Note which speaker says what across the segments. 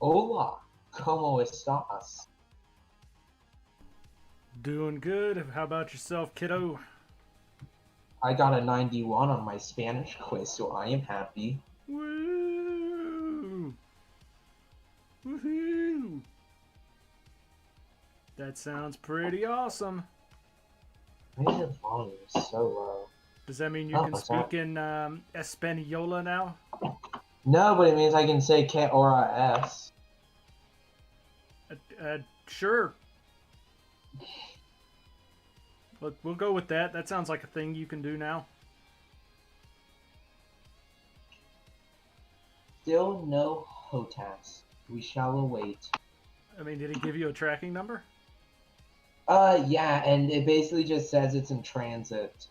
Speaker 1: Hola, ¿cómo estás?
Speaker 2: Doing good. How about yourself, kiddo?
Speaker 1: I got a 91 on my Spanish quiz, so I am happy.
Speaker 2: Woo! Woohoo! That sounds pretty awesome.
Speaker 1: Why is your volume so low?
Speaker 2: Does that mean you
Speaker 1: Oh,
Speaker 2: can
Speaker 1: what's that?
Speaker 2: speak in Española now?
Speaker 1: No, but it means I can say que hora es.
Speaker 2: Sure. We'll go with that. That sounds like a thing you can do now.
Speaker 1: Still no HOTAS. We shall await.
Speaker 2: I mean, did he give you a tracking number?
Speaker 1: Yeah, and it basically just says it's in transit.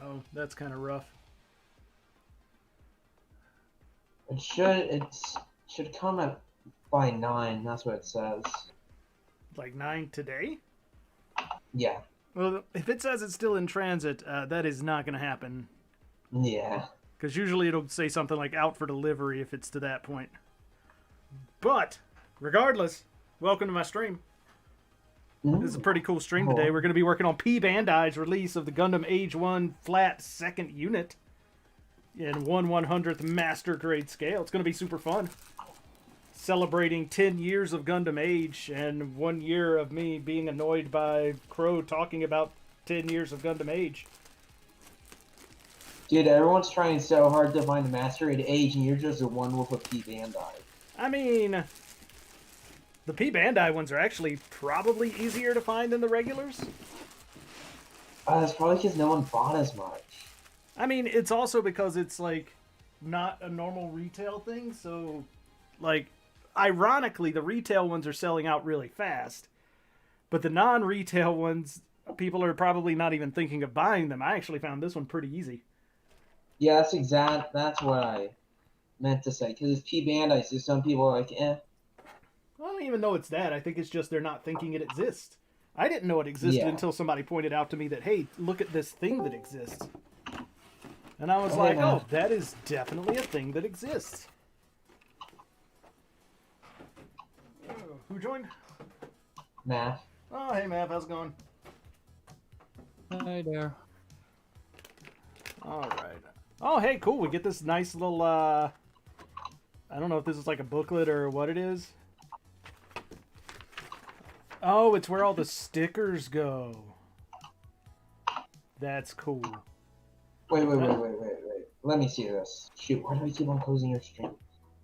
Speaker 2: Oh, that's kind of rough.
Speaker 1: It should come at by 9, that's what it says.
Speaker 2: Like 9 today?
Speaker 1: Yeah.
Speaker 2: Well, if it says it's still in transit, that is not going to happen.
Speaker 1: Yeah.
Speaker 2: Because usually it'll say something like out for delivery if it's to that point. But, regardless, welcome to my stream. This is a pretty cool stream today. We're going to be working on P-Bandai's release of the Gundam AGE-1 flat second unit in 1/100th master grade scale. It's going to be super fun. Celebrating 10 years of Gundam AGE and 1 year of me being annoyed by Crow talking about 10 years of Gundam AGE.
Speaker 1: Dude, everyone's trying so hard to find the master grade AGE, and you're just the one with a P-Bandai.
Speaker 2: I mean, the P-Bandai ones are actually probably easier to find than the regulars.
Speaker 1: That's probably because no one bought as much.
Speaker 2: I mean, it's also because it's, like, not a normal retail thing, so, like, ironically, the retail ones are selling out really fast, but the non-retail ones, people are probably not even thinking of buying them. I actually found this one pretty easy.
Speaker 1: Yeah, that's what I meant to say, because it's P-Bandai, so some people are like, eh.
Speaker 2: I don't even know it's that. I think it's just they're not thinking it exists. I didn't know it existed until somebody pointed out to me that, hey, look at this thing that exists. And I was like, oh, that is definitely a thing that exists. Oh, who joined?
Speaker 1: Math.
Speaker 2: Oh, hey, Mav, how's it going?
Speaker 3: Hi there.
Speaker 2: All right. Oh, hey, cool. We get this nice little, I don't know if this is like a booklet or what it is. Oh, it's where all the stickers go. That's cool.
Speaker 1: Wait. Let me see this. Shoot, why do I keep on closing your stream?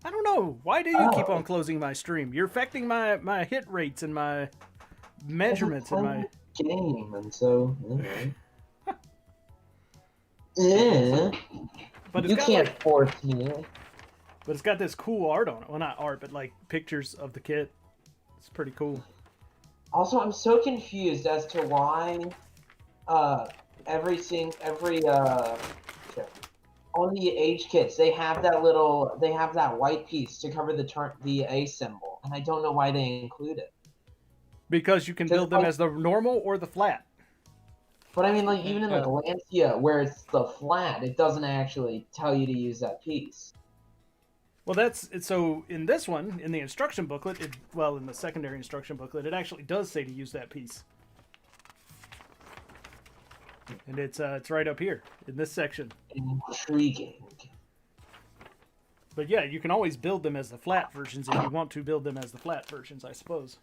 Speaker 2: I don't know. Why do you keep on closing my stream? You're affecting my hit rates and my measurements and my
Speaker 1: game, and so yeah.
Speaker 2: But it's
Speaker 1: You
Speaker 2: got
Speaker 1: can't
Speaker 2: like,
Speaker 1: force me.
Speaker 2: but it's got this cool art on it. Well, not art, but like pictures of the kit. It's pretty cool.
Speaker 1: Also, I'm so confused as to why every on the AGE kits they have that white piece to cover the A symbol, and I don't know why they include it.
Speaker 2: Because you can build them as the normal or the flat.
Speaker 1: But I mean, like, even in the Galancia, where it's the flat, it doesn't actually tell you to use that piece.
Speaker 2: Well, that's so in this one, in the instruction booklet, in the secondary instruction booklet, it actually does say to use that piece. And it's right up here in this section.
Speaker 1: Intriguing.
Speaker 2: But yeah, you can always build them as the flat versions if you want to build them as the flat versions, I suppose.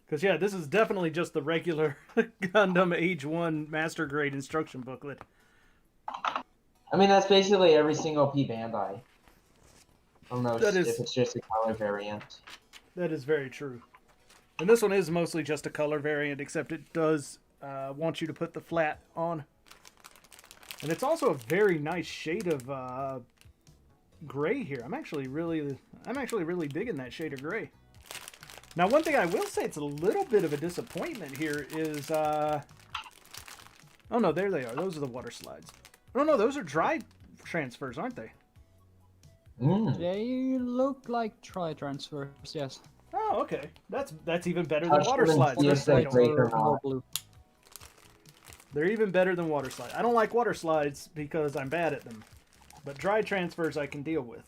Speaker 2: Because, yeah, this is definitely just the regular Gundam AGE-1 Master Grade instruction booklet.
Speaker 1: I mean, that's basically every single P-Bandai. I don't know if it's just a color variant.
Speaker 2: That is very true. And this one is mostly just a color variant, except it does want you to put the flat on. And it's also a very nice shade of gray here. I'm actually really digging that shade of gray. Now, one thing I will say it's a little bit of a disappointment here is, oh no, there they are. Those are the water slides. Oh no, those are dry transfers, aren't they?
Speaker 3: They look like tri-transfers, yes.
Speaker 2: Oh, okay. That's even better than water slides. They're even better than water slides. I don't like water slides because I'm bad at them. But dry transfers I can deal with.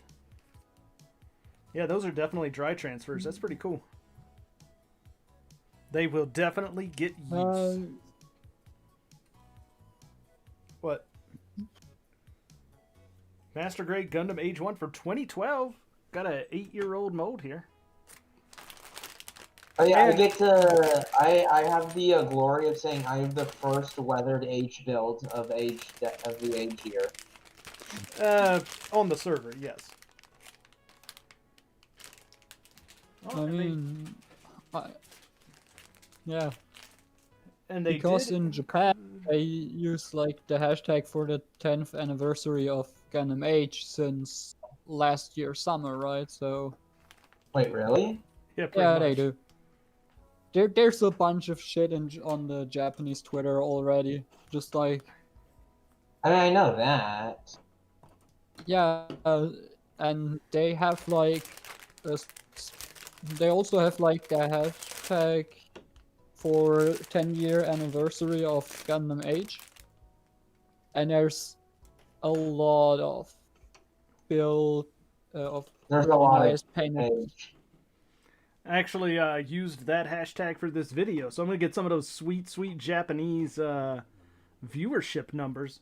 Speaker 2: Yeah, those are definitely dry transfers. That's pretty cool. They will definitely get use. What? Master Grade Gundam AGE-1 for 2012. Got a 8-year-old mold here.
Speaker 1: Oh yeah, I get to. I have the glory of saying I have the first weathered Age build of the Age year.
Speaker 2: On the server, yes.
Speaker 3: I mean, yeah.
Speaker 2: And they
Speaker 3: because in Japan they use like the hashtag for the 10th anniversary of Gundam AGE since last year summer, right? So.
Speaker 1: Wait, really?
Speaker 3: Yeah, they do. There's a bunch of shit on the Japanese Twitter already. Just like.
Speaker 1: I mean, I know that.
Speaker 3: Yeah, and they have like. They also have like the hashtag for 10-year anniversary of Gundam AGE. And there's a lot of build of
Speaker 1: there's a lot of
Speaker 3: painted.
Speaker 2: I actually used that hashtag for this video, so I'm gonna get some of those sweet Japanese viewership numbers.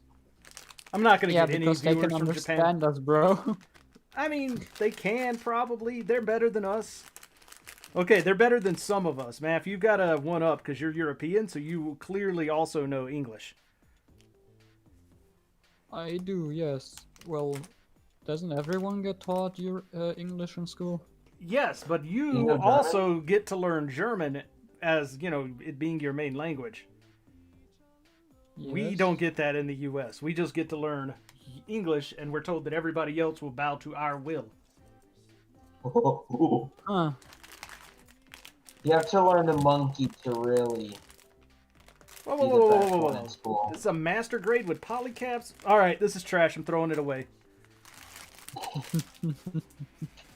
Speaker 2: I'm not gonna get any viewers
Speaker 3: they can
Speaker 2: from
Speaker 3: understand
Speaker 2: Japan.
Speaker 3: us, bro.
Speaker 2: I mean, they can probably. They're better than us. Okay, they're better than some of us, man. If you've got a one-up because you're European, so you clearly also know English.
Speaker 3: I do, yes. Well, doesn't everyone get taught English in school?
Speaker 2: Yes, but you also get to learn German as, you know, it being your main language. Yes. We don't get that in the U.S. We just get to learn English, and we're told that everybody else will bow to our will.
Speaker 3: Huh.
Speaker 1: You have to learn the monkey to really
Speaker 2: whoa. This is a master grade with polycaps? Alright, this is trash. I'm throwing it away.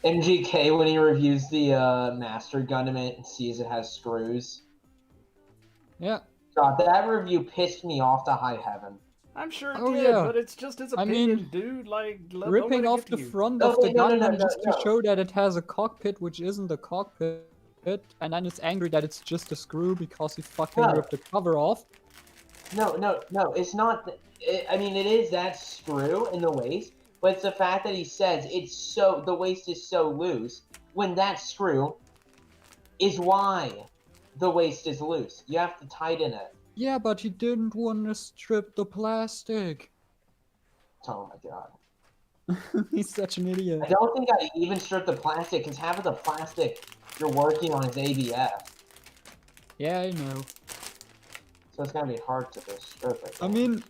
Speaker 1: MGK, when he reviews the Master Gundam and sees it has screws.
Speaker 3: Yeah.
Speaker 1: God, that review pissed me off to high heaven.
Speaker 2: I'm sure it did, but it's just his opinion, dude. Like,
Speaker 3: ripping off the front of the Gundam just to show that it has a cockpit, which isn't a cockpit, and then it's angry that it's just a screw because he fucking ripped the cover off.
Speaker 1: No, it's not. I mean, it is that screw in the waist, but it's the fact that he says the waist is so loose when that screw is why the waist is loose. You have to tighten it.
Speaker 3: Yeah, but he didn't want to strip the plastic.
Speaker 1: Oh my god.
Speaker 3: He's such an idiot.
Speaker 1: I don't think I even stripped the plastic, because half of the plastic you're working on is ABF.
Speaker 3: Yeah, I know.
Speaker 1: So it's gonna be hard to just strip it.
Speaker 3: I mean,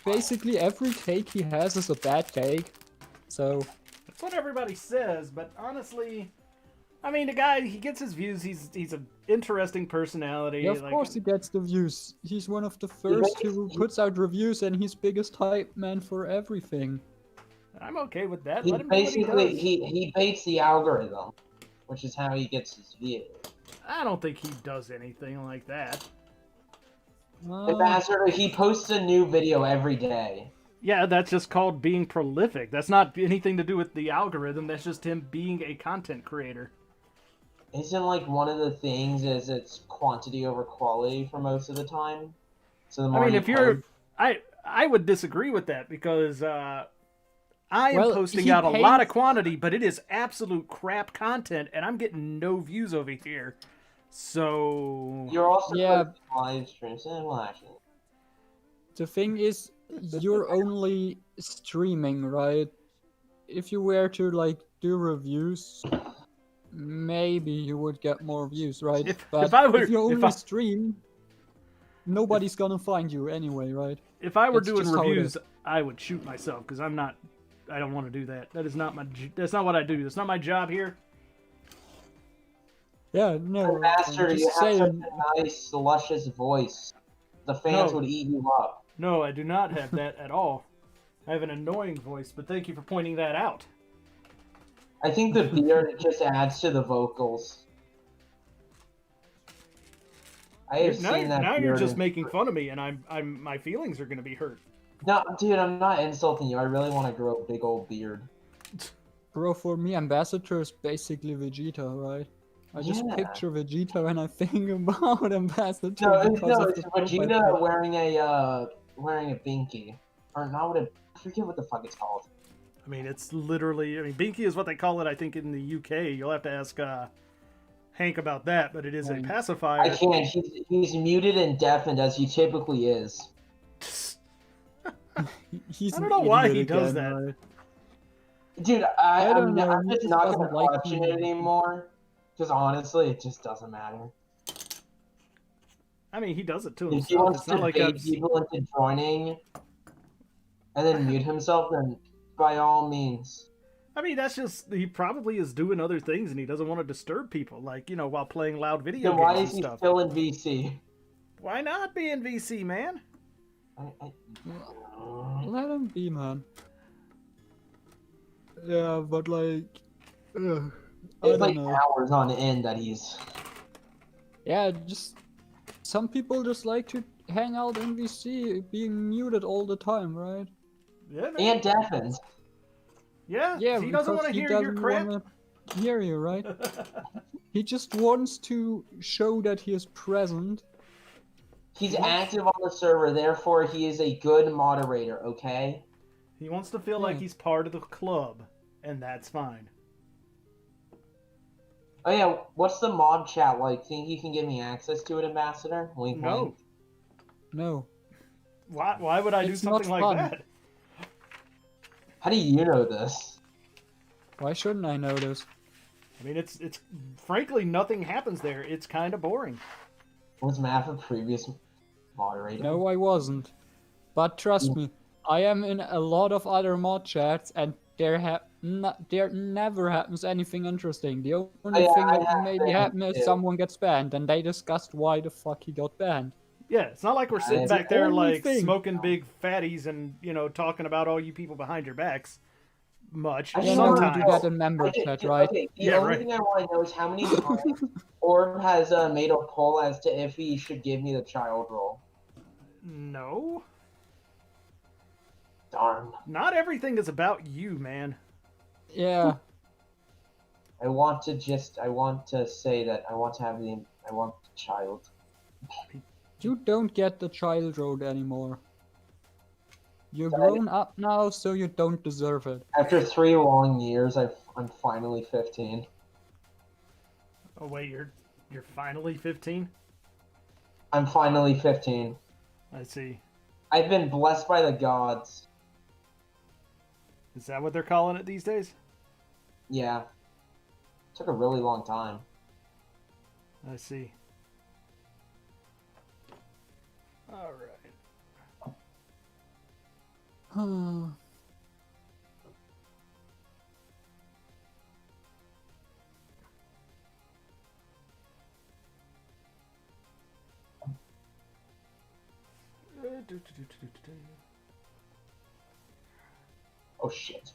Speaker 3: basically every take he has is a bad take. So...
Speaker 2: That's what everybody says, but honestly... I mean, the guy, he gets his views. He's an interesting personality.
Speaker 3: Yeah, of course he gets the views. He's one of the first who puts out reviews, and he's biggest hype man for everything.
Speaker 2: I'm okay with that.
Speaker 1: He
Speaker 2: Let him
Speaker 1: basically
Speaker 2: do what he does.
Speaker 1: he baits the algorithm, which is how he gets his views.
Speaker 2: I don't think he does anything like that.
Speaker 1: Ambassador, he posts a new video every day.
Speaker 2: Yeah, that's just called being prolific. That's not anything to do with the algorithm. That's just him being a content creator.
Speaker 1: Isn't like one of the things is it's quantity over quality for most of the time? So the more
Speaker 2: I mean, if you're... I would disagree with that because I am posting out a lot of quantity, but it is absolute crap content, and I'm getting no views over here. So...
Speaker 1: You're also live streams and watching.
Speaker 3: The thing is, you're only streaming, right? If you were to, like, do reviews... Maybe you would get more views, right? If you only stream, nobody's gonna find you anyway, right?
Speaker 2: If I were doing reviews, I would shoot myself because I don't want to do that. That is not that's not what I do. That's not my job here.
Speaker 3: Yeah, no.
Speaker 1: Master, you have such a nice, luscious voice. The fans would eat you up.
Speaker 2: No, I do not have that at all. I have an annoying voice, but thank you for pointing that out.
Speaker 1: I think the beard just adds to the vocals. I have seen that.
Speaker 2: Now you're just making fun of me, and my feelings are gonna be hurt.
Speaker 1: No, dude, I'm not insulting you. I really want to grow a big old beard.
Speaker 3: Bro, for me, Ambassador is basically Vegeta, right? I just
Speaker 1: Yeah.
Speaker 3: picture Vegeta when I think about Ambassador
Speaker 1: No,
Speaker 3: because of
Speaker 1: it's
Speaker 3: the profile
Speaker 1: Vegeta
Speaker 3: pic.
Speaker 1: wearing a binky, or not what I forget what the fuck it's called.
Speaker 2: I mean, it's literally. I mean, binky is what they call it. I think in the UK. You'll have to ask Hank about that, but it is a
Speaker 3: Hank.
Speaker 2: pacifier.
Speaker 1: I can't. He's muted and deafened as he typically is.
Speaker 3: He's
Speaker 2: I don't
Speaker 3: an
Speaker 2: know why
Speaker 3: idiot
Speaker 2: he does
Speaker 3: again,
Speaker 2: that.
Speaker 3: right?
Speaker 1: Dude,
Speaker 3: I don't
Speaker 1: I'm
Speaker 3: know, he
Speaker 1: just
Speaker 3: just
Speaker 1: not
Speaker 3: doesn't
Speaker 1: gonna
Speaker 3: like
Speaker 1: question it
Speaker 3: being-
Speaker 1: anymore. Because honestly, it just doesn't matter.
Speaker 2: I mean, he does it to
Speaker 1: If he
Speaker 2: himself.
Speaker 1: wants
Speaker 2: It's
Speaker 1: to
Speaker 2: not like
Speaker 1: bait
Speaker 2: I've.
Speaker 1: people into joining and then mute himself, then by all means.
Speaker 2: I mean, that's just he probably is doing other things and he doesn't want to disturb people, like while playing loud video
Speaker 1: Then
Speaker 2: games
Speaker 1: why
Speaker 2: and
Speaker 1: is he
Speaker 2: stuff.
Speaker 1: still in VC?
Speaker 2: Why not be in VC, man?
Speaker 3: Let him be, man. Yeah, but like, I
Speaker 1: It's
Speaker 3: don't
Speaker 1: like
Speaker 3: know.
Speaker 1: hours on end that he's.
Speaker 3: Yeah, just some people just like to hang out in VC, being muted all the time, right?
Speaker 2: Yeah, man.
Speaker 1: And deafened.
Speaker 2: Yeah,
Speaker 3: Yeah,
Speaker 2: he doesn't want to hear your crap.
Speaker 3: want to hear you, right? He just wants to show that he is present.
Speaker 1: He's active on the server, therefore he is a good moderator, okay?
Speaker 2: He wants to feel like
Speaker 3: Yeah.
Speaker 2: he's part of the club, and that's fine.
Speaker 1: Oh yeah, what's the mob chat like? Think you can give me access to it, Ambassador? Wink,
Speaker 2: No.
Speaker 1: wink.
Speaker 3: No.
Speaker 2: Why would I do
Speaker 3: It's
Speaker 2: something
Speaker 3: not
Speaker 2: like
Speaker 3: fun.
Speaker 2: that?
Speaker 1: How do you know this?
Speaker 3: Why shouldn't I know this?
Speaker 2: I mean, it's frankly nothing happens there. It's kind of boring.
Speaker 1: Was Matt a previous moderator?
Speaker 3: No, I wasn't. But trust me, I am in a lot of other mod chats, and there never happens anything interesting. The only
Speaker 1: yeah,
Speaker 3: thing
Speaker 1: I
Speaker 3: that
Speaker 1: have
Speaker 3: maybe
Speaker 1: been
Speaker 3: happen is
Speaker 1: too.
Speaker 3: someone gets banned, and they discussed why the fuck he got banned.
Speaker 2: Yeah, it's not like we're sitting
Speaker 1: It's
Speaker 2: back
Speaker 3: the
Speaker 2: there
Speaker 3: only
Speaker 2: like
Speaker 3: thing.
Speaker 2: smoking big fatties and talking about all you people behind your backs. Much
Speaker 1: I
Speaker 3: Yeah,
Speaker 1: just
Speaker 3: no, we
Speaker 2: sometimes.
Speaker 3: do that in member chat, right?
Speaker 1: Okay, the
Speaker 2: Yeah,
Speaker 1: only
Speaker 2: right.
Speaker 1: thing I want to know is how many times Orb has made a poll as to if he should give me the child role.
Speaker 2: No,
Speaker 1: Darn.
Speaker 2: not everything is about you, man.
Speaker 3: Yeah.
Speaker 1: I want to say that I want the child.
Speaker 3: You don't get the child road anymore. You're
Speaker 1: Dad.
Speaker 3: grown up now, so you don't deserve it.
Speaker 1: After 3 long years, I'm finally 15.
Speaker 2: Oh wait, you're finally 15.
Speaker 1: I'm finally 15.
Speaker 2: I see.
Speaker 1: I've been blessed by the gods.
Speaker 2: Is that what they're calling it these days?
Speaker 1: Yeah. Took a really long time.
Speaker 2: I see. All right.
Speaker 1: Oh shit.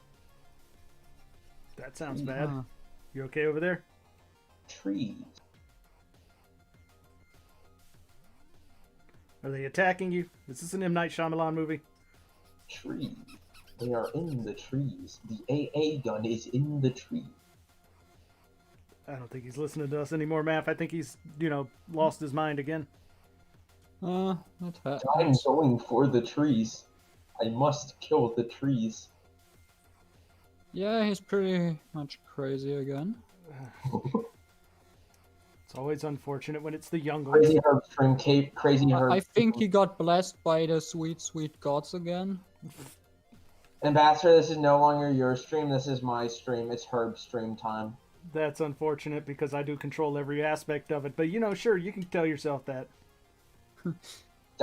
Speaker 2: That sounds bad.
Speaker 3: Huh.
Speaker 2: You okay over there?
Speaker 1: Trees.
Speaker 2: Are they attacking you? Is this an M. Night Shyamalan movie?
Speaker 1: Trees. They are in the trees. The AA gun is in the tree.
Speaker 2: I don't think he's listening to us anymore, Matt. I think he's, lost his mind again.
Speaker 3: That
Speaker 1: I'm
Speaker 3: happens.
Speaker 1: going for the trees. I must kill the trees.
Speaker 3: Yeah, he's pretty much crazy again.
Speaker 2: It's always unfortunate when it's the young
Speaker 1: Crazy
Speaker 2: ones.
Speaker 1: Herb Stream Cape. Crazy Herb.
Speaker 3: I think he got blessed by the sweet, sweet gods again.
Speaker 1: Ambassador, this is no longer your stream. This is my stream. It's Herb stream time.
Speaker 2: That's unfortunate because I do control every aspect of it. But, sure, you can tell yourself that.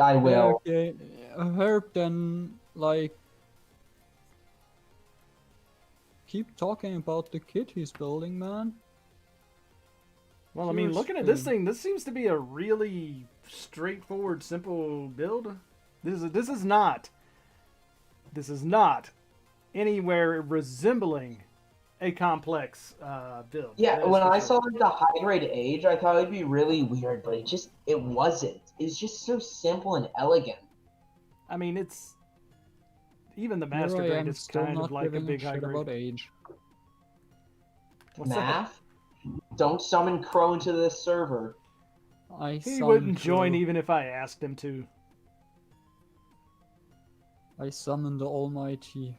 Speaker 1: I will.
Speaker 3: Yeah, okay. Herb then, keep talking about the kit he's building, man.
Speaker 2: Well, I mean,
Speaker 3: Pure
Speaker 2: looking at this
Speaker 3: stream.
Speaker 2: thing, this seems to be a really straightforward, simple build. This is not anywhere resembling a complex build.
Speaker 1: Yeah,
Speaker 2: That is
Speaker 1: when
Speaker 2: for
Speaker 1: I
Speaker 2: sure.
Speaker 1: saw the high grade age, I thought it'd be really weird, but it wasn't. It's just so simple and elegant.
Speaker 2: I mean, it's even the
Speaker 3: Here
Speaker 2: master
Speaker 3: I
Speaker 2: grade
Speaker 3: am
Speaker 2: is
Speaker 3: still
Speaker 2: kind
Speaker 3: not
Speaker 2: of like a
Speaker 3: giving
Speaker 2: big high
Speaker 3: shit
Speaker 2: grade.
Speaker 3: about age.
Speaker 2: What's
Speaker 1: Math? Don't summon Crow into this server.
Speaker 2: He wouldn't join even if I asked him to.
Speaker 3: I summoned the Almighty.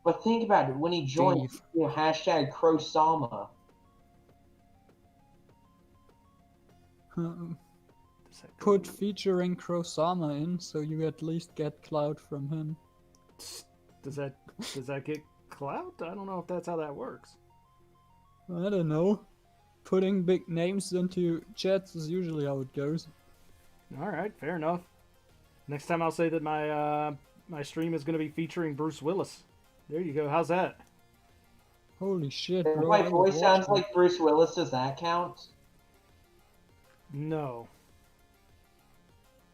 Speaker 1: But think about it, when he joins, hashtag Crow-sama.
Speaker 3: Put featuring Crosama in, so you at least get clout from him.
Speaker 2: Does that get clout? I don't know if that's how that works.
Speaker 3: I don't know. Putting big names into chats is usually how it goes.
Speaker 2: All right, fair enough. Next time I'll say that my stream is going to be featuring Bruce Willis. There you go. How's that?
Speaker 3: Holy shit,
Speaker 1: If
Speaker 3: bro.
Speaker 1: my voice sounds like Bruce Willis, does that count?
Speaker 2: No.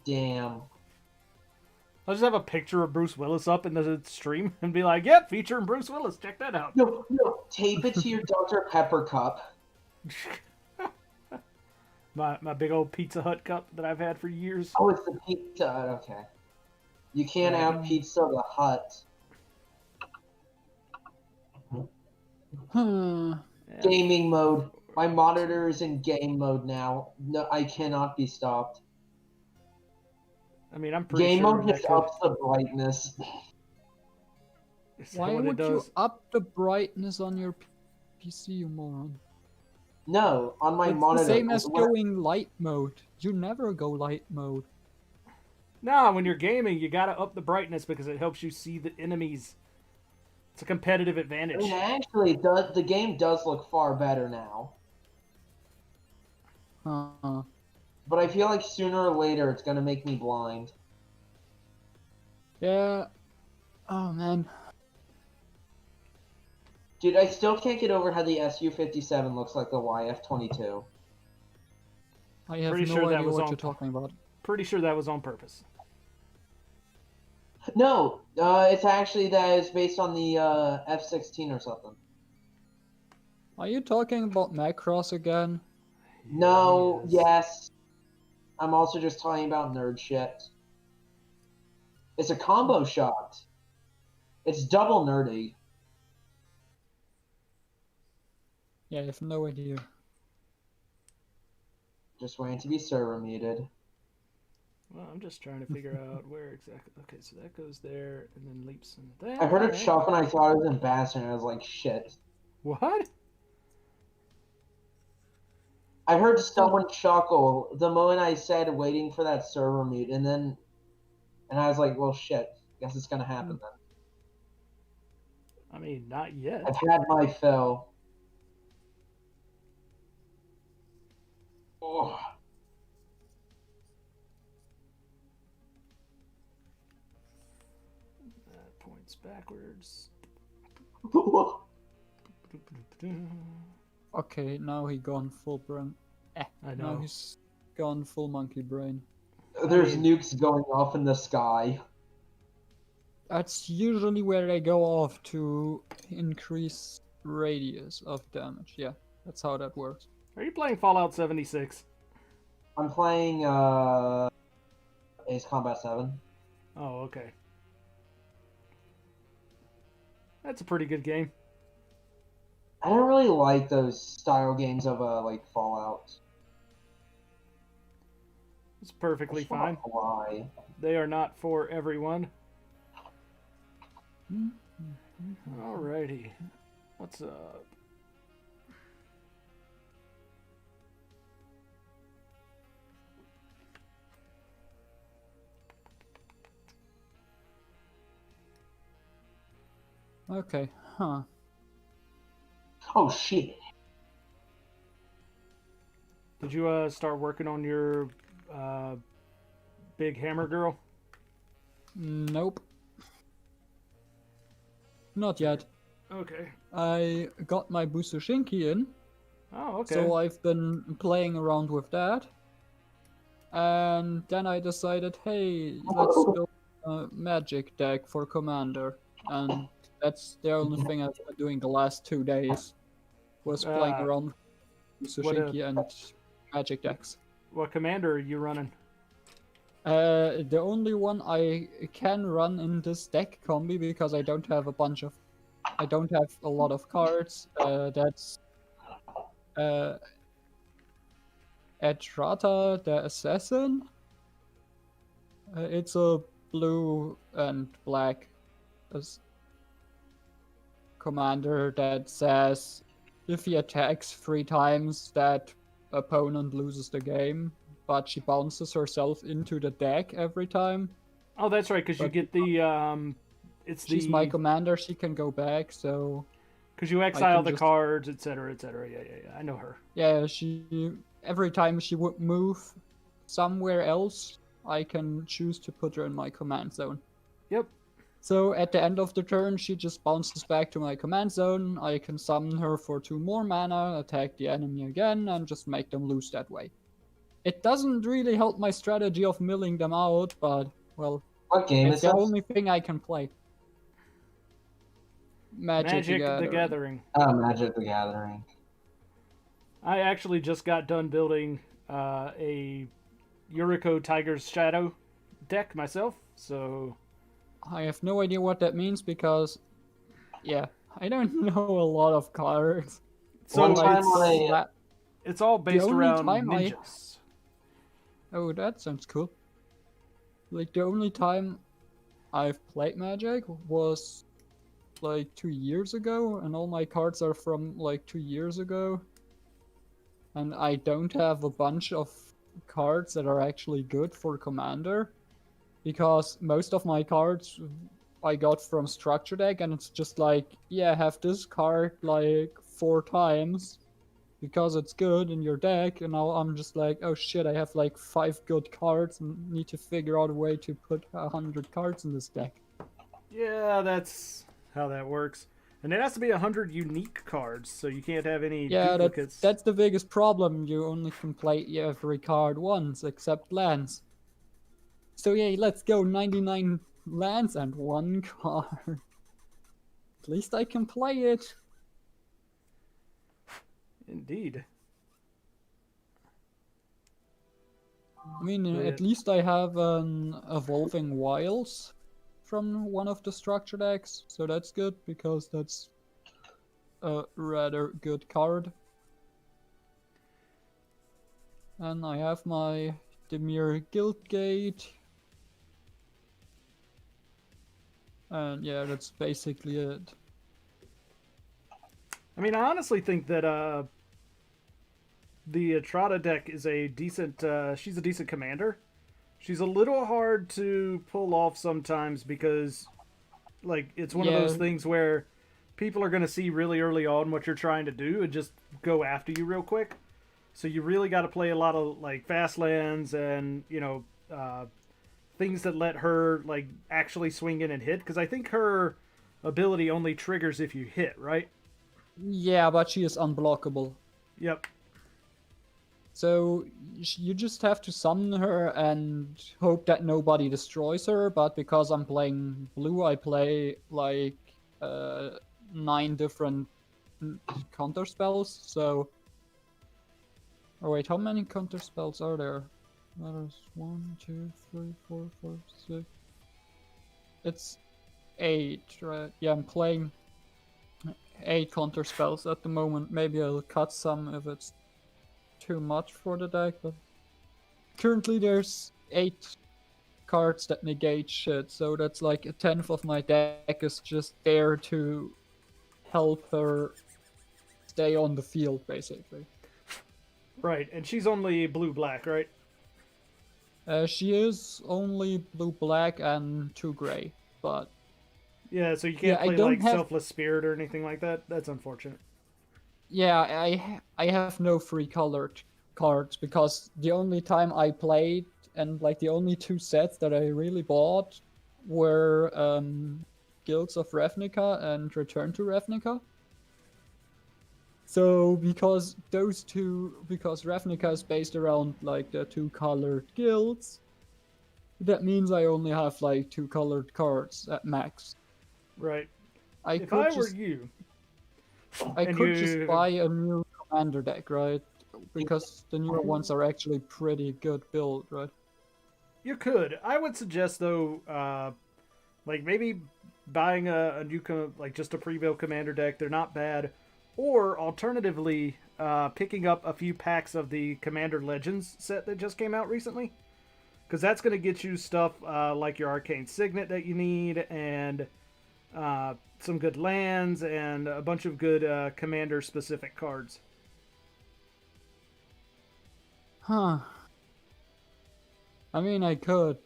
Speaker 1: Damn.
Speaker 2: I'll just have a picture of Bruce Willis up in the stream and be like, yep, featuring Bruce Willis. Check that out.
Speaker 1: No, tape it to your Dr. Pepper cup.
Speaker 2: my big old Pizza Hut cup that I've had for years.
Speaker 1: Oh, it's the Pizza Hut, okay. You can't have Pizza the Hut. Gaming mode. My monitor is in game mode now. No, I cannot be stopped.
Speaker 2: I mean, I'm pretty
Speaker 1: game
Speaker 2: sure
Speaker 1: mode just ups the brightness.
Speaker 3: Why would you up the brightness on your PC, you moron?
Speaker 1: No, on my
Speaker 3: it's
Speaker 1: monitor.
Speaker 3: the same as going light mode. You never go light mode.
Speaker 2: No, when you're gaming, you gotta up the brightness because it helps you see the enemies. It's a competitive advantage.
Speaker 1: I mean, actually, the game does look far better now. But I feel like sooner or later it's gonna make me blind.
Speaker 3: Yeah. Oh, man.
Speaker 1: Dude, I still can't get over how the SU-57 looks like the YF-22.
Speaker 3: I have no idea what you're talking about.
Speaker 2: Pretty sure that was on purpose.
Speaker 1: No, it's actually that is based on the F-16 or something.
Speaker 3: Are you talking about Macross again?
Speaker 1: No, yes. I'm also just talking about nerd shit. It's a combo shot. It's double nerdy.
Speaker 3: Yeah, I have no idea.
Speaker 1: Just waiting to be server muted.
Speaker 2: Well, I'm just trying to figure out where exactly. Okay, so that goes there and then leaps in there.
Speaker 1: I heard it chuck and I thought it was in Bastion, and I was like, shit.
Speaker 2: What?
Speaker 1: I heard someone chuckle the moment I said waiting for that server mute, and I was like, well, shit. Guess it's gonna happen then.
Speaker 2: I mean, not yet.
Speaker 1: I've had my fill. Oh.
Speaker 2: That points backwards.
Speaker 3: Okay, now he gone full brain.
Speaker 2: I know.
Speaker 3: Now he's gone full monkey brain.
Speaker 1: There's nukes going off in the sky.
Speaker 3: That's usually where they go off to increase radius of damage. Yeah, that's how that works.
Speaker 2: Are you playing Fallout 76?
Speaker 1: I'm playing Ace Combat 7.
Speaker 2: Oh, okay. That's a pretty good game.
Speaker 1: I don't really like those style games of like Fallout.
Speaker 2: It's perfectly fine.
Speaker 1: Why?
Speaker 2: They are not for everyone. Alrighty. What's up?
Speaker 3: Okay, huh.
Speaker 1: Oh shit.
Speaker 2: Did you start working on your big hammer girl?
Speaker 3: Nope. Not yet.
Speaker 2: Okay.
Speaker 3: I got my Busoshinki in.
Speaker 2: Oh, okay.
Speaker 3: So I've been playing around with that. And then I decided, hey, let's build a magic deck for Commander. And that's the only thing I've been doing the last 2 days. Was playing around with Busoshinki and magic decks.
Speaker 2: What commander are you running?
Speaker 3: The only one I can run in this deck combi because I don't have a lot of cards. That's Uh, Etrata the Assassin. It's a blue and black commander that says if he attacks 3 times, that opponent loses the game, but she bounces herself into the deck every time.
Speaker 2: Oh, that's right, because you
Speaker 3: But
Speaker 2: get the
Speaker 3: she's my commander, she can go back, so
Speaker 2: because you exile the cards, etc., etc. Yeah. I know her.
Speaker 3: yeah, every time she would move somewhere else, I can choose to put her in my command zone.
Speaker 2: Yep.
Speaker 3: So at the end of the turn, she just bounces back to my command zone. I can summon her for 2 more mana, attack the enemy again, and just make them lose that way. It doesn't really help my strategy of milling them out, but, well,
Speaker 1: What game
Speaker 3: it's
Speaker 1: is
Speaker 3: the
Speaker 1: this?
Speaker 3: only thing I can play. Magic the Gathering.
Speaker 1: Oh, Magic the Gathering.
Speaker 2: I actually just got done building a Yuriko Tiger's Shadow deck myself, so...
Speaker 3: I have no idea what that means because, yeah, I don't know a lot of cards.
Speaker 2: So
Speaker 3: it's
Speaker 2: all based around ninjas.
Speaker 3: Oh, that sounds cool. Like, the only time I've played Magic was like 2 years ago, and all my cards are from like 2 years ago. And I don't have a bunch of cards that are actually good for Commander, because most of my cards I got from Structure Deck, and it's just like, yeah, have this card like 4 times because it's good in your deck, and now I'm just like, oh shit, I have like 5 good cards and need to figure out a way to put 100 cards in this deck.
Speaker 2: Yeah, that's how that works. And it has to be 100 unique cards, so you can't have any duplicates.
Speaker 3: That's the biggest problem. You only can play every card once, except lands. So yeah, let's go 99 lands and 1 card. At least I can play it.
Speaker 2: Indeed.
Speaker 3: I mean, at least I have an Evolving Wilds from one of the structure decks, so that's good, because that's a rather good card. And I have my Dimir Guildgate. And yeah, that's basically it.
Speaker 2: I mean, I honestly think that the Etrata deck is a decent... she's a decent commander. She's a little hard to pull off sometimes because, like, it's one of those things where people are going to see really early on what you're trying to do and just go after you real quick. So you really got to play a lot of, like, fast lands and, you know, things that let her, like, actually swing in and hit. Because I think her ability only triggers if you hit, right?
Speaker 3: Yeah, but she is unblockable.
Speaker 2: Yep.
Speaker 3: So you just have to summon her and hope that nobody destroys her, but because I'm playing blue, I play like 9 different counter spells, so... Oh wait, how many counter spells are there? There's 1, 2, 3, 4, 5, 6... It's 8, right? Yeah, I'm playing 8 counter spells at the moment. Maybe I'll cut some if it's too much for the deck, but currently there's 8 cards that negate shit, so that's like a 10th of my deck is just there to help her stay on the field, basically.
Speaker 2: Right, and she's only blue-black, right?
Speaker 3: She is only blue-black and 2 gray, but...
Speaker 2: Yeah, so you can't play like Selfless Spirit or anything like that? That's unfortunate.
Speaker 3: Yeah, I have no free colored cards, because the only time I played, and like the only 2 sets that I really bought were Guilds of Ravnica and Return to Ravnica. So because Ravnica is based around like the 2 colored guilds, that means I only have like 2 colored cards at max.
Speaker 2: Right.
Speaker 3: I
Speaker 2: could
Speaker 3: just buy a new commander deck, right? Because the newer ones are actually pretty good build, right?
Speaker 2: You could. I would suggest, though, like maybe buying a new, like just a pre-built commander deck. They're not bad. or alternatively, picking up a few packs of the Commander Legends set that just came out recently. Because that's going to get you stuff like your Arcane Signet that you need, and some good lands, and a bunch of good Commander-specific cards.
Speaker 3: Huh. I mean, I could,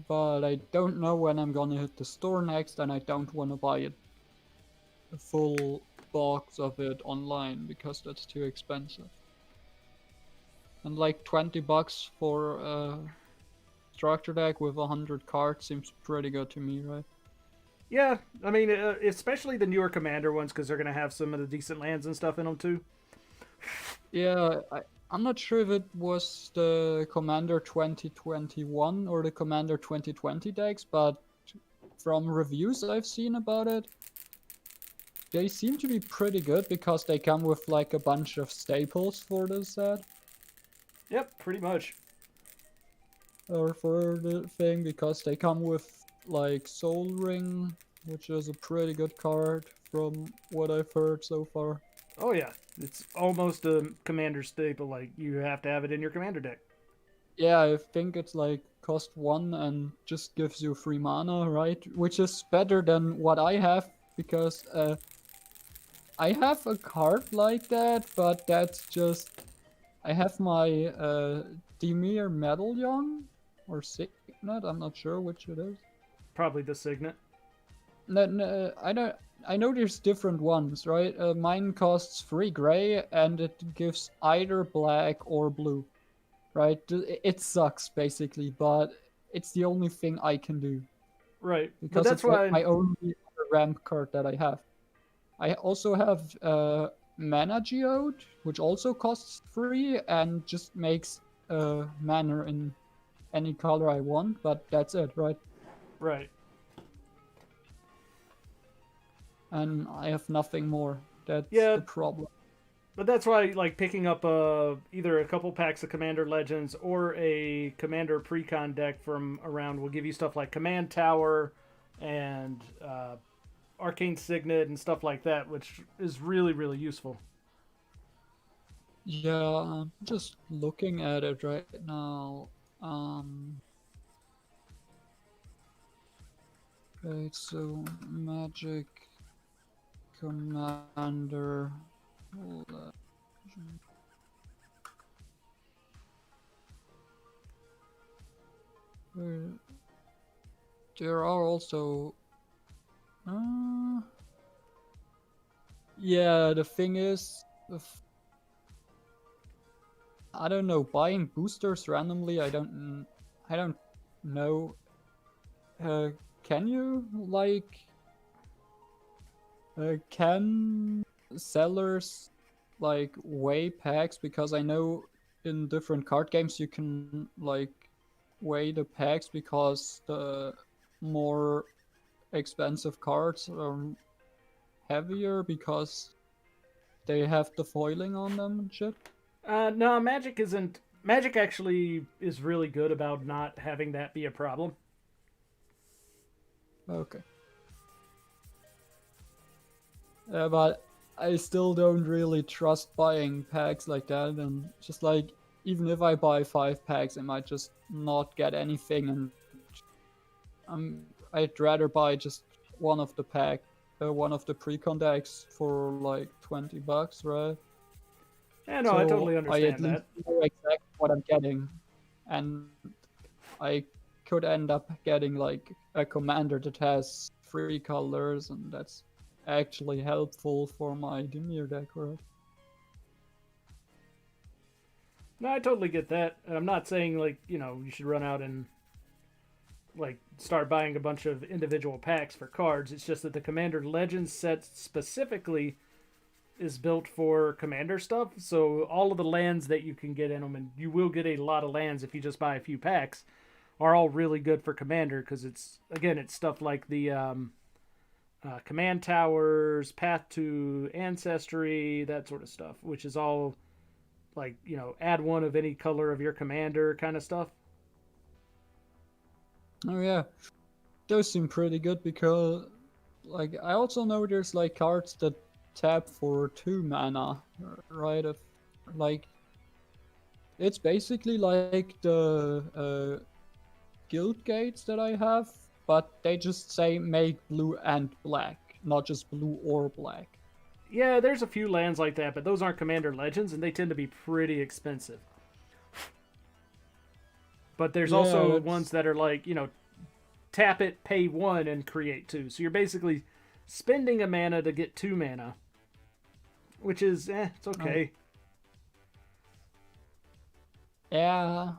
Speaker 3: but I don't know when I'm gonna hit the store next, and I don't want to buy it, a full box of it online, because that's too expensive. And like $20 for a structure deck with 100 cards seems pretty good to me, right?
Speaker 2: Yeah, I mean, especially the newer Commander ones, because they're going to have some of the decent lands and stuff in them too.
Speaker 3: Yeah, I'm not sure if it was the Commander 2021 or the Commander 2020 decks, but from reviews I've seen about it, they seem to be pretty good because they come with like a bunch of staples for the set.
Speaker 2: Yep, pretty much.
Speaker 3: Or for the thing, because they come with like Soul Ring, which is a pretty good card from what I've heard so far.
Speaker 2: Oh yeah, it's almost a Commander staple. Like, you have to have it in your Commander deck.
Speaker 3: Yeah, I think it's like cost 1 and just gives you 3 mana, right? Which is better than what I have, because I have a card like that, but that's just... I have my Dimir Medallion, or Signet, I'm not sure which it is.
Speaker 2: Probably the Signet.
Speaker 3: No, I know there's different ones, right? Mine costs 3 gray, and it gives either black or blue, right? It sucks, basically, but it's the only thing I can do.
Speaker 2: Right,
Speaker 3: Because
Speaker 2: but that's
Speaker 3: it's like
Speaker 2: why
Speaker 3: my only ramp card that I have. I also have Mana Geode, which also costs 3 and just makes mana in any color I want, but that's it, right?
Speaker 2: Right.
Speaker 3: And I have nothing more. That's
Speaker 2: Yeah.
Speaker 3: the problem.
Speaker 2: But that's why, like, picking up either a couple packs of Commander Legends or a Commander Precon deck from around will give you stuff like Command Tower and Arcane Signet and stuff like that, which is really, really useful.
Speaker 3: Yeah, I'm just looking at it right now. Okay, so Magic Commander. There are also... yeah, the thing is... I don't know, buying boosters randomly, I don't know. Can you, like... can sellers, like, weigh packs? Because I know in different card games you can, like, weigh the packs because the more expensive cards are heavier because they have the foiling on them and shit.
Speaker 2: No, Magic isn't. Magic actually is really good about not having that be a problem.
Speaker 3: Okay. But I still don't really trust buying packs like that, and just like, even if I buy 5 packs, I might just not get anything, and I'd rather buy just one of the precon decks for like $20, right?
Speaker 2: Yeah, no,
Speaker 3: So
Speaker 2: I totally
Speaker 3: I
Speaker 2: understand
Speaker 3: at least
Speaker 2: that.
Speaker 3: know exactly what I'm getting, and I could end up getting like a commander that has 3 colors, and that's actually helpful for my Dimir deck, right?
Speaker 2: No, I totally get that. And I'm not saying, like, you should run out and, like, start buying a bunch of individual packs for cards. It's just that the Commander Legends set specifically is built for Commander stuff. So all of the lands that you can get in them, and you will get a lot of lands if you just buy a few packs, are all really good for Commander, because it's stuff like the Command Towers, Path to Ancestry, that sort of stuff, which is all, like, add 1 of any color of your Commander kind of stuff.
Speaker 3: Oh yeah, those seem pretty good because, like, I also know there's like cards that tap for 2 mana, right? If, like, it's basically like the guild gates that I have, but they just say make blue and black, not just blue or black.
Speaker 2: Yeah, there's a few lands like that, but those aren't Commander Legends, and they tend to be pretty expensive. But there's
Speaker 3: Yeah,
Speaker 2: also
Speaker 3: that's...
Speaker 2: ones that are like, tap it, pay 1, and create 2. So you're basically spending a mana to get 2 mana, which is, it's okay.
Speaker 3: Yeah.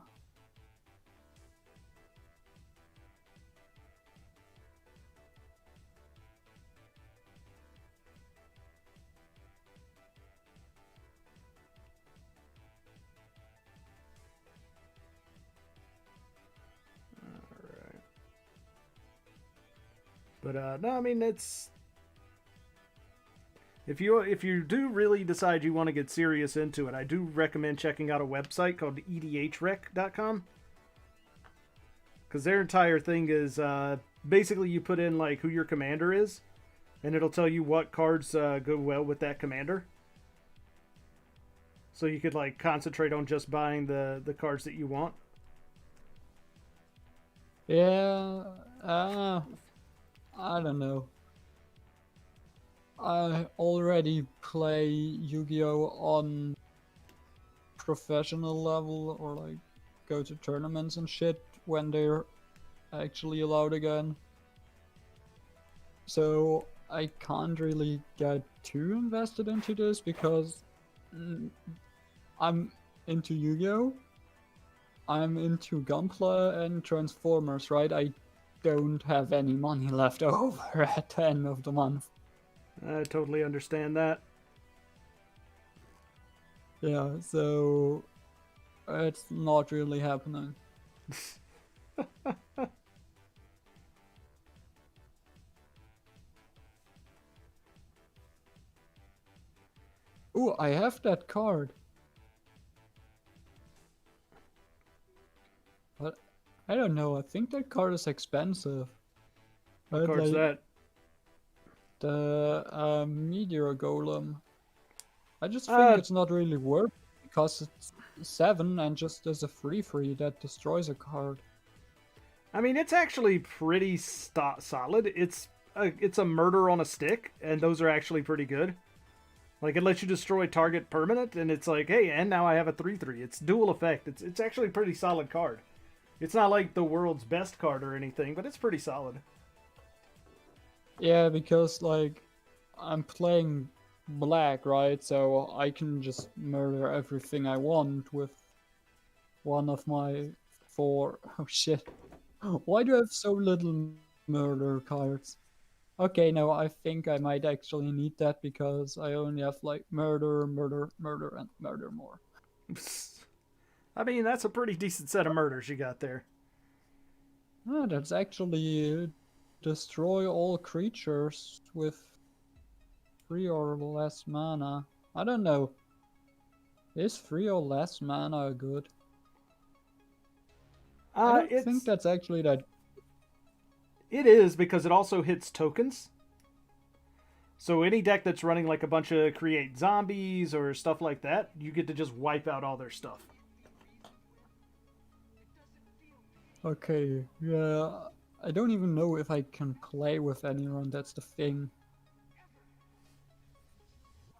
Speaker 2: But no, I mean it's if you do really decide you want to get serious into it, I do recommend checking out a website called edhrec.com, because their entire thing is basically you put in like who your commander is, and it'll tell you what cards go well with that commander. So you could like concentrate on just buying the cards that you want.
Speaker 3: Yeah. I don't know. I already play Yu-Gi-Oh on professional level, or like go to tournaments and shit when they're actually allowed again. So I can't really get too invested into this because I'm into Yu-Gi-Oh! I'm into Gunpla and Transformers, right? I don't have any money left over at the end of the month.
Speaker 2: I totally understand that.
Speaker 3: Yeah, so it's not really happening. Ooh, I have that card. But I don't know, I think that card is expensive.
Speaker 2: What card's that?
Speaker 3: The Meteor Golem. I just think it's not really worth it because it's 7 and just as a free that destroys a card.
Speaker 2: I mean, it's actually pretty solid. It's a murder on a stick, and those are actually pretty good. Like, it lets you destroy target permanent, and it's like, hey, and now I have a 3/3. It's dual effect. It's actually a pretty solid card. It's not like the world's best card or anything, but it's pretty solid.
Speaker 3: Yeah, because, like, I'm playing black, right? So I can just murder everything I want with one of my 4... Oh, shit. Why do I have so little murder cards? Okay, no, I think I might actually need that because I only have, like, murder, and murder more.
Speaker 2: I mean, that's a pretty decent set of murders you got there.
Speaker 3: Ah, that's actually destroy all creatures with 3 or less mana. I don't know. Is 3 or less mana good? I don't think that's actually that.
Speaker 2: It is, because it also hits tokens. So any deck that's running like a bunch of create zombies or stuff like that, you get to just wipe out all their stuff.
Speaker 3: Okay, yeah. I don't even know if I can play with anyone, that's the thing.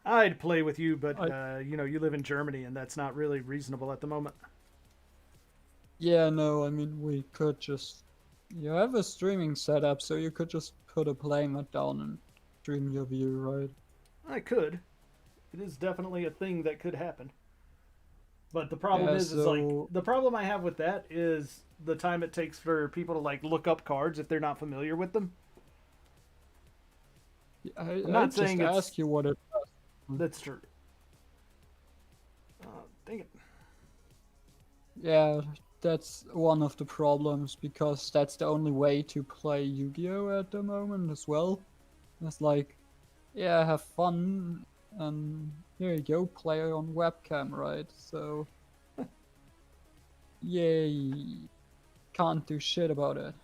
Speaker 2: I'd play with you, but you live in Germany, and that's not really reasonable at the moment.
Speaker 3: Yeah, no, I mean, we could just... You have a streaming setup, so you could just put a playmat down and stream your view, right?
Speaker 2: I could. It is definitely a thing that could happen. But the problem is like, the problem I have with that is the time it takes for people to like look up cards if they're not familiar with them.
Speaker 3: I'm not saying just ask you what it does.
Speaker 2: That's true. Dang it.
Speaker 3: Yeah, that's one of the problems, because that's the only way to play Yu-Gi-Oh! At the moment as well. It's like, yeah, have fun, and here you go, play on webcam, right? So, yay, can't do shit about it.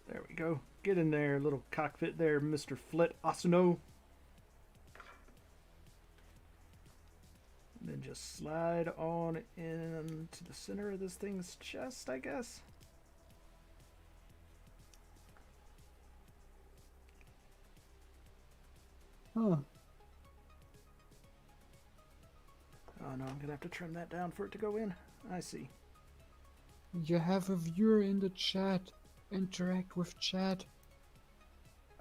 Speaker 2: There we go. Get in there, little cockpit there, Mr. Flit Asano. And then just slide on into the center of this thing's chest, I guess.
Speaker 3: Huh.
Speaker 2: Oh no, I'm gonna have to trim that down for it to go in. I see.
Speaker 3: You have a viewer in the chat. Interact with chat.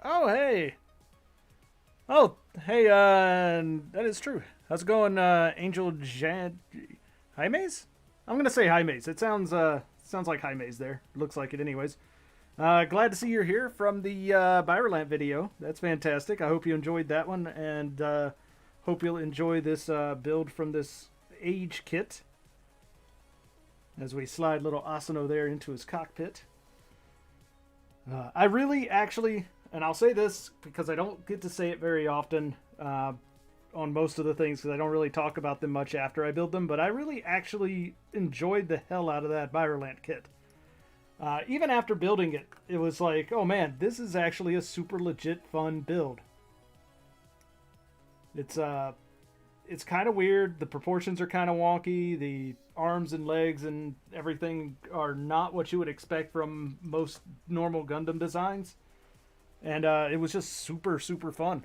Speaker 2: Oh, hey! Oh, hey, that is true. How's it going, Angel Jan... Jaime's? I'm gonna say Jaime's. It sounds like Jaime's there. Looks like it anyways. Glad to see you're here from the Byrolant video. That's fantastic. I hope you enjoyed that one, and hope you'll enjoy this build from this AGE kit. As we slide little Asano there into his cockpit. I really actually, and I'll say this because I don't get to say it very often on most of the things because I don't really talk about them much after I build them, but I really actually enjoyed the hell out of that Byrolant kit. Even after building it, it was like, oh man, this is actually a super legit fun build. It's kind of weird. The proportions are kind of wonky. The arms and legs and everything are not what you would expect from most normal Gundam designs. And it was just super, super fun.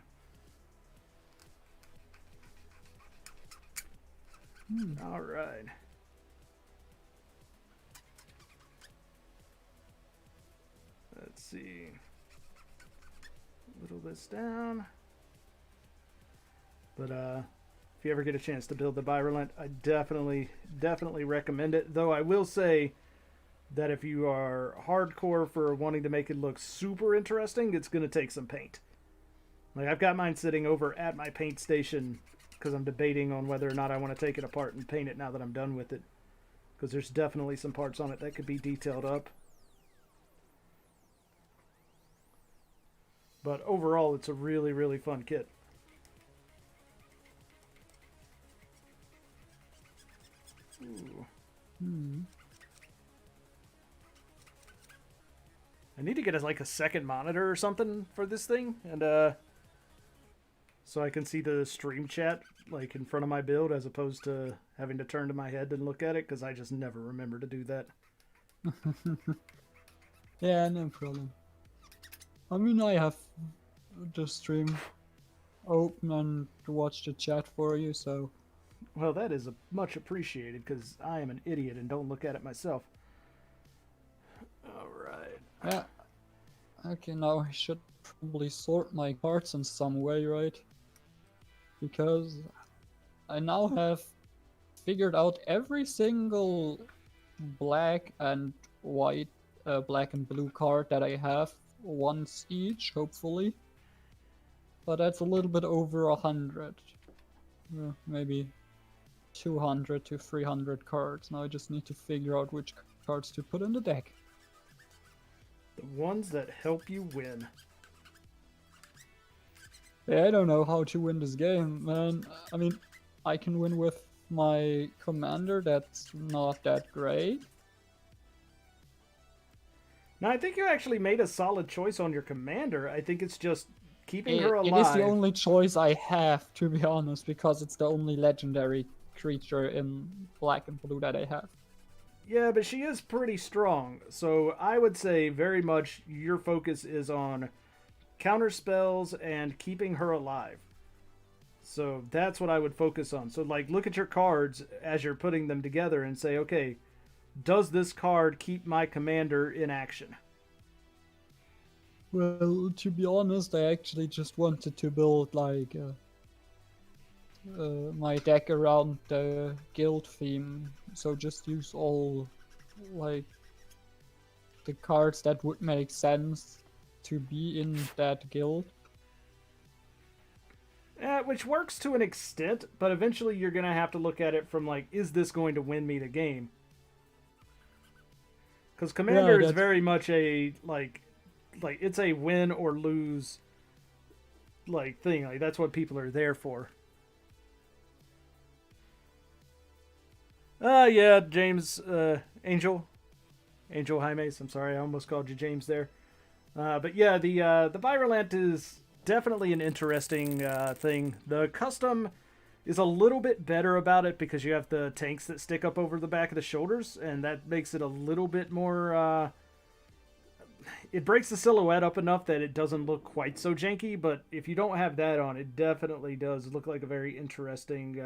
Speaker 2: All right. Let's see. Whittle this down. But if you ever get a chance to build the Byrolant, I definitely recommend it. Though I will say that if you are hardcore for wanting to make it look super interesting, it's going to take some paint. Like, I've got mine sitting over at my paint station because I'm debating on whether or not I want to take it apart and paint it now that I'm done with it. Because there's definitely some parts on it that could be detailed up. But overall, it's a really, really fun kit. Ooh. I need to get like a second monitor or something for this thing, and so I can see the stream chat like in front of my build as opposed to having to turn to my head and look at it because I just never remember to do that.
Speaker 3: Yeah, no problem. I mean, I have the stream open and watch the chat for you, so...
Speaker 2: Well, that is much appreciated because I am an idiot and don't look at it myself. Alright.
Speaker 3: Yeah. Okay, now I should probably sort my cards in some way, right? Because I now have figured out every single black and white, black and blue card that I have once each, hopefully. But that's a little bit over 100. Maybe 200 to 300 cards. Now I just need to figure out which cards to put in the deck.
Speaker 2: The ones that help you win.
Speaker 3: Yeah, I don't know how to win this game, man. I mean, I can win with my commander, that's not that great.
Speaker 2: Now, I think you actually made a solid choice on your commander. I think it's just keeping her alive.
Speaker 3: It is the only choice I have, to be honest, because it's the only legendary creature in black and blue that I have.
Speaker 2: Yeah, but she is pretty strong. So I would say very much your focus is on counter spells and keeping her alive. So that's what I would focus on. So like look at your cards as you're putting them together and say, okay, does this card keep my commander in action?
Speaker 3: Well, to be honest, I actually just wanted to build like my deck around the guild theme, so just use all like the cards that would make sense to be in that guild.
Speaker 2: Which works to an extent, but eventually you're going to have to look at it from like, is this going to win me the game? Because commander is very much a like it's a win or lose like thing. Like that's what people are there for. Yeah, James, Angel Jaimes. I'm sorry, I almost called you James there. But yeah, the Virulent is definitely an interesting thing. The custom is a little bit better about it because you have the tanks that stick up over the back of the shoulders, and that makes it a little bit more. It breaks the silhouette up enough that it doesn't look quite so janky. But if you don't have that on, it definitely does look like a very interesting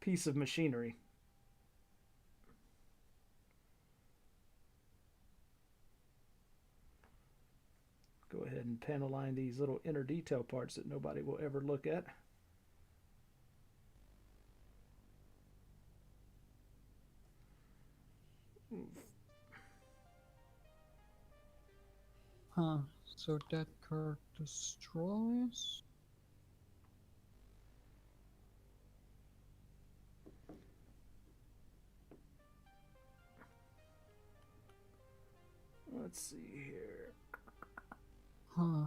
Speaker 2: piece of machinery. Go ahead and panel line these little inner detail parts that nobody will ever look at.
Speaker 3: Huh. So that card destroys.
Speaker 2: Let's see here.
Speaker 3: Huh.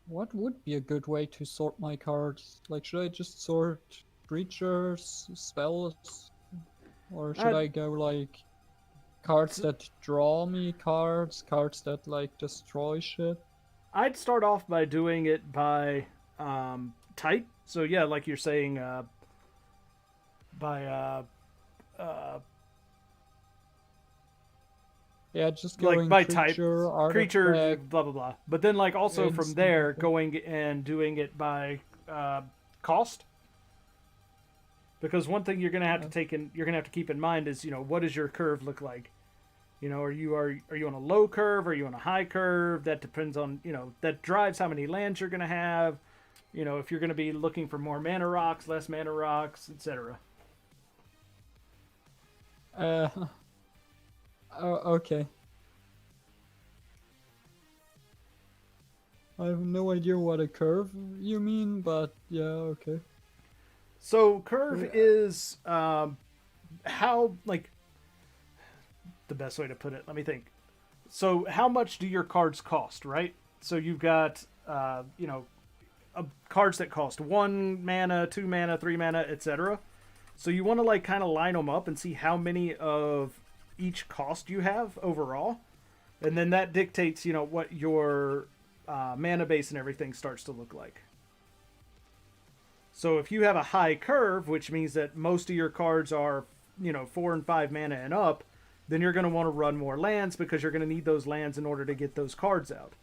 Speaker 3: What would be a good way to sort my cards? Like, should I just sort creatures, spells, or should I go like cards that draw me cards, cards that like destroy shit?
Speaker 2: I'd start off by doing it by type. So yeah, like you're saying, by
Speaker 3: Yeah, just
Speaker 2: like
Speaker 3: going
Speaker 2: by
Speaker 3: creature,
Speaker 2: type, creature,
Speaker 3: artifact,
Speaker 2: blah blah blah. But then like also from
Speaker 3: instant,
Speaker 2: there, going and doing it by cost. Because one thing you're gonna have to you're gonna have to keep in mind is, you know, what does your curve look like? You know, are you on a low curve? Are you on a high curve? That depends on, you know, that drives how many lands you're gonna have. You know, if you're gonna be looking for more mana rocks, less mana rocks, etc.
Speaker 3: Oh, okay. I have no idea what a curve you mean, but yeah, okay.
Speaker 2: So curve is how, like, the best way to put it. Let me think. So how much do your cards cost, right? So you've got you know, cards that cost 1 mana, 2 mana, 3 mana, etc. So you want to like kind of line them up and see how many of each cost you have overall, and then that dictates, you know, what your mana base and everything starts to look like. So if you have a high curve, which means that most of your cards are, you know, 4 and 5 mana and up, then you're going to want to run more lands because you're going to need those lands in order to get those cards out.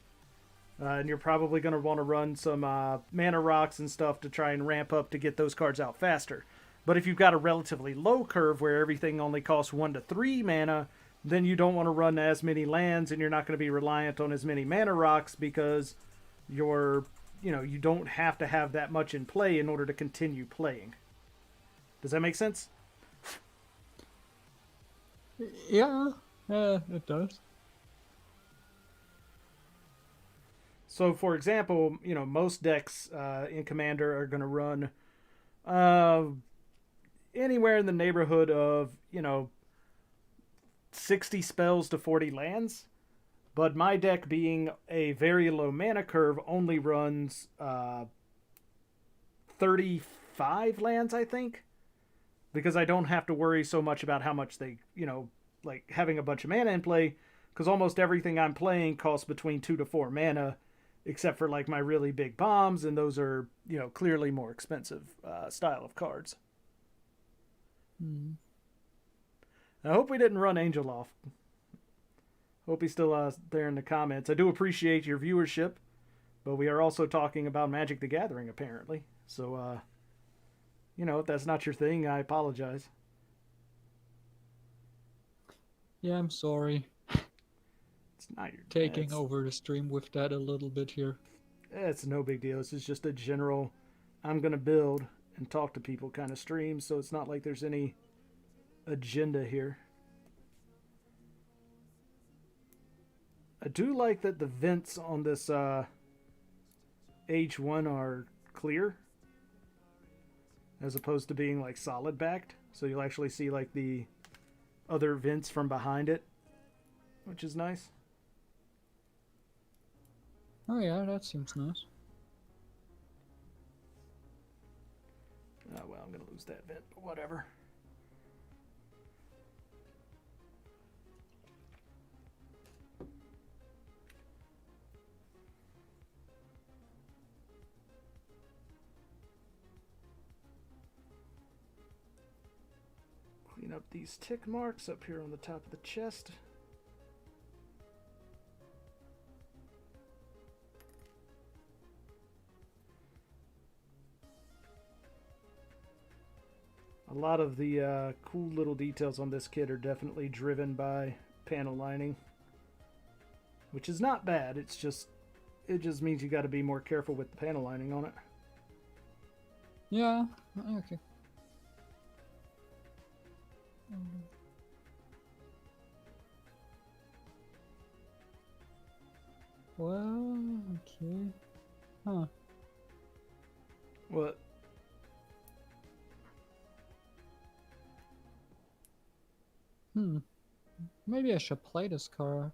Speaker 2: And you're probably going to want to run some mana rocks and stuff to try and ramp up to get those cards out faster. But if you've got a relatively low curve where everything only costs 1 to 3 mana, then you don't want to run as many lands, and you're not going to be reliant on as many mana rocks because you don't have to have that much in play in order to continue playing. Does that make sense?
Speaker 3: Yeah, it does.
Speaker 2: So, for example, you know, most decks in Commander are going to run anywhere in the neighborhood of, you know, 60 spells to 40 lands. But my deck, being a very low mana curve, only runs 35 lands, I think. Because I don't have to worry so much about how much they, you know, like having a bunch of mana in play. Because almost everything I'm playing costs between 2 to 4 mana, except for like my really big bombs, and those are, you know, clearly more expensive style of cards. I hope we didn't run Angel off. Hope he's still there in the comments. I do appreciate your viewership, but we are also talking about Magic the Gathering, apparently. So, you know, if that's not your thing, I apologize.
Speaker 3: Yeah, I'm sorry.
Speaker 2: It's not your
Speaker 3: Taking over the stream with that a little bit here.
Speaker 2: It's no big deal. This is just a general, I'm going to build and talk to people kind of stream, so it's not like there's any agenda here. I do like that the vents on this AGE-1 are clear, as opposed to being like solid backed. So you'll actually see like the other vents from behind it, which is nice.
Speaker 3: Oh yeah, that seems nice.
Speaker 2: Oh well, I'm gonna lose that vent, but whatever. Clean up these tick marks up here on the top of the chest. A lot of the cool little details on this kit are definitely driven by panel lining, which is not bad. It just means you got to be more careful with the panel lining on it.
Speaker 3: Yeah, okay. Well, okay. Huh.
Speaker 2: What?
Speaker 3: Maybe I should play this card.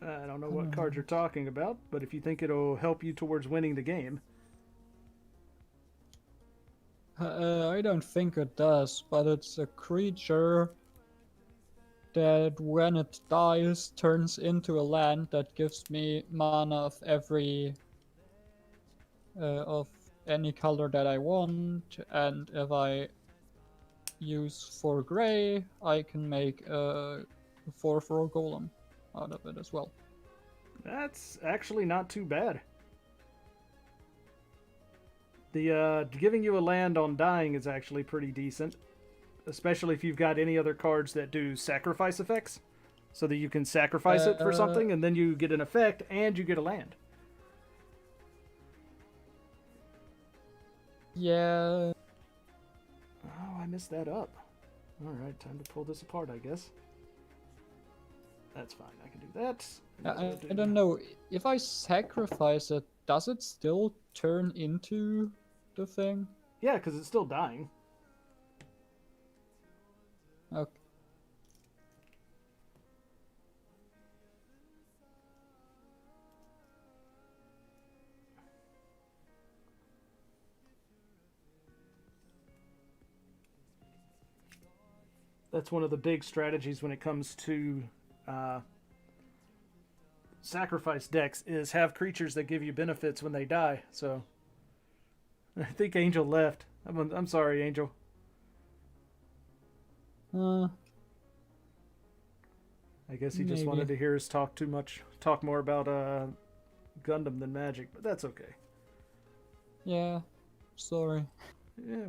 Speaker 2: I don't know what card you're talking about, but if you think it'll help you towards winning the game.
Speaker 3: I don't think it does, but it's a creature that when it dies turns into a land that gives me mana of any color that I want, and if I use 4 gray, I can make a 4/4 golem out of it as well.
Speaker 2: That's actually not too bad. The giving you a land on dying is actually pretty decent, especially if you've got any other cards that do sacrifice effects, so that you can sacrifice it for something and then you get an effect and you get a land.
Speaker 3: Yeah.
Speaker 2: Oh, I messed that up. Alright, time to pull this apart, I guess. That's fine, I can do that.
Speaker 3: I don't know, if I sacrifice it, does it still turn into the thing?
Speaker 2: Yeah, because it's still dying.
Speaker 3: Okay.
Speaker 2: That's one of the big strategies when it comes to sacrifice decks, is have creatures that give you benefits when they die. So I think Angel left. I'm sorry, Angel. I guess he just wanted to hear us talk more about Gundam than Magic, but that's okay.
Speaker 3: Yeah, sorry.
Speaker 2: Yeah.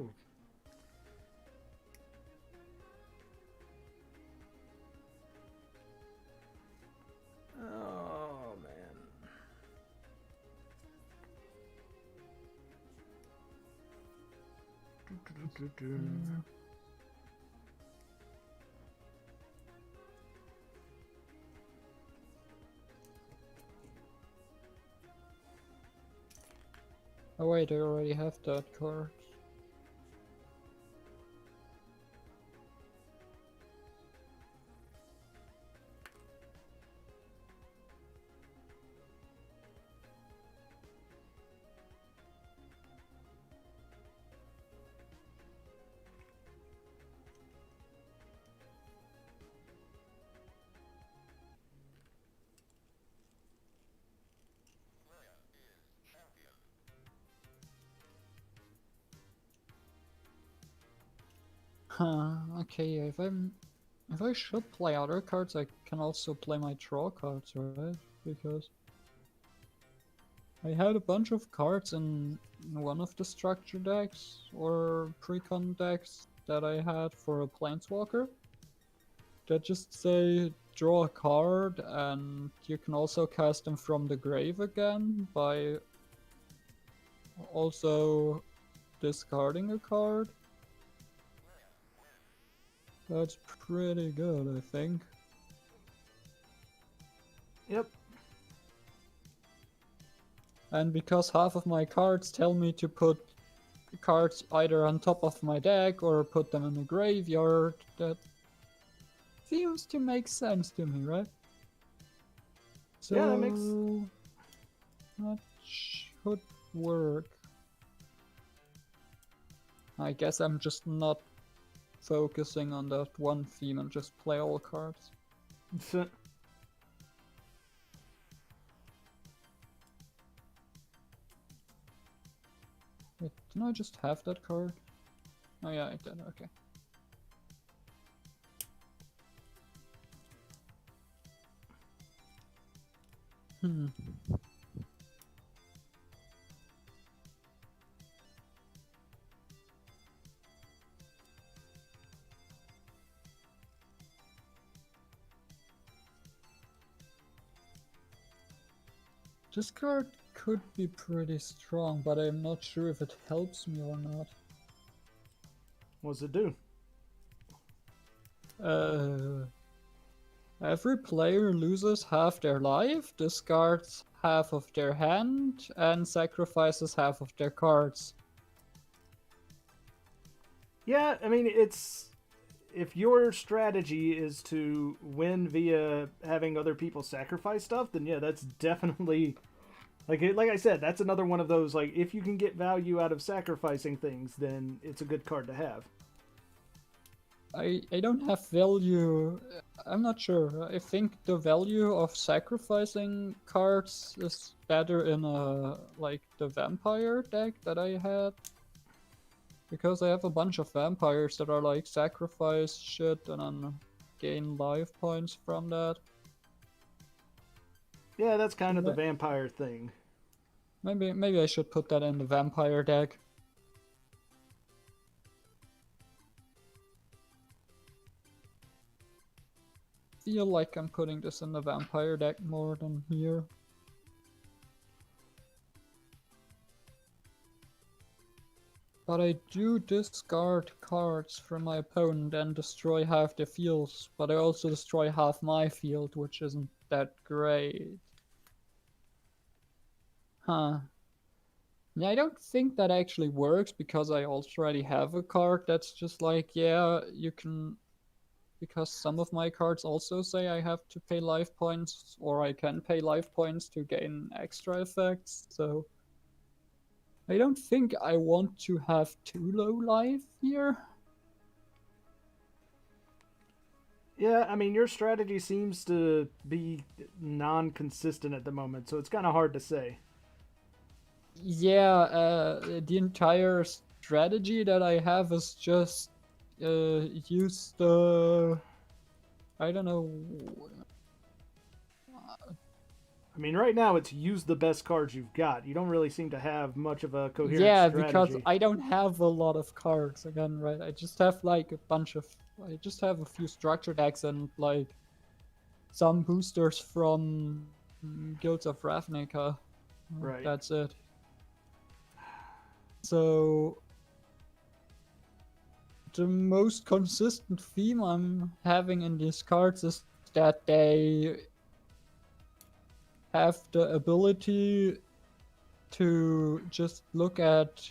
Speaker 2: Oh, man.
Speaker 3: Oh wait, I already have that card. Okay, if I should play other cards, I can also play my draw cards, right? Because I had a bunch of cards in one of the structure decks or precon decks that I had for a Planeswalker that just say draw a card, and you can also cast them from the grave again by also discarding a card. That's pretty good, I think.
Speaker 2: Yep.
Speaker 3: And because half of my cards tell me to put cards either on top of my deck or put them in the graveyard, that seems to make sense to me, right? So
Speaker 2: Yeah, that makes...
Speaker 3: that should work? I guess I'm just not focusing on that one theme and just play all cards. Wait, didn't I just have that card? Oh yeah, I did, okay. Hmm. This card could be pretty strong, but I'm not sure if it helps me or not.
Speaker 2: What does it do?
Speaker 3: Every player loses half their life, discards half of their hand, and sacrifices half of their cards.
Speaker 2: Yeah, I mean, it's... If your strategy is to win via having other people sacrifice stuff, then yeah, that's definitely... Like I said, that's another one of those, like, if you can get value out of sacrificing things, then it's a good card to have.
Speaker 3: I don't have value. I'm not sure. I think the value of sacrificing cards is better in like the vampire deck that I had. Because I have a bunch of vampires that are like sacrifice shit and then gain life points from that.
Speaker 2: Yeah, that's kind of the vampire thing.
Speaker 3: Maybe I should put that in the vampire deck. Feel like I'm putting this in the vampire deck more than here. But I do discard cards from my opponent and destroy half their fields, but I also destroy half my field, which isn't that great. Huh. Yeah, I don't think that actually works because I already have a card that's just like, yeah, you can... Because some of my cards also say I have to pay life points, or I can pay life points to gain extra effects, so... I don't think I want to have too low life here.
Speaker 2: Yeah, I mean, your strategy seems to be non-consistent at the moment, so it's kind of hard to say.
Speaker 3: Yeah, the entire strategy that I have is just use the... I don't know...
Speaker 2: I mean, right now it's use the best cards you've got. You don't really seem to have much of a coherent strategy.
Speaker 3: Yeah, because I don't have a lot of cards again, right? I just have like a bunch of... I just have a few structure decks and like some boosters from Guilds of Ravnica.
Speaker 2: Right.
Speaker 3: That's it. So the most consistent theme I'm having in these cards is that they have the ability to just look at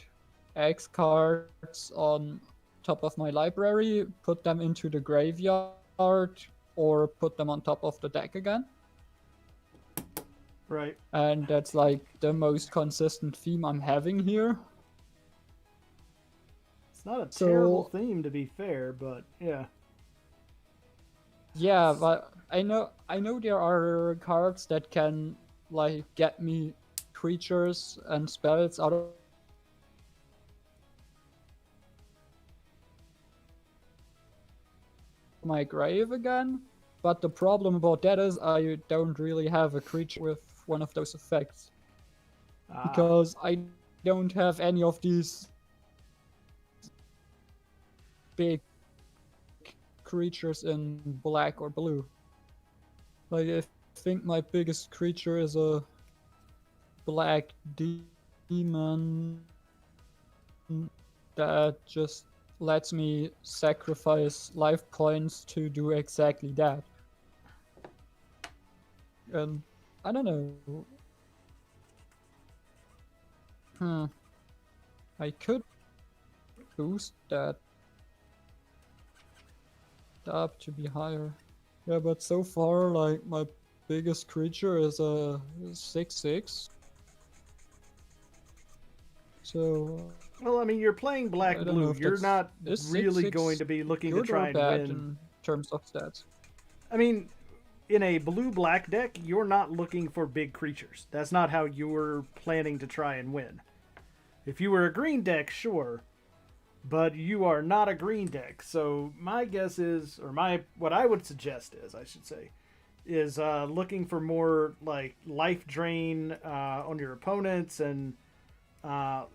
Speaker 3: X cards on top of my library, put them into the graveyard, or put them on top of the deck again.
Speaker 2: Right.
Speaker 3: And that's like the most consistent theme I'm having here.
Speaker 2: It's not a terrible theme, to be fair, but yeah.
Speaker 3: Yeah, but I know there are cards that can like get me creatures and spells out of my grave again, but the problem about that is I don't really have a creature with one of those effects. Because I don't have any of these big creatures in black or blue. Like, I think my biggest creature is a black demon that just lets me sacrifice life points to do exactly that. And I don't know. I could boost that up to be higher. Yeah, but so far, like, my biggest creature is a 6/6. So
Speaker 2: Well, I mean, you're playing
Speaker 3: I
Speaker 2: black
Speaker 3: don't know
Speaker 2: blue.
Speaker 3: if
Speaker 2: You're
Speaker 3: that's
Speaker 2: not
Speaker 3: is
Speaker 2: really
Speaker 3: 6-6
Speaker 2: going to be looking to
Speaker 3: good
Speaker 2: try
Speaker 3: or
Speaker 2: and
Speaker 3: bad
Speaker 2: win.
Speaker 3: in terms of stats.
Speaker 2: I mean, in a blue-black deck, you're not looking for big creatures. That's not how you're planning to try and win. If you were a green deck, sure, but you are not a green deck. So my guess is, or what I would suggest is, I should say, is looking for more like life drain on your opponents and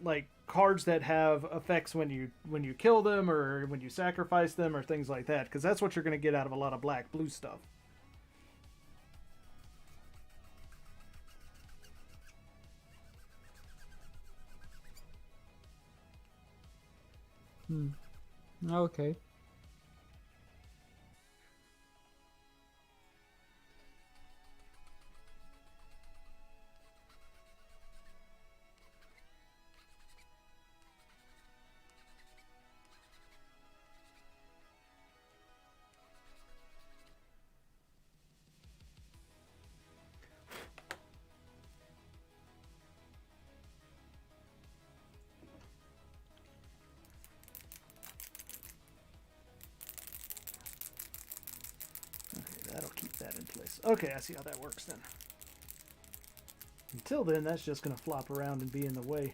Speaker 2: like cards that have effects when you kill them or when you sacrifice them or things like that, because that's what you're going to get out of a lot of black blue stuff.
Speaker 3: Okay.
Speaker 2: Okay, that'll keep that in place. Okay, I see how that works then. Until then, that's just going to flop around and be in the way.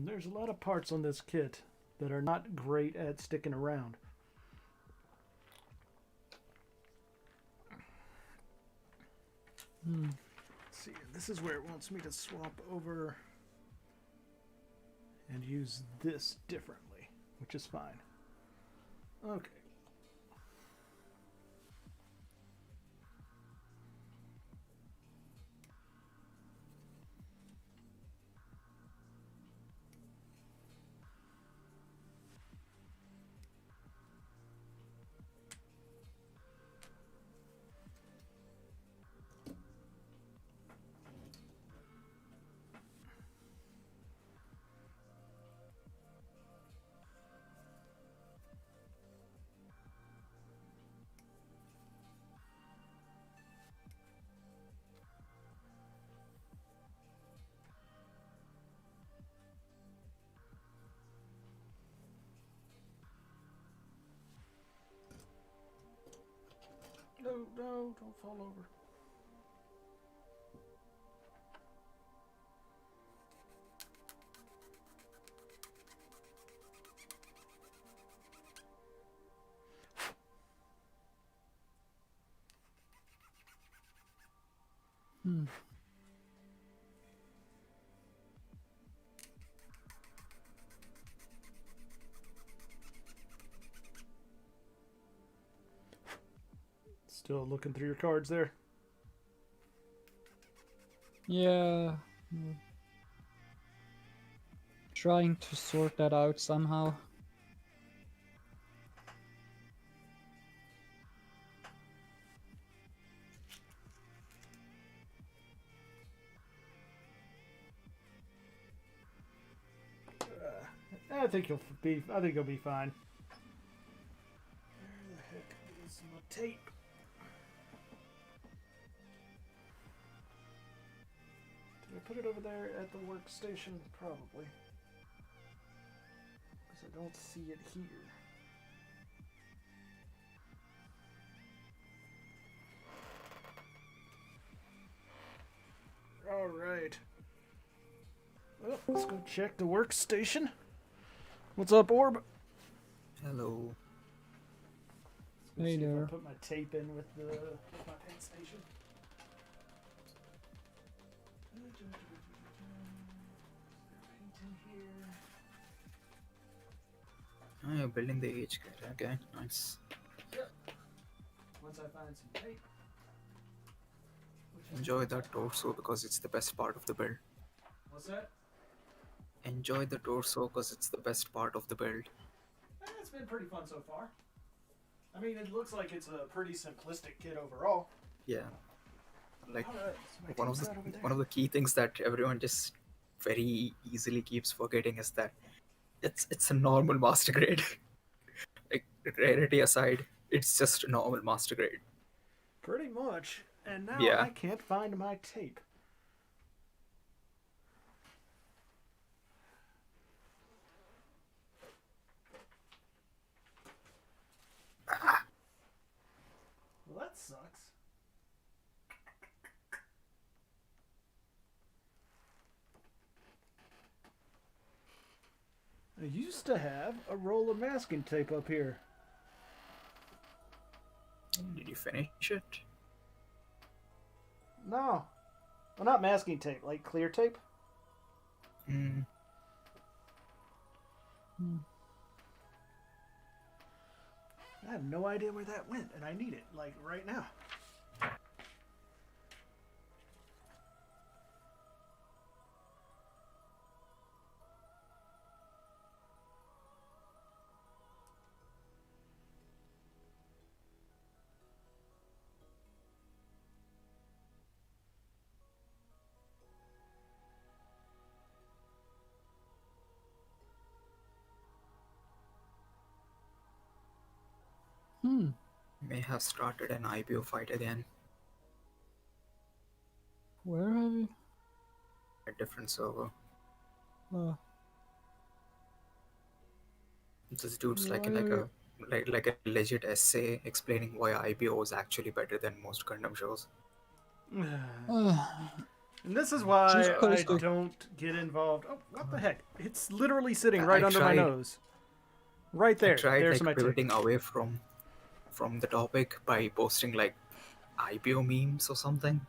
Speaker 2: There's a lot of parts on this kit that are not great at sticking around. Let's see, this is where it wants me to swap over and use this differently, which is fine. Okay. No, don't fall over. Still looking through your cards there.
Speaker 3: Yeah. Trying to sort that out somehow.
Speaker 2: I think you'll be fine. Where the heck is my tape? Did I put it over there at the workstation? Probably. Because I don't see it here. Alright. Well, let's go check the workstation. What's up, Orb?
Speaker 4: Hello.
Speaker 3: Hey there.
Speaker 2: Put my tape in with my pen station.
Speaker 4: Oh, you're building the AGE kit. Okay, nice.
Speaker 2: Yep. Once I find some tape.
Speaker 4: Enjoy that torso because it's the best part of the build.
Speaker 2: What's that?
Speaker 4: Enjoy the torso because it's the best part of the build.
Speaker 2: It's been pretty fun so far. I mean, it looks like it's a pretty simplistic kit overall.
Speaker 4: Yeah. Like
Speaker 2: Alright,
Speaker 4: one of the key things that everyone just very easily keeps forgetting is that it's a normal master grade. Like rarity aside, it's just a normal master grade.
Speaker 2: Pretty much. And now
Speaker 4: Yeah.
Speaker 2: I can't find my tape. Well, that sucks. I used to have a roll of masking tape up here.
Speaker 4: Did you finish it?
Speaker 2: No. Well, not masking tape, like clear tape.
Speaker 4: Hmm.
Speaker 2: I have no idea where that went, and I need it, like, right now.
Speaker 4: May have started an IPO fight again.
Speaker 3: Where have you?
Speaker 4: A different server. This dude's like a legit essay explaining why IPO is actually better than most Gundam shows.
Speaker 2: And this is why
Speaker 3: Just
Speaker 2: I
Speaker 3: post it.
Speaker 2: don't get involved. Oh, what the heck? It's literally sitting
Speaker 4: I
Speaker 2: right under my
Speaker 4: tried-
Speaker 2: nose. Right there.
Speaker 4: I tried
Speaker 2: There's
Speaker 4: like
Speaker 2: my tape.
Speaker 4: pivoting away from the topic by posting like IPO memes or something,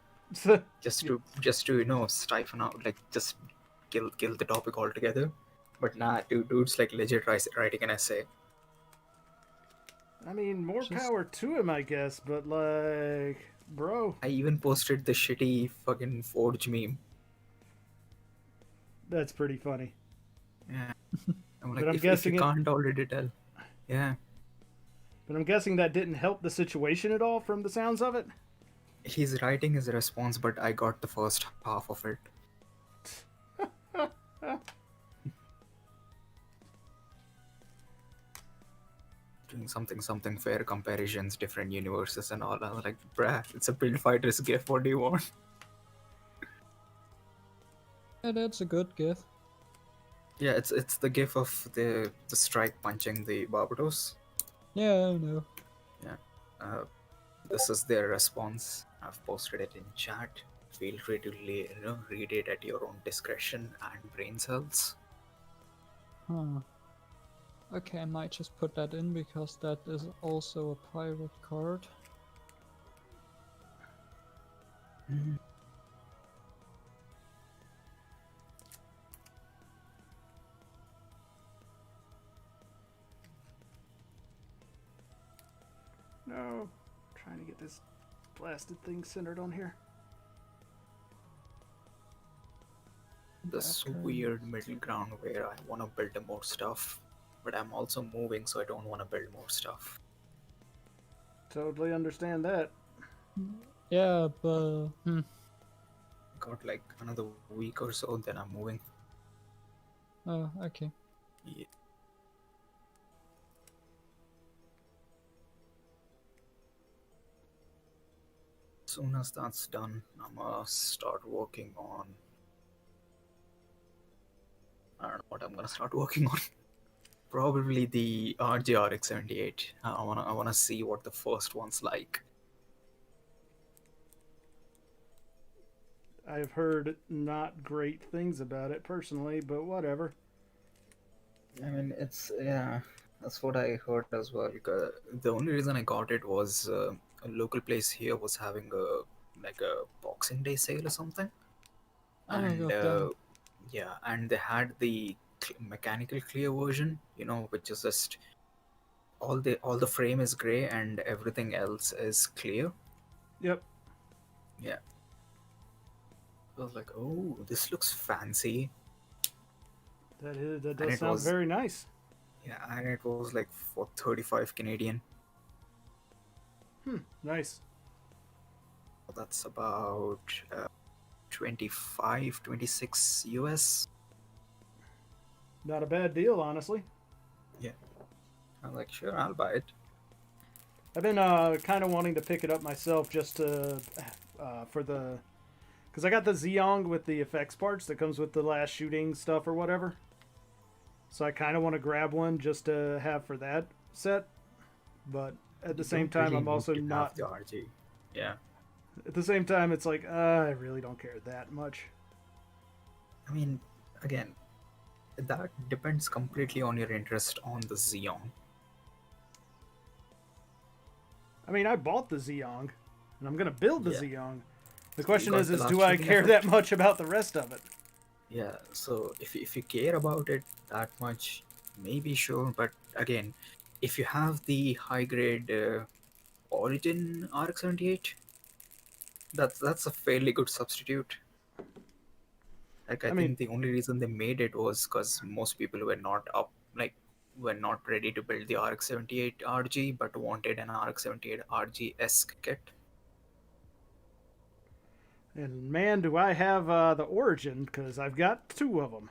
Speaker 4: just to you know stifle out, like just kill the topic altogether. But nah, dude's like legit writing an essay.
Speaker 2: I mean, more
Speaker 3: Just-
Speaker 2: power to him, I guess, but like, bro,
Speaker 4: I even posted the shitty fucking Forge meme.
Speaker 2: that's pretty funny.
Speaker 4: Yeah, I'm like,
Speaker 2: But I'm
Speaker 4: if
Speaker 2: guessing
Speaker 4: you
Speaker 2: it-
Speaker 4: can't already tell, yeah,
Speaker 2: But I'm guessing that didn't help the situation at all from the sounds of it.
Speaker 4: he's writing his response, but I got the first half of it. Doing something fair comparisons, different universes and all. I was like, bruh, it's a build fighters gif. What do you want?
Speaker 3: Yeah, that's a good gift.
Speaker 4: Yeah, it's the gif of the strike punching the Barbados.
Speaker 3: Yeah, I know.
Speaker 4: This is their response. I've posted it in chat. Feel free to read it at your own discretion and brain cells.
Speaker 3: Huh. Okay, I might just put that in because that is also a pirate card.
Speaker 2: No, trying to get this blasted thing centered on here.
Speaker 4: This
Speaker 3: Okay.
Speaker 4: weird middle ground where I want to build more stuff, but I'm also moving, so I don't want to build more stuff.
Speaker 2: Totally understand that.
Speaker 3: Yeah, but
Speaker 4: Got like another week or so, then I'm moving.
Speaker 3: oh, okay.
Speaker 4: Yeah. Soon as that's done, I'm gonna start working on. I don't know what I'm gonna start working on. Probably the RGRX78. I wanna see what the first one's like.
Speaker 2: I've heard not great things about it personally, but whatever.
Speaker 4: I mean, yeah, that's what I heard as well. The only reason I got it was a local place here was having a Boxing Day sale or something,
Speaker 3: Oh,
Speaker 4: and
Speaker 3: goddamn.
Speaker 4: yeah, and they had the mechanical clear version, which is just all the frame is gray and everything else is clear.
Speaker 2: Yep.
Speaker 4: Yeah, I was like, oh, this looks fancy.
Speaker 2: That
Speaker 4: And
Speaker 2: does
Speaker 4: it
Speaker 2: sound
Speaker 4: was,
Speaker 2: very nice.
Speaker 4: yeah, and it was like for 35 Canadian.
Speaker 2: Nice.
Speaker 4: That's about 25, 26 US.
Speaker 2: Not a bad deal, honestly.
Speaker 4: Yeah. I'm like, sure, I'll buy it.
Speaker 2: I've been kind of wanting to pick it up myself just to for the because I got the Zeong with the effects parts that comes with the last shooting stuff or whatever. So I kind of want to grab one just to have for that set, but at the same time, I'm also not.
Speaker 4: The RG. Yeah.
Speaker 2: At the same time, it's like I really don't care that much.
Speaker 4: I mean, again, that depends completely on your interest on the Xeon.
Speaker 2: I mean, I bought the Zeong, and I'm gonna build the
Speaker 4: Yeah.
Speaker 2: Zeong. The question
Speaker 4: got
Speaker 2: is
Speaker 4: the last
Speaker 2: do I
Speaker 4: shooting
Speaker 2: care
Speaker 4: effect?
Speaker 2: that much about the rest of it?
Speaker 4: Yeah, so if you care about it that much, maybe sure, but again, if you have the high grade Origin RX-78, that's a fairly good substitute. Like I
Speaker 2: I mean,
Speaker 4: think the only reason they made it was because most people were not were not ready to build the RX-78 RG, but wanted an RX-78 RG-esque kit.
Speaker 2: and man, do I have the Origin because I've got two of them.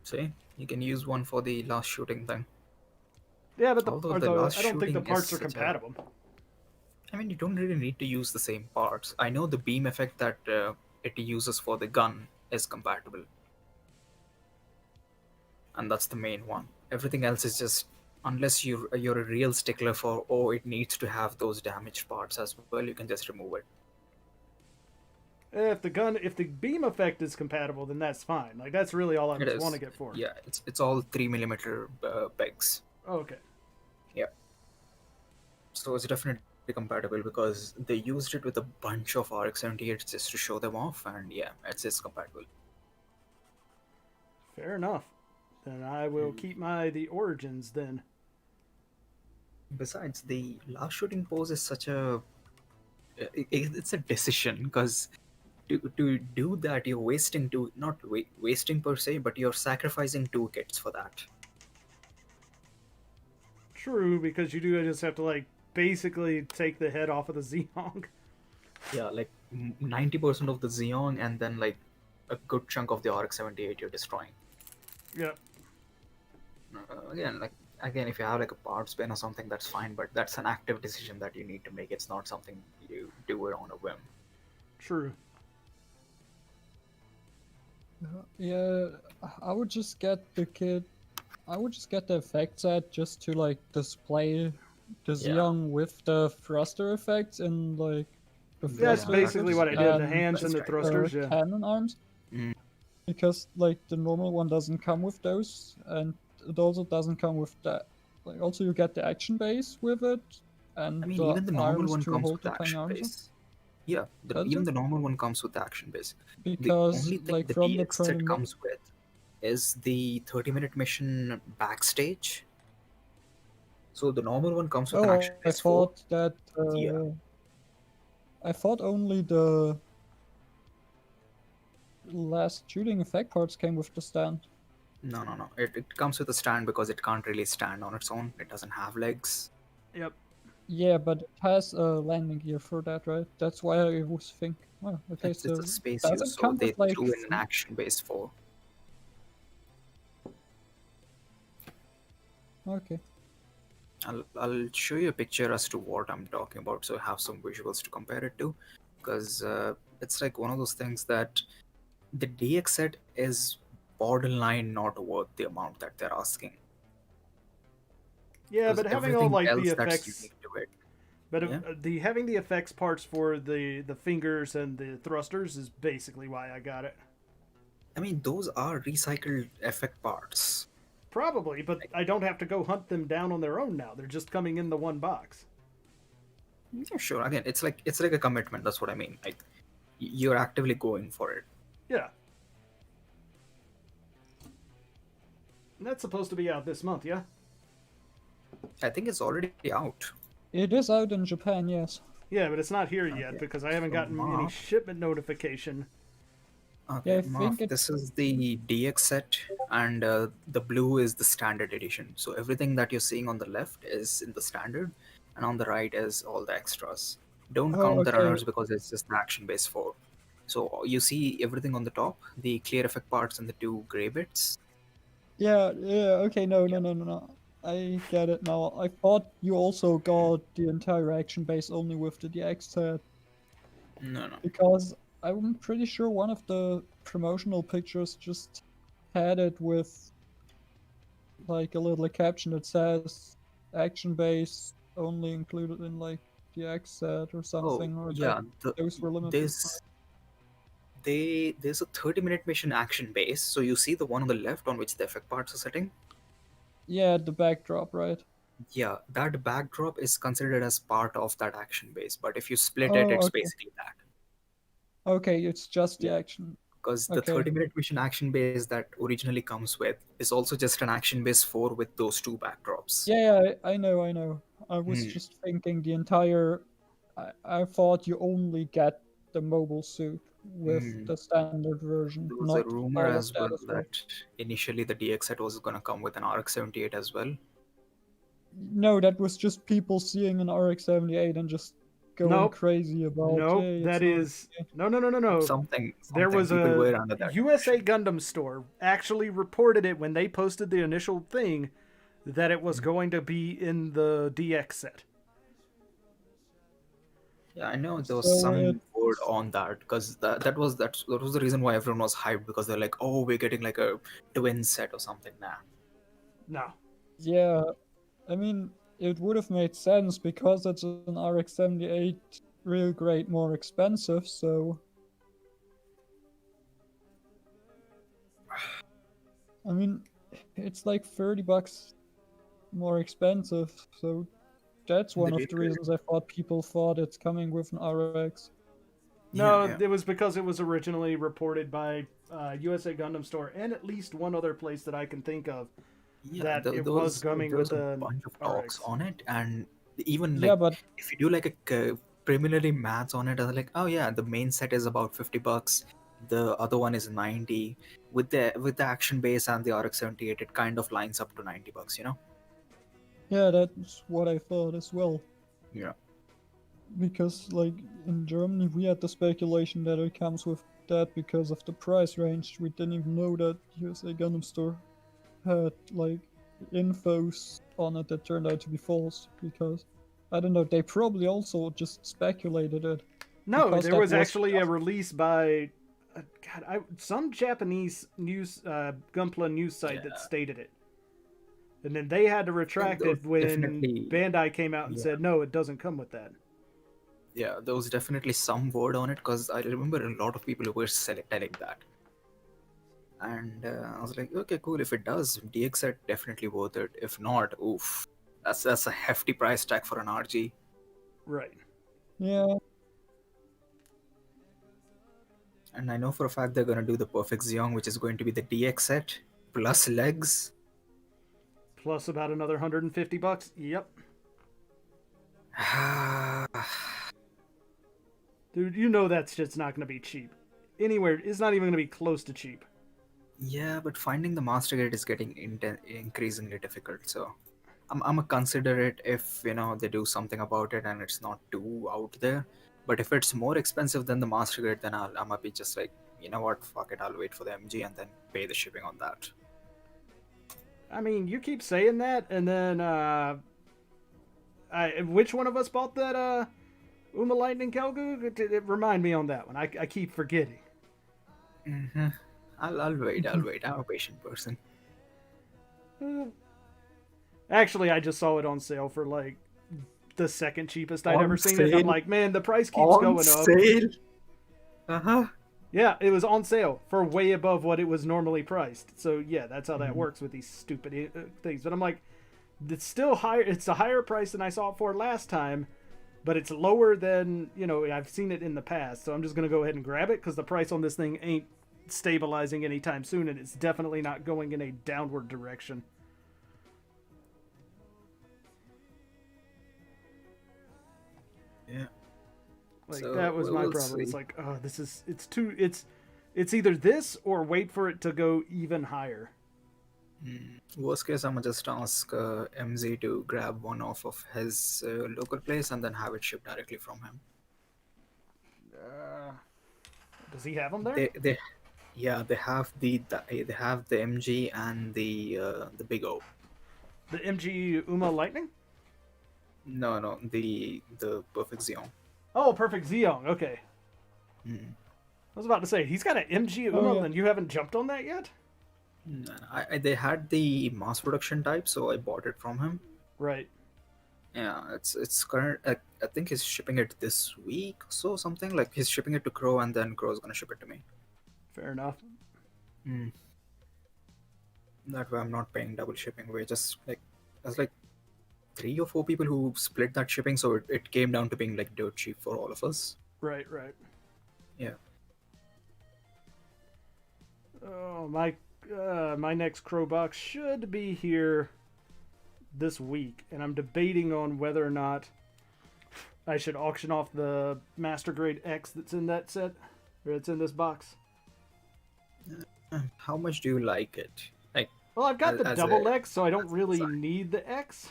Speaker 4: See, you can use one for the last shooting thing.
Speaker 2: Yeah, but
Speaker 4: Although the last
Speaker 2: I don't think the
Speaker 4: shooting is
Speaker 2: parts are
Speaker 4: such a,
Speaker 2: compatible.
Speaker 4: I mean, you don't really need to use the same parts. I know the beam effect that it uses for the gun is compatible, and that's the main one. Everything else is just, unless you're a real stickler for, oh, it needs to have those damaged parts as well, you can just remove it.
Speaker 2: If the beam effect is compatible, then that's fine. Like that's really all I
Speaker 4: It is.
Speaker 2: want to get for.
Speaker 4: Yeah, it's all 3mm pegs.
Speaker 2: Oh, okay.
Speaker 4: Yeah. So it's definitely compatible because they used it with a bunch of RX-78s just to show them off, and yeah, it's compatible.
Speaker 2: Fair enough. Then I will keep the Origins then.
Speaker 4: Besides, the last shooting pose is such a it's a decision because to do that you're wasting two, not wasting per se, but you're sacrificing two kits for that.
Speaker 2: True, because you do just have to like basically take the head off of the Zeong.
Speaker 4: Yeah, like 90% of the Xeon and then like a good chunk of the RX-78 you're destroying.
Speaker 2: Yep.
Speaker 4: Again, if you have like a parts bin or something, that's fine, but that's an active decision that you need to make. It's not something you do it on a whim.
Speaker 2: True.
Speaker 3: Yeah, I would just get the kit. I would just get the effect set just to like display the Xeon with the thruster effects and like the
Speaker 2: That's
Speaker 3: thruster
Speaker 2: basically what I did. The
Speaker 3: and
Speaker 2: hands and the thrusters.
Speaker 3: the
Speaker 2: Yeah.
Speaker 3: cannon arms.
Speaker 4: Mm.
Speaker 3: Because like the normal one doesn't come with those, and it also doesn't come with that. Like also you get the action base with it, and
Speaker 4: I mean,
Speaker 3: the
Speaker 4: even the normal
Speaker 3: arms
Speaker 4: one
Speaker 3: to
Speaker 4: comes
Speaker 3: hold
Speaker 4: with
Speaker 3: the tiny
Speaker 4: action
Speaker 3: arms.
Speaker 4: base. Yeah,
Speaker 3: Does
Speaker 4: even
Speaker 3: it?
Speaker 4: the normal one comes with the action base.
Speaker 3: Because
Speaker 4: The only thing
Speaker 3: like
Speaker 4: the
Speaker 3: from the
Speaker 4: DX set
Speaker 3: preliminary.
Speaker 4: comes with is the 30-minute mission backstage. So the normal one comes with an
Speaker 3: Oh,
Speaker 4: action
Speaker 3: I
Speaker 4: base 4.
Speaker 3: thought that.
Speaker 4: Yeah.
Speaker 3: I thought only the last shooting effect parts came with the stand.
Speaker 4: No. It comes with a stand because it can't really stand on its own. It doesn't have legs.
Speaker 2: Yep.
Speaker 3: Yeah, but it has a landing gear for that, right? That's why I was thinking. Oh, okay,
Speaker 4: It's
Speaker 3: so
Speaker 4: a space
Speaker 3: does
Speaker 4: use,
Speaker 3: it
Speaker 4: so
Speaker 3: come
Speaker 4: they
Speaker 3: with like?
Speaker 4: threw in an action base 4.
Speaker 3: Okay.
Speaker 4: I'll show you a picture as to what I'm talking about, so I have some visuals to compare it to, because it's like one of those things that the DX set is borderline not worth the amount that they're asking.
Speaker 2: Yeah,
Speaker 4: Because
Speaker 2: but having all
Speaker 4: everything
Speaker 2: like the
Speaker 4: else that's
Speaker 2: effects,
Speaker 4: unique to it.
Speaker 2: but
Speaker 4: Yeah.
Speaker 2: the having the effects parts for the fingers and the thrusters is basically why I got it.
Speaker 4: I mean, those are recycled effect parts.
Speaker 2: Probably, but I don't have to go hunt them down on their own now. They're just coming in the one box.
Speaker 4: Yeah, sure. Again, it's like a commitment. That's what I mean. Like, you're actively going for it.
Speaker 2: Yeah. And that's supposed to be out this month, yeah?
Speaker 4: I think it's already out.
Speaker 3: It is out in Japan, yes.
Speaker 2: Yeah, but it's not here yet
Speaker 4: Okay.
Speaker 2: because I haven't gotten any
Speaker 4: Mark.
Speaker 2: shipment notification.
Speaker 4: Okay,
Speaker 3: Yeah, I
Speaker 4: Marv,
Speaker 3: think
Speaker 4: this is the DX set, and the blue is the standard edition. So everything that you're seeing on the left is in the standard, and on the right is all the extras. Don't
Speaker 3: Oh,
Speaker 4: count the
Speaker 3: okay.
Speaker 4: runners because it's just the action base 4. So you see everything on the top, the clear effect parts and the 2 gray bits.
Speaker 3: Yeah, okay, no. I get it now. I thought you also got the entire action base only with the DX set,
Speaker 4: No.
Speaker 3: because I'm pretty sure one of the promotional pictures just had it with like a little caption that says action base only included in like the X set or something, or
Speaker 4: yeah,
Speaker 3: that those were limited.
Speaker 4: there's a 30-minute mission action base. So you see the one on the left on which the effect parts are sitting.
Speaker 3: Yeah, the backdrop, right?
Speaker 4: Yeah, that backdrop is considered as part of that action base, but if you split
Speaker 3: Oh,
Speaker 4: it, it's
Speaker 3: okay.
Speaker 4: basically that.
Speaker 3: Okay, it's just the
Speaker 4: Yeah.
Speaker 3: action.
Speaker 4: Because the
Speaker 3: Okay.
Speaker 4: 30-minute mission action base that originally comes with is also just an action base 4 with those 2 backdrops.
Speaker 3: Yeah, I know. I was just thinking the entire. I thought you only get the mobile suit with the standard version,
Speaker 4: There was a
Speaker 3: not
Speaker 4: rumor
Speaker 3: all of
Speaker 4: as
Speaker 3: that
Speaker 4: well
Speaker 3: as well.
Speaker 4: that initially the DX set was going to come with an RX-78 as well.
Speaker 3: No, that was just people seeing an RX-78 and just going
Speaker 2: Nope.
Speaker 3: crazy about.
Speaker 2: Nope,
Speaker 3: "Hey,
Speaker 2: that
Speaker 3: it's
Speaker 2: is no.
Speaker 4: Something
Speaker 2: There was
Speaker 4: people
Speaker 2: a
Speaker 4: were under that
Speaker 2: USA
Speaker 4: impression.
Speaker 2: Gundam store actually reported it when they posted the initial thing that it was going to be in the DX set.
Speaker 4: Yeah, I know there was
Speaker 3: So
Speaker 4: some word on that because that was the reason why everyone was hyped, because they're like, oh, we're getting like a twin set or something now.
Speaker 2: No.
Speaker 3: Yeah, I mean, it would have made sense because it's an RX-78 real grade more expensive, so. I mean, it's like $30 more expensive, so that's one of the reasons I thought people thought it's coming with an RX.
Speaker 2: No,
Speaker 4: Yeah.
Speaker 2: it was because it was originally reported by USA Gundam store and at least one other place that I can think of that it was coming with
Speaker 4: a bunch of talks
Speaker 2: RX.
Speaker 4: on it, and even
Speaker 3: Yeah,
Speaker 4: like
Speaker 3: but
Speaker 4: if you do like a preliminary maths on it, I was like, oh yeah, the main set is about $50, the other one is 90. With the action base and the RX-78, it kind of lines up to $90, you know?
Speaker 3: yeah, that's what I thought as well.
Speaker 4: Yeah.
Speaker 3: Because, like, in Germany, we had the speculation that it comes with that because of the price range. We didn't even know that USA Gundam Store had, like, infos on it that turned out to be false. Because, I don't know, they probably also just speculated it.
Speaker 2: No, there was actually a release by some Japanese news Gunpla news site that stated it. And then they had to retract it when Bandai came out and said, no, it doesn't come with that.
Speaker 4: Yeah, there was definitely some word on it because I remember a lot of people who were telling that. And I was like, okay, cool. If it does, DX set definitely worth it. If not, oof, that's a hefty price tag for an RG.
Speaker 2: Right.
Speaker 3: Yeah.
Speaker 4: And I know for a fact they're going to do the Perfect Zeong, which is going to be the DX set plus legs.
Speaker 2: Plus about another $150. Yep. Dude, you know that's just not going to be cheap. Anywhere, it's not even going to be close to cheap.
Speaker 4: Yeah, but finding the master grade is getting increasingly difficult. So I'm gonna consider it if they do something about it and it's not too out there. But if it's more expensive than the master grade, then I'm gonna be just like, you know what, fuck it, I'll wait for the MG and then pay the shipping on that.
Speaker 2: I mean, you keep saying that, and then which one of us bought that Uma Lightning Kelgu? Remind me on that one. I keep forgetting.
Speaker 4: Mm-hmm. I'll wait. I'll wait. I'm a patient person.
Speaker 2: Actually, I just saw it on sale for like the second cheapest I'd
Speaker 4: On
Speaker 2: ever seen it. And I'm
Speaker 4: sale?
Speaker 2: like, man, the price keeps going up.
Speaker 4: Sale? Uh-huh.
Speaker 2: Yeah, it was on sale for way above what it was normally priced. So yeah, that's how that works with these stupid things. But I'm like, it's still higher. It's a higher price than I saw it for last time, but it's lower than, you know, I've seen it in the past. So I'm just gonna go ahead and grab it because the price on this thing ain't stabilizing anytime soon, and it's definitely not going in a downward direction.
Speaker 4: Yeah.
Speaker 2: Like
Speaker 4: So,
Speaker 2: that was my
Speaker 4: we'll
Speaker 2: problem.
Speaker 4: see.
Speaker 2: It's like, oh, it's either this or wait for it to go even higher.
Speaker 4: Worst case, I'm gonna just ask MZ to grab one off of his local place and then have it shipped directly from him.
Speaker 2: Does he have them there?
Speaker 4: They have they have the MG and the Big O.
Speaker 2: The MG Uma Lightning?
Speaker 4: No, the Perfect Xeon.
Speaker 2: Oh, Perfect Xeon. Okay.
Speaker 4: Mm.
Speaker 2: I was about to say, he's got an MG Uma,
Speaker 3: Oh, yeah.
Speaker 2: and you haven't jumped on that yet?
Speaker 4: No, they had the mass production type, so I bought it from him.
Speaker 2: Right.
Speaker 4: Yeah, it's current. I think he's shipping it this week, so something like he's shipping it to Crow, and then Crow's gonna ship it to me.
Speaker 2: Fair enough.
Speaker 4: That way, I'm not paying double shipping. We're just like there's like 3 or 4 people who split that shipping, so it came down to being like dirt cheap for all of us.
Speaker 2: Right.
Speaker 4: Yeah.
Speaker 2: Oh, my next Crow box should be here this week, and I'm debating on whether or not I should auction off the Master Grade X that's in that set, or it's in this box.
Speaker 4: How much do you like it? Like,
Speaker 2: Well, I've got the
Speaker 4: as
Speaker 2: double
Speaker 4: a-
Speaker 2: X, so I don't
Speaker 4: as a
Speaker 2: really
Speaker 4: design.
Speaker 2: need the X.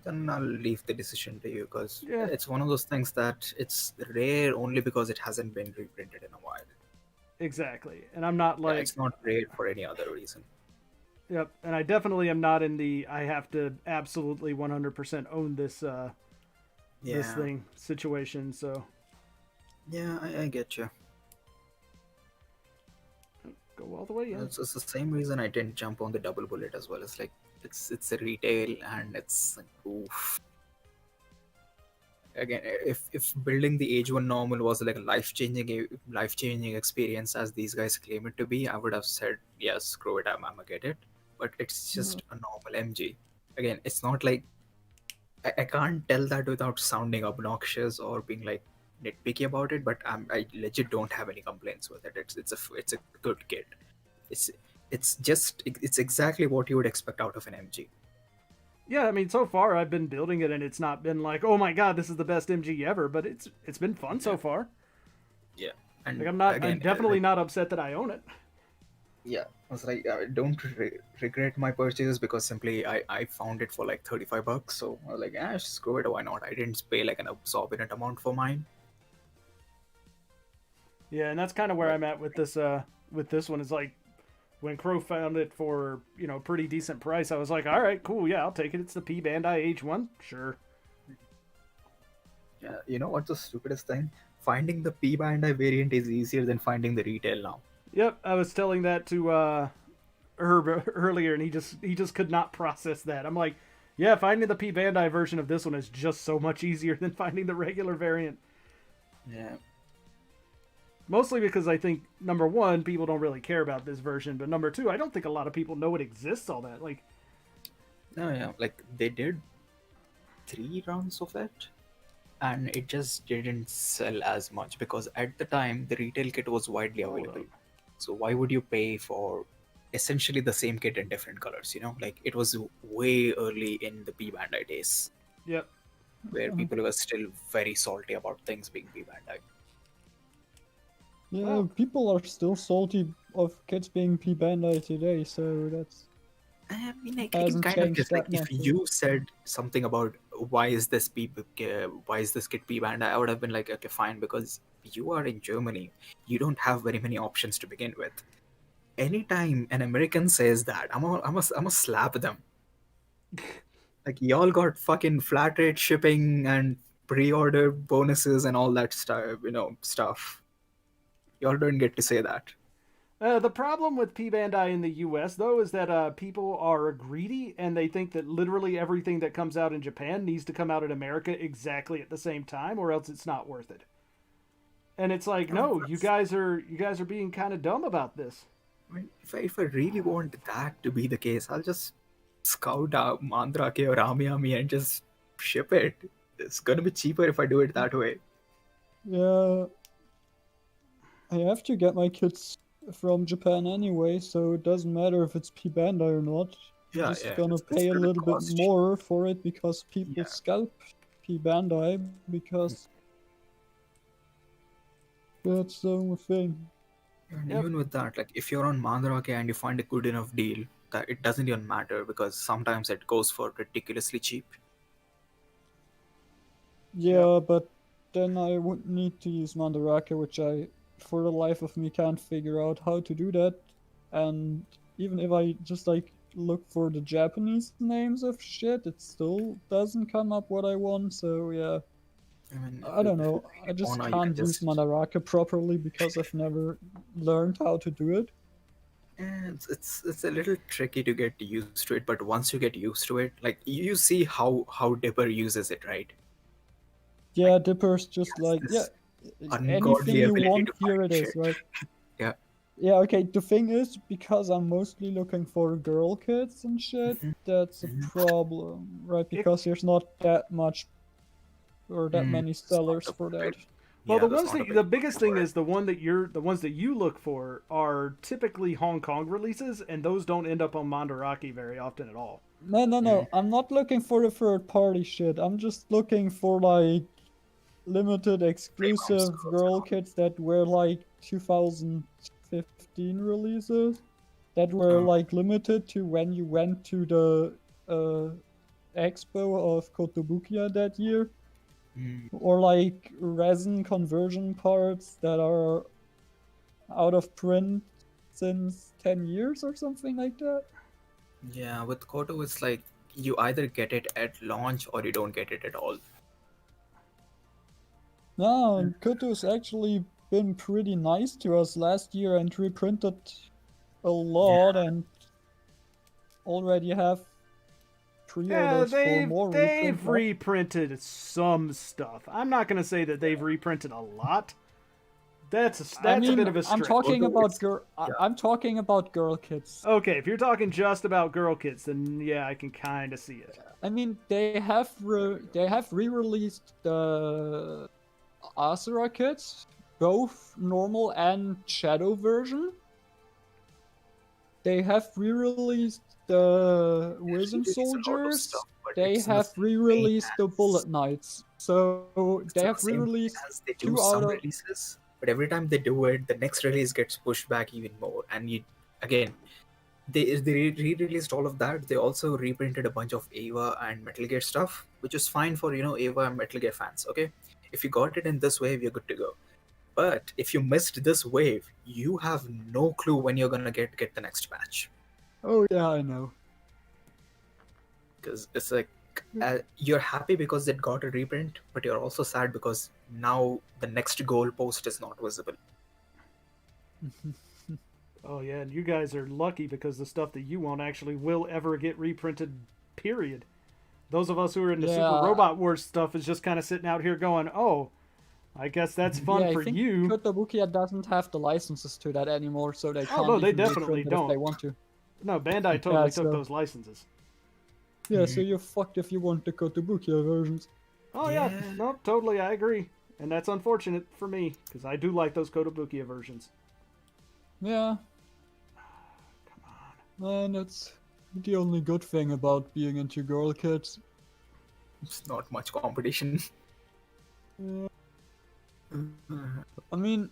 Speaker 4: then I'll leave the decision to you because
Speaker 2: Yeah.
Speaker 4: it's one of those things that it's rare only because it hasn't been reprinted in a while.
Speaker 2: Exactly. And I'm not
Speaker 4: Yeah,
Speaker 2: like,
Speaker 4: it's not rare for any other reason.
Speaker 2: yep, and I definitely am not in the I have to absolutely 100% own this this thing situation, so
Speaker 4: Yeah, I get you.
Speaker 2: go all the way in.
Speaker 4: It's the same reason I didn't jump on the double bullet as well. It's like it's a retail and it's like, oof. Again, if building the AGE-1 normal was like a life changing experience as these guys claim it to be, I would have said yes, screw it, I'm gonna get it. But it's just a normal MG. Again, it's not like I can't tell that without sounding obnoxious or being like nitpicky about it. But I legit don't have any complaints with it. It's a good kit. It's exactly what you would expect out of an MG.
Speaker 2: Yeah, I mean, so far I've been building it, and it's not been like, oh my god, this is the best MG ever, but it's been fun so far.
Speaker 4: Yeah, and
Speaker 2: Like I'm
Speaker 4: again,
Speaker 2: definitely not upset that I own it.
Speaker 4: yeah, I was like, I don't regret my purchase because simply I found it for like $35, so I was like, screw it, why not? I didn't pay like an exorbitant amount for mine.
Speaker 2: Yeah, and that's kind of where I'm at with this one. Is like when Crow found it for, you know, pretty decent price, I was like, all right, cool, yeah, I'll take it. It's the P-Bandai AGE-1, sure.
Speaker 4: Yeah, you know what's the stupidest thing? Finding the P-Bandai variant is easier than finding the retail now.
Speaker 2: Yep, I was telling that to Herb earlier, and he just could not process that. I'm like, yeah, finding the P-Bandai version of this one is just so much easier than finding the regular variant.
Speaker 4: Yeah.
Speaker 2: Mostly because I think, number one, people don't really care about this version, but number two, I don't think a lot of people know it exists all that. Like,
Speaker 4: No, yeah, like they did 3 rounds of it, and it just didn't sell as much because at the time the retail kit was widely available. So why would you pay for essentially the same kit in different colors? You know, like it was way early in the P-Bandai days
Speaker 2: yep.
Speaker 4: where people were still very salty about things being P-Bandai.
Speaker 3: Yeah,
Speaker 2: Well-
Speaker 3: people are still salty of kids being P-Bandai today, so that's...
Speaker 4: I mean, like,
Speaker 3: Hasn't
Speaker 4: kind of
Speaker 3: changed
Speaker 4: just like
Speaker 3: that
Speaker 4: if
Speaker 3: much,
Speaker 4: you said something about why is this kit P-Bandai, I would have been like, okay, fine, because you are in Germany, you don't have very many options to begin with. anytime an American says that, I'm a slap them. Like, y'all got fucking flat rate shipping and pre-order bonuses and all that stuff. Y'all don't get to say that.
Speaker 2: The problem with P-Bandai in the US, though, is that people are greedy and they think that literally everything that comes out in Japan needs to come out in America exactly at the same time, or else it's not worth it. And it's like, no, you guys are being kind of dumb about this.
Speaker 4: I mean, if I really want that to be the case, I'll just scout out Mandrake or Ami and just ship it. It's gonna be cheaper if I do it that way.
Speaker 3: Yeah. I have to get my kits from Japan anyway, so it doesn't matter if it's P-Bandai or not.
Speaker 4: Yeah,
Speaker 3: I'm just
Speaker 4: yeah.
Speaker 3: gonna
Speaker 4: It's
Speaker 3: pay a
Speaker 4: gonna
Speaker 3: little bit
Speaker 4: cost
Speaker 3: more for it because people
Speaker 4: Yeah.
Speaker 3: scalp P-Bandai because that's the only thing.
Speaker 4: And
Speaker 2: Yep.
Speaker 4: even with that, like if you're on Mandrake and you find a good enough deal, that it doesn't even matter because sometimes it goes for ridiculously cheap.
Speaker 3: Yeah, but then I would need to use Mandarake, which I, for the life of me, can't figure out how to do that. And even if I just like look for the Japanese names of shit, it still doesn't come up what I want. So yeah,
Speaker 4: I mean,
Speaker 3: I don't know. I
Speaker 4: really
Speaker 3: just
Speaker 4: wanna, you can
Speaker 3: can't use
Speaker 4: just-
Speaker 3: Mandarake properly because I've never learned how to do it.
Speaker 4: It's a little tricky to get used to it, but once you get used to it, like you see how Dipper uses it, right?
Speaker 3: Yeah, Dipper's just
Speaker 4: Yes,
Speaker 3: like,
Speaker 4: this
Speaker 3: anything
Speaker 4: ungodly
Speaker 3: you
Speaker 4: ability
Speaker 3: want,
Speaker 4: to
Speaker 3: here
Speaker 4: find
Speaker 3: it is,
Speaker 4: shit.
Speaker 3: right?
Speaker 4: Yeah.
Speaker 3: Yeah, okay, the thing is, because I'm mostly looking for girl kits and shit, that's a problem, right? Because there's not that much or that many
Speaker 4: It's not
Speaker 3: sellers
Speaker 4: a
Speaker 3: for that.
Speaker 4: big-
Speaker 2: Well,
Speaker 4: yeah,
Speaker 2: the
Speaker 4: that's
Speaker 2: ones
Speaker 4: not a
Speaker 2: that
Speaker 4: big
Speaker 2: the biggest thing
Speaker 4: for it.
Speaker 2: is the ones that you look for are typically Hong Kong releases, and those don't end up on Mandarake very often at all.
Speaker 3: No, I'm not looking for the third party shit. I'm just looking for like limited exclusive
Speaker 4: Pre-bombs,
Speaker 3: girl kits that were like 2015 releases that were like limited to when you went to the expo of Kotobukiya that year, or like resin conversion parts that are out of print since 10 years or something like that.
Speaker 4: Yeah, with Koto, it's like you either get it at launch or you don't get it at all.
Speaker 3: No, Koto's actually been pretty nice to us last year and reprinted a lot and already have
Speaker 2: Yeah,
Speaker 3: pre-orders for more
Speaker 2: they've
Speaker 3: reprint.
Speaker 2: reprinted some stuff. I'm not gonna say that they've reprinted a lot. That's a bit of a stretch.
Speaker 3: I'm talking
Speaker 4: Although
Speaker 3: about
Speaker 4: it's-
Speaker 3: I'm talking about girl kits.
Speaker 2: Okay, if you're talking just about girl kits, then yeah, I can kind of see it.
Speaker 3: I mean, they have re-released the Asura kits, both normal and shadow version. They have re-released the Wisdom
Speaker 4: It's a lot of
Speaker 3: Soldiers.
Speaker 4: stuff, but
Speaker 3: They
Speaker 4: it's in the
Speaker 3: have
Speaker 4: same
Speaker 3: re-released the
Speaker 4: vein
Speaker 3: Bullet
Speaker 4: as-
Speaker 3: Knights. So
Speaker 4: it's
Speaker 3: they
Speaker 4: in
Speaker 3: have
Speaker 4: the same vein
Speaker 3: re-released
Speaker 4: as they do
Speaker 3: two
Speaker 4: some
Speaker 3: out of
Speaker 4: releases, but every time they do it, the next release gets pushed back even more. And you again, they re-released all of that. They also reprinted a bunch of Ava and Metal Gear stuff, which is fine for Ava and Metal Gear fans. Okay, if you got it in this wave, you're good to go. But if you missed this wave, you have no clue when you're gonna get the next batch.
Speaker 3: Oh yeah, I know.
Speaker 4: Because it's like you're happy because it got a reprint, but you're also sad because now the next goal post is not visible.
Speaker 2: Oh yeah, and you guys are lucky because the stuff that you want actually will ever get reprinted. Period. Those of us who are into Super
Speaker 3: Yeah.
Speaker 2: Robot Wars stuff is just kind of sitting out here going, "Oh, I guess that's fun
Speaker 3: Yeah,
Speaker 2: for
Speaker 3: I think
Speaker 2: you."
Speaker 3: Kotobukiya doesn't have the licenses to that anymore, so they can't
Speaker 2: no, they
Speaker 3: even
Speaker 2: definitely
Speaker 3: reprint it if they
Speaker 2: don't.
Speaker 3: want to.
Speaker 2: No, Bandai totally took
Speaker 3: so-
Speaker 2: those licenses.
Speaker 3: Yeah, so you're fucked if you want the Kotobukiya versions.
Speaker 2: Oh yeah, no, totally, I agree, and that's unfortunate for me because I do like those Kotobukiya versions.
Speaker 3: Yeah. Come on. And it's the only good thing about being into girl kits.
Speaker 4: It's not much competition.
Speaker 3: I mean,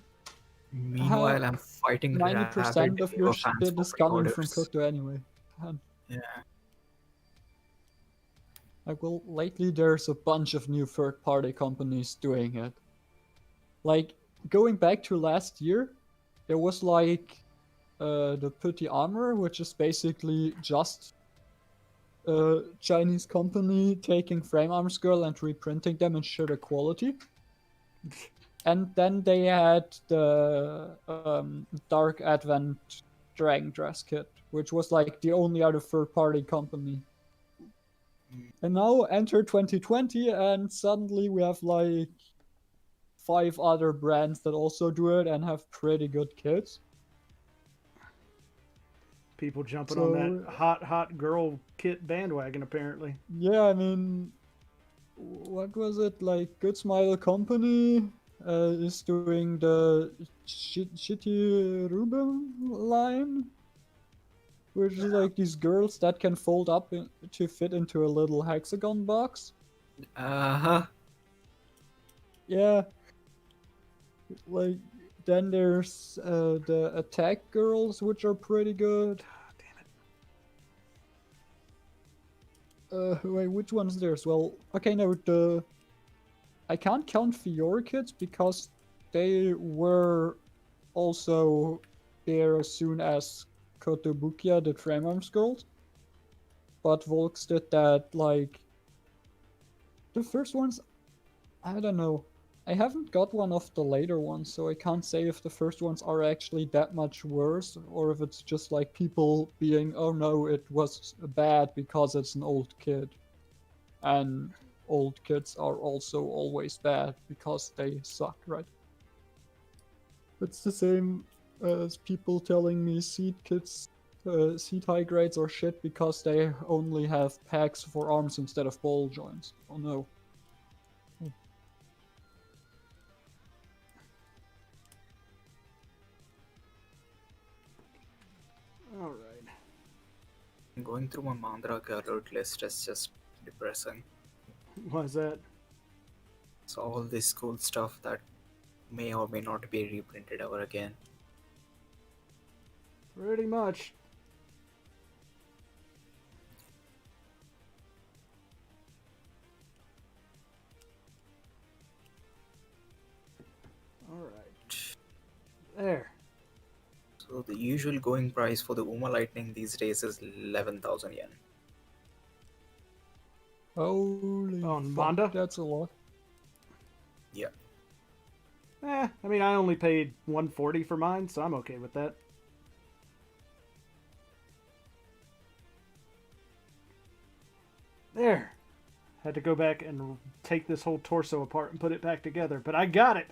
Speaker 4: Meanwhile, I'm fighting
Speaker 3: 90% of your
Speaker 4: Ava fans
Speaker 3: shit
Speaker 4: for
Speaker 3: is coming from
Speaker 4: pre-orders.
Speaker 3: Koto anyway. And,
Speaker 4: Yeah.
Speaker 3: like, well, lately there's a bunch of new third-party companies doing it. Like, going back to last year, there was like the Petit Armor, which is basically just a Chinese company taking frame arms girl and reprinting them in shitter quality. And then they had the Dark Advent Dragon Dress kit, which was like the only other third-party company. And now enter 2020, and suddenly we have like 5 other brands that also do it and have pretty good kits.
Speaker 2: People jumping on that hot girl kit bandwagon, apparently.
Speaker 3: Yeah, I mean, what was it? Like, Good Smile Company is doing the Shitty Rubin line, which is like these girls that can fold up to fit into a little hexagon box. Yeah. Like, then there's the Attack Girls, which are pretty good. Wait, which one's theirs? Well, okay, no, I can't count Fiora kits because they were also there as soon as Kotobukiya did Frame Arms Girls. But Volks did that, like, the first ones, I don't know. I haven't got one of the later ones, so I can't say if the first ones are actually that much worse, or if it's just like people being, oh no, it was bad because it's an old kid. And old kids are also always bad because they suck, right? It's the same as people telling me seed kits, seed high grades are shit because they only have pegs for arms instead of ball joints. Oh no.
Speaker 4: Alright. Going through my Mandrake alert list is just depressing.
Speaker 2: Why is that?
Speaker 4: So all this cool stuff that may or may not be reprinted ever again.
Speaker 2: Pretty much. Alright. There.
Speaker 4: So the usual going price for the Uma Lightning these days is 11,000 yen.
Speaker 3: Holy
Speaker 2: On
Speaker 3: fuck,
Speaker 2: Manda?
Speaker 3: that's a lot.
Speaker 4: Yeah.
Speaker 2: I mean, I only paid 140 for mine, so I'm okay with that. There. Had to go back and take this whole torso apart and put it back together, but I got it.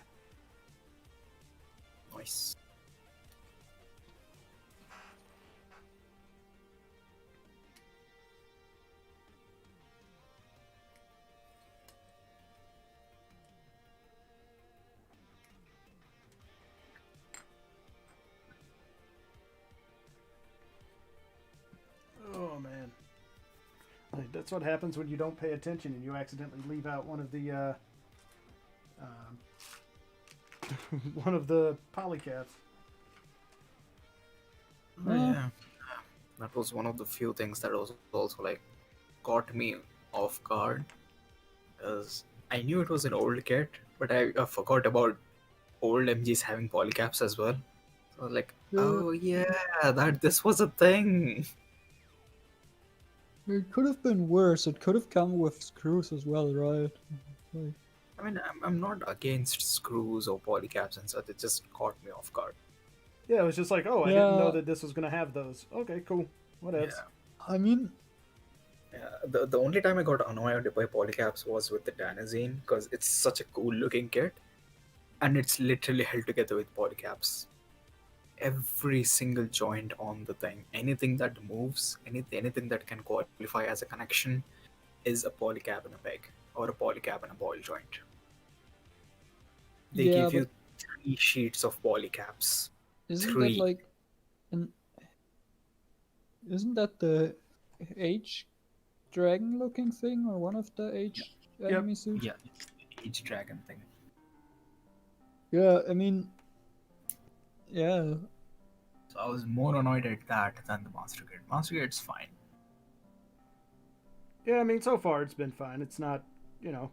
Speaker 4: Nice.
Speaker 2: Oh, man. Like, that's what happens when you don't pay attention and you accidentally leave out one of the, one of the polycaps.
Speaker 4: Oh, yeah. That was one of the few things that was also like caught me off guard. Because I knew it was an old kit, but I forgot about old MGs having polycaps as well. So I was like, oh yeah, this was a thing.
Speaker 3: It could have been worse. It could have come with screws as well, right? Like,
Speaker 4: I mean, I'm not against screws or polycaps and such. It just caught me off guard.
Speaker 2: Yeah, it was just like, oh, I didn't know that this was going to have those. Okay, cool. Whatevs.
Speaker 4: Yeah.
Speaker 3: I mean,
Speaker 4: the only time I got annoyed by polycaps was with the Danazine, because it's such a cool looking kit, and it's literally held together with polycaps. Every single joint on the thing, anything that moves, anything that can qualify as a connection, is a polycap and a peg, or a polycap and a ball joint. They give you 3 sheets of polycaps.
Speaker 3: Isn't that like isn't that the H dragon looking thing, or one of the H enemy suits?
Speaker 4: Yeah, it's the H dragon thing.
Speaker 3: Yeah, I mean, yeah.
Speaker 4: So I was more annoyed at that than the Master Grid. Master Grid's fine.
Speaker 2: Yeah, I mean, so far it's been fine. It's not, you know,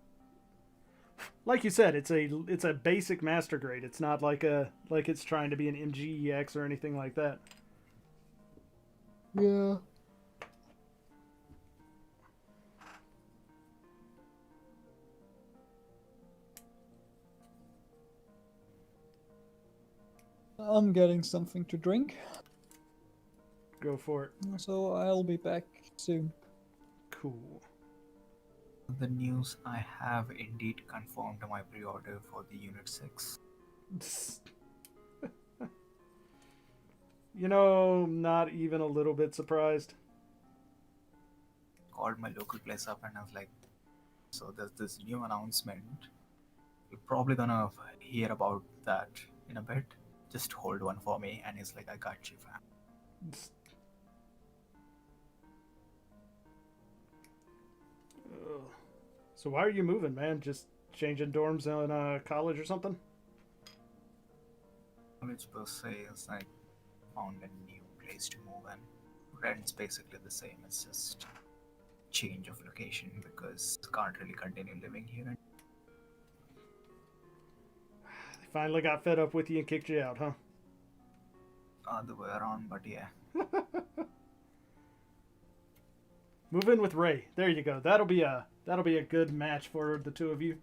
Speaker 2: like you said, it's a basic master grade. It's not like it's trying to be an MGEX or anything like that.
Speaker 3: Yeah. I'm getting something to drink,
Speaker 2: Go for it.
Speaker 3: so I'll be back soon.
Speaker 2: Cool.
Speaker 4: The news, I have indeed confirmed my pre-order for the Unit 6.
Speaker 2: You know, not even a little bit surprised.
Speaker 4: Called my local place up and I was like, so there's this new announcement. You're probably gonna hear about that in a bit. Just hold one for me. And he's like, I got you, fam.
Speaker 2: Ugh. So why are you moving, man? Just changing dorms in college or something?
Speaker 4: College per se is like found a new place to move in. Rent's basically the same. It's just change of location because can't really continue living here.
Speaker 2: They finally got fed up with you and kicked you out, huh?
Speaker 4: Other way around, but yeah.
Speaker 2: Move in with Ray. There you go. That'll be a good match for the two of you.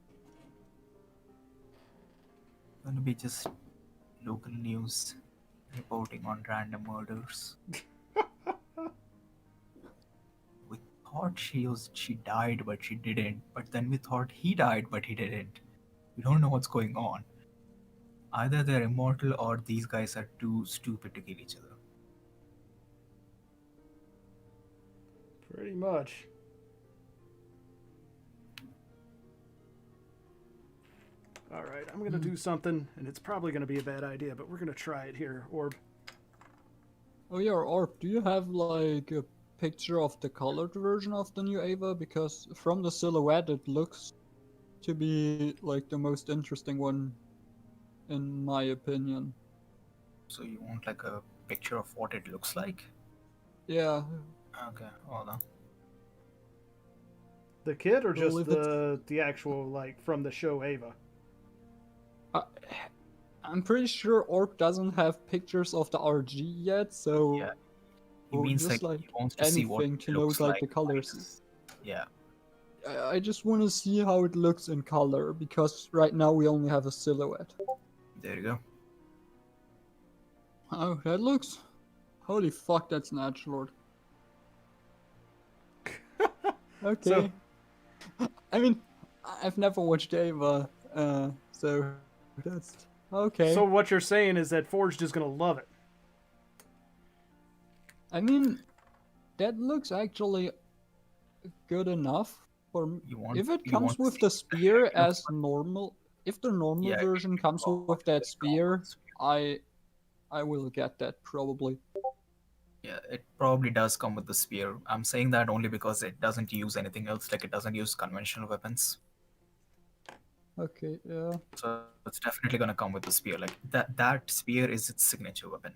Speaker 4: Gonna be just local news reporting on random murders. We thought she died, but she didn't. But then we thought he died, but he didn't. We don't know what's going on. Either they're immortal or these guys are too stupid to kill each other.
Speaker 2: Pretty much. Alright, I'm going to do something, and it's probably going to be a bad idea, but we're going to try it here, Orb.
Speaker 3: Oh yeah, Orb, do you have like a picture of the colored version of the new Ava? Because from the silhouette it looks to be like the most interesting one, in my opinion.
Speaker 4: So you want like a picture of what it looks like?
Speaker 3: Yeah.
Speaker 4: Okay, hold on.
Speaker 2: The kid or just
Speaker 3: Well, if
Speaker 2: the actual, like, from the show Ava?
Speaker 3: I'm pretty sure Orb doesn't have pictures of the RG yet, so
Speaker 4: Yeah, he means
Speaker 3: just
Speaker 4: like he wants to see what
Speaker 3: anything
Speaker 4: it
Speaker 3: to know
Speaker 4: looks
Speaker 3: like the
Speaker 4: like.
Speaker 3: colors.
Speaker 4: Yeah,
Speaker 3: I just want to see how it looks in color, because right now we only have a silhouette.
Speaker 4: there you go.
Speaker 3: Oh, that looks... Holy fuck, that's an edgelord. Okay. I mean, I've never watched Ava, so that's... Okay.
Speaker 2: So what you're saying is that Forged is going to love it.
Speaker 3: I mean, that looks actually good enough for me. If it comes
Speaker 4: to
Speaker 3: with
Speaker 4: see
Speaker 3: the
Speaker 4: what
Speaker 3: spear
Speaker 4: head looks
Speaker 3: as normal, if the normal
Speaker 4: Yeah,
Speaker 3: version
Speaker 4: it
Speaker 3: comes
Speaker 4: will
Speaker 3: with that
Speaker 4: just come with
Speaker 3: spear,
Speaker 4: the
Speaker 3: I will get that probably.
Speaker 4: Yeah, it probably does come with the spear. I'm saying that only because it doesn't use anything else, like it doesn't use conventional weapons.
Speaker 3: Okay, yeah.
Speaker 4: So it's definitely gonna come with the spear. Like that spear is its signature weapon.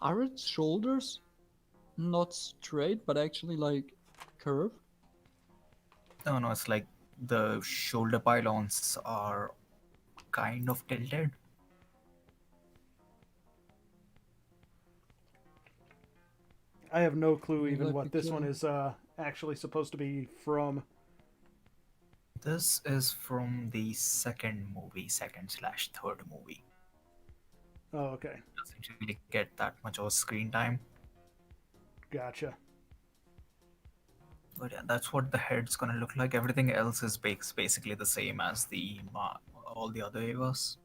Speaker 3: Are its shoulders not straight, but actually like curved?
Speaker 4: No, it's like the shoulder pylons are kind of tilted.
Speaker 2: I have no clue
Speaker 3: Yeah,
Speaker 2: even
Speaker 3: like
Speaker 2: what this one is actually supposed to be from.
Speaker 4: This is from the second/third movie.
Speaker 2: Oh, okay.
Speaker 4: Doesn't really get that much of screen time.
Speaker 2: Gotcha.
Speaker 4: But yeah, that's what the head's gonna look like. Everything else is basically the same as all the other Evas.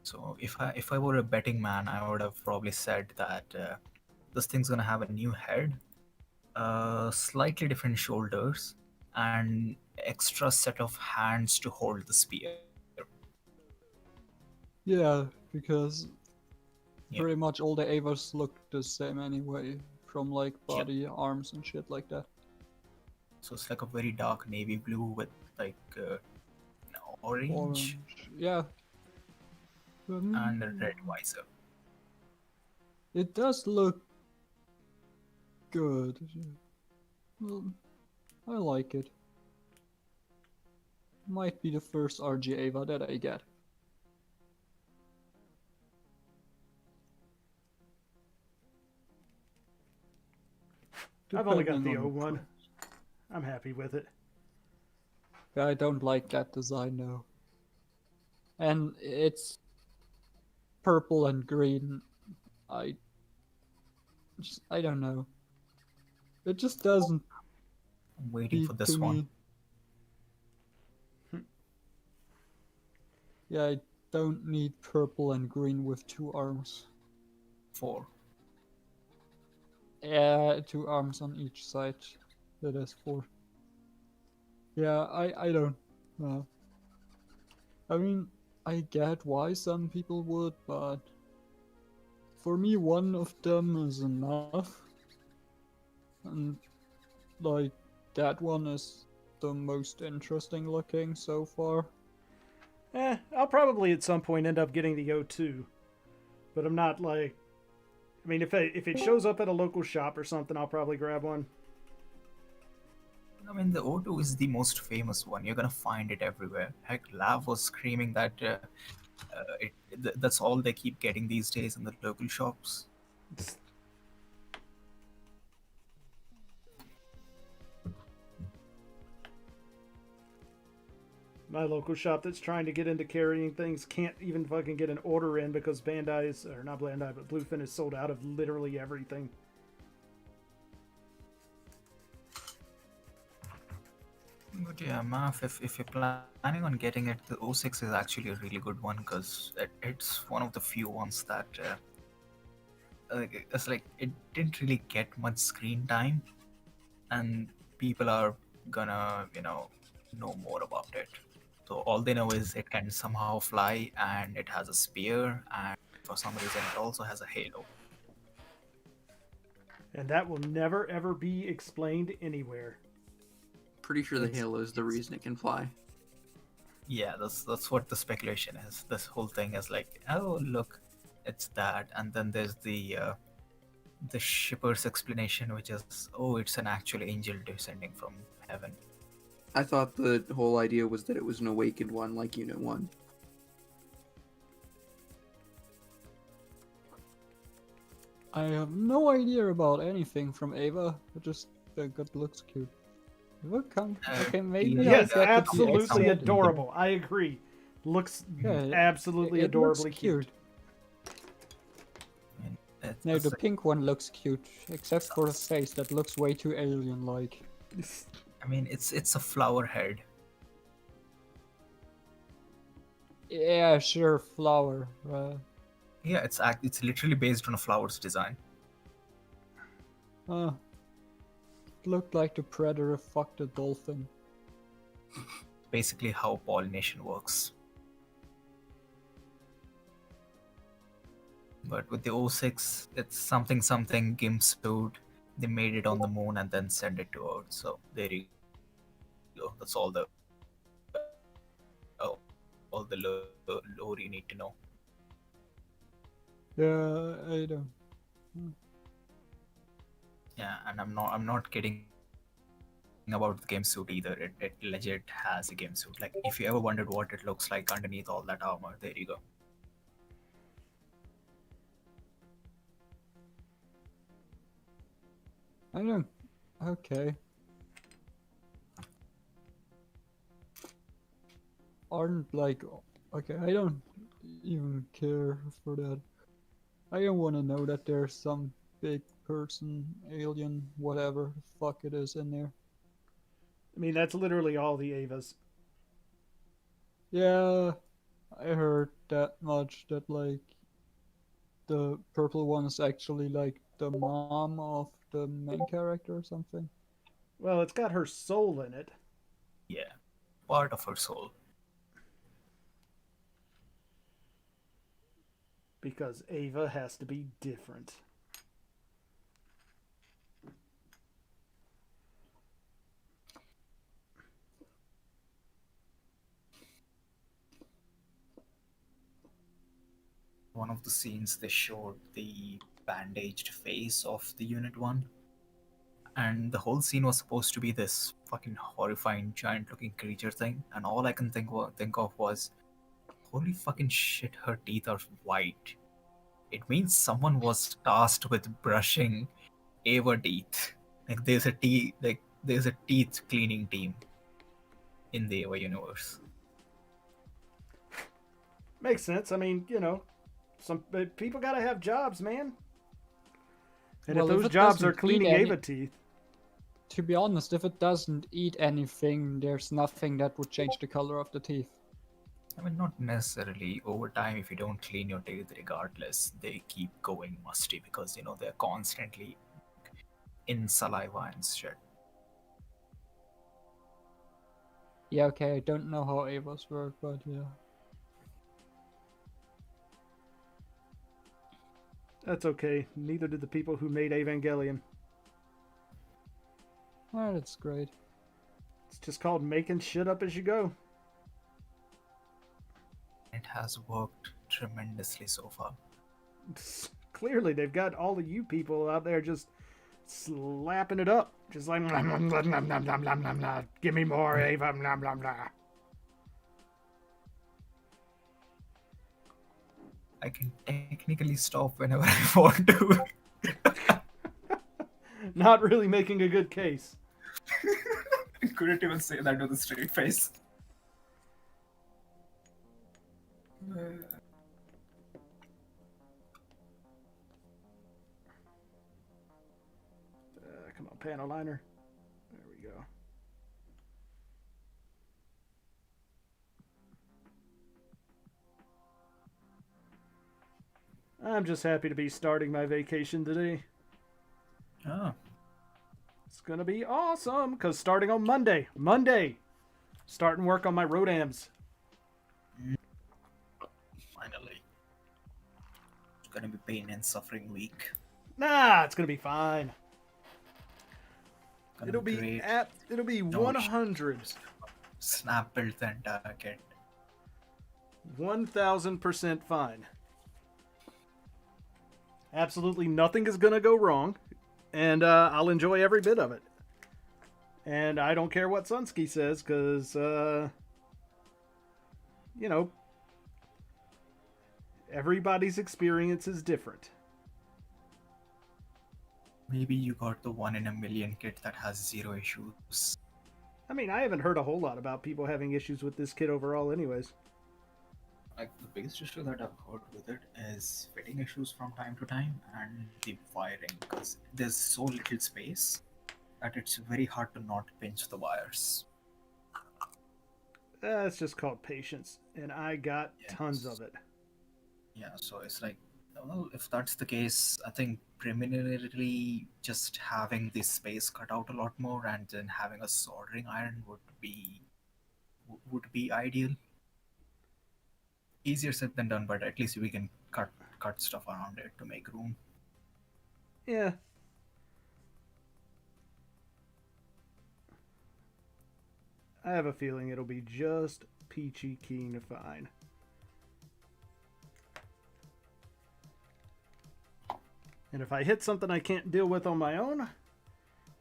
Speaker 4: So if I were a betting man, I would have probably said that this thing's gonna have a new head, slightly different shoulders, and extra set of hands to hold the spear.
Speaker 3: Yeah, because
Speaker 4: Yeah.
Speaker 3: pretty much all the Avas look the same anyway, from like
Speaker 4: Yeah.
Speaker 3: body, arms, and shit like that.
Speaker 4: So it's like a very dark navy blue with like orange
Speaker 3: Yeah.
Speaker 4: and a red visor.
Speaker 3: It does look good. Well, I like it. Might be the first RG Ava that I get.
Speaker 2: I've only got
Speaker 3: depending
Speaker 2: the
Speaker 3: on
Speaker 2: 01. I'm happy with it.
Speaker 3: I don't like that design though. And it's purple and green. I don't know. It just doesn't
Speaker 4: I'm waiting
Speaker 3: speak
Speaker 4: for
Speaker 3: to
Speaker 4: this one.
Speaker 3: me. Yeah, I don't need purple and green with 2 arms.
Speaker 4: 4.
Speaker 3: Yeah, 2 arms on each side. That is 4. Yeah, I don't know. I mean, I get why some people would, but for me, one of them is enough. And, like, that one is the most interesting looking so far.
Speaker 2: I'll probably at some point end up getting the 02. But I'm not like... I mean, if it shows up at a local shop or something, I'll probably grab one.
Speaker 4: I mean, the O2 is the most famous one. You're gonna find it everywhere. Heck, Lav was screaming that that's all they keep getting these days in the local shops.
Speaker 2: My local shop that's trying to get into carrying things can't even fucking get an order in because Bandai is, or not Bandai, but Bluefin is sold out of literally everything.
Speaker 4: But yeah, Maf, if you're planning on getting it, the 06 is actually a really good one because it's one of the few ones that it's like it didn't really get much screen time, and people are gonna know more about it. So all they know is it can somehow fly and it has a spear, and for some reason it also has a halo.
Speaker 2: And that will never ever be explained anywhere.
Speaker 5: Pretty sure the halo is the reason it can fly.
Speaker 4: Yeah, that's what the speculation is. This whole thing is like, oh look, it's that, and then there's the shipper's explanation, which is, oh, it's an actual angel descending from heaven.
Speaker 5: I thought the whole idea was that it was an awakened one, like Unit 1.
Speaker 3: I have no idea about anything from Ava. I just think it looks cute. Look, okay, maybe
Speaker 2: Yes,
Speaker 3: I get
Speaker 2: absolutely
Speaker 3: excited.
Speaker 2: adorable. I agree. Looks absolutely
Speaker 3: it
Speaker 2: adorably
Speaker 3: looks
Speaker 2: cute.
Speaker 4: I mean,
Speaker 3: No, the pink one looks cute, except for the face that looks way too alien-like.
Speaker 4: I mean, it's a flower head.
Speaker 3: Yeah, sure, flower.
Speaker 4: Yeah, it's literally based on a flower's design.
Speaker 3: It looked like the predator fucked a dolphin.
Speaker 4: Basically, how pollination works. But with the 06, it's something GIMP suit. They made it on the moon and then sent it to Earth. So there you go. That's all the lore you need to know.
Speaker 3: Yeah, I don't.
Speaker 4: Yeah, and I'm not kidding about the game suit either. It legit has a game suit. Like, if you ever wondered what it looks like underneath all that armor, there you go.
Speaker 3: I don't. Okay. Aren't like. Okay, I don't even care for that. I don't want to know that there's some big person, alien, whatever the fuck it is in there.
Speaker 2: I mean, that's literally all the Avas.
Speaker 3: Yeah, I heard that much, that like the purple one is actually like the mom of the main character or something.
Speaker 2: Well, it's got her soul in it.
Speaker 4: Yeah, part of her soul.
Speaker 2: Because Ava has to be different.
Speaker 4: One of the scenes they showed the bandaged face of the Unit 1. And the whole scene was supposed to be this fucking horrifying giant looking creature thing. And all I can think of was, holy fucking shit, her teeth are white. It means someone was tasked with brushing Ava teeth. Like there's a teeth cleaning team in the Eva universe.
Speaker 2: Makes sense. I mean, you know, some people gotta have jobs, man. And
Speaker 3: Well,
Speaker 2: if
Speaker 3: if
Speaker 2: those
Speaker 3: it
Speaker 2: jobs are
Speaker 3: doesn't eat
Speaker 2: cleaning
Speaker 3: any-
Speaker 2: Ava teeth,
Speaker 3: To be honest, if it doesn't eat anything, there's nothing that would change the color of the teeth.
Speaker 4: I mean, not necessarily. Over time, if you don't clean your teeth regardless, they keep going musty because, you know, they're constantly in saliva and shit.
Speaker 3: Yeah, okay, I don't know how Avas work, but yeah.
Speaker 2: that's okay. Neither did the people who made Evangelion.
Speaker 3: Oh, that's great.
Speaker 2: It's just called making shit up as you go.
Speaker 4: It has worked tremendously so far.
Speaker 2: Clearly, they've got all of you people out there just slapping it up. Just like, nom, nom, nom, nom, nom, nom, nom, nom, nom. Give me more, Ava, nom, nom, nom.
Speaker 4: I can technically stop whenever I want to.
Speaker 2: Not really making a good case.
Speaker 4: I couldn't even say that with a straight face.
Speaker 2: Come on, panel liner. There we go. I'm just happy to be starting my vacation today.
Speaker 4: Oh,
Speaker 2: It's gonna be awesome, because starting on Monday, starting work on my Rodams.
Speaker 4: finally. It's gonna be pain and suffering week.
Speaker 2: Nah, it's gonna be fine.
Speaker 4: Gonna
Speaker 2: It'll be
Speaker 4: great.
Speaker 2: it'll be
Speaker 4: No
Speaker 2: 100.
Speaker 4: Snap built the entire kit.
Speaker 2: 1000% fine. Absolutely nothing is gonna go wrong, and I'll enjoy every bit of it. And I don't care what Sunsky says, because you know, everybody's experience is different.
Speaker 4: Maybe you got the 1 in a million kit that has 0 issues.
Speaker 2: I mean, I haven't heard a whole lot about people having issues with this kit overall, anyways.
Speaker 4: Like, the biggest issue that I've heard with it is fitting issues from time to time and the wiring, because there's so little space that it's very hard to not pinch the wires.
Speaker 2: It's just called patience, and I got tons of it.
Speaker 4: Yeah, so it's like, well, if that's the case, I think preliminarily just having the space cut out a lot more and then having a soldering iron would be ideal. Easier said than done, but at least we can cut stuff around it to make room.
Speaker 2: Yeah. I have a feeling it'll be just peachy keen fine. And if I hit something I can't deal with on my own,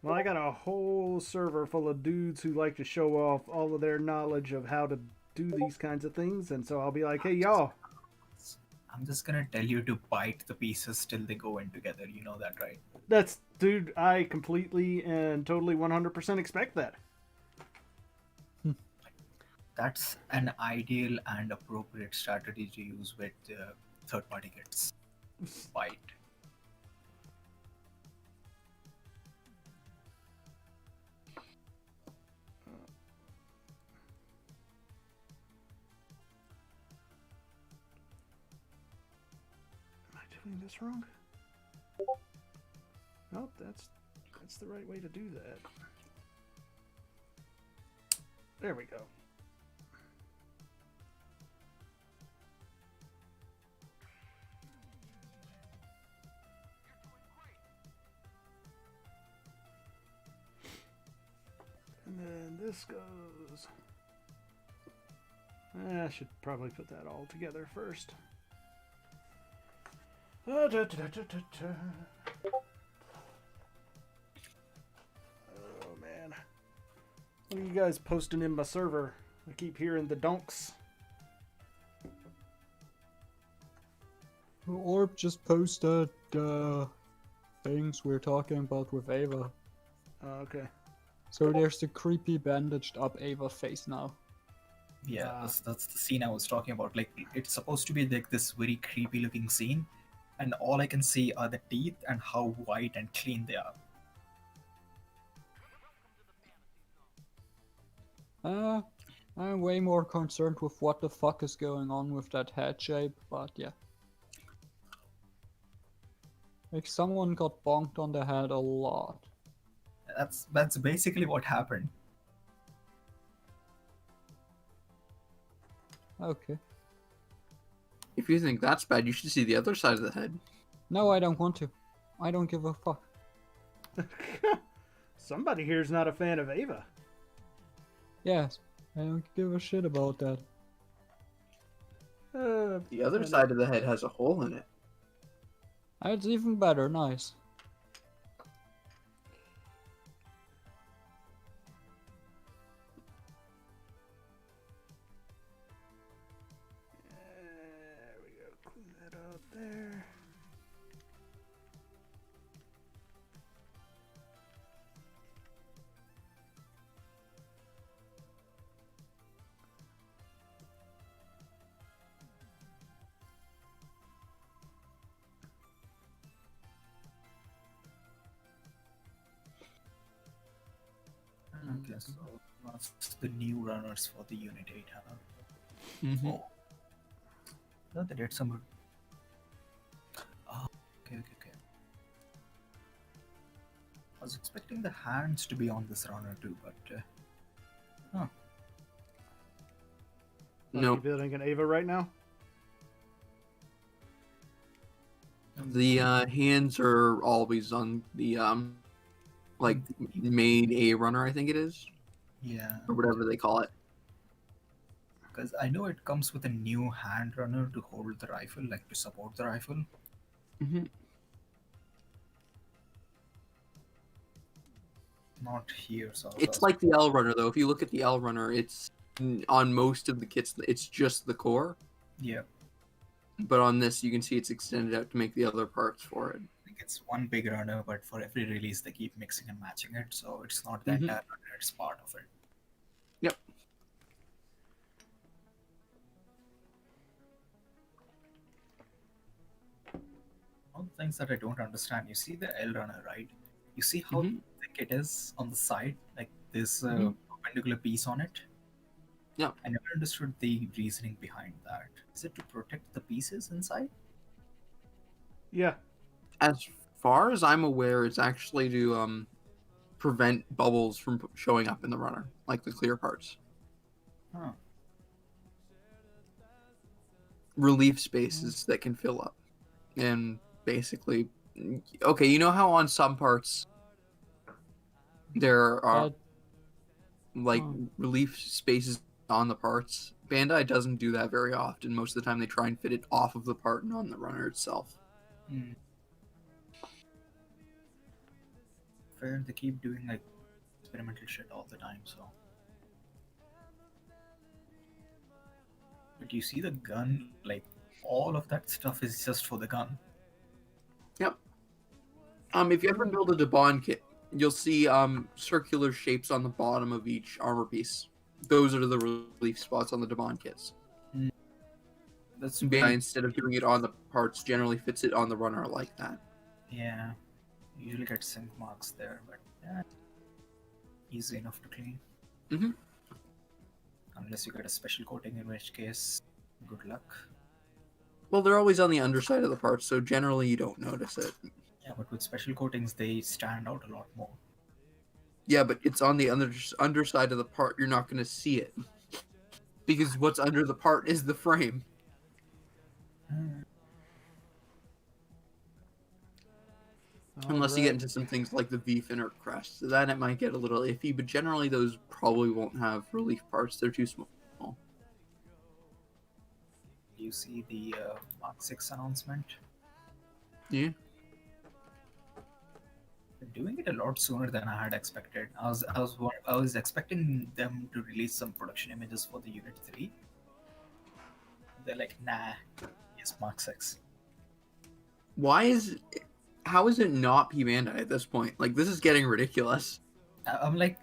Speaker 2: well, I got a whole server full of dudes who like to show off all of their knowledge of how to do these kinds of things, and so I'll be like, hey, y'all.
Speaker 4: I'm just gonna tell you to bite the pieces till they go in together. You know that, right?
Speaker 2: That's, dude, I completely and totally 100% expect that.
Speaker 4: That's an ideal and appropriate strategy to use with third-party kits. Bite.
Speaker 2: Am I doing this wrong? Nope, that's the right way to do that. There we go. And then this goes... I should probably put that all together first. Oh, man. What are you guys posting in my server? I keep hearing the donks.
Speaker 3: Orb just posted things we're talking about with Ava.
Speaker 2: Oh, okay.
Speaker 3: So there's the creepy bandaged up Ava face now.
Speaker 4: Yeah, that's the scene I was talking about. Like, it's supposed to be like this very creepy looking scene, and all I can see are the teeth and how white and clean they are.
Speaker 3: I'm way more concerned with what the fuck is going on with that head shape, but yeah. Like, someone got bonked on the head a lot.
Speaker 4: That's basically what happened.
Speaker 3: Okay.
Speaker 5: If you think that's bad, you should see the other side of the head.
Speaker 3: No, I don't want to. I don't give a fuck.
Speaker 2: Somebody here's not a fan of Ava.
Speaker 3: Yes, I don't give a shit about that.
Speaker 5: The other side of the head has a hole in it.
Speaker 3: It's even better, nice.
Speaker 2: There we go. Clean that up there.
Speaker 4: Okay, so that's the new runners for the Unit 8, huh?
Speaker 5: Mm-hmm.
Speaker 4: Oh. No, they did some. Oh, okay. I was expecting the hands to be on this runner too, but.
Speaker 2: Are
Speaker 5: No,
Speaker 2: you building an Ava right now?
Speaker 5: the hands are always on the like main A runner, I think it is,
Speaker 4: Yeah.
Speaker 5: or whatever they call it.
Speaker 4: Because I know it comes with a new hand runner to hold the rifle, like to support the rifle.
Speaker 5: Mm-hmm.
Speaker 4: Not here, so.
Speaker 5: It's like the L runner, though. If you look at the L runner, it's on most of the kits, it's just the core.
Speaker 4: Yeah.
Speaker 5: But on this, you can see it's extended out to make the other parts for it.
Speaker 4: I think it's one big runner, but for every release they keep mixing and matching it, so it's not the entire runner, it's part of it.
Speaker 5: Yep.
Speaker 4: All the things that I don't understand. You see the L runner, right? You see how thick it is on the side, like this perpendicular piece on it.
Speaker 5: Yeah.
Speaker 4: I never understood the reasoning behind that. Is it to protect the pieces inside?
Speaker 2: Yeah.
Speaker 5: As far as I'm aware, it's actually to prevent bubbles from showing up in the runner, like the clear parts.
Speaker 4: Huh.
Speaker 5: Relief spaces that can fill up. And basically, okay, you know how on some parts there are like relief spaces on the parts? Bandai doesn't do that very often. Most of the time they try and fit it off of the part and on the runner itself.
Speaker 4: Fair, they keep doing like experimental shit all the time, so. But you see the gun, like all of that stuff is just for the gun.
Speaker 5: Yep. If you ever build a Debon kit, you'll see circular shapes on the bottom of each armor piece. Those are the relief spots on the Debon kits.
Speaker 4: That's
Speaker 5: Bandai, instead of doing it on the parts, generally fits it on the runner like that.
Speaker 4: Yeah. You usually get sync marks there, but yeah, easy enough to clean. Unless you get a special coating, in which case, good luck.
Speaker 5: Well, they're always on the underside of the parts, so generally you don't notice it.
Speaker 4: Yeah, but with special coatings, they stand out a lot more.
Speaker 5: Yeah, but it's on the underside of the part. You're not going to see it. Because what's under the part is the frame. Unless you get into some things like the V-fin or crest. So then it might get a little iffy, but generally those probably won't have relief parts. They're too small.
Speaker 4: You see the Mark 6 announcement?
Speaker 5: Yeah.
Speaker 4: They're doing it a lot sooner than I had expected. I was expecting them to release some production images for the Unit 3. They're like, nah, it's Mark 6.
Speaker 5: How is it not P-Bandai at this point? Like, this is getting ridiculous.
Speaker 4: I'm like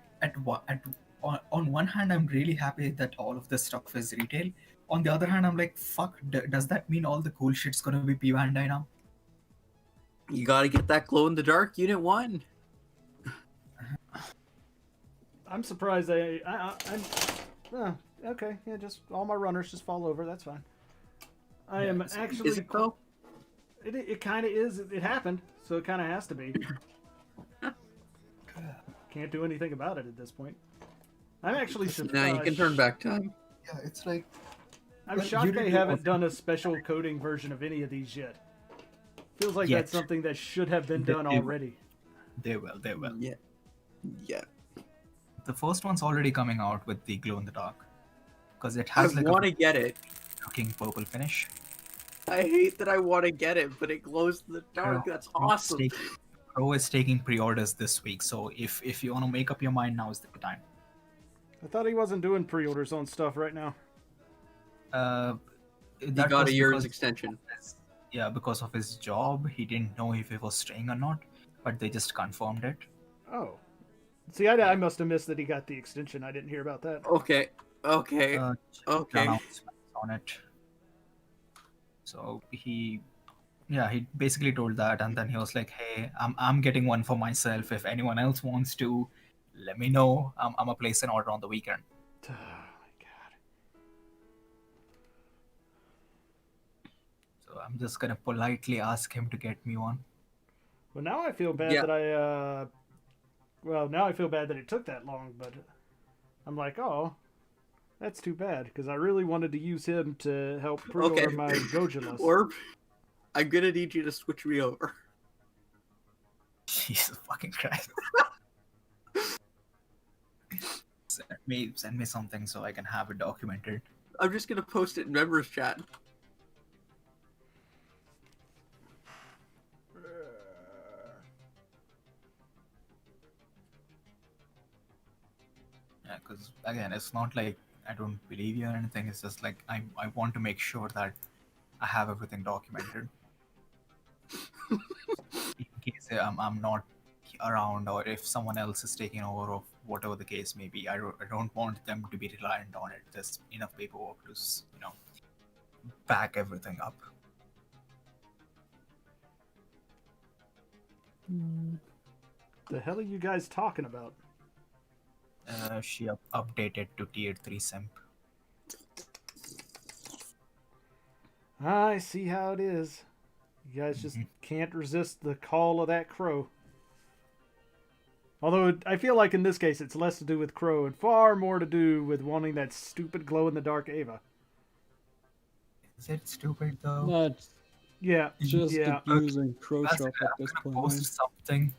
Speaker 4: on one hand, I'm really happy that all of this stuff is retail. On the other hand, I'm like, fuck. Does that mean all the cool shit's gonna be P-Bandai now?
Speaker 5: You gotta get that glow in the dark Unit 1.
Speaker 2: I'm surprised okay, yeah, just all my runners just fall over. That's fine. I am actually.
Speaker 5: Is it though?
Speaker 2: It kind of is. It happened, so it kind of has to be. Can't do anything about it at this point. I'm actually surprised.
Speaker 5: Now you can turn back time.
Speaker 4: Yeah, it's like
Speaker 2: I'm shocked they haven't done a special coding version of any of these yet. Feels like that's something that should have been done already.
Speaker 4: They will.
Speaker 5: Yeah. Yeah.
Speaker 4: The first one's already coming out with the glow in the dark, because it has
Speaker 5: I want to get it.
Speaker 4: looking purple finish.
Speaker 5: I hate that I want to get it, but it glows in the dark. That's awesome.
Speaker 4: Pro is taking pre-orders this week, so if you want to make up your mind, now is the time.
Speaker 2: I thought he wasn't doing pre-orders on stuff right now.
Speaker 5: He got a year's extension.
Speaker 4: Yeah, because of his job, he didn't know if he was staying or not, but they just confirmed it.
Speaker 2: Oh. See, I must have missed that he got the extension. I didn't hear about that.
Speaker 5: Okay. Okay.
Speaker 4: Announcements on it. So he basically told that, and then he was like, "Hey, I'm getting one for myself. If anyone else wants to, let me know. I'm gonna place an order on the weekend."
Speaker 2: Oh my god.
Speaker 4: So I'm just gonna politely ask him to get me one.
Speaker 2: Well, now I feel bad that now I feel bad that it took that long, but I'm like, oh, that's too bad, because I really wanted to use him to help pre-order my Gojulus.
Speaker 5: Orb, I'm gonna need you to switch me over.
Speaker 4: Jesus fucking Christ. Send me something so I can have it documented.
Speaker 5: I'm just gonna post it in members chat.
Speaker 4: Yeah, because again, it's not like I don't believe you or anything. It's just like I want to make sure that I have everything documented. In case I'm not around, or if someone else is taking over, or whatever the case may be, I don't want them to be reliant on it. Just enough paperwork to back everything up.
Speaker 2: The hell are you guys talking about?
Speaker 4: She updated to tier 3 simp.
Speaker 2: I see how it is. You guys just can't resist the call of that crow. Although I feel like in this case it's less to do with crow and far more to do with wanting that stupid glow-in-the-dark Ava.
Speaker 4: Is it stupid though?
Speaker 3: That's just abusing Crow Shop at this point.
Speaker 4: Post something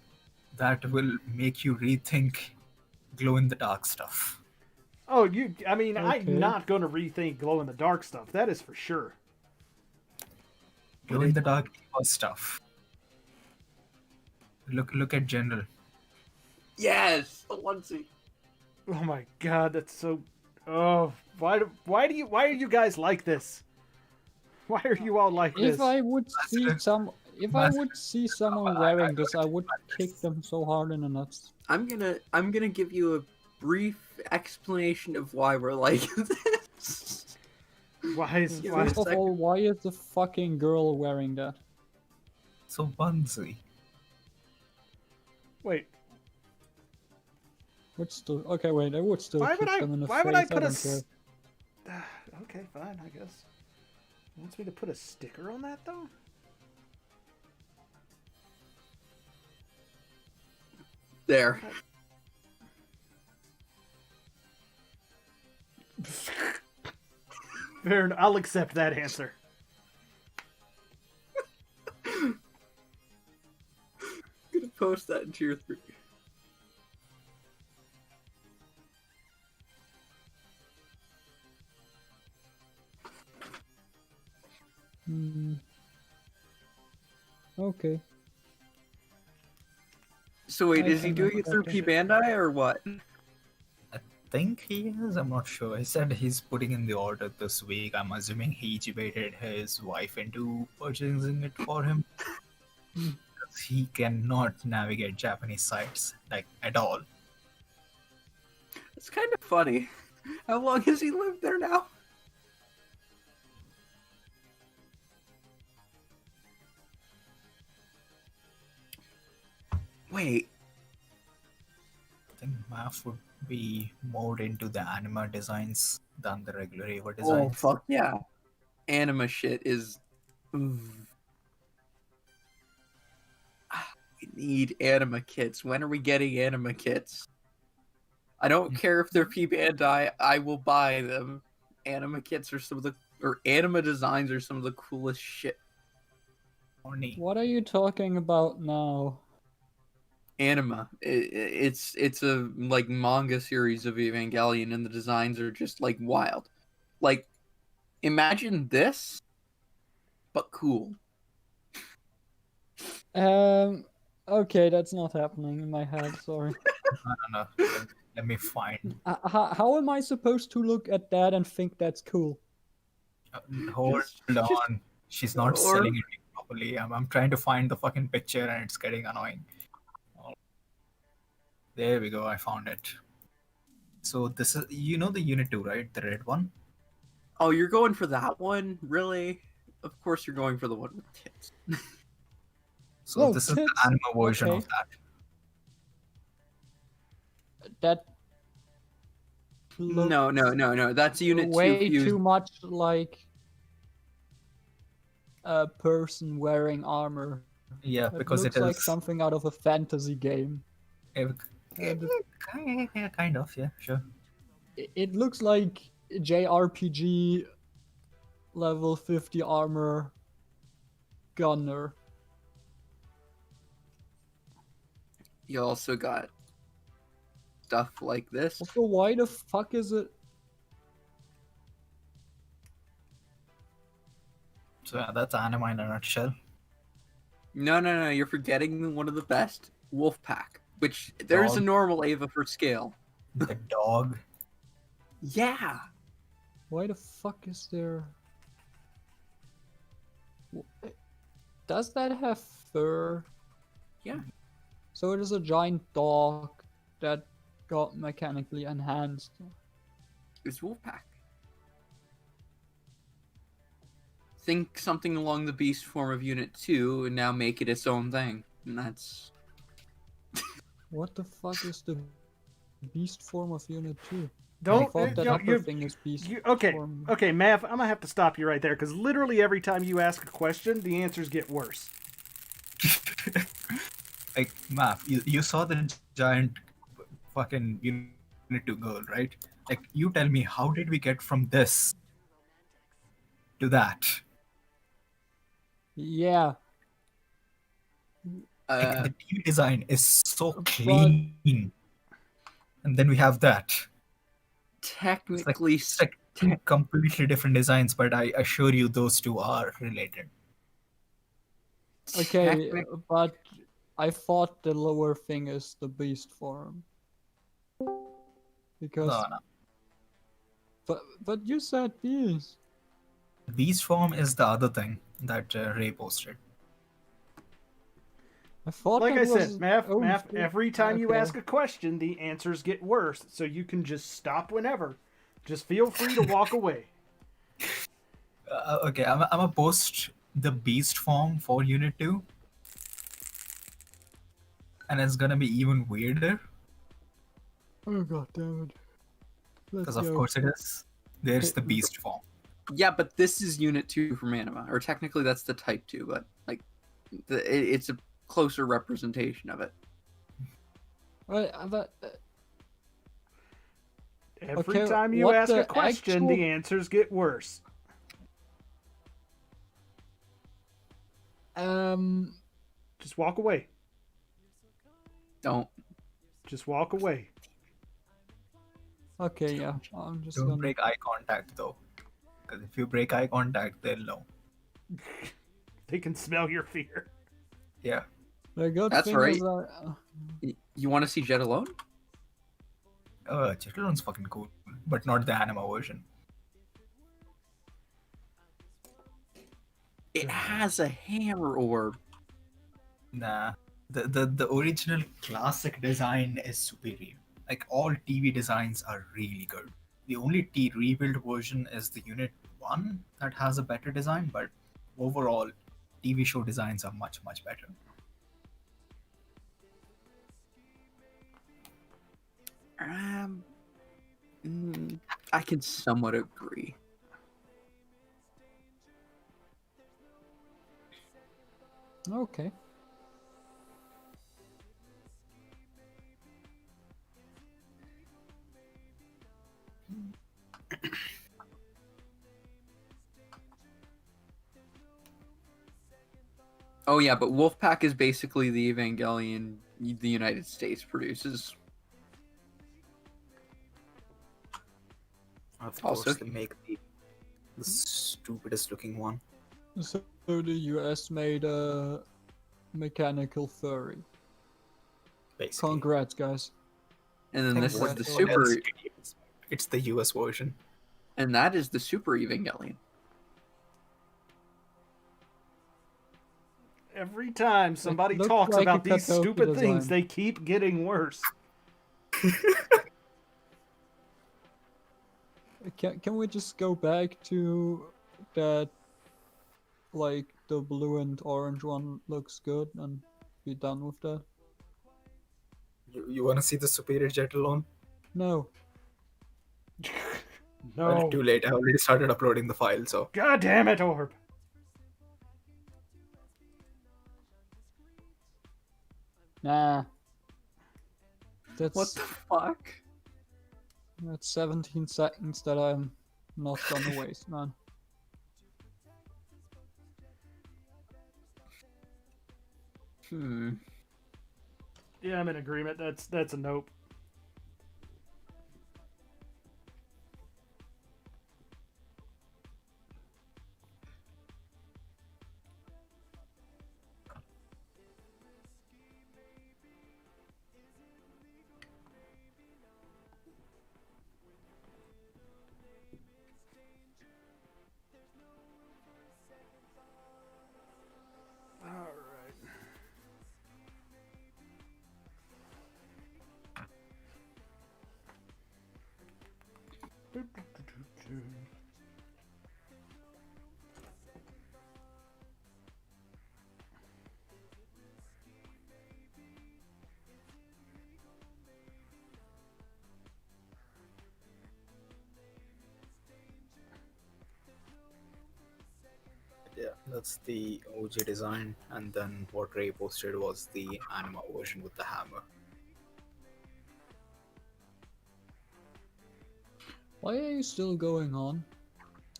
Speaker 4: that will make you rethink glow-in-the-dark stuff.
Speaker 2: Oh, I'm not going to rethink glow-in-the-dark stuff. That is for sure.
Speaker 4: Glow-in-the-dark stuff. Look at General.
Speaker 5: Yes, the onesie.
Speaker 2: Oh my god, that's so. Oh, why are you guys like this? Why are you all like this?
Speaker 3: If I would see someone wearing this, I would kick them so hard in the nuts.
Speaker 5: I'm gonna give you a brief explanation of why we're like this.
Speaker 3: First of all, why is the fucking girl wearing that?
Speaker 4: So bunsy.
Speaker 2: Wait.
Speaker 3: I would still kick them in the face.
Speaker 2: Why would I put
Speaker 3: don't care.
Speaker 2: Okay, fine, I guess. He wants me to put a sticker on that though?
Speaker 5: There.
Speaker 2: Fair enough. I'll accept that answer.
Speaker 5: I'm gonna post that in tier 3.
Speaker 3: Okay.
Speaker 5: So wait, is he doing it through P-Bandai or what?
Speaker 4: I think he is. I'm not sure. He said he's putting in the order this week. I'm assuming he baited his wife into purchasing it for him. Because he cannot navigate Japanese sites, like, at all.
Speaker 5: It's kind of funny. How long has he lived there now? Wait.
Speaker 4: I think Math would be more into the anima designs than the regular Eva designs.
Speaker 5: Oh, fuck yeah. Anima shit is... Ooh. We need anima kits. When are we getting anima kits? I don't care if they're P-Bandai, I will buy them. Anima kits are some of the... Or anima designs are some of the coolest shit.
Speaker 3: What are you talking about now?
Speaker 5: Anima. It's a like manga series of Evangelion, and the designs are just like wild. Like, imagine this, but cool.
Speaker 3: Okay, that's not happening in my head. Sorry.
Speaker 4: No. Let me find.
Speaker 3: How am I supposed to look at that and think that's cool?
Speaker 4: Hold on. She's not
Speaker 5: Or-
Speaker 4: selling it properly. I'm trying to find the fucking picture and it's getting annoying. There we go. I found it. So this is, you know, the Unit 2, right? The red one.
Speaker 5: Oh, you're going for that one? Really? Of course you're going for the one with tits.
Speaker 4: So
Speaker 3: Oh,
Speaker 4: this is
Speaker 3: tits.
Speaker 4: the anima version
Speaker 3: Okay.
Speaker 4: of that.
Speaker 3: That looks
Speaker 5: No. That's Unit 2
Speaker 3: way
Speaker 5: fused.
Speaker 3: too much like a person wearing armor.
Speaker 4: Yeah,
Speaker 3: It
Speaker 4: because
Speaker 3: looks
Speaker 4: it
Speaker 3: like
Speaker 4: is.
Speaker 3: something out of a fantasy game.
Speaker 4: Yeah, kind of. Yeah, sure.
Speaker 3: It looks like JRPG level 50 armor gunner.
Speaker 5: You also got stuff like this.
Speaker 3: Also, why the fuck is it?
Speaker 4: So yeah, that's anima in a nutshell.
Speaker 5: No, you're forgetting one of the best. Wolfpack. Which, there's a
Speaker 4: Dog.
Speaker 5: normal Ava for scale.
Speaker 4: The dog.
Speaker 5: Yeah!
Speaker 3: Why the fuck is there? Does that have fur?
Speaker 5: Yeah.
Speaker 3: So it is a giant dog that got mechanically enhanced.
Speaker 5: It's Wolfpack. Think something along the beast form of Unit 2 and now make it its own thing. And that's...
Speaker 3: What the fuck is the beast form of Unit 2? I
Speaker 2: Don't.
Speaker 3: thought that
Speaker 2: no,
Speaker 3: upper
Speaker 2: you're-
Speaker 3: thing is beast
Speaker 2: Okay,
Speaker 3: form.
Speaker 2: okay, Mav, I'm gonna have to stop you right there because literally every time you ask a question, the answers get worse.
Speaker 4: Like, Map, you saw the giant fucking Unit 2 girl, right? Like, you tell me, how did we get from this to that?
Speaker 3: Yeah.
Speaker 4: Like, the TV design is so clean. And then we have that.
Speaker 5: technically...
Speaker 4: It's like two completely different designs, but I assure you those two are related.
Speaker 3: Okay, but I thought the lower thing is the beast form. Because
Speaker 4: No.
Speaker 3: but you said beast.
Speaker 4: Beast form is the other thing that Ray posted.
Speaker 3: I thought
Speaker 2: Like
Speaker 3: that
Speaker 2: I said,
Speaker 3: was
Speaker 2: Mav,
Speaker 3: own thing.
Speaker 2: every time you
Speaker 3: Okay.
Speaker 2: ask a question, the answers get worse. So you can just stop whenever. Just feel free to walk away.
Speaker 4: Okay, I'm gonna post the beast form for Unit 2. And it's gonna be even weirder.
Speaker 3: Oh god damn it. Let's
Speaker 4: Because of
Speaker 3: go.
Speaker 4: course it is. There's the beast form.
Speaker 5: Yeah, but this is Unit 2 from Anima. Or technically that's the Type 2, but like it's a closer representation of it.
Speaker 3: But
Speaker 2: Every
Speaker 3: Okay,
Speaker 2: time you
Speaker 3: what
Speaker 2: ask a
Speaker 3: the
Speaker 2: question,
Speaker 3: actual-
Speaker 2: the answers get worse. Just walk away.
Speaker 5: Don't.
Speaker 2: Just walk away.
Speaker 3: Okay, yeah. I'm just
Speaker 4: Don't
Speaker 3: gonna
Speaker 4: break eye contact though. Because if you break eye contact, they'll know.
Speaker 2: They can smell your fear.
Speaker 4: Yeah.
Speaker 3: The good
Speaker 5: That's
Speaker 3: thing
Speaker 5: right.
Speaker 3: is
Speaker 5: You want to see Jet alone?
Speaker 4: Chitterloon's fucking cool. But not the anima version.
Speaker 5: It has a hammer orb.
Speaker 4: Nah. The original classic design is superior. like all TV designs are really good. The only rebuild version is the Unit 1 that has a better design, but overall, TV show designs are much, much better.
Speaker 5: I can somewhat agree.
Speaker 3: Okay.
Speaker 5: Oh yeah, but Wolfpack is basically the Evangelion the United States produces.
Speaker 4: Of
Speaker 5: Also-
Speaker 4: course, they make the stupidest looking one.
Speaker 3: So the US made a mechanical furry.
Speaker 4: Basically.
Speaker 3: Congrats, guys.
Speaker 5: And then
Speaker 4: Like,
Speaker 5: this is
Speaker 4: what
Speaker 5: the
Speaker 4: else
Speaker 5: Super,
Speaker 4: did you expect? It's the US version.
Speaker 5: and that is the Super Evangelion.
Speaker 2: Every time somebody
Speaker 3: looks
Speaker 2: talks
Speaker 3: like a
Speaker 2: about these
Speaker 3: Katoki
Speaker 2: stupid things,
Speaker 3: design.
Speaker 2: they keep getting worse.
Speaker 3: Can we just go back to that, like, the blue and orange one looks good and be done with that?
Speaker 4: You want to see the superior jet alone?
Speaker 3: No.
Speaker 4: Well,
Speaker 2: No.
Speaker 4: too late. I already started uploading the file, so.
Speaker 2: God damn it, Orb.
Speaker 3: Nah. That's
Speaker 5: What the fuck?
Speaker 3: that's 17 seconds that I'm not gonna waste, man.
Speaker 2: Yeah, I'm in agreement. That's a nope.
Speaker 4: Yeah, that's the OG design, and then what Ray posted was the anima version with the hammer.
Speaker 3: Why are you still going on?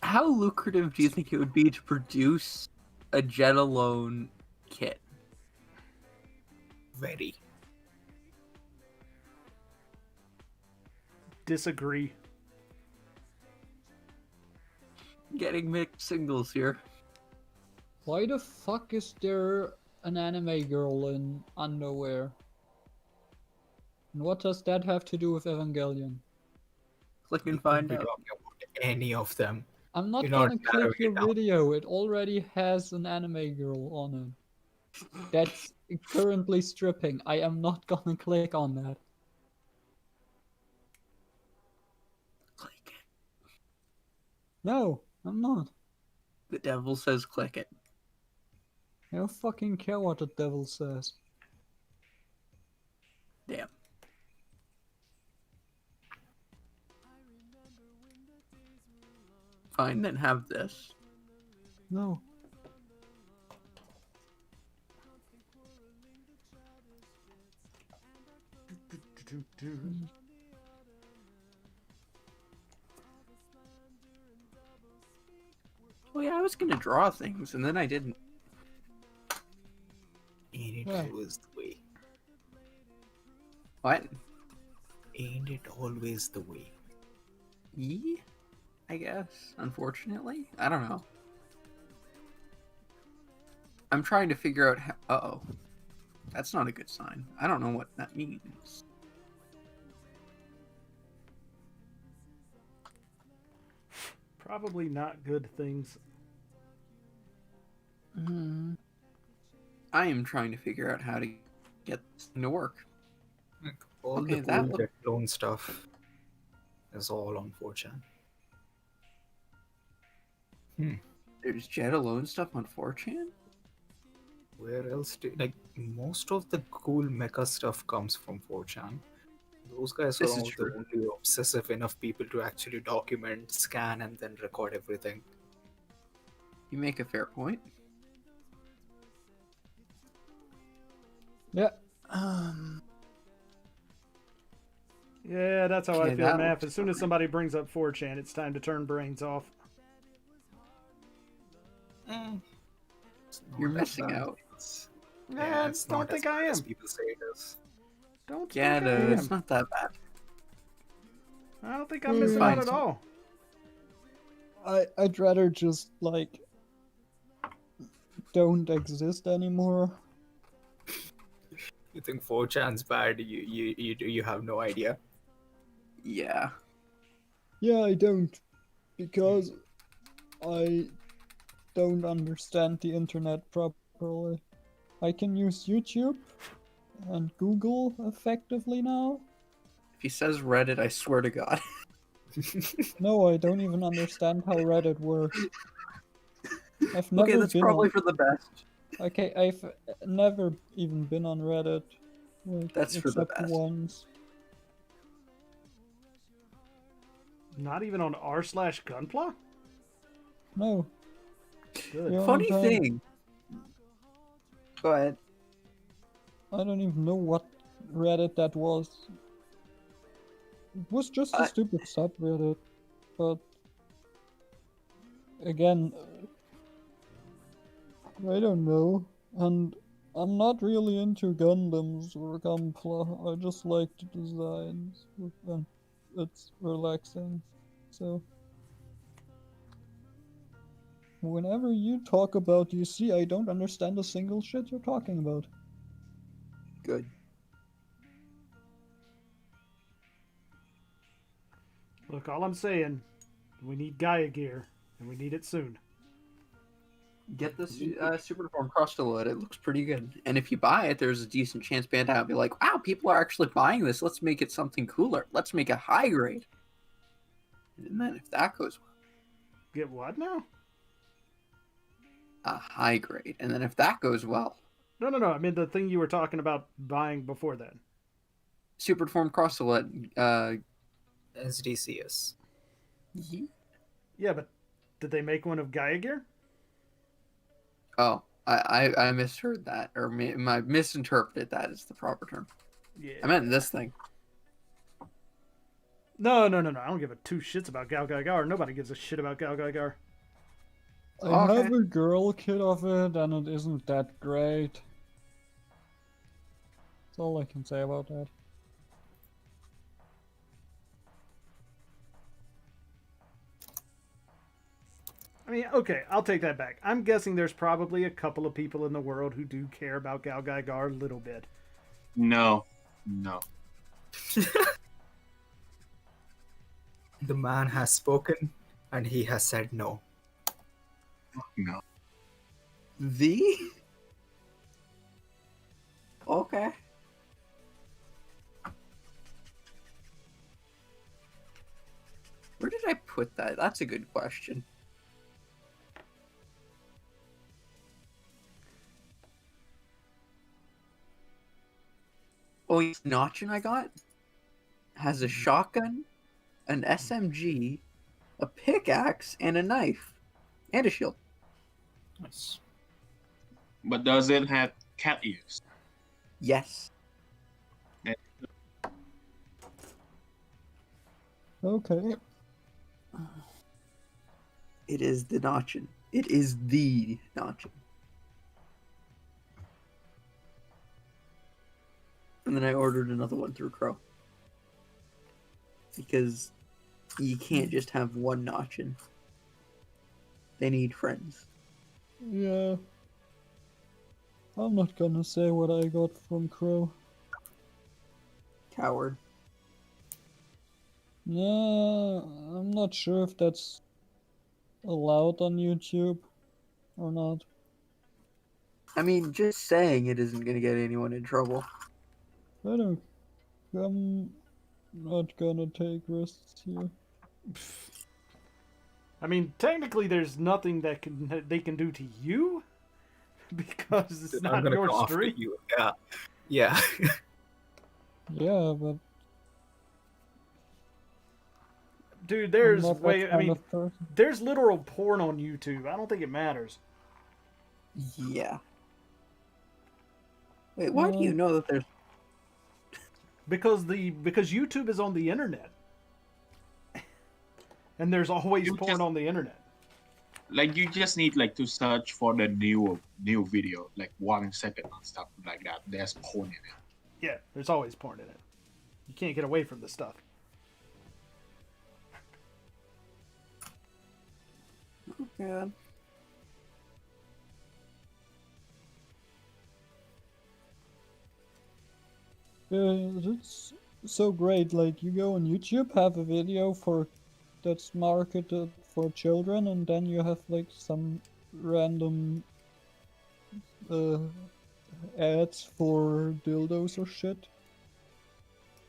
Speaker 5: How lucrative do you think it would be to produce a Jet Alone kit?
Speaker 4: Very.
Speaker 2: Disagree.
Speaker 5: Getting mixed signals here.
Speaker 3: Why the fuck is there an anime girl in underwear? And what does that have to do with Evangelion?
Speaker 5: Click and
Speaker 4: You
Speaker 5: find
Speaker 4: could be
Speaker 5: out.
Speaker 4: talking about any of them.
Speaker 3: I'm not
Speaker 4: You're
Speaker 3: gonna
Speaker 4: not
Speaker 3: click
Speaker 4: narrowing
Speaker 3: your
Speaker 4: it down.
Speaker 3: video, it already has an anime girl on it. That's currently stripping. I am not gonna click on that.
Speaker 5: Click it.
Speaker 3: No, I'm not.
Speaker 5: The devil says click it.
Speaker 3: I don't fucking care what the devil says.
Speaker 5: Damn. Fine, then have this.
Speaker 3: No.
Speaker 5: Oh yeah, I was gonna draw things, and then I didn't.
Speaker 4: Ain't it
Speaker 3: Yeah.
Speaker 4: always the way?
Speaker 5: What?
Speaker 4: Ain't it always the way?
Speaker 5: Yeah, I guess. Unfortunately, I don't know. I'm trying to figure out how. Uh-oh. That's not a good sign. I don't know what that means.
Speaker 2: Probably not good things.
Speaker 5: I am trying to figure out how to get this thing to work.
Speaker 4: All
Speaker 5: Okay,
Speaker 4: the
Speaker 5: that
Speaker 4: cool
Speaker 5: look-
Speaker 4: Jet Clone stuff is all on 4chan.
Speaker 5: There's Jet Alone stuff on 4chan?
Speaker 4: Where else do like most of the cool mecha stuff comes from 4chan? Those guys are
Speaker 5: This is
Speaker 4: all the
Speaker 5: true.
Speaker 4: only obsessive enough people to actually document, scan, and then record everything.
Speaker 5: You make a fair point.
Speaker 3: Yeah.
Speaker 2: Yeah, that's how I
Speaker 5: Okay,
Speaker 2: feel,
Speaker 5: that
Speaker 2: Math.
Speaker 5: looks
Speaker 2: As soon as somebody brings up 4chan, it's time to turn brains off.
Speaker 4: It's not
Speaker 5: You're
Speaker 4: as
Speaker 5: missing
Speaker 4: bad.
Speaker 5: out.
Speaker 2: Nah,
Speaker 4: It's
Speaker 2: don't
Speaker 4: not
Speaker 2: think
Speaker 4: as
Speaker 2: I
Speaker 4: bad as
Speaker 2: am.
Speaker 4: people say it is.
Speaker 2: Don't
Speaker 5: Yeah,
Speaker 2: think I
Speaker 5: no,
Speaker 2: am.
Speaker 5: it's not that bad.
Speaker 2: I don't think I'm missing
Speaker 5: Fine.
Speaker 2: out at all.
Speaker 3: I'd rather just like don't exist anymore.
Speaker 4: You think 4chan's bad? You have no idea.
Speaker 5: Yeah.
Speaker 3: Yeah, I don't, because I don't understand the internet properly. I can use YouTube and Google effectively now.
Speaker 5: If he says Reddit, I swear to God.
Speaker 3: No, I don't even understand how Reddit works. I've never
Speaker 5: Okay, that's
Speaker 3: been
Speaker 5: probably
Speaker 3: on.
Speaker 5: for the best.
Speaker 3: Okay, I've never even been on Reddit. Like,
Speaker 5: That's for the
Speaker 3: except
Speaker 5: best.
Speaker 3: once.
Speaker 2: Not even on r/Gunpla?
Speaker 3: No.
Speaker 2: Good.
Speaker 3: Yeah.
Speaker 5: Funny
Speaker 3: time.
Speaker 5: thing. Go ahead.
Speaker 3: I don't even know what Reddit that was. It was just a stupid subreddit, but again, I don't know. And I'm not really into Gundams or Gunpla. I just like the designs, and it's relaxing. So whenever you talk about UC, I don't understand a single shit you're talking about.
Speaker 5: Good.
Speaker 2: Look, all I'm saying, we need Gaia gear, and we need it soon.
Speaker 5: Get this Super Deformed Cross Silhouette. It looks pretty good. And if you buy it, there's a decent chance Bandai will be like, wow, people are actually buying this. Let's make it something cooler. Let's make it high grade. And then if that goes well,
Speaker 2: Get what now?
Speaker 5: a high grade. And then if that goes well,
Speaker 2: No. I mean the thing you were talking about buying before that.
Speaker 5: Super Deformed Cross Silhouette.
Speaker 4: SDCS.
Speaker 2: Yeah, but did they make one of Gaia gear?
Speaker 5: Oh, I misheard that, or I misinterpreted that is the proper term.
Speaker 2: Yeah.
Speaker 5: I meant this thing.
Speaker 2: No. I don't give a two shits about Gal Gar. Nobody gives a shit about Gal Gar.
Speaker 3: I
Speaker 5: Okay.
Speaker 3: have a girl kit of it, and it isn't that great. That's all I can say about that.
Speaker 2: I mean, okay, I'll take that back. I'm guessing there's probably a couple of people in the world who do care about Gal Gar a little bit.
Speaker 6: No.
Speaker 4: The man has spoken, and he has said no.
Speaker 6: No.
Speaker 5: Okay. Where did I put that? That's a good question. Oh, it's Notchin I got has a shotgun, an SMG, a pickaxe, and a knife, and a shield.
Speaker 4: Nice.
Speaker 6: But does it have cat ears?
Speaker 5: Yes.
Speaker 3: Okay.
Speaker 5: It is the Notchin. It is the Notchin. And then I ordered another one through Crow. Because you can't just have one Notchin. They need friends.
Speaker 3: Yeah. I'm not gonna say what I got from Crow.
Speaker 5: Coward.
Speaker 3: Yeah, I'm not sure if that's allowed on YouTube or not.
Speaker 5: I mean, just saying it isn't going to get anyone in trouble.
Speaker 3: I don't I'm not gonna take risks here.
Speaker 2: I mean, technically, there's nothing that they can do to you because it's
Speaker 4: They're
Speaker 2: not
Speaker 4: gonna
Speaker 2: your
Speaker 4: come after
Speaker 2: stream.
Speaker 4: you. Yeah. Yeah.
Speaker 3: Yeah, but
Speaker 2: Dude,
Speaker 3: I'm
Speaker 2: there's
Speaker 3: not that
Speaker 2: way. I
Speaker 3: kind
Speaker 2: mean,
Speaker 3: of person.
Speaker 2: there's literal porn on YouTube. I don't think it matters.
Speaker 5: Yeah. Wait, why do you know that there's...
Speaker 2: Because YouTube is on the internet, and there's always
Speaker 6: You
Speaker 2: porn
Speaker 6: just-
Speaker 2: on the internet.
Speaker 6: Like you just need like to search for the new video, like 1 second and stuff like that. There's porn in it.
Speaker 2: Yeah, there's always porn in it. You can't get away from this stuff.
Speaker 5: Oh, God.
Speaker 3: It's so great. Like, you go on YouTube, have a video that's marketed for children, and then you have like some random ads for dildos or shit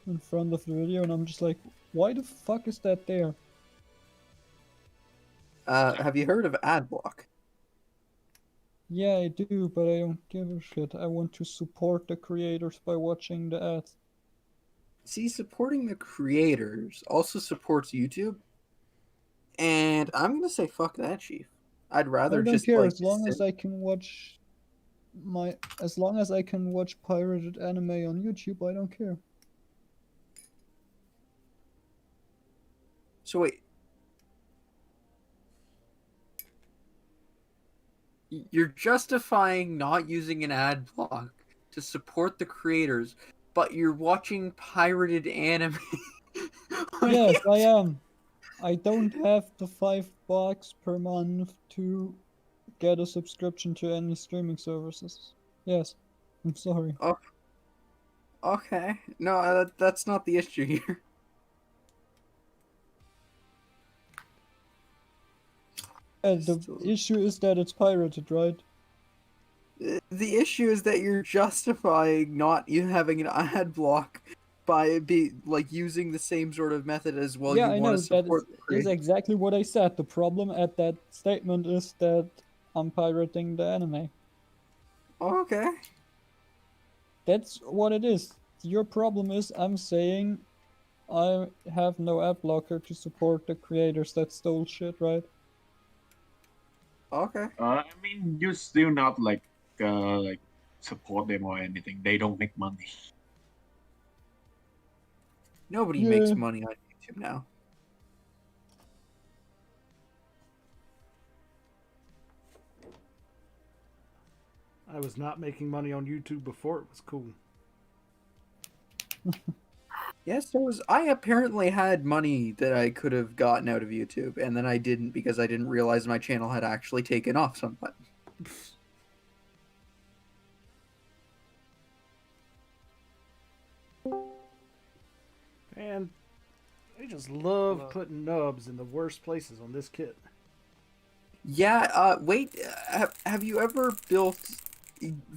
Speaker 3: in front of the video, and I'm just like, why the fuck is that there?
Speaker 5: Have you heard of ad block?
Speaker 3: Yeah, I do, but I don't give a shit. I want to support the creators by watching the ads.
Speaker 5: See, supporting the creators also supports YouTube. And I'm gonna say fuck that, Chief. I'd
Speaker 3: I
Speaker 5: rather
Speaker 3: don't
Speaker 5: just
Speaker 3: care
Speaker 5: like
Speaker 3: as long as
Speaker 5: sit-
Speaker 3: I can watch pirated anime on YouTube. I don't care.
Speaker 5: So wait. You're justifying not using an ad block to support the creators, but you're watching pirated anime.
Speaker 3: Yes, I am. I don't have the $5 per month to get a subscription to any streaming services. Yes, I'm sorry.
Speaker 5: Okay. No, that's not the issue here.
Speaker 3: The issue is that it's pirated, right?
Speaker 5: The issue is that you're justifying not you having an ad block by using the same sort of method as well.
Speaker 3: Yeah,
Speaker 5: You
Speaker 3: I
Speaker 5: want
Speaker 3: know
Speaker 5: to support the
Speaker 3: is
Speaker 5: creators.
Speaker 3: exactly what I said. The problem at that statement is that I'm pirating the anime.
Speaker 5: Okay.
Speaker 3: That's what it is. Your problem is I'm saying I have no ad blocker to support the creators that stole shit, right?
Speaker 5: Okay.
Speaker 6: I mean, you still not like support them or anything. They don't make money.
Speaker 5: Nobody
Speaker 3: Yeah.
Speaker 5: makes money on YouTube now.
Speaker 2: I was not making money on YouTube before it was cool.
Speaker 5: Yes, I apparently had money that I could have gotten out of YouTube, and then I didn't because I didn't realize my channel had actually taken off somewhat.
Speaker 2: And they just love putting nubs in the worst places on this kit.
Speaker 5: Yeah, wait, have you ever built...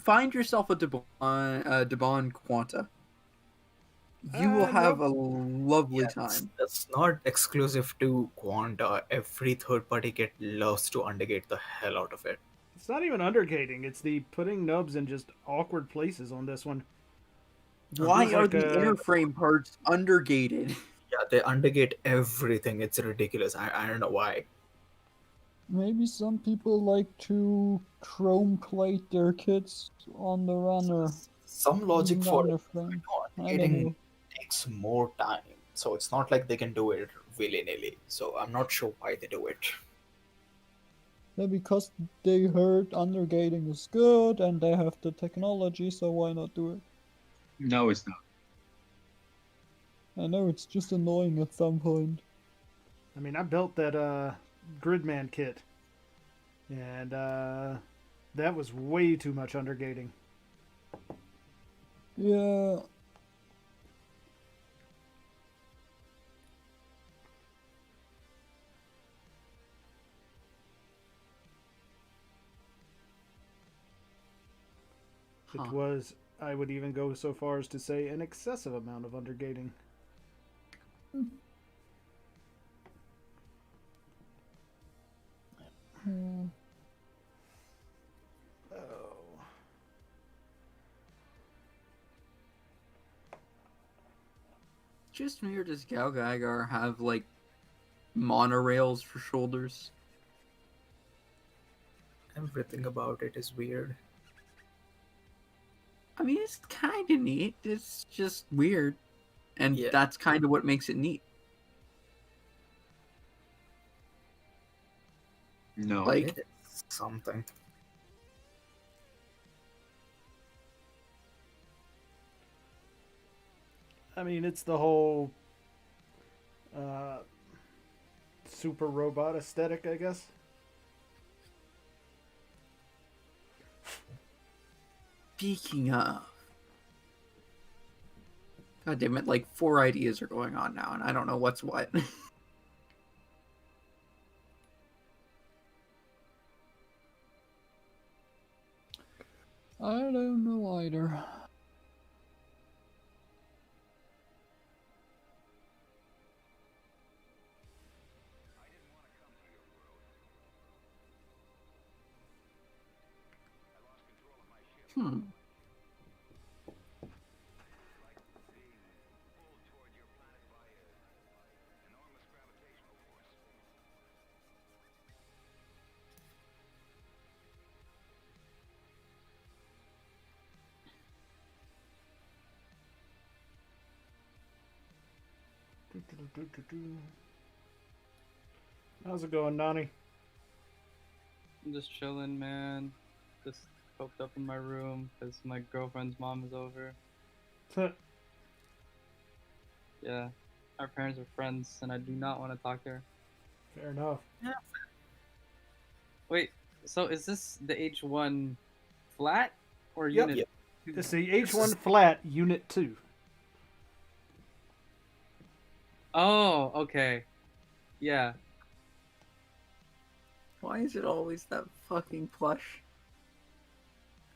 Speaker 5: Find yourself a Debon Quanta. You will have a lovely time.
Speaker 4: That's not exclusive to Quanta. Every third party kit loves to undergate the hell out of it.
Speaker 2: It's not even undergating. It's the putting nubs in just awkward places on this one.
Speaker 5: Why
Speaker 2: Feels
Speaker 5: are
Speaker 2: like
Speaker 5: the
Speaker 2: a-
Speaker 5: airframe parts undergated?
Speaker 4: Yeah, they undergate everything. It's ridiculous. I don't know why.
Speaker 3: Maybe some people like to chrome plate their kits on the runner.
Speaker 4: Some logic for
Speaker 3: runner
Speaker 4: it.
Speaker 3: frame. I don't
Speaker 4: Undergating
Speaker 3: know.
Speaker 4: takes more time. So it's not like they can do it willy-nilly. So I'm not sure why they do it.
Speaker 3: Yeah, because they heard undergating is good and they have the technology, so why not do it?
Speaker 6: No, it's not.
Speaker 3: I know it's just annoying at some point.
Speaker 2: I mean, I built that Gridman kit, and that was way too much undergating.
Speaker 3: Yeah.
Speaker 2: It was I would even go so far as to say an excessive amount of undergating. Oh.
Speaker 5: Just weird, does Galgagar have like monorails for shoulders?
Speaker 4: Everything about it is weird.
Speaker 5: I mean, it's kind of neat. It's just weird. And
Speaker 4: Yeah.
Speaker 5: that's kind of what makes it neat.
Speaker 6: No.
Speaker 5: Like,
Speaker 4: It is something.
Speaker 2: I mean, it's the whole super robot aesthetic, I guess.
Speaker 5: speaking of. God damn it, like 4 ideas are going on now, and I don't know what's what.
Speaker 3: I don't know either.
Speaker 5: Hmm.
Speaker 2: How's it going, Nani?
Speaker 7: I'm just chilling, man. Just coked up in my room because my girlfriend's mom is over. Yeah, our parents are friends, and I do not want to talk to her.
Speaker 2: Fair enough.
Speaker 7: Wait, so is this the H1 flat or
Speaker 2: Yep.
Speaker 7: unit?
Speaker 2: It's the H1 flat unit 2.
Speaker 7: Oh, okay. Yeah.
Speaker 5: Why is it always that fucking plush?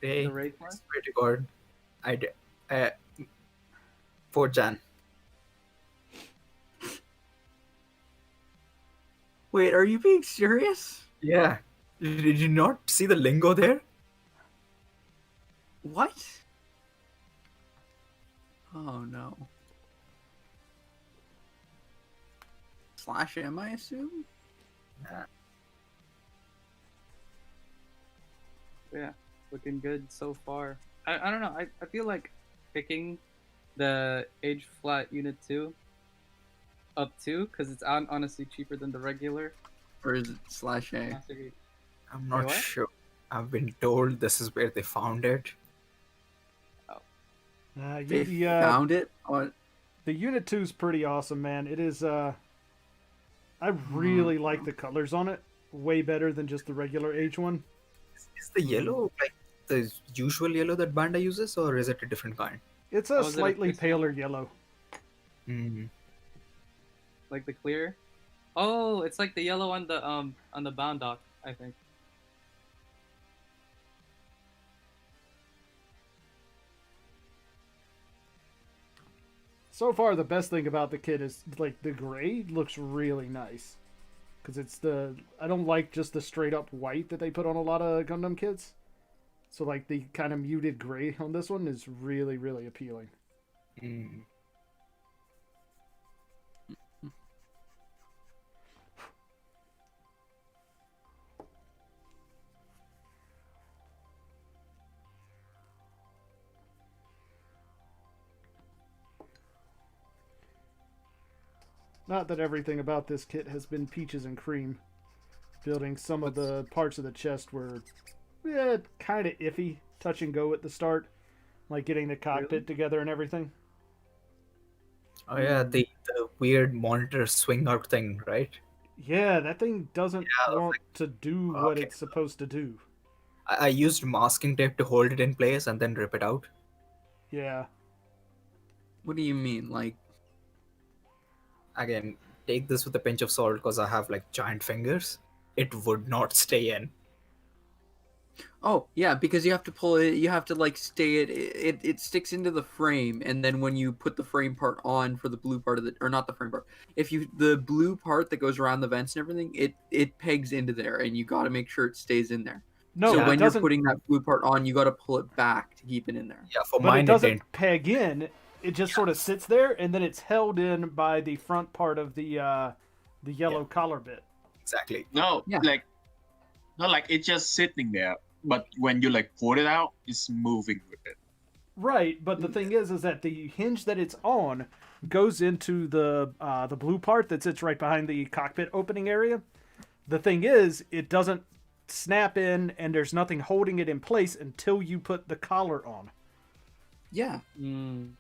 Speaker 4: Hey,
Speaker 7: The raid one?
Speaker 4: swear to God, I did. 4chan.
Speaker 5: Wait, are you being serious?
Speaker 4: Yeah. Did you not see the lingo there?
Speaker 5: What? Oh no. /M, I assume?
Speaker 7: Yeah, looking good so far. I don't know. I feel like picking the Age Flat Unit 2 up 2 because it's honestly cheaper than the regular.
Speaker 5: Or is it /A?
Speaker 7: Classic.
Speaker 4: I'm not
Speaker 7: what?
Speaker 4: sure. I've been told this is where they found it.
Speaker 5: They found it? What?
Speaker 2: The Unit 2 is pretty awesome, man. It is, I really like the colors on it. Way better than just the regular H1.
Speaker 4: Is the yellow like the usual yellow that Bandai uses, or is it a different kind?
Speaker 2: It's a
Speaker 7: Oh, is it a
Speaker 2: slightly
Speaker 7: crystal?
Speaker 2: paler yellow.
Speaker 4: Mm.
Speaker 7: Like the clear. Oh, it's like the yellow on the bound dock, I think.
Speaker 2: So far, the best thing about the kit is, like, the gray looks really nice. Because it's the... I don't like just the straight-up white that they put on a lot of Gundam kits. So, like, the kind of muted gray on this one is really, really appealing.
Speaker 4: Mm.
Speaker 2: Not that everything about this kit has been peaches and cream. Building some of the parts of the chest were, kind of iffy. Touch and go at the start. Like getting the cockpit together and everything.
Speaker 4: Oh yeah, the weird monitor swing out thing, right?
Speaker 2: Yeah, that thing doesn't
Speaker 4: Yeah,
Speaker 2: want to do what
Speaker 4: okay.
Speaker 2: it's supposed to do.
Speaker 4: I used masking tape to hold it in place and then rip it out.
Speaker 2: Yeah.
Speaker 5: What do you mean? Like,
Speaker 4: Again, take this with a pinch of salt because I have like giant fingers. It would not stay in.
Speaker 5: Oh yeah, because you have to pull it. You have to like stay it. It sticks into the frame, and then when you put the frame part on for the blue part of the, or not the frame part, if you the blue part that goes around the vents and everything, it pegs into there, and you got to make sure it stays in there.
Speaker 2: No,
Speaker 5: So
Speaker 2: it
Speaker 5: when you're
Speaker 2: doesn't.
Speaker 5: putting that blue part on, you got to pull it back to keep it in there.
Speaker 4: Yeah, for
Speaker 2: But it
Speaker 4: mine it
Speaker 2: doesn't
Speaker 4: didn't.
Speaker 2: peg in. It just sort of sits there, and then it's held in by the front part of the yellow collar bit.
Speaker 4: Exactly.
Speaker 6: No,
Speaker 5: Yeah.
Speaker 6: like, no, like it's just sitting there. But when you like pull it out, it's moving with it.
Speaker 2: Right, but the thing is that the hinge that it's on goes into the blue part that sits right behind the cockpit opening area. The thing is, it doesn't snap in, and there's nothing holding it in place until you put the collar on.
Speaker 5: Yeah,
Speaker 7: Mm.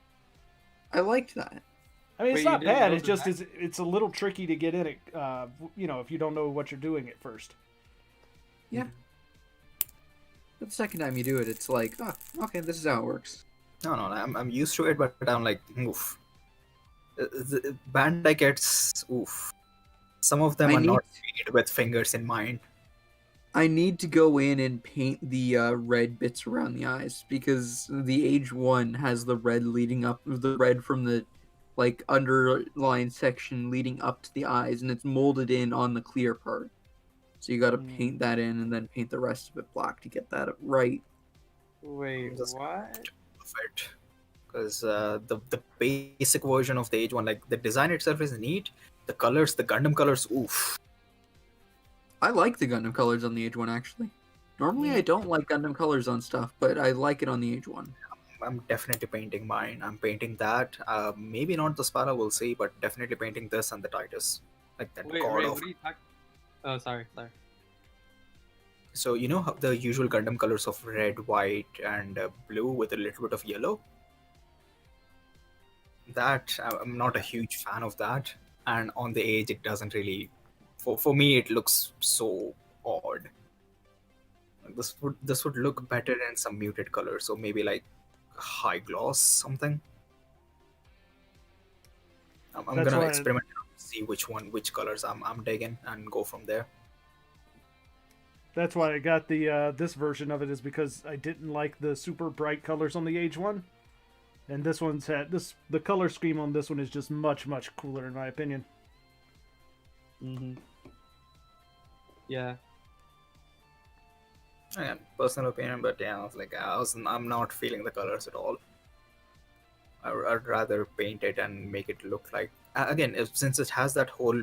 Speaker 5: I liked that.
Speaker 2: I mean, it's
Speaker 7: Wait, you
Speaker 2: not
Speaker 7: didn't
Speaker 2: bad.
Speaker 7: know
Speaker 2: It's just
Speaker 7: that?
Speaker 2: it's a little tricky to get in it. If you don't know what you're doing at first.
Speaker 5: Yeah. But the second time you do it, it's like, oh, okay, this is how it works.
Speaker 4: No, I'm used to it, but I'm like, oof. The Bandai gets oof. Some of them
Speaker 5: I
Speaker 4: are
Speaker 5: need-
Speaker 4: not made with fingers in mind.
Speaker 5: I need to go in and paint the red bits around the eyes because the AGE-1 has the red leading up, the red from the like underline section leading up to the eyes, and it's molded in on the clear part. So you got to paint that in and then paint the rest of it black to get that right.
Speaker 7: Wait,
Speaker 4: Just-
Speaker 7: what?
Speaker 4: Of it, because the basic version of the AGE-1, like the design itself is neat. The colors, the Gundam colors, oof.
Speaker 5: I like the Gundam colors on the AGE-1 actually. Normally I don't like Gundam colors on stuff, but I like it on the AGE-1.
Speaker 4: I'm definitely painting mine. I'm painting that. Maybe not the Spala, we'll see, but definitely painting this and the Titus. Like that
Speaker 7: Wait,
Speaker 4: god
Speaker 7: Ray,
Speaker 4: of.
Speaker 7: what are you talking? Oh, sorry.
Speaker 4: So you know how the usual Gundam colors of red, white, and blue with a little bit of yellow. That I'm not a huge fan of that, and on the AGE it doesn't really. For me, it looks so odd. This would look better in some muted color, so maybe like high gloss something. I'm
Speaker 2: That's
Speaker 4: gonna
Speaker 2: why-
Speaker 4: experiment, see which colors I'm digging, and go from there.
Speaker 2: That's why I got the this version of it, is because I didn't like the super bright colors on the AGE-1, and this one's had the color scheme on this one is just much cooler in my opinion.
Speaker 7: Mm-hmm. Yeah.
Speaker 4: Again, personal opinion, but yeah, I was like, I'm not feeling the colors at all. I'd rather paint it and make it look like again, since it has that whole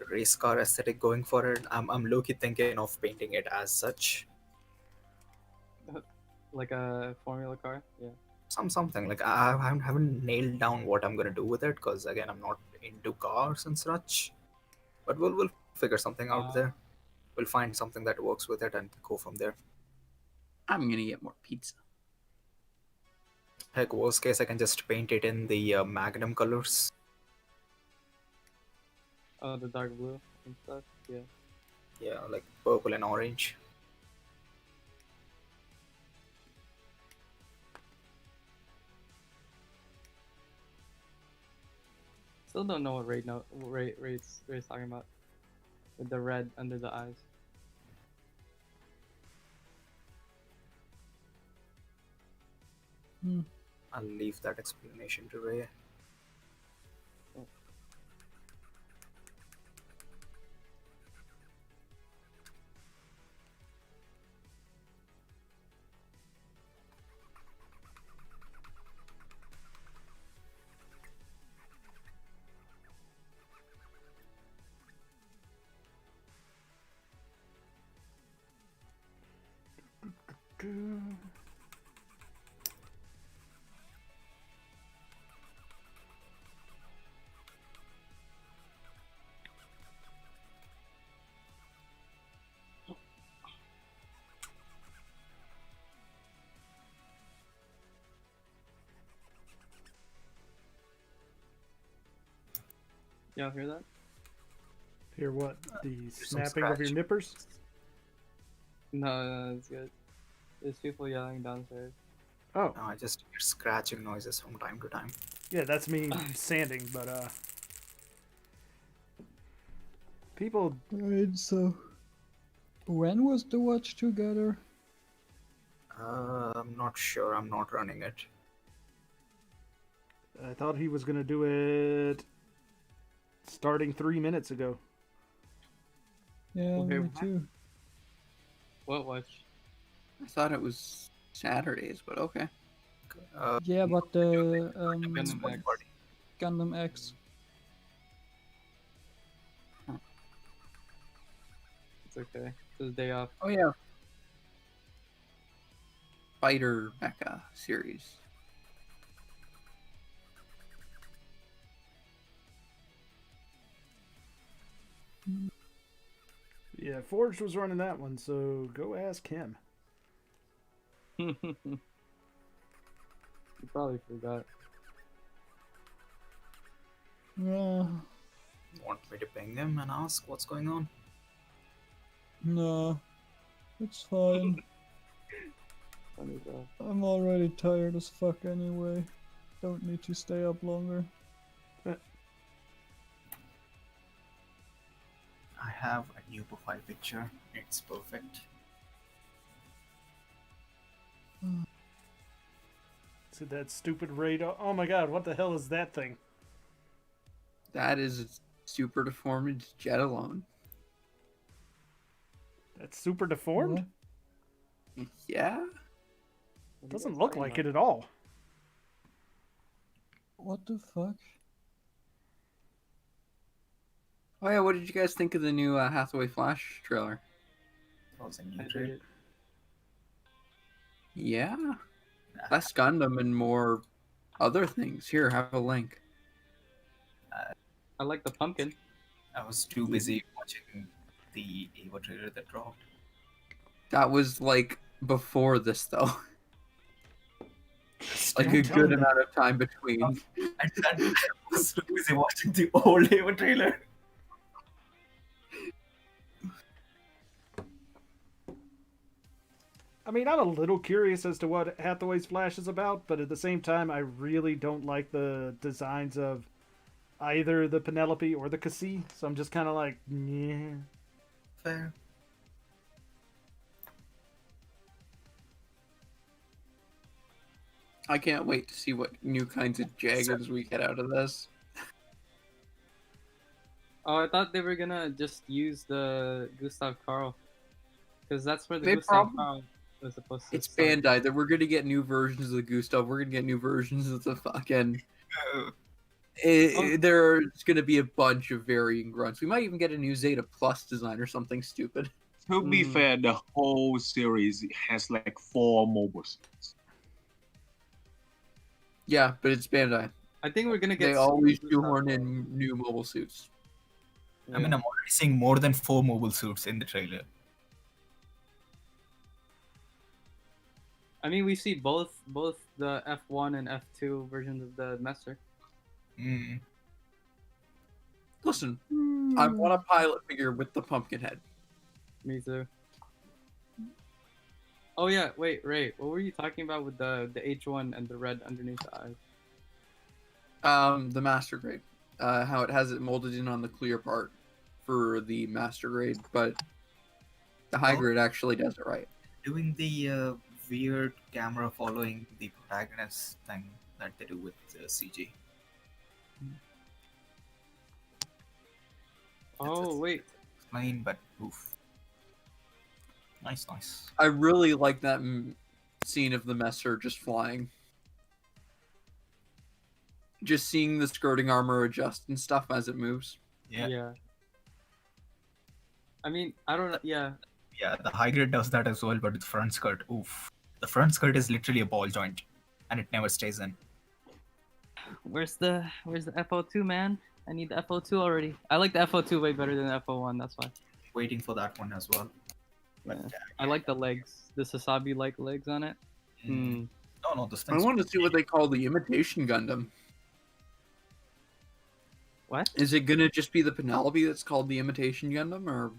Speaker 4: race car aesthetic going for it. I'm low-key thinking of painting it as such.
Speaker 7: Like a Formula car? Yeah.
Speaker 4: Something like I haven't nailed down what I'm gonna do with it, because again, I'm not into cars and such. But we'll figure something out there. We'll find something that works with it and go from there.
Speaker 5: I'm gonna get more pizza.
Speaker 4: Heck, worst case, I can just paint it in the Magnum colors.
Speaker 7: Oh, the dark blue and stuff? Yeah.
Speaker 4: Yeah, like purple and orange.
Speaker 7: Still don't know what Ray's talking about. With the red under the eyes.
Speaker 4: I'll leave that explanation to Ray.
Speaker 7: Y'all hear that?
Speaker 2: Hear what? The
Speaker 4: some
Speaker 2: snapping of your
Speaker 4: scratch.
Speaker 2: nippers?
Speaker 7: No, it's good. There's people yelling downstairs.
Speaker 2: Oh,
Speaker 4: No, I just hear scratching noises from time to time.
Speaker 2: yeah, that's me sanding, but people
Speaker 3: Alright, so When was the watch together?
Speaker 4: I'm not sure. I'm not running it.
Speaker 2: I thought he was gonna do it starting 3 minutes ago.
Speaker 3: Yeah,
Speaker 7: Okay,
Speaker 3: me
Speaker 7: what?
Speaker 3: too.
Speaker 7: What watch?
Speaker 5: I thought it was Saturdays, but okay.
Speaker 3: Yeah, but the
Speaker 7: Gundam X.
Speaker 3: Gundam X.
Speaker 7: It's okay. It's his day off.
Speaker 5: Oh yeah. Fighter Mecha series.
Speaker 2: Yeah, Forge was running that one, so go ask him.
Speaker 7: You probably forgot.
Speaker 3: Yeah,
Speaker 4: Want me to ping him and ask what's going on?
Speaker 3: no, it's fine.
Speaker 7: Funny though.
Speaker 3: I'm already tired as fuck anyway. Don't need to stay up longer.
Speaker 4: I have a new profile picture. It's perfect.
Speaker 2: See that stupid radar? Oh my god, what the hell is that thing?
Speaker 5: That is a super deformed jet alone.
Speaker 2: That's super deformed?
Speaker 5: Yeah?
Speaker 2: Doesn't look like it at all.
Speaker 3: What the fuck?
Speaker 5: Oh yeah, what did you guys think of the new Hathaway Flash trailer?
Speaker 4: That was a new
Speaker 7: I dig
Speaker 4: trailer.
Speaker 7: it.
Speaker 5: Yeah? Less Gundam and more other things. Here, have a link.
Speaker 7: I like the pumpkin.
Speaker 4: I was too busy watching the Ava trailer that dropped.
Speaker 5: That was like before this though. Like
Speaker 2: Don't
Speaker 5: a
Speaker 2: tell
Speaker 5: good
Speaker 2: me.
Speaker 5: amount of time between.
Speaker 4: I was too busy watching the old Ava trailer.
Speaker 2: I mean, I'm a little curious as to what Hathaway's Flash is about, but at the same time, I really don't like the designs of either the Penelope or the Cassie, so I'm just kind of like, yeah.
Speaker 4: Fair.
Speaker 5: I can't wait to see what new kinds of Jaggers we get out of this.
Speaker 7: Oh, I thought they were gonna just use the Gustav Karl, because that's where the
Speaker 5: They
Speaker 7: Gustav
Speaker 5: prob-
Speaker 7: Karl was supposed to
Speaker 5: It's
Speaker 7: start.
Speaker 5: Bandai that we're gonna get new versions of the Gustav. We're gonna get new versions of the fucking. There's gonna be a bunch of varying grunts. We might even get a new Zeta Plus design or something stupid.
Speaker 6: To be fair, the whole series has like 4 mobile suits.
Speaker 5: Yeah, but it's Bandai.
Speaker 7: I think we're gonna get.
Speaker 5: They always
Speaker 7: Gustav
Speaker 5: shoehorn
Speaker 7: Karl.
Speaker 5: in new mobile suits.
Speaker 4: I mean, I'm already seeing more than 4 mobile suits in the trailer.
Speaker 7: I mean, we see both the F1 and F2 versions of the Messer.
Speaker 4: Mm.
Speaker 5: Listen, I want a pilot figure with the pumpkin head.
Speaker 7: Me too. Oh yeah, wait, Ray, what were you talking about with the H1 and the red underneath the eyes?
Speaker 5: The master grade. How it has it molded in on the clear part for the master grade, but the high grade actually does it right.
Speaker 4: Doing the weird camera following the protagonist thing that they do with CG.
Speaker 7: Oh wait,
Speaker 4: Explain, but oof. Nice, nice.
Speaker 5: I really like that scene of the Messer just flying. Just seeing the skirting armor adjust and stuff as it moves.
Speaker 4: Yeah.
Speaker 7: I mean, I don't know. Yeah,
Speaker 4: Yeah, the high grade does that as well, but with front skirt, oof. The front skirt is literally a ball joint, and it never stays in.
Speaker 7: where's the FO2, man? I need the FO2 already. I like the FO2 way better than the FO1. That's why.
Speaker 4: Waiting for that one as well. But
Speaker 7: Yeah. I like the legs, the Sasabi-like legs on it.
Speaker 4: no, this
Speaker 5: I
Speaker 4: thing's
Speaker 5: want to see what they call the imitation Gundam.
Speaker 7: What?
Speaker 5: Is it gonna just be the Penelope that's called the imitation Gundam, or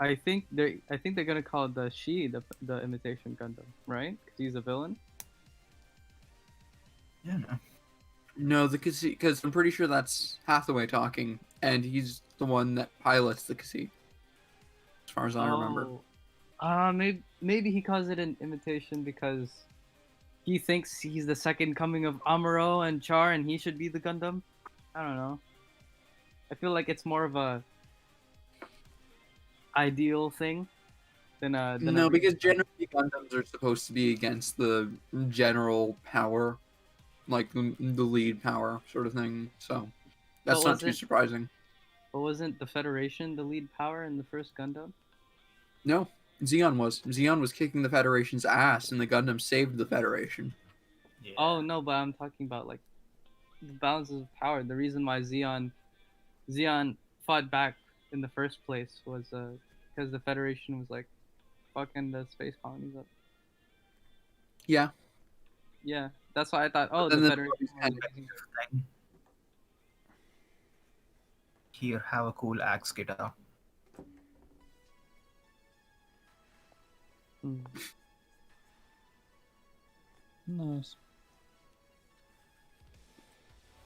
Speaker 7: I think they're gonna call it the imitation Gundam, right? Because he's a villain.
Speaker 4: Yeah, no.
Speaker 5: no? Because I'm pretty sure that's Hathaway talking, and he's the one that pilots the Cassie. as far as I remember.
Speaker 7: Maybe he calls it an imitation because he thinks he's the second coming of Amuro and Char, and he should be the Gundam. I don't know. I feel like it's more of a ideal thing than
Speaker 5: No, because generally Gundams are supposed to be against the general power, like the lead power sort of thing. So that's not too surprising.
Speaker 7: But wasn't the Federation the lead power in the first Gundam?
Speaker 5: No, Zeon was. Zeon was kicking the Federation's ass, and the Gundam saved the Federation.
Speaker 6: Yeah.
Speaker 7: Oh no, but I'm talking about like the balance of power. The reason why Zeon fought back in the first place was because the Federation was like fucking the space colonies up.
Speaker 5: Yeah.
Speaker 7: Yeah, that's why I thought. Oh,
Speaker 5: But
Speaker 7: the
Speaker 5: then
Speaker 7: Federation.
Speaker 4: Here, have a cool axe guitar.
Speaker 3: Nice.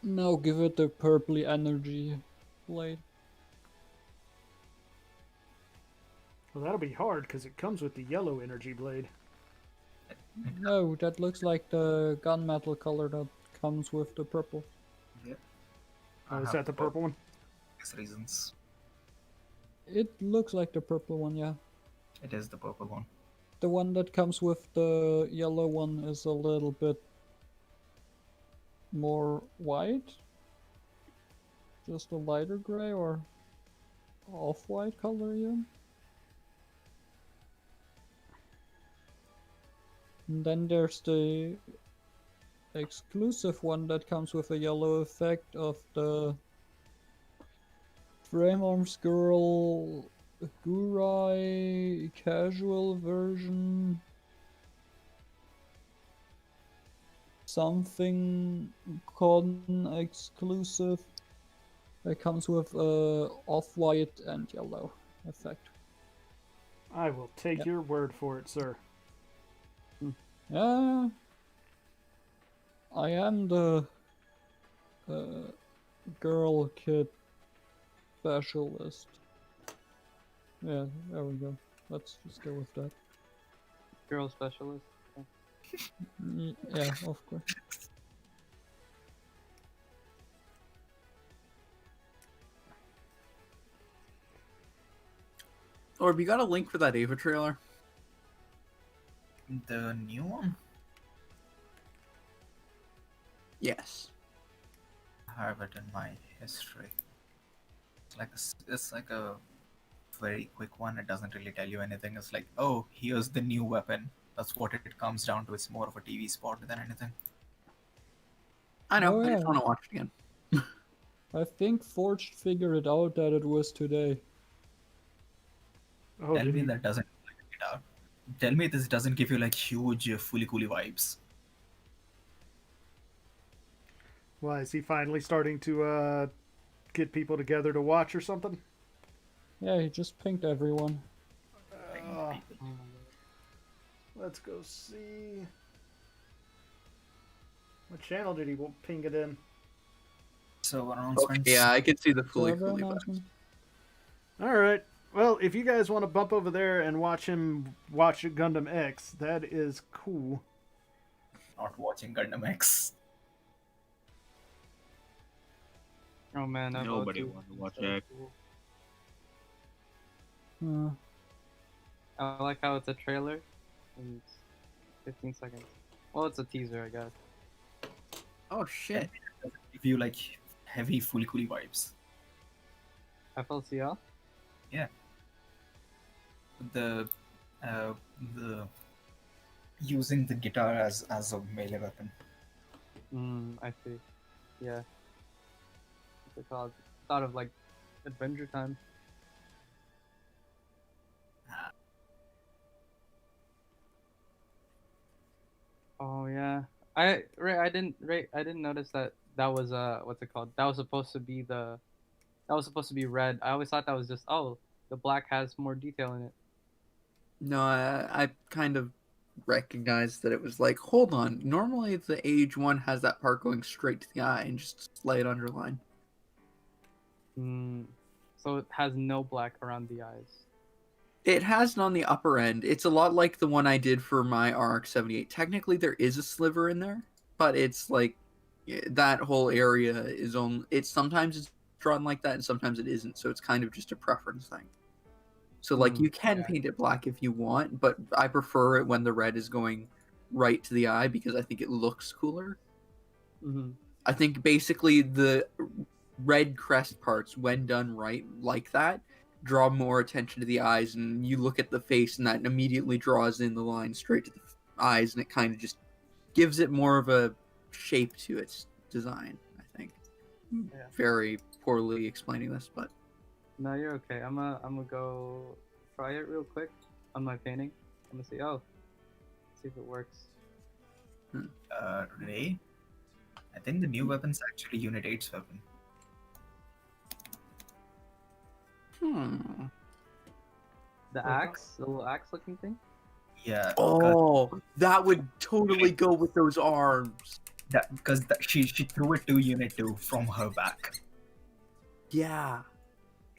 Speaker 3: Now give it the purpley energy blade.
Speaker 2: Well, that'll be hard because it comes with the yellow energy blade.
Speaker 3: No, that looks like the gunmetal color that comes with the purple.
Speaker 4: Yep.
Speaker 2: Oh, is that the purple one?
Speaker 4: These reasons.
Speaker 3: It looks like the purple one, yeah.
Speaker 4: It is the purple one.
Speaker 3: The one that comes with the yellow one is a little bit more white. Just a lighter gray or off-white color even. And then there's the exclusive one that comes with a yellow effect of the Frame Arms Girl Gurai casual version. Something con exclusive that comes with off-white and yellow effect.
Speaker 2: I will take your word for it, sir.
Speaker 3: Yeah, I am the girl kid specialist. Yeah, there we go. Let's just go with that.
Speaker 7: Girl specialist.
Speaker 3: Yeah, of course.
Speaker 5: Orb, you got a link for that Ava trailer?
Speaker 4: The new one?
Speaker 5: Yes.
Speaker 4: I have it in my history. It's like a very quick one. It doesn't really tell you anything. It's like, oh, here's the new weapon. That's what it comes down to. It's more of a TV spot than anything.
Speaker 5: I know.
Speaker 3: Oh,
Speaker 5: I just
Speaker 3: yeah.
Speaker 5: want to watch it again.
Speaker 3: I think Forged figured it out that it was today.
Speaker 2: Oh,
Speaker 4: Tell
Speaker 2: did
Speaker 4: me
Speaker 2: he?
Speaker 4: that doesn't like the guitar. Tell me this doesn't give you like huge fully cooly vibes.
Speaker 2: Why, is he finally starting to get people together to watch or something?
Speaker 3: Yeah, he just pinged everyone.
Speaker 2: Let's go see. What channel did he ping it in?
Speaker 4: So announcements.
Speaker 5: Okay, yeah, I can see the fully
Speaker 3: Server
Speaker 5: coolly vibes.
Speaker 3: announcement.
Speaker 2: All right. Well, if you guys want to bump over there and watch him watch Gundam X, that is cool.
Speaker 4: Not watching Gundam X.
Speaker 7: Oh man, I'm
Speaker 6: Nobody
Speaker 7: about
Speaker 6: wants to watch that.
Speaker 7: I like how it's a trailer and it's 15 seconds. Well, it's a teaser, I guess.
Speaker 5: Oh shit.
Speaker 4: Give you like heavy fully cooly vibes.
Speaker 7: FLCL?
Speaker 4: Yeah. The using the guitar as a melee weapon.
Speaker 7: I see. Yeah. What's it called? Thought of like Adventure Time. Oh yeah. I didn't notice that was what's it called? That was supposed to be red. I always thought that was just the black has more detail in it.
Speaker 5: No, I kind of recognized that it was like, hold on. Normally the AGE-1 has that part going straight to the eye and just slight underline.
Speaker 7: So it has no black around the eyes.
Speaker 5: It has it on the upper end. It's a lot like the one I did for my RX-78. Technically, there is a sliver in there, but it's like that whole area is on. It's sometimes it's drawn like that, and sometimes it isn't. So it's kind of just a preference thing. So like you can paint it black if you want, but I prefer it when the red is going right to the eye because I think it looks cooler.
Speaker 7: Mm-hmm.
Speaker 5: I think basically the red crest parts, when done right like that, draw more attention to the eyes, and you look at the face and that immediately draws in the line straight to the eyes, and it kind of just gives it more of a shape to its design, I think.
Speaker 7: Yeah.
Speaker 5: Very poorly explaining this, but
Speaker 7: No, you're okay. I'm gonna go try it real quick on my painting. I'm gonna see. Oh, see if it works.
Speaker 4: Ray, I think the new weapon's actually Unit 8's weapon.
Speaker 7: The axe, the little axe-looking thing.
Speaker 4: Yeah.
Speaker 5: Oh, that would totally go with those arms.
Speaker 4: Because she threw it to Unit 2 from her back.
Speaker 5: Yeah.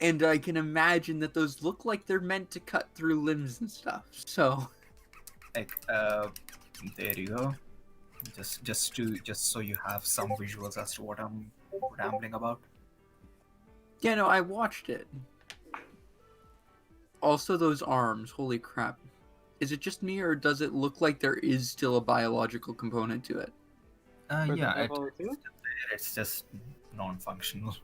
Speaker 5: And I can imagine that those look like they're meant to cut through limbs and stuff. So,
Speaker 4: Like, there you go. Just so you have some visuals as to what I'm rambling about.
Speaker 5: yeah, no, I watched it. Also, those arms, holy crap. Is it just me, or does it look like there is still a biological component to it?
Speaker 4: Yeah, it's just non-functional.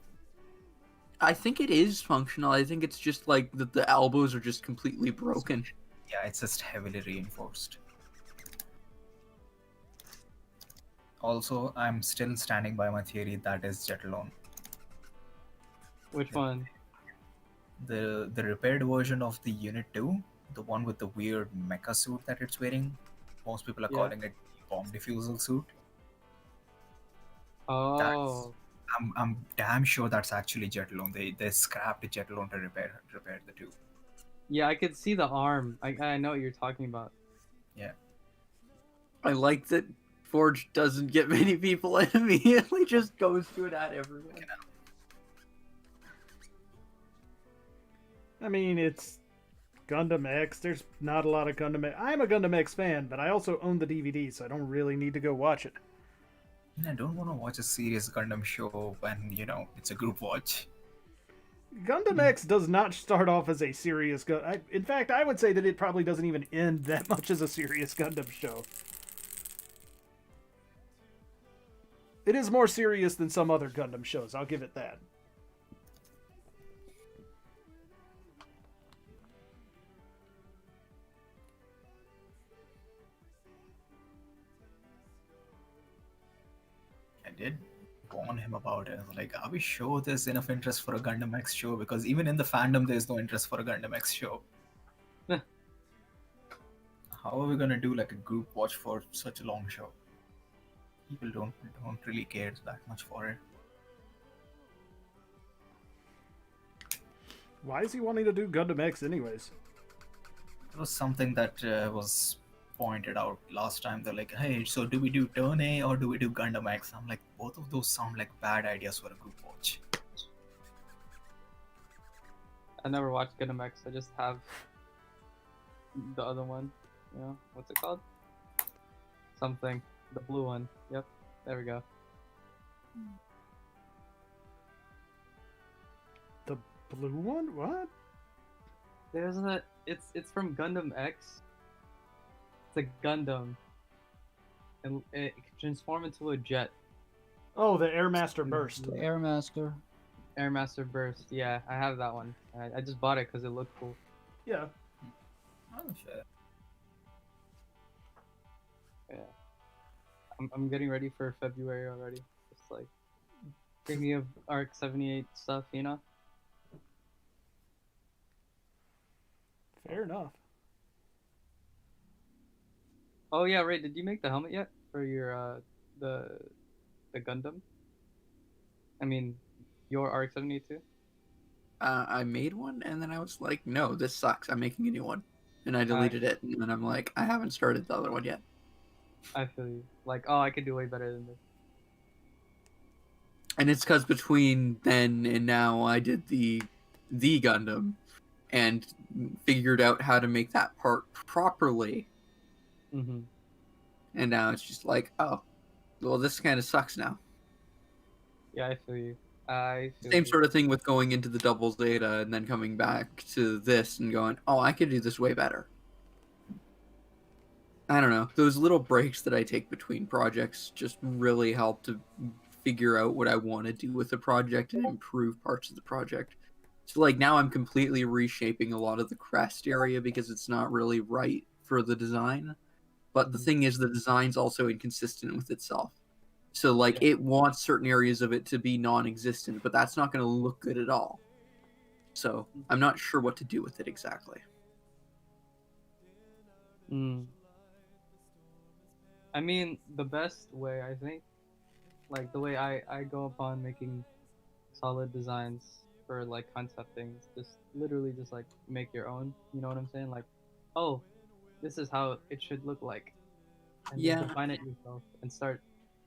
Speaker 5: I think it is functional. I think it's just like the elbows are just completely broken.
Speaker 4: Yeah, it's just heavily reinforced. Also, I'm still standing by my theory that is jet alone.
Speaker 7: Which one?
Speaker 4: The repaired version of the Unit 2, the one with the weird mecha suit that it's wearing. Most people are calling it bomb diffusal suit.
Speaker 7: Oh.
Speaker 4: I'm damn sure that's actually jet alone. They scrapped jet alone to repair the two.
Speaker 7: Yeah, I could see the arm. I know what you're talking about.
Speaker 4: Yeah.
Speaker 5: I like that Forge doesn't get many people and immediately just goes to it at everyone.
Speaker 2: I mean, it's Gundam X. There's not a lot of Gundam X. I'm a Gundam X fan, but I also own the DVD, so I don't really need to go watch it.
Speaker 4: I don't want to watch a serious Gundam show when, it's a group watch.
Speaker 2: Gundam X does not start off as a serious Gundam. In fact, I would say that it probably doesn't even end that much as a serious Gundam show. It is more serious than some other Gundam shows, I'll give it that.
Speaker 4: I did warn him about it. I was like, are we sure there's enough interest for a Gundam X show? Because even in the fandom, there's no interest for a Gundam X show. How are we gonna do like a group watch for such a long show? People don't really care that much for it.
Speaker 2: Why is he wanting to do Gundam X anyways?
Speaker 4: It was something that was pointed out last time. They're like, hey, so do we do Turn A or do we do Gundam X? I'm like, both of those sound like bad ideas for a group watch.
Speaker 7: I never watched Gundam X. I just have the other one. What's it called? Something. The blue one. Yep. There we go.
Speaker 2: The blue one? What?
Speaker 7: There's a. It's from Gundam X. It's a Gundam, and it can transform into a jet.
Speaker 2: Oh, the Airmaster Burst.
Speaker 3: The Airmaster.
Speaker 7: Airmaster Burst. Yeah, I have that one. I just bought it because it looked cool.
Speaker 2: Yeah.
Speaker 4: Oh, fair.
Speaker 7: Yeah. I'm getting ready for February already. Just like thinking of RX-78 stuff,
Speaker 2: Fair enough.
Speaker 7: Oh yeah, Ray, did you make the helmet yet for your the Gundam? I mean, your RX-78 too?
Speaker 5: I made one, and then I was like, no, this sucks. I'm making a new one. And I deleted it, and then I'm like, I haven't started the other one yet.
Speaker 7: I feel you. Like, oh, I could do way better than this.
Speaker 5: And it's because between then and now, I did the Gundam and figured out how to make that part properly.
Speaker 7: Mm-hmm.
Speaker 5: And now it's just like, oh, well, this kind of sucks now.
Speaker 7: Yeah, I feel you. I feel
Speaker 5: Same
Speaker 7: you.
Speaker 5: sort of thing with going into the double zeta and then coming back to this and going, oh, I could do this way better. I don't know. Those little breaks that I take between projects just really help to figure out what I want to do with the project and improve parts of the project. So, like, now I'm completely reshaping a lot of the crest area because it's not really right for the design. But the thing is, the design's also inconsistent with itself. So, like, it wants certain areas of it to be non-existent, but that's not going to look good at all. So, I'm not sure what to do with it exactly.
Speaker 7: I mean, the best way, I think, like the way I go upon making solid designs for like concept things, just literally just like make your own. You know what I'm saying? Like, oh, this is how it should look like, and then define it yourself and start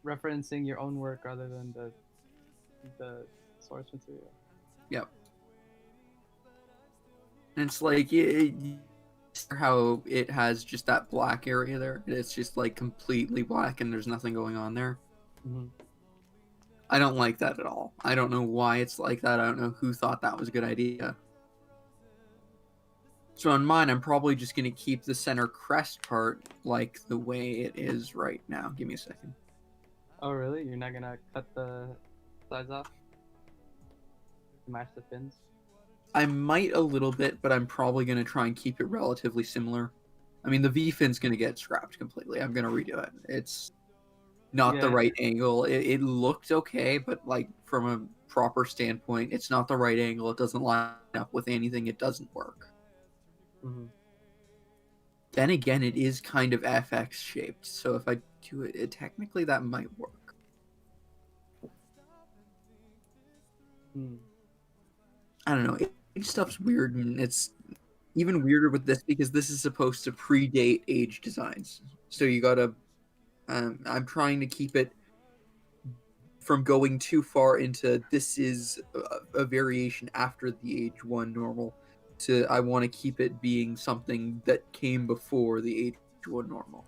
Speaker 7: referencing your own work rather than the source material.
Speaker 5: Yep. And it's like how it has just that black area there. It's just like completely black and there's nothing going on there.
Speaker 7: Mm-hmm.
Speaker 5: I don't like that at all. I don't know why it's like that. I don't know who thought that was a good idea. So on mine, I'm probably just going to keep the center crest part like the way it is right now. Give me a second.
Speaker 7: Oh, really? You're not gonna cut the sides off to match the fins?
Speaker 5: I might a little bit, but I'm probably going to try and keep it relatively similar. I mean, the V-fin's going to get scrapped completely. I'm going to redo it. It's not the right angle. It looked okay, but like from a proper standpoint, it's not the right angle. It doesn't line up with anything. It doesn't work.
Speaker 7: Mm-hmm.
Speaker 5: Then again, it is kind of FX shaped, so if I do it, technically that might work. I don't know. Stuff's weird, and it's even weirder with this because this is supposed to predate Age designs. So you gotta. I'm trying to keep it from going too far into this is a variation after the Age 1 normal. To I want to keep it being something that came before the Age 1 normal.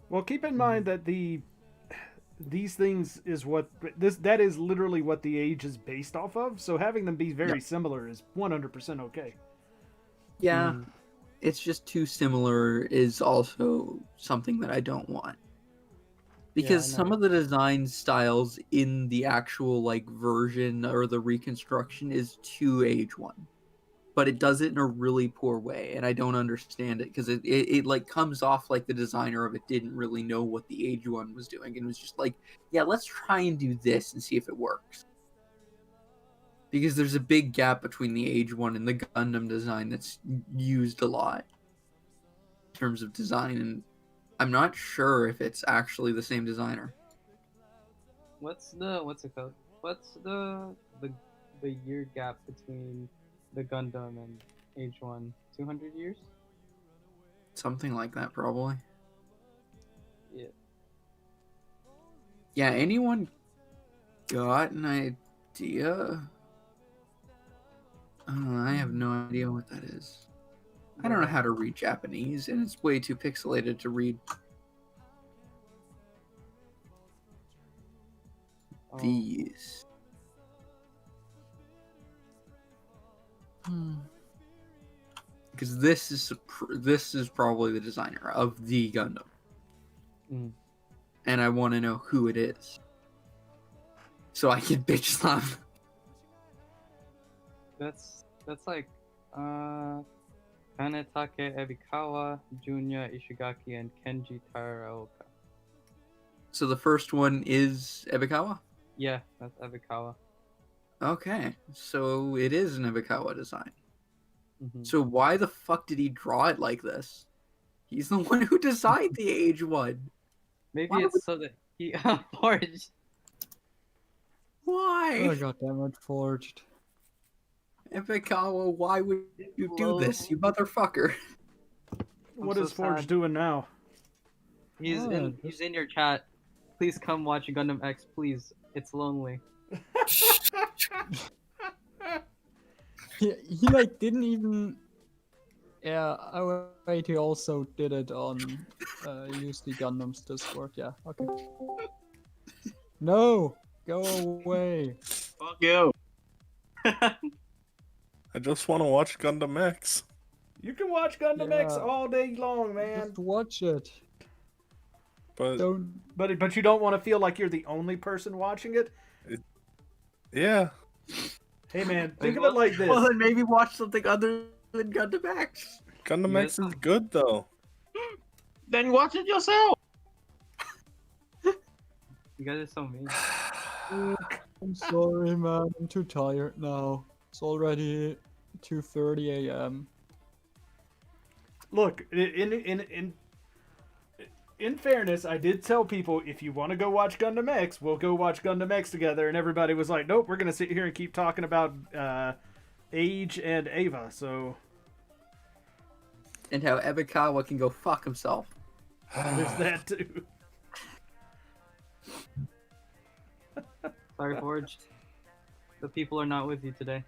Speaker 2: Well, keep in mind that these things is what that is literally what the Age is based off of. So having them be very similar is 100% okay.
Speaker 5: Yeah, it's just too similar is also something that I don't want. Because some of the design styles in the actual like version or the reconstruction is too Age 1. But it does it in a really poor way, and I don't understand it because it like comes off like the designer of it didn't really know what the Age 1 was doing, and was just like, yeah, let's try and do this and see if it works. Because there's a big gap between the Age 1 and the Gundam design that's used a lot in terms of design, and I'm not sure if it's actually the same designer.
Speaker 7: What's it called? What's the year gap between the Gundam and Age 1? 200 years?
Speaker 5: Something like that, probably.
Speaker 7: Yeah.
Speaker 5: Yeah, anyone got an idea? I have no idea what that is. I don't know how to read Japanese, and it's way too pixelated to read. These. Because this is probably the designer of the Gundam, and I want to know who it is, so I can bitch slam.
Speaker 7: That's like Kanetake Ebikawa, Junya Ishigaki, and Kenji Taraoka.
Speaker 5: So the first one is Ebikawa?
Speaker 7: Yeah, that's Ebikawa.
Speaker 5: Okay, so it is an Ebikawa design.
Speaker 7: Mm-hmm.
Speaker 5: So why the fuck did he draw it like this? He's the one who designed the Age 1.
Speaker 7: Maybe it's so that he forged.
Speaker 5: Why?
Speaker 3: Oh god damn it, forged.
Speaker 5: Ebikawa, why would you do this, you motherfucker?
Speaker 2: What is Forge doing now?
Speaker 7: He's in your chat. Please come watch Gundam X, please. It's lonely.
Speaker 3: He like didn't even Yeah, wait, he also did it on Use the Gundams Discord. Yeah, okay. No! Go away!
Speaker 6: Fuck you.
Speaker 8: I just want to watch Gundam X.
Speaker 2: You can watch Gundam X
Speaker 3: Yeah.
Speaker 2: all day long, man.
Speaker 3: Just watch it.
Speaker 8: But
Speaker 3: Don't.
Speaker 2: But you don't want to feel like you're the only person watching it.
Speaker 8: yeah,
Speaker 2: Hey, man, think of it like this.
Speaker 5: Well, then maybe watch something other than Gundam X.
Speaker 8: Gundam
Speaker 7: Yeah.
Speaker 8: X is good though.
Speaker 6: Then watch it yourself.
Speaker 7: You guys are so mean.
Speaker 3: I'm sorry, man. I'm too tired now. It's already 2:30 a.m.
Speaker 2: Look, in fairness, I did tell people if you want to go watch Gundam X, we'll go watch Gundam X together, and everybody was like, "Nope, we're gonna sit here and keep talking about Age and Ava." So
Speaker 5: And how Ebikawa can go fuck himself.
Speaker 2: there's that too.
Speaker 7: Sorry, Forge. The people are not with you today.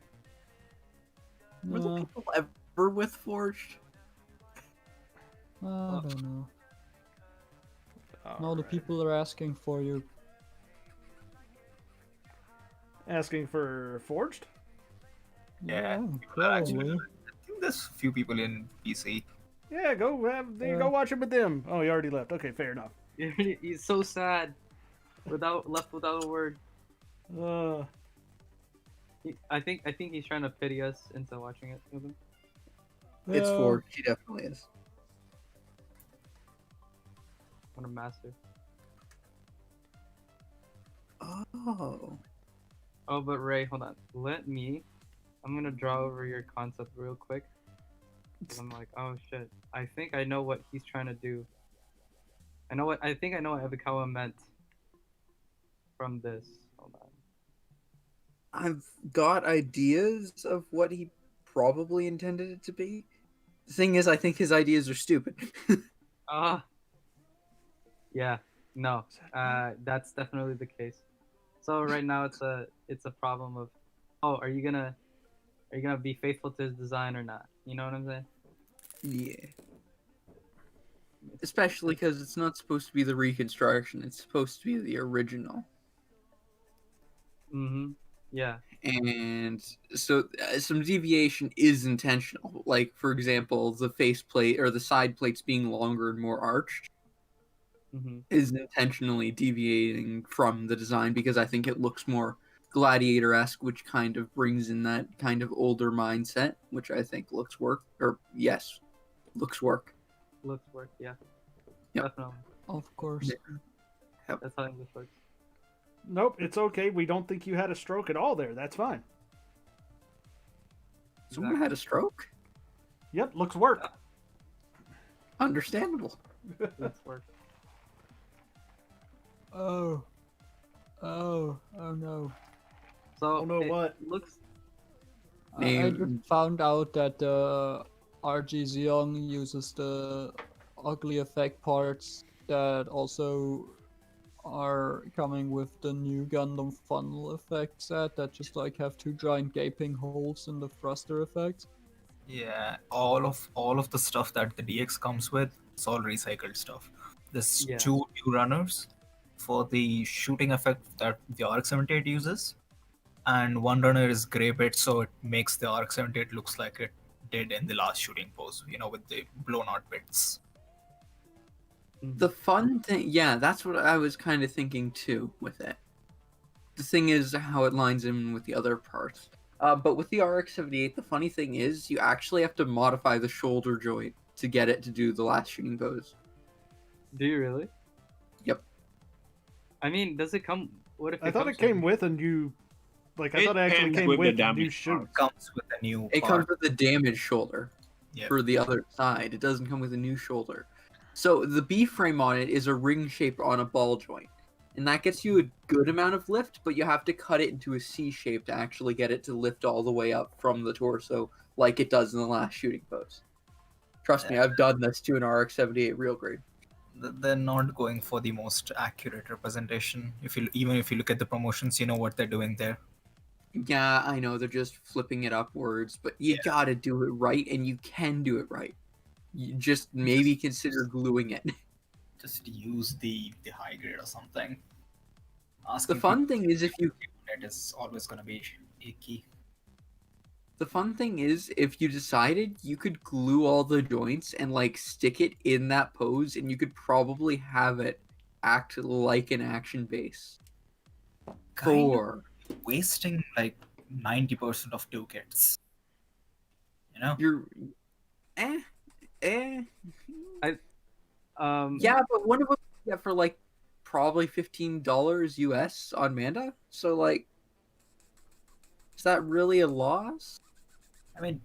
Speaker 5: Were the
Speaker 3: No,
Speaker 5: people ever with Forged?
Speaker 3: I don't know. No, the
Speaker 2: Alright.
Speaker 3: people are asking for you.
Speaker 2: Asking for Forged.
Speaker 4: Yeah,
Speaker 3: Yeah,
Speaker 4: people are actually-
Speaker 3: probably.
Speaker 4: I think there's few people in PC.
Speaker 2: Yeah, go go watch it with them. Oh, he already left. Okay, fair enough.
Speaker 7: He's so sad. Left without a word. I think he's trying to pity us into watching it with him.
Speaker 5: It's
Speaker 3: Yeah.
Speaker 5: Forged. He definitely is.
Speaker 7: What a master.
Speaker 5: Oh.
Speaker 7: Oh, but Ray, hold on. I'm gonna draw over your concept real quick. 'Cause I'm like, oh shit. I think I know what he's trying to do. I think I know what Evikawa meant from this. Hold on.
Speaker 5: I've got ideas of what he probably intended it to be. The thing is, I think his ideas are stupid.
Speaker 7: Yeah, no, that's definitely the case. So right now it's a problem of, are you gonna be faithful to his design or not? You know what I'm saying?
Speaker 5: Yeah. Especially because it's not supposed to be the reconstruction, it's supposed to be the original.
Speaker 7: Mm-hmm. Yeah.
Speaker 5: And so some deviation is intentional. Like, for example, the faceplate or the side plates being longer and more arched
Speaker 7: Mm-hmm.
Speaker 5: is intentionally deviating from the design because I think it looks more gladiator-esque, which kind of brings in that kind of older mindset, which I think looks work. Looks work.
Speaker 7: Looks work. Yeah.
Speaker 5: Yep.
Speaker 7: Definitely.
Speaker 3: Of course.
Speaker 7: That's how English works.
Speaker 2: Nope, it's okay. We don't think you had a stroke at all there. That's fine.
Speaker 5: Someone had a stroke?
Speaker 2: Yep, looks work.
Speaker 5: Understandable.
Speaker 7: Looks work.
Speaker 3: Oh no.
Speaker 7: So
Speaker 2: Oh no,
Speaker 7: it
Speaker 2: what?
Speaker 7: looks
Speaker 3: I just found out that RG Xeon uses the ugly effect parts that also are coming with the new Gundam funnel effect set that just like have two giant gaping holes in the thruster effect.
Speaker 4: Yeah, all of the stuff that the DX comes with, it's all recycled stuff. There's
Speaker 7: Yeah.
Speaker 4: two new runners for the shooting effect that the RX-78 uses, and one runner is gray bit, so it makes the RX-78 looks like it did in the last shooting pose, with the blown out bits.
Speaker 5: The fun thing, yeah, that's what I was kind of thinking too with it. The thing is how it lines in with the other parts. But with the RX-78, the funny thing is you actually have to modify the shoulder joint to get it to do the last shooting pose.
Speaker 7: Do you really?
Speaker 5: Yep.
Speaker 7: I mean, does it come? What if
Speaker 2: I thought it came with a new. Like, I thought it actually
Speaker 6: comes
Speaker 2: came
Speaker 6: with the
Speaker 2: with a new
Speaker 6: damage
Speaker 2: shoot.
Speaker 4: It comes with a new
Speaker 5: It
Speaker 4: part.
Speaker 5: comes with the damaged shoulder
Speaker 4: Yep.
Speaker 5: for the other side. It doesn't come with a new shoulder. So the B-frame on it is a ring shape on a ball joint. And that gets you a good amount of lift, but you have to cut it into a C shape to actually get it to lift all the way up from the torso like it does in the last shooting pose. Trust me, I've done this to an RX-78 real grade.
Speaker 4: They're not going for the most accurate representation. Even if you look at the promotions, you know what they're doing there.
Speaker 5: yeah, I know they're just flipping it upwards, but you gotta do it right, and you can do it right. You just maybe consider gluing it.
Speaker 4: Just use the high grade or something.
Speaker 5: The
Speaker 4: Asking
Speaker 5: fun
Speaker 4: people
Speaker 5: thing is if you
Speaker 4: it is always gonna be icky.
Speaker 5: The fun thing is, if you decided, you could glue all the joints and like stick it in that pose, and you could probably have it act like an action base.
Speaker 4: Kind
Speaker 5: For
Speaker 4: of wasting like 90% of toolkits. You know?
Speaker 5: you're, eh, eh,
Speaker 7: Yeah,
Speaker 5: but one of them you get for like probably $15 US on Manda. So like, is that really a loss?
Speaker 4: I mean,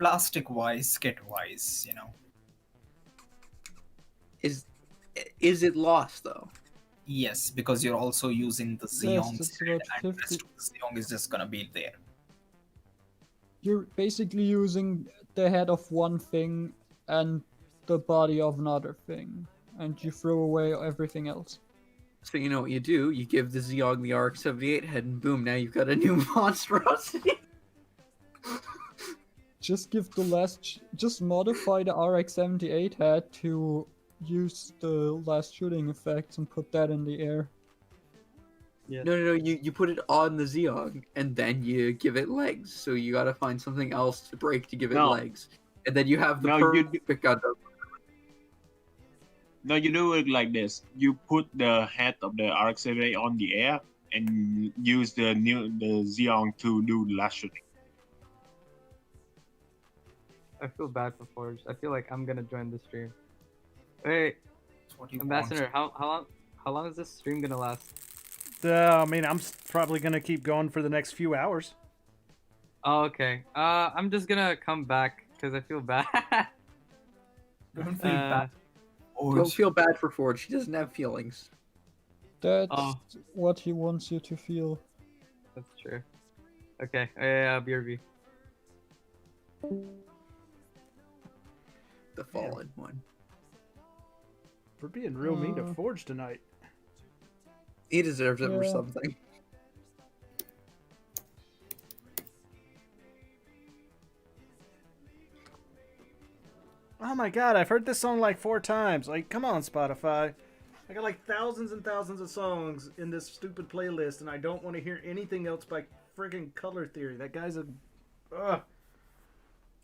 Speaker 4: plastic wise, kit wise, you know.
Speaker 5: Is it lost though?
Speaker 4: Yes, because you're also using the
Speaker 3: Yes,
Speaker 4: Xeon's
Speaker 3: it's
Speaker 4: head,
Speaker 3: about
Speaker 4: and the rest
Speaker 3: 50.
Speaker 4: of the Xeon is just gonna be there.
Speaker 3: You're basically using the head of one thing and the body of another thing, and you throw away everything else.
Speaker 5: So you know what you do? You give the Zeog the RX-78 head, and boom! Now you've got a new monstrosity.
Speaker 3: Just give the last, just modify the RX-78 head to use the last shooting effects and put that in the air.
Speaker 5: No. You put it on the Zeog, and then you give it legs. So you gotta find something else to break to give it
Speaker 6: No.
Speaker 5: legs, and then you have the
Speaker 6: No, you
Speaker 5: perfect Gundam.
Speaker 6: No, you do it like this. You put the head of the RX-78 on the air and use the Xeon to do the last shooting.
Speaker 7: I feel bad for Forge. I feel like I'm gonna join the stream. Wait,
Speaker 4: That's what you
Speaker 7: Ambassador, how long is this stream gonna last?
Speaker 2: I mean, I'm probably gonna keep going for the next few hours.
Speaker 7: Oh, okay. I'm just gonna come back because I feel bad.
Speaker 4: Don't feel bad. Or
Speaker 5: Don't feel bad for Ford. She doesn't have feelings.
Speaker 3: That's
Speaker 7: Oh.
Speaker 3: what he wants you to feel.
Speaker 7: That's true. Okay. Yeah, BRB.
Speaker 5: The fallen one.
Speaker 2: We're being real mean to
Speaker 3: Uh.
Speaker 2: Forge tonight.
Speaker 5: He deserves it for
Speaker 3: Yeah.
Speaker 5: something.
Speaker 2: Oh my god, I've heard this song like 4 times. Like, come on, Spotify. I got like thousands and thousands of songs in this stupid playlist, and I don't want to hear anything else by friggin' Color Theory. That guy's a... Ugh.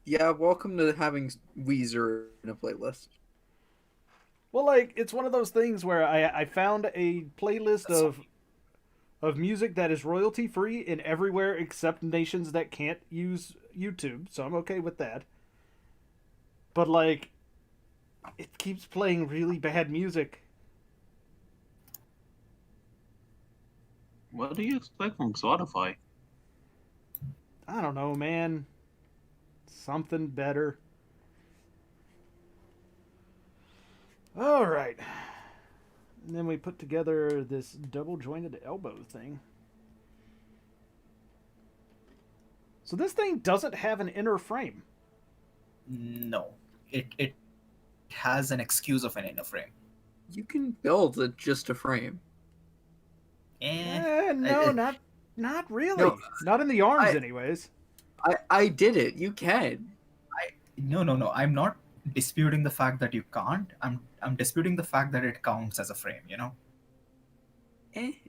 Speaker 5: Yeah, welcome to having Weezer in a playlist.
Speaker 2: Well, like, it's one of those things where I found a playlist of music that is royalty free in everywhere except nations that can't use YouTube, so I'm okay with that. But, like, it keeps playing really bad music.
Speaker 6: What do you expect from Spotify?
Speaker 2: I don't know, man. Something better. Alright. And then we put together this double jointed elbow thing. So this thing doesn't have an inner frame.
Speaker 4: no, it has an excuse of an inner frame.
Speaker 5: You can build just a frame.
Speaker 2: No, not really.
Speaker 5: No,
Speaker 2: Not in the arms,
Speaker 5: I-
Speaker 2: anyways.
Speaker 5: I did it. You can.
Speaker 4: No. I'm not disputing the fact that you can't. I'm disputing the fact that it counts as a frame. You know.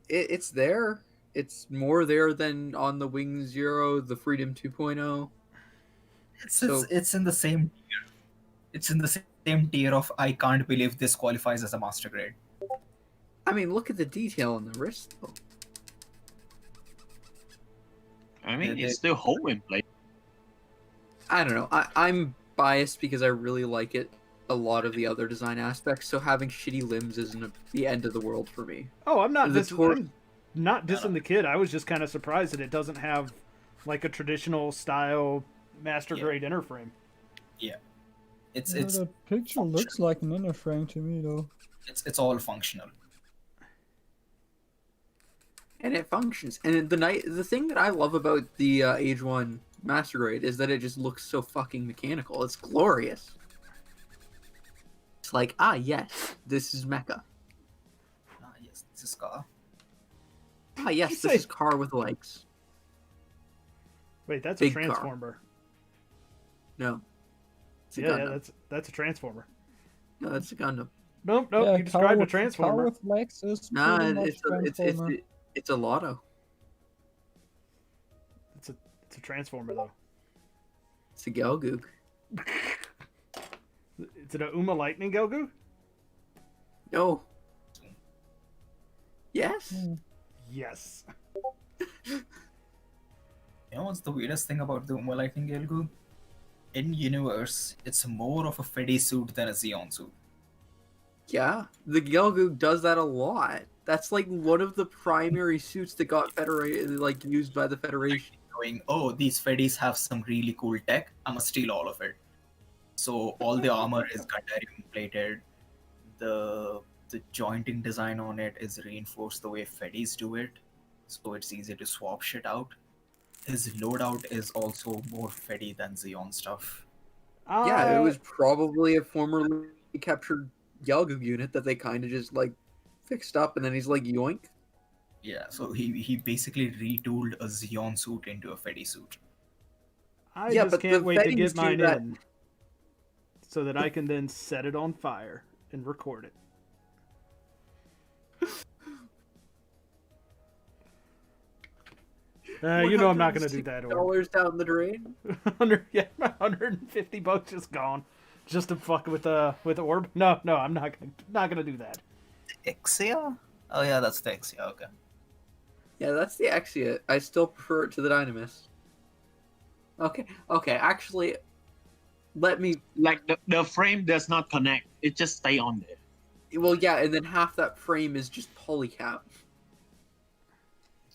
Speaker 5: It's there. It's more there than on the Wing Zero, the Freedom 2.0.
Speaker 4: It's in the same tier. It's in the same tier of I can't believe this qualifies as a master grade.
Speaker 5: I mean, look at the detail on the wrist, though.
Speaker 6: I mean,
Speaker 4: Yeah,
Speaker 6: it's still home in place.
Speaker 5: I don't know. I'm biased because I really like it. A lot of the other design aspects, so having shitty limbs isn't the end of the world for me.
Speaker 2: Oh, I'm not
Speaker 5: The
Speaker 2: I'm not dissing the kid. I was just kind of surprised that it doesn't have like a traditional style master grade inner frame.
Speaker 4: It's
Speaker 3: Yeah,
Speaker 4: it's
Speaker 3: the picture looks like an inner frame to me, though.
Speaker 4: it's all functional.
Speaker 5: And it functions. And the thing that I love about the AGE-1 Master Grade is that it just looks so fucking mechanical. It's glorious. It's like, yes, this is mecha.
Speaker 4: Ah, yes, this is car.
Speaker 5: Ah, yes,
Speaker 2: you
Speaker 5: this
Speaker 2: say?
Speaker 5: is car with legs.
Speaker 2: Wait, that's
Speaker 5: Big
Speaker 2: a
Speaker 5: car.
Speaker 2: transformer.
Speaker 5: No. It's a
Speaker 2: Yeah,
Speaker 5: Gundam.
Speaker 2: that's a transformer.
Speaker 5: No, that's a Gundam.
Speaker 2: Nope.
Speaker 3: Yeah,
Speaker 2: You described a
Speaker 3: Cow
Speaker 2: transformer.
Speaker 3: with legs is
Speaker 5: Nah,
Speaker 3: pretty much Transformer.
Speaker 5: it's a Lotto.
Speaker 2: It's a transformer though.
Speaker 5: It's a Gelgoog.
Speaker 2: Is it a Uma Lightning Gelgu?
Speaker 5: No. Yes.
Speaker 3: Hmm.
Speaker 2: Yes.
Speaker 4: You know what's the weirdest thing about the Uma Lightning Gelgu? In universe, it's more of a Freddy suit than a Xeon suit.
Speaker 5: Yeah, the Gelgoog does that a lot. That's like one of the primary suits that got used by the Federation.
Speaker 4: Going, oh, these Freddies have some really cool tech. I'ma steal all of it. So all the armor is Gundarium plated. The jointing design on it is reinforced the way Freddies do it, so it's easy to swap shit out. His loadout is also more Freddy than Xeon stuff.
Speaker 5: Yeah, it was probably a formerly captured Gelgoog unit that they kind of just like fixed up, and then he's like yoink.
Speaker 4: Yeah, so he basically retooled a Xeon suit into a Freddy suit.
Speaker 2: I
Speaker 5: Yeah,
Speaker 2: just
Speaker 5: but
Speaker 2: can't
Speaker 5: the
Speaker 2: wait to
Speaker 5: Feddies
Speaker 2: get
Speaker 5: do
Speaker 2: mine
Speaker 5: that.
Speaker 2: in, so that I can then set it on fire and record it. You know I'm not gonna do that.
Speaker 5: $160 down the drain.
Speaker 2: $150 just gone, just to fuck with Orb. No, I'm not gonna do that.
Speaker 4: Exia? Oh yeah, that's the Exia. Okay.
Speaker 5: Yeah, that's the Exia. I still prefer it to the Dynamis. Okay. Actually, let me.
Speaker 6: Like the frame does not connect; it just stay on there.
Speaker 5: Well, yeah, and then half that frame is just polycap.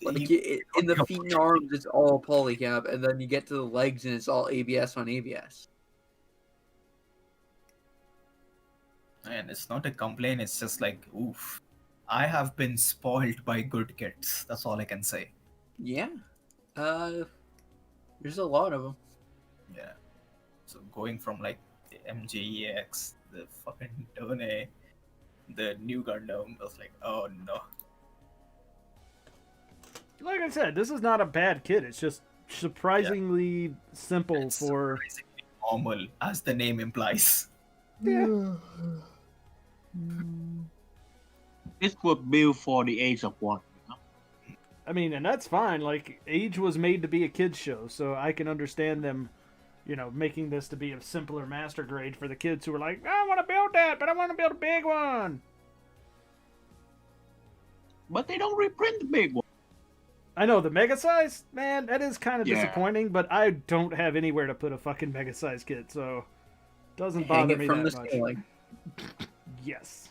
Speaker 5: Like in the feet and arms, it's all polycap, and then you get to the legs, and it's all ABS on ABS.
Speaker 4: And it's not a complaint. It's just like, oof. I have been spoiled by good kits. That's all I can say.
Speaker 5: Yeah. There's a lot of them.
Speaker 4: Yeah. So going from like the MGEX, the fucking Done, the new Gundam, I was like, oh no.
Speaker 2: Like I said, this is not a bad kit. It's just surprisingly simple
Speaker 4: It's
Speaker 2: for.
Speaker 4: surprisingly normal, as the name implies.
Speaker 2: Yeah.
Speaker 6: This was built for the age of one.
Speaker 2: I mean, and that's fine. Like, Age was made to be a kids show, so I can understand them, making this to be a simpler master grade for the kids who are like, I want to build that, but I want to build a big one.
Speaker 6: But they don't reprint the big one.
Speaker 2: I know, the mega size, man, that is kind of
Speaker 6: Yeah.
Speaker 2: disappointing, but I don't have anywhere to put a fucking mega size kit, so it doesn't bother me
Speaker 5: from
Speaker 2: that
Speaker 5: the
Speaker 2: much.
Speaker 5: ceiling.
Speaker 2: Yes.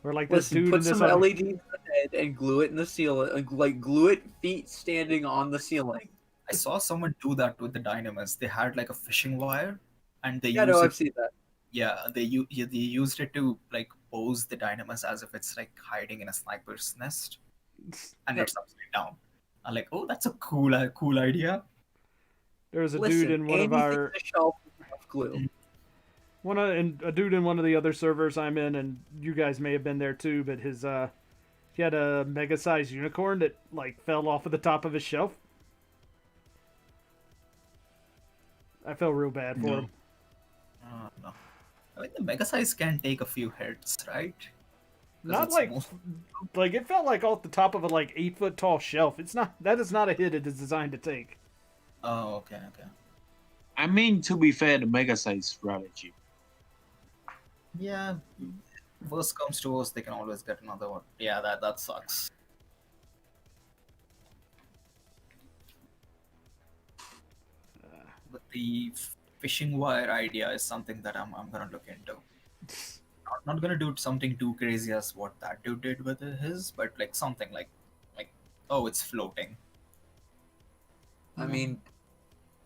Speaker 2: Or like this
Speaker 5: Listen,
Speaker 2: dude
Speaker 5: put
Speaker 2: in this
Speaker 5: some
Speaker 2: other...
Speaker 5: LEDs in the head and glue it in the ceiling. Like glue it feet standing on the ceiling.
Speaker 4: I saw someone do that with the Dynamis. They had like a fishing wire, and they
Speaker 5: Yeah,
Speaker 4: used
Speaker 5: no,
Speaker 4: it.
Speaker 5: I've seen that.
Speaker 4: Yeah, they used it to like pose the Dynamis as if it's like hiding in a sniper's nest, and it's upside down. I'm like, oh, that's a cool idea.
Speaker 2: There was a
Speaker 5: Listen,
Speaker 2: dude in one of
Speaker 5: anything
Speaker 2: our...
Speaker 5: on the shelf with enough glue.
Speaker 2: A dude in one of the other servers I'm in, and you guys may have been there too, but he had a mega sized unicorn that like fell off of the top of his shelf. I felt real bad for him.
Speaker 4: No. I mean, the mega size can take a few hits, right? 'Cause
Speaker 2: Not
Speaker 4: it's
Speaker 2: like
Speaker 4: most-
Speaker 2: like it felt like off the top of a like 8-foot tall shelf. That is not a hit it is designed to take.
Speaker 4: Oh, okay.
Speaker 6: I mean, to be fair, the mega size is rather cheap.
Speaker 4: Yeah. Worst comes to worst, they can always get another one. Yeah, that sucks. But the fishing wire idea is something that I'm gonna look into. Not gonna do something too crazy as what that dude did with his, but like something like oh, it's floating.
Speaker 5: I mean,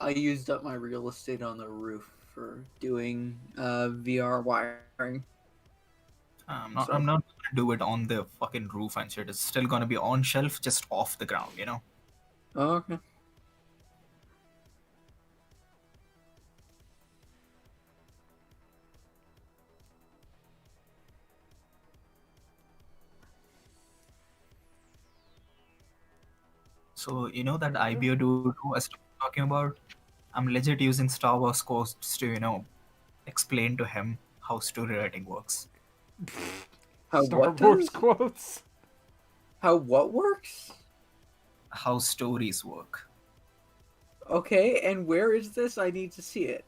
Speaker 5: I used up my real estate on the roof for doing VR wiring.
Speaker 4: I'm not gonna do it on the fucking roof and shit. It's still gonna be on shelf, just off the ground, you know.
Speaker 5: Oh, okay.
Speaker 4: So you know that IBO dude who I was talking about? I'm legit using Star Wars quotes to, explain to him how story writing works.
Speaker 5: How
Speaker 2: Star
Speaker 5: what
Speaker 2: Wars
Speaker 5: does?
Speaker 2: quotes.
Speaker 5: How what works?
Speaker 4: How stories work.
Speaker 5: Okay, and where is this? I need to see it.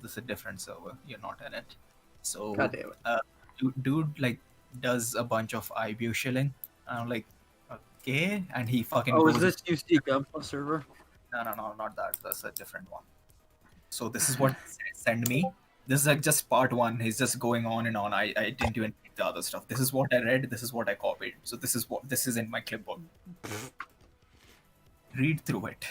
Speaker 4: This is a different server. You're not in it. So,
Speaker 5: God damn it.
Speaker 4: dude like does a bunch of IBU shilling. And I'm like, okay, and he fucking
Speaker 5: Oh, is
Speaker 4: goes.
Speaker 5: this UC Gunpla server?
Speaker 4: No, not that. That's a different one. So this is what he send me. This is like just part one. He's just going on and on. I didn't even read the other stuff. This is what I read. This is what I copied. So this is in my clipboard. Read through it.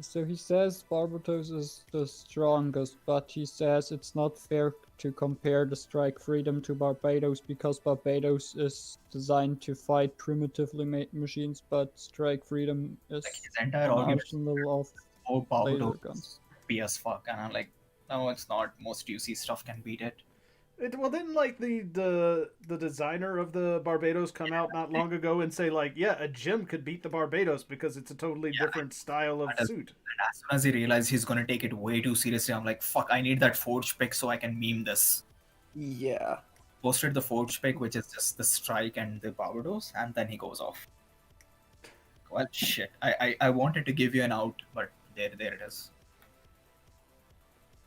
Speaker 3: So he says Barbatos is the strongest, but he says it's not fair to compare the strike freedom to Barbados because Barbados is designed to fight primitively made machines, but strike freedom is
Speaker 4: Like his entire
Speaker 3: an
Speaker 4: argument
Speaker 3: arsenal of
Speaker 4: oh
Speaker 3: laser
Speaker 4: Barbados
Speaker 3: guns.
Speaker 4: PS fuck, and I'm like, no, it's not. Most UC stuff can beat it.
Speaker 2: Well, didn't like the designer of the Barbados come out not long ago and say like, yeah, a gym could beat the Barbados because it's a totally different style of suit.
Speaker 4: And as soon as he realized he's gonna take it way too seriously, I'm like, fuck, I need that forge pick so I can meme this.
Speaker 5: Yeah.
Speaker 4: Posted the forge pick, which is just the strike and the Barbados, and then he goes off. Well, shit. I wanted to give you an out, but there it is.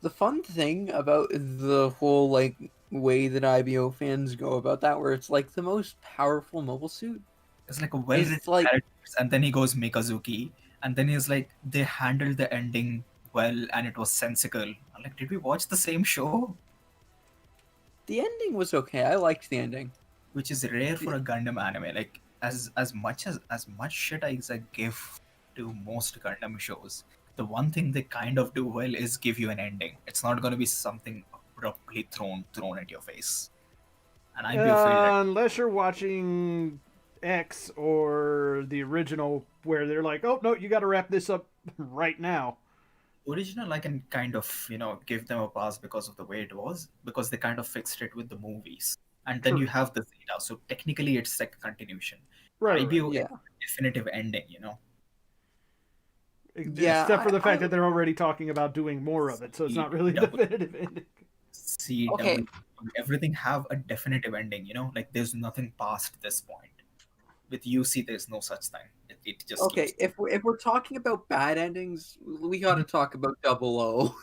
Speaker 5: The fun thing about the whole like way that IBO fans go about that, where it's like the most powerful mobile suit.
Speaker 4: It's like a well-written
Speaker 5: like-
Speaker 4: characters, and then he goes Mikazuki, and then he's like, they handled the ending well, and it was sensical. I'm like, did we watch the same show?
Speaker 5: The ending was okay. I liked the ending.
Speaker 4: Which is rare for a Gundam anime. Like as much shit I give to most Gundam shows, the one thing they kind of do well is give you an ending. It's not going to be something abruptly thrown at your face. And I feel like
Speaker 2: Unless you're watching X or the original, where they're like, "Oh no, you got to wrap this up right now."
Speaker 4: original I can kind of give them a pass because of the way it was, because they kind of fixed it with the movies, and then
Speaker 2: True.
Speaker 4: you have the Zeta, so technically it's like a continuation.
Speaker 2: Right.
Speaker 4: IBO
Speaker 5: Yeah.
Speaker 4: is a definitive ending,
Speaker 5: Yeah,
Speaker 2: Except for the fact
Speaker 5: I-
Speaker 2: that they're already talking about doing more of it, so it's not really a
Speaker 4: Double-
Speaker 2: definitive ending.
Speaker 4: See,
Speaker 5: Okay.
Speaker 4: everything have a definitive ending, like there's nothing past this point. With UC, there's no such thing. It just
Speaker 5: Okay,
Speaker 4: keeps-
Speaker 5: if we're talking about bad endings, we got to talk about Double O.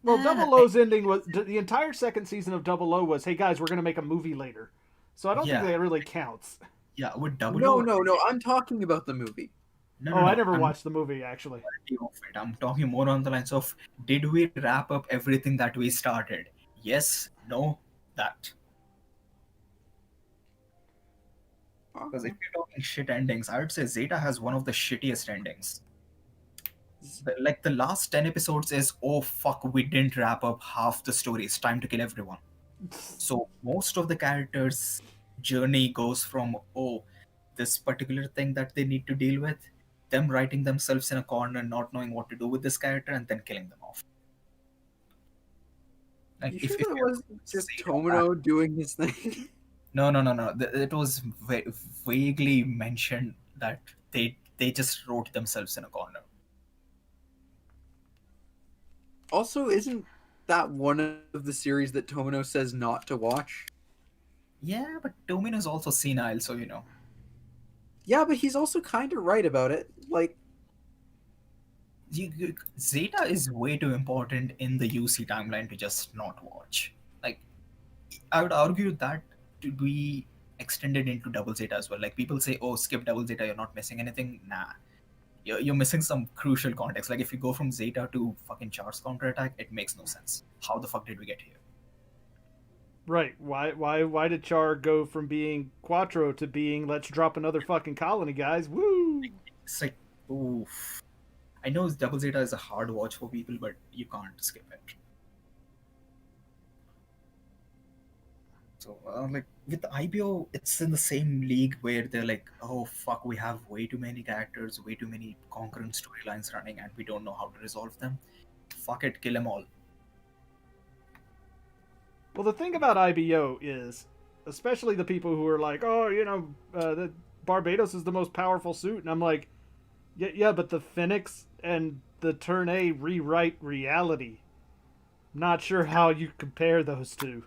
Speaker 2: Well, Double O's ending was the entire second season of Double O was, "Hey guys, we're gonna make a movie later," so I don't think
Speaker 4: Yeah.
Speaker 2: that really counts.
Speaker 4: Yeah, with Double
Speaker 5: No,
Speaker 4: O,
Speaker 5: no. I'm talking about the movie.
Speaker 4: no,
Speaker 2: I never
Speaker 4: I'm
Speaker 2: watched the movie actually.
Speaker 4: of it. I'm talking more on the lines of, did we wrap up everything that we started? Yes, no, that. Because if you're talking shit endings, I would say Zeta has one of the shittiest endings. Like the last 10 episodes is, oh fuck, we didn't wrap up half the story. It's time to kill everyone. So most of the characters' journey goes from, oh, this particular thing that they need to deal with, them writing themselves in a corner, not knowing what to do with this character, and then killing them off. Like
Speaker 5: You
Speaker 4: if,
Speaker 5: sure
Speaker 4: if
Speaker 5: that
Speaker 4: you're-
Speaker 5: wasn't just
Speaker 4: Zeta-
Speaker 5: Tomino doing his thing?
Speaker 4: No. It was vaguely mentioned that they just wrote themselves in a corner.
Speaker 5: Also, isn't that one of the series that Tomino says not to watch?
Speaker 4: Yeah, but Domino is also senile, so
Speaker 5: Yeah, but he's also kind of right about it. Like,
Speaker 4: Zeta is way too important in the UC timeline to just not watch. Like, I would argue that to be extended into Double Zeta as well. Like, people say, oh, skip Double Zeta, you're not missing anything. Nah. You're missing some crucial context. Like, if you go from Zeta to fucking Char's counterattack, it makes no sense. How the fuck did we get here?
Speaker 2: Right? Why did Char go from being Quattro to being let's drop another fucking colony, guys? Woo!
Speaker 4: It's like, oof. I know Double Zeta is a hard watch for people, but you can't skip it. So, like, with IBO, it's in the same league where they're like, oh, fuck, we have way too many characters, way too many concurrent storylines running, and we don't know how to resolve them. Fuck it, kill them all.
Speaker 2: Well, the thing about IBO is especially the people who are like, oh, the Barbados is the most powerful suit, and I'm like, yeah, but the Phoenix and the Turn A rewrite reality. Not sure how you compare those two.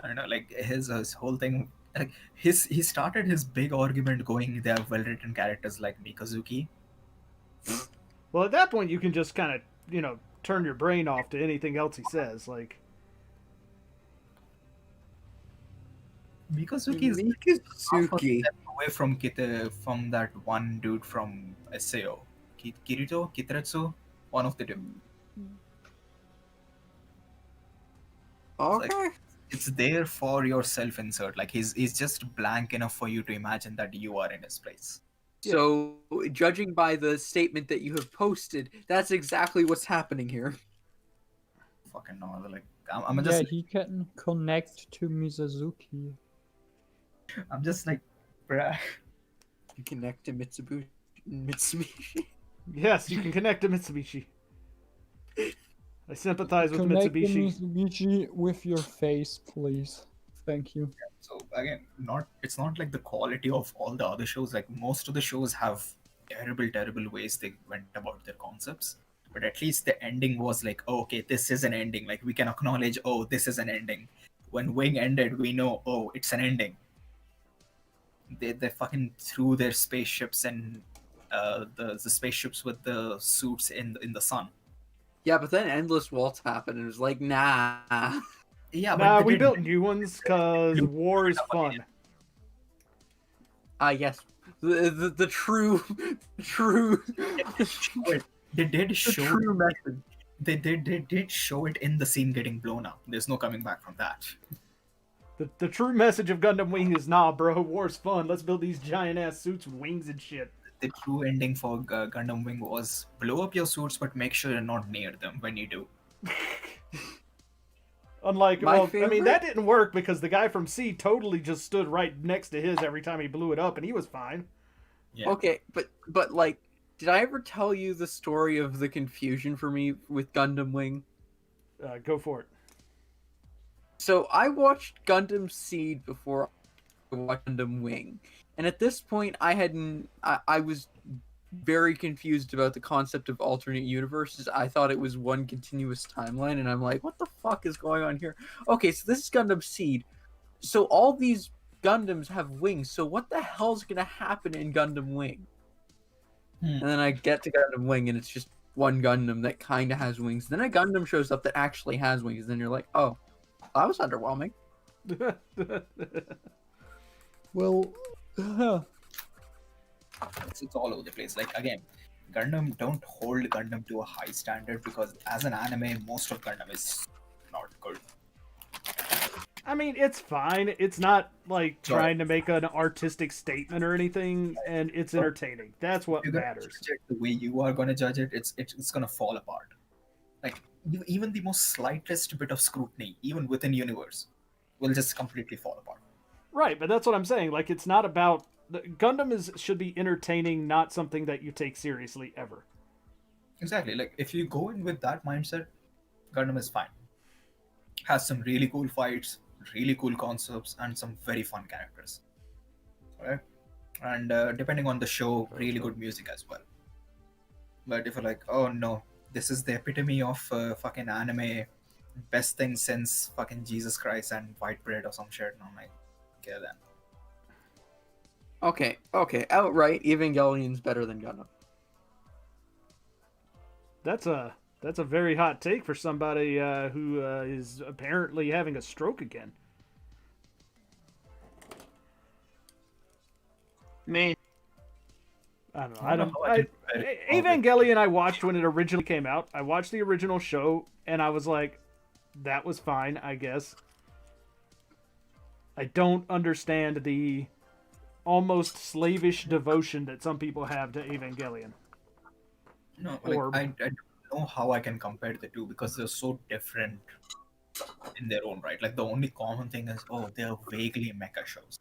Speaker 4: I don't know, like his whole thing, like he started his big argument going, they have well written characters like Mikazuki.
Speaker 2: Well, at that point, you can just kind of, turn your brain off to anything else he says. Like,
Speaker 4: Mikazuki is half a step away from from that one dude from SAO. Kiteretsu, one of the two.
Speaker 5: Okay.
Speaker 4: It's there for your self-insert. Like he's just blank enough for you to imagine that you are in his place.
Speaker 5: So, judging by the statement that you have posted, that's exactly what's happening here.
Speaker 4: Fucking no, like I'm just
Speaker 3: he can connect to Mizuki.
Speaker 4: I'm just like, bruh.
Speaker 5: You connect to Mitsubishi.
Speaker 2: yes, you can connect to Mitsubishi. I sympathize with
Speaker 3: Connect
Speaker 2: Mitsubishi.
Speaker 3: the Mitsubishi with your face, please. Thank you.
Speaker 4: So again, it's not like the quality of all the other shows. Like most of the shows have terrible ways they went about their concepts. But at least the ending was like, oh, okay, this is an ending. Like we can acknowledge, oh, this is an ending. When Wing ended, we know, oh, it's an ending. They fucking threw their spaceships and the spaceships with the suits in the sun.
Speaker 5: Yeah, but then Endless Waltz happened, and it was like, nah.
Speaker 4: Yeah,
Speaker 2: Nah,
Speaker 4: but
Speaker 2: we built new ones because war is fun.
Speaker 5: Yes, the true.
Speaker 4: They did show
Speaker 5: The true message.
Speaker 4: They did show it in the scene getting blown up. There's no coming back from that.
Speaker 2: The true message of Gundam Wing is, nah, bro, war's fun. Let's build these giant-ass suits with wings and shit.
Speaker 4: The true ending for Gundam Wing was blow up your suits, but make sure you're not near them when you do.
Speaker 2: Unlike,
Speaker 5: My
Speaker 2: well, I
Speaker 5: favorite?
Speaker 2: mean, that didn't work because the guy from C totally just stood right next to his every time he blew it up, and he was fine.
Speaker 4: Yeah.
Speaker 5: Okay, but like, did I ever tell you the story of the confusion for me with Gundam Wing?
Speaker 2: Go for it.
Speaker 5: So I watched Gundam Seed before I watched Gundam Wing, and at this point, I was very confused about the concept of alternate universes. I thought it was one continuous timeline, and I'm like, what the fuck is going on here? Okay, so this is Gundam Seed. So all these Gundams have wings, so what the hell's gonna happen in Gundam Wing? And then I get to Gundam Wing, and it's just one Gundam that kind of has wings. Then a Gundam shows up that actually has wings, and then you're like, oh, that was underwhelming.
Speaker 3: Well,
Speaker 4: It's all over the place. Like again, Gundam don't hold Gundam to a high standard because as an anime, most of Gundam is not good.
Speaker 2: I mean, it's fine. It's not like trying to make an artistic statement or anything, and it's entertaining. That's what
Speaker 4: If you're gonna
Speaker 2: matters.
Speaker 4: judge it the way you are gonna judge it, it's gonna fall apart. Like even the most slightest bit of scrutiny, even within universe, will just completely fall apart.
Speaker 2: Right, but that's what I'm saying. Like, it's not about Gundam should be entertaining, not something that you take seriously ever.
Speaker 4: Exactly. Like if you go in with that mindset, Gundam is fine. Has some really cool fights, really cool concepts, and some very fun characters. Right? And depending on the show, really good music as well. But if you're like, oh no, this is the epitome of fucking anime, best thing since fucking Jesus Christ and white bread or some shit, and I'm like, okay then.
Speaker 5: Okay, outright, Evangelion's better than Gundam.
Speaker 2: That's a very hot take for somebody who is apparently having a stroke again.
Speaker 6: Man,
Speaker 2: I don't know. Evangelion I watched when it originally came out. I watched the original show, and I was like, that was fine, I guess. I don't understand the almost slavish devotion that some people have to Evangelion.
Speaker 4: No, like I don't know how I can compare the two because they're so different in their own right. Like the only common thing is, oh, they're vaguely mecha shows.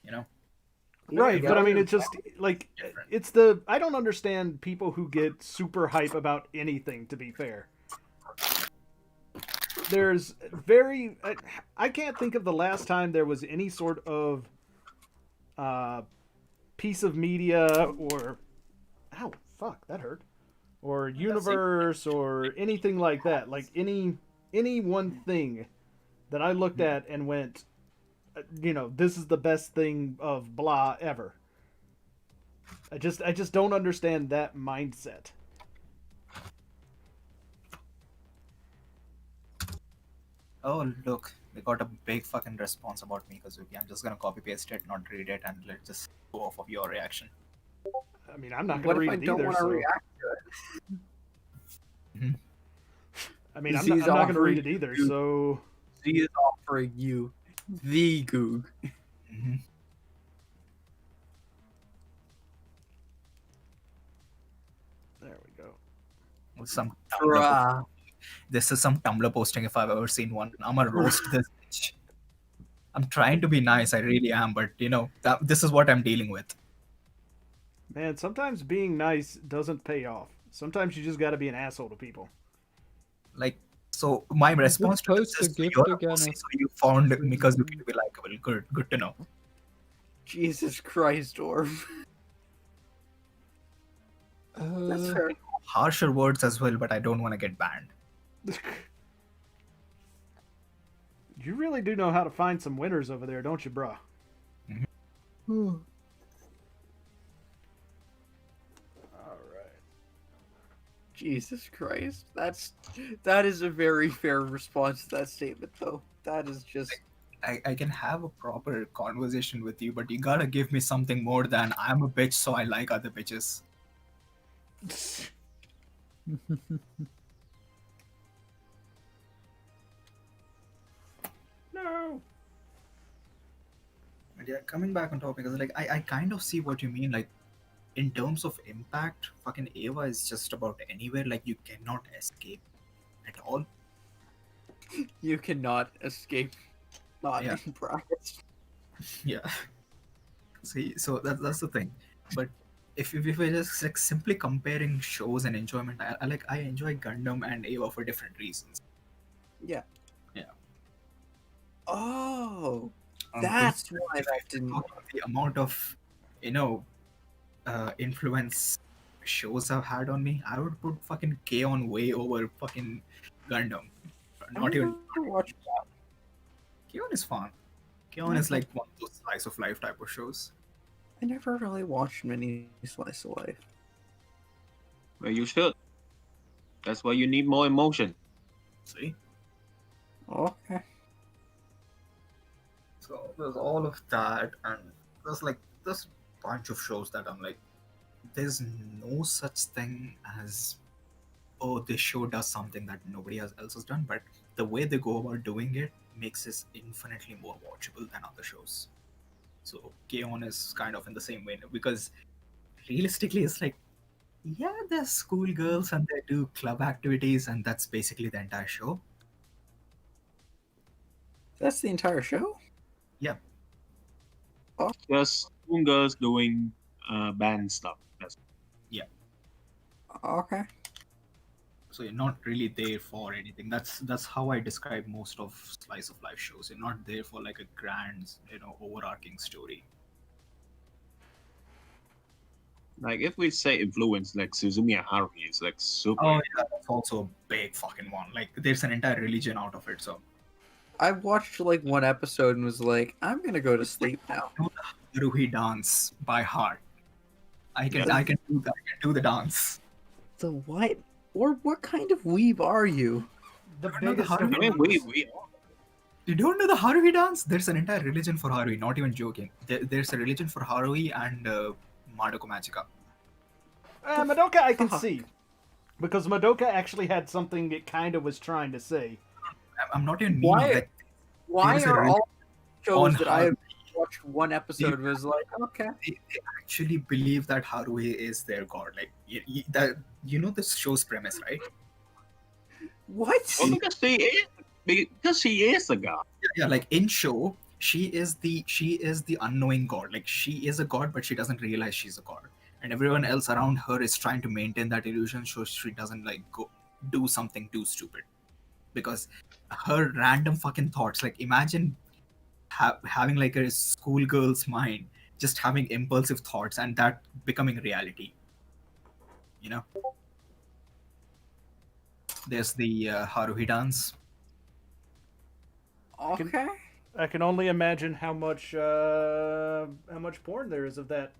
Speaker 4: You know?
Speaker 2: Right, but I mean, it's just like I don't understand people who get super hype about anything. To be fair, there's very. I can't think of the last time there was any sort of piece of media or. Ow, fuck, that hurt. Or universe or anything like that. Like any one thing that I looked at and went, this is the best thing of blah ever. I just don't understand that mindset.
Speaker 4: Oh, look, we got a big fucking response about me, Kazuki. I'm just gonna copy paste it, not read it, and let's just go off of your reaction.
Speaker 2: I mean, I'm not
Speaker 5: What
Speaker 2: going
Speaker 5: if
Speaker 2: to
Speaker 5: I
Speaker 2: read it
Speaker 5: don't
Speaker 2: either.
Speaker 5: want to
Speaker 2: So.
Speaker 5: react to it?
Speaker 2: I mean, I'm
Speaker 5: Z's
Speaker 2: not going to read
Speaker 5: offering
Speaker 2: it either.
Speaker 5: you-
Speaker 2: So.
Speaker 5: Z is offering you the Goog.
Speaker 2: There we go.
Speaker 4: Some
Speaker 5: Bruh.
Speaker 4: This is some Tumblr posting if I've ever seen one. I'm gonna roast this bitch. I'm trying to be nice, I really am, but this is what I'm dealing with.
Speaker 2: Man, sometimes being nice doesn't pay off. Sometimes you just got to be an asshole to people.
Speaker 4: Like, so my response to this
Speaker 3: post a
Speaker 4: is,
Speaker 3: gift
Speaker 4: you're a
Speaker 3: again
Speaker 4: pussy,
Speaker 3: of-
Speaker 4: so you found Mikazuki to be likable. Good to know.
Speaker 5: Jesus Christ, Orv. That's fair.
Speaker 4: Harsher words as well, but I don't want to get banned.
Speaker 2: You really do know how to find some winners over there, don't you, bruh?
Speaker 3: Hmm.
Speaker 5: Jesus Christ. That is a very fair response to that statement, though. That is just.
Speaker 4: I can have a proper conversation with you, but you gotta give me something more than I'm a bitch, so I like other bitches.
Speaker 2: No.
Speaker 4: But yeah, coming back on topic, because I kind of see what you mean. Like, in terms of impact, fucking Ava is just about anywhere. Like, you cannot escape at all.
Speaker 5: You cannot escape. Not
Speaker 4: Yeah.
Speaker 5: in brackets.
Speaker 4: Yeah. See, so that's the thing. But if we're just like simply comparing shows and enjoyment, I enjoy Gundam and Ava for different reasons.
Speaker 5: Yeah.
Speaker 4: Yeah.
Speaker 5: Oh,
Speaker 4: Um,
Speaker 5: that's
Speaker 4: if-
Speaker 5: why
Speaker 4: if
Speaker 5: that
Speaker 4: you
Speaker 5: didn't.
Speaker 4: talk about the amount of influence shows have had on me, I would put fucking K-On! Way over fucking Gundam. Not even
Speaker 5: watch that.
Speaker 4: K-On! Is fun. K-On! Is like one of those slice of life type of shows.
Speaker 5: I never really watched many slice of life.
Speaker 6: Well, you should. That's why you need more emotion.
Speaker 4: See?
Speaker 5: Okay.
Speaker 4: So there's all of that, and there's a bunch of shows that I'm like, there's no such thing as, oh, this show does something that nobody else has done, but the way they go about doing it makes it infinitely more watchable than other shows. So K-On! Is kind of in the same way, because realistically, it's like, yeah, they're schoolgirls and they do club activities, and that's basically the entire show.
Speaker 5: That's the entire show?
Speaker 4: Yeah.
Speaker 6: Just two girls doing band stuff. That's
Speaker 5: Okay.
Speaker 4: So you're not really there for anything. That's how I describe most of slice of life shows. You're not there for like a grand, overarching story.
Speaker 6: like if we say influence, like Suzumi and Haruhi is like super.
Speaker 4: Oh yeah, that's also a big fucking one. Like there's an entire religion out of it. So
Speaker 5: I watched like one episode and was like, I'm gonna go to sleep now.
Speaker 4: Haruhi dance by heart. I can do that. I can do the dance.
Speaker 5: The what? Or what kind of weeb are you?
Speaker 2: The
Speaker 4: No, the
Speaker 2: biggest.
Speaker 4: Haruhi
Speaker 6: I mean, we
Speaker 4: You don't know the Haruhi dance? There's an entire religion for Haruhi. Not even joking. There's a religion for Haruhi and Madoka Magica.
Speaker 2: Madoka, I can
Speaker 5: Fuck.
Speaker 2: see. Because Madoka actually had something it kind of was trying to say.
Speaker 4: I'm not even meaning
Speaker 5: Why-
Speaker 4: like
Speaker 5: Why
Speaker 4: There's a
Speaker 5: are
Speaker 4: re-
Speaker 5: all shows
Speaker 4: on
Speaker 5: that I have watched one episode was like, okay.
Speaker 4: they actually believe that Haruhi is their god. Like this show's premise, right?
Speaker 5: What?
Speaker 6: well, because she is a god.
Speaker 4: Yeah, like in show, she is the unknowing god. Like she is a god, but she doesn't realize she's a god, and everyone else around her is trying to maintain that illusion so she doesn't like go do something too stupid. because her random fucking thoughts. Like imagine having like a schoolgirl's mind, just having impulsive thoughts and that becoming reality. You know. There's the Haruhi dance.
Speaker 5: Okay.
Speaker 2: I can only imagine how much porn there is of that.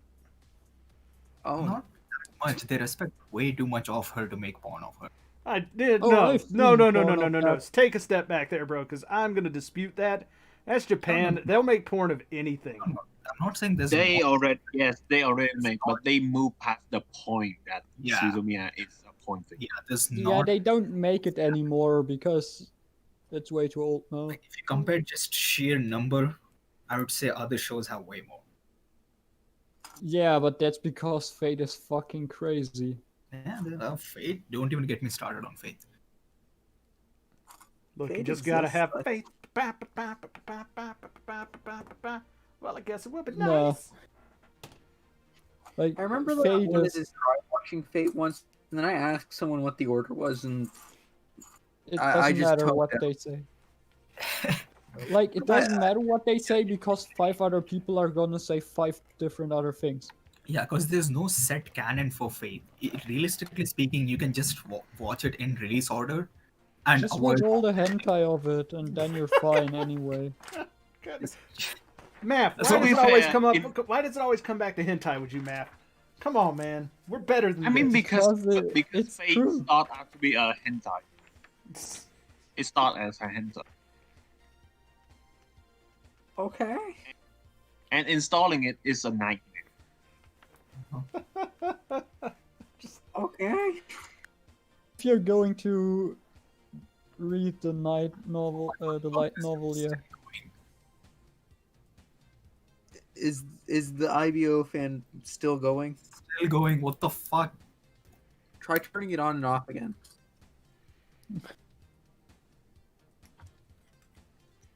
Speaker 5: Oh.
Speaker 4: Not that much. They respect way too much of her to make porn of her.
Speaker 2: I did
Speaker 3: Oh, I've seen
Speaker 2: no.
Speaker 3: porn of that.
Speaker 2: Take a step back there, bro, because I'm gonna dispute that. That's Japan.
Speaker 4: No.
Speaker 2: They'll make porn of anything.
Speaker 4: I'm not saying there's
Speaker 6: They
Speaker 4: more.
Speaker 6: already make, but they move past the point that
Speaker 4: Yeah.
Speaker 6: Suzumiya is a porn thing.
Speaker 4: Yeah, there's
Speaker 3: Yeah,
Speaker 4: not.
Speaker 3: they don't make it anymore because it's way too old now.
Speaker 4: Like, if you compare just sheer number, I would say other shows have way more.
Speaker 3: Yeah, but that's because Fate is fucking crazy.
Speaker 4: Yeah, they have Fate. Don't even get me started on Fate.
Speaker 2: Look, you
Speaker 5: Fate
Speaker 2: just gotta
Speaker 5: exists,
Speaker 2: have
Speaker 5: but-
Speaker 2: faith. Well, I guess it would be
Speaker 3: No.
Speaker 2: nice.
Speaker 3: Like
Speaker 5: I remember that
Speaker 3: Fate
Speaker 5: one
Speaker 3: is,
Speaker 5: is watching Fate once, and then I asked someone what the order was, and
Speaker 3: it
Speaker 5: I
Speaker 3: doesn't
Speaker 5: just
Speaker 3: matter
Speaker 5: told
Speaker 3: what
Speaker 5: them.
Speaker 3: they say. Like it doesn't matter what they say because 5 other people are gonna say 5 different other things.
Speaker 4: Yeah, because there's no set canon for Fate. Realistically speaking, you can just watch it in release order and
Speaker 3: Just watch
Speaker 4: avoid.
Speaker 3: all the hentai of it, and then you're fine anyway.
Speaker 2: Math,
Speaker 6: So
Speaker 2: why does
Speaker 6: be
Speaker 2: it always
Speaker 6: fair,
Speaker 2: come up? Why does it always come back to hentai with you, Math? Come on, man. We're better than
Speaker 6: I mean,
Speaker 2: this.
Speaker 6: because
Speaker 3: Because it's
Speaker 6: Fate
Speaker 3: true.
Speaker 6: started out to be a hentai. It started as a hentai,
Speaker 5: okay.
Speaker 6: and installing it is a nightmare.
Speaker 5: Okay.
Speaker 3: If you're going to read the light novel, yeah.
Speaker 5: Is the IBO fan still going?
Speaker 4: Still going. What the fuck?
Speaker 5: Try turning it on and off again.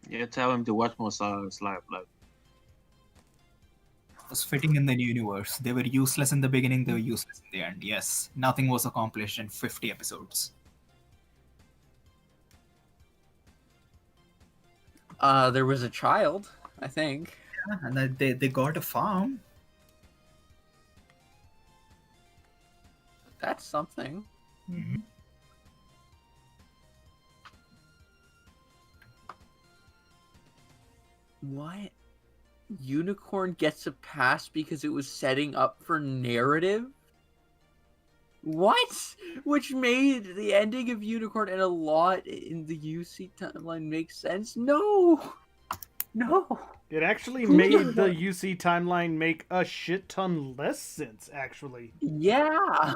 Speaker 6: Yeah, tell him to watch more Slice Live.
Speaker 4: Was fitting in the universe. They were useless in the beginning, they were useless in the end. Yes, nothing was accomplished in 50 episodes.
Speaker 5: There was a child, I think.
Speaker 4: Yeah, and then they got a farm.
Speaker 5: That's something. What? Unicorn gets a pass because it was setting up for narrative? What? Which made the ending of Unicorn and a lot in the UC timeline make sense? No! No!
Speaker 2: It actually made the UC timeline make a shit ton less sense, actually.
Speaker 5: Yeah!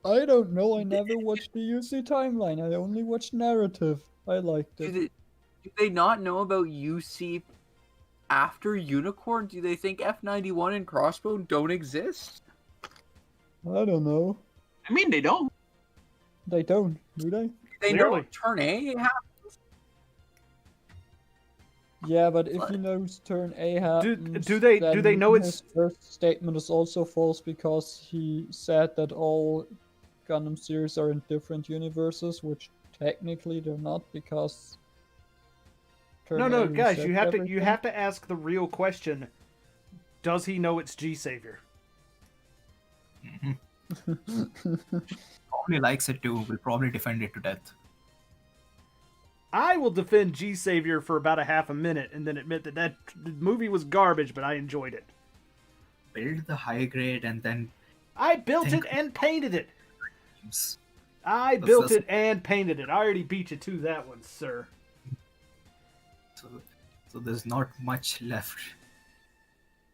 Speaker 3: I don't know. I never watched the UC timeline. I only watched narrative. I liked it.
Speaker 5: Do they not know about UC after Unicorn? Do they think F91 and Crossbow don't exist?
Speaker 3: I don't know.
Speaker 6: I mean, they don't.
Speaker 3: They don't, do they?
Speaker 5: They know
Speaker 2: Clearly.
Speaker 5: Turn A happens.
Speaker 3: Yeah, but if he knows turn A happens,
Speaker 2: do they
Speaker 3: then
Speaker 2: know
Speaker 3: his
Speaker 2: it's-
Speaker 3: first statement is also false because he said that all Gundam series are in different universes, which technically they're not because. Turn
Speaker 2: No,
Speaker 3: A
Speaker 2: guys,
Speaker 3: resets
Speaker 2: you have
Speaker 3: everything.
Speaker 2: to ask the real question. Does he know it's G Savior?
Speaker 4: Probably likes it too. Will probably defend it to death.
Speaker 2: I will defend G Savior for about a half a minute and then admit that movie was garbage, but I enjoyed it.
Speaker 4: Build the high grade and then
Speaker 2: I built it and painted it.
Speaker 4: games.
Speaker 2: I built it and painted it. I already beat you to that one, sir.
Speaker 4: So there's not much left.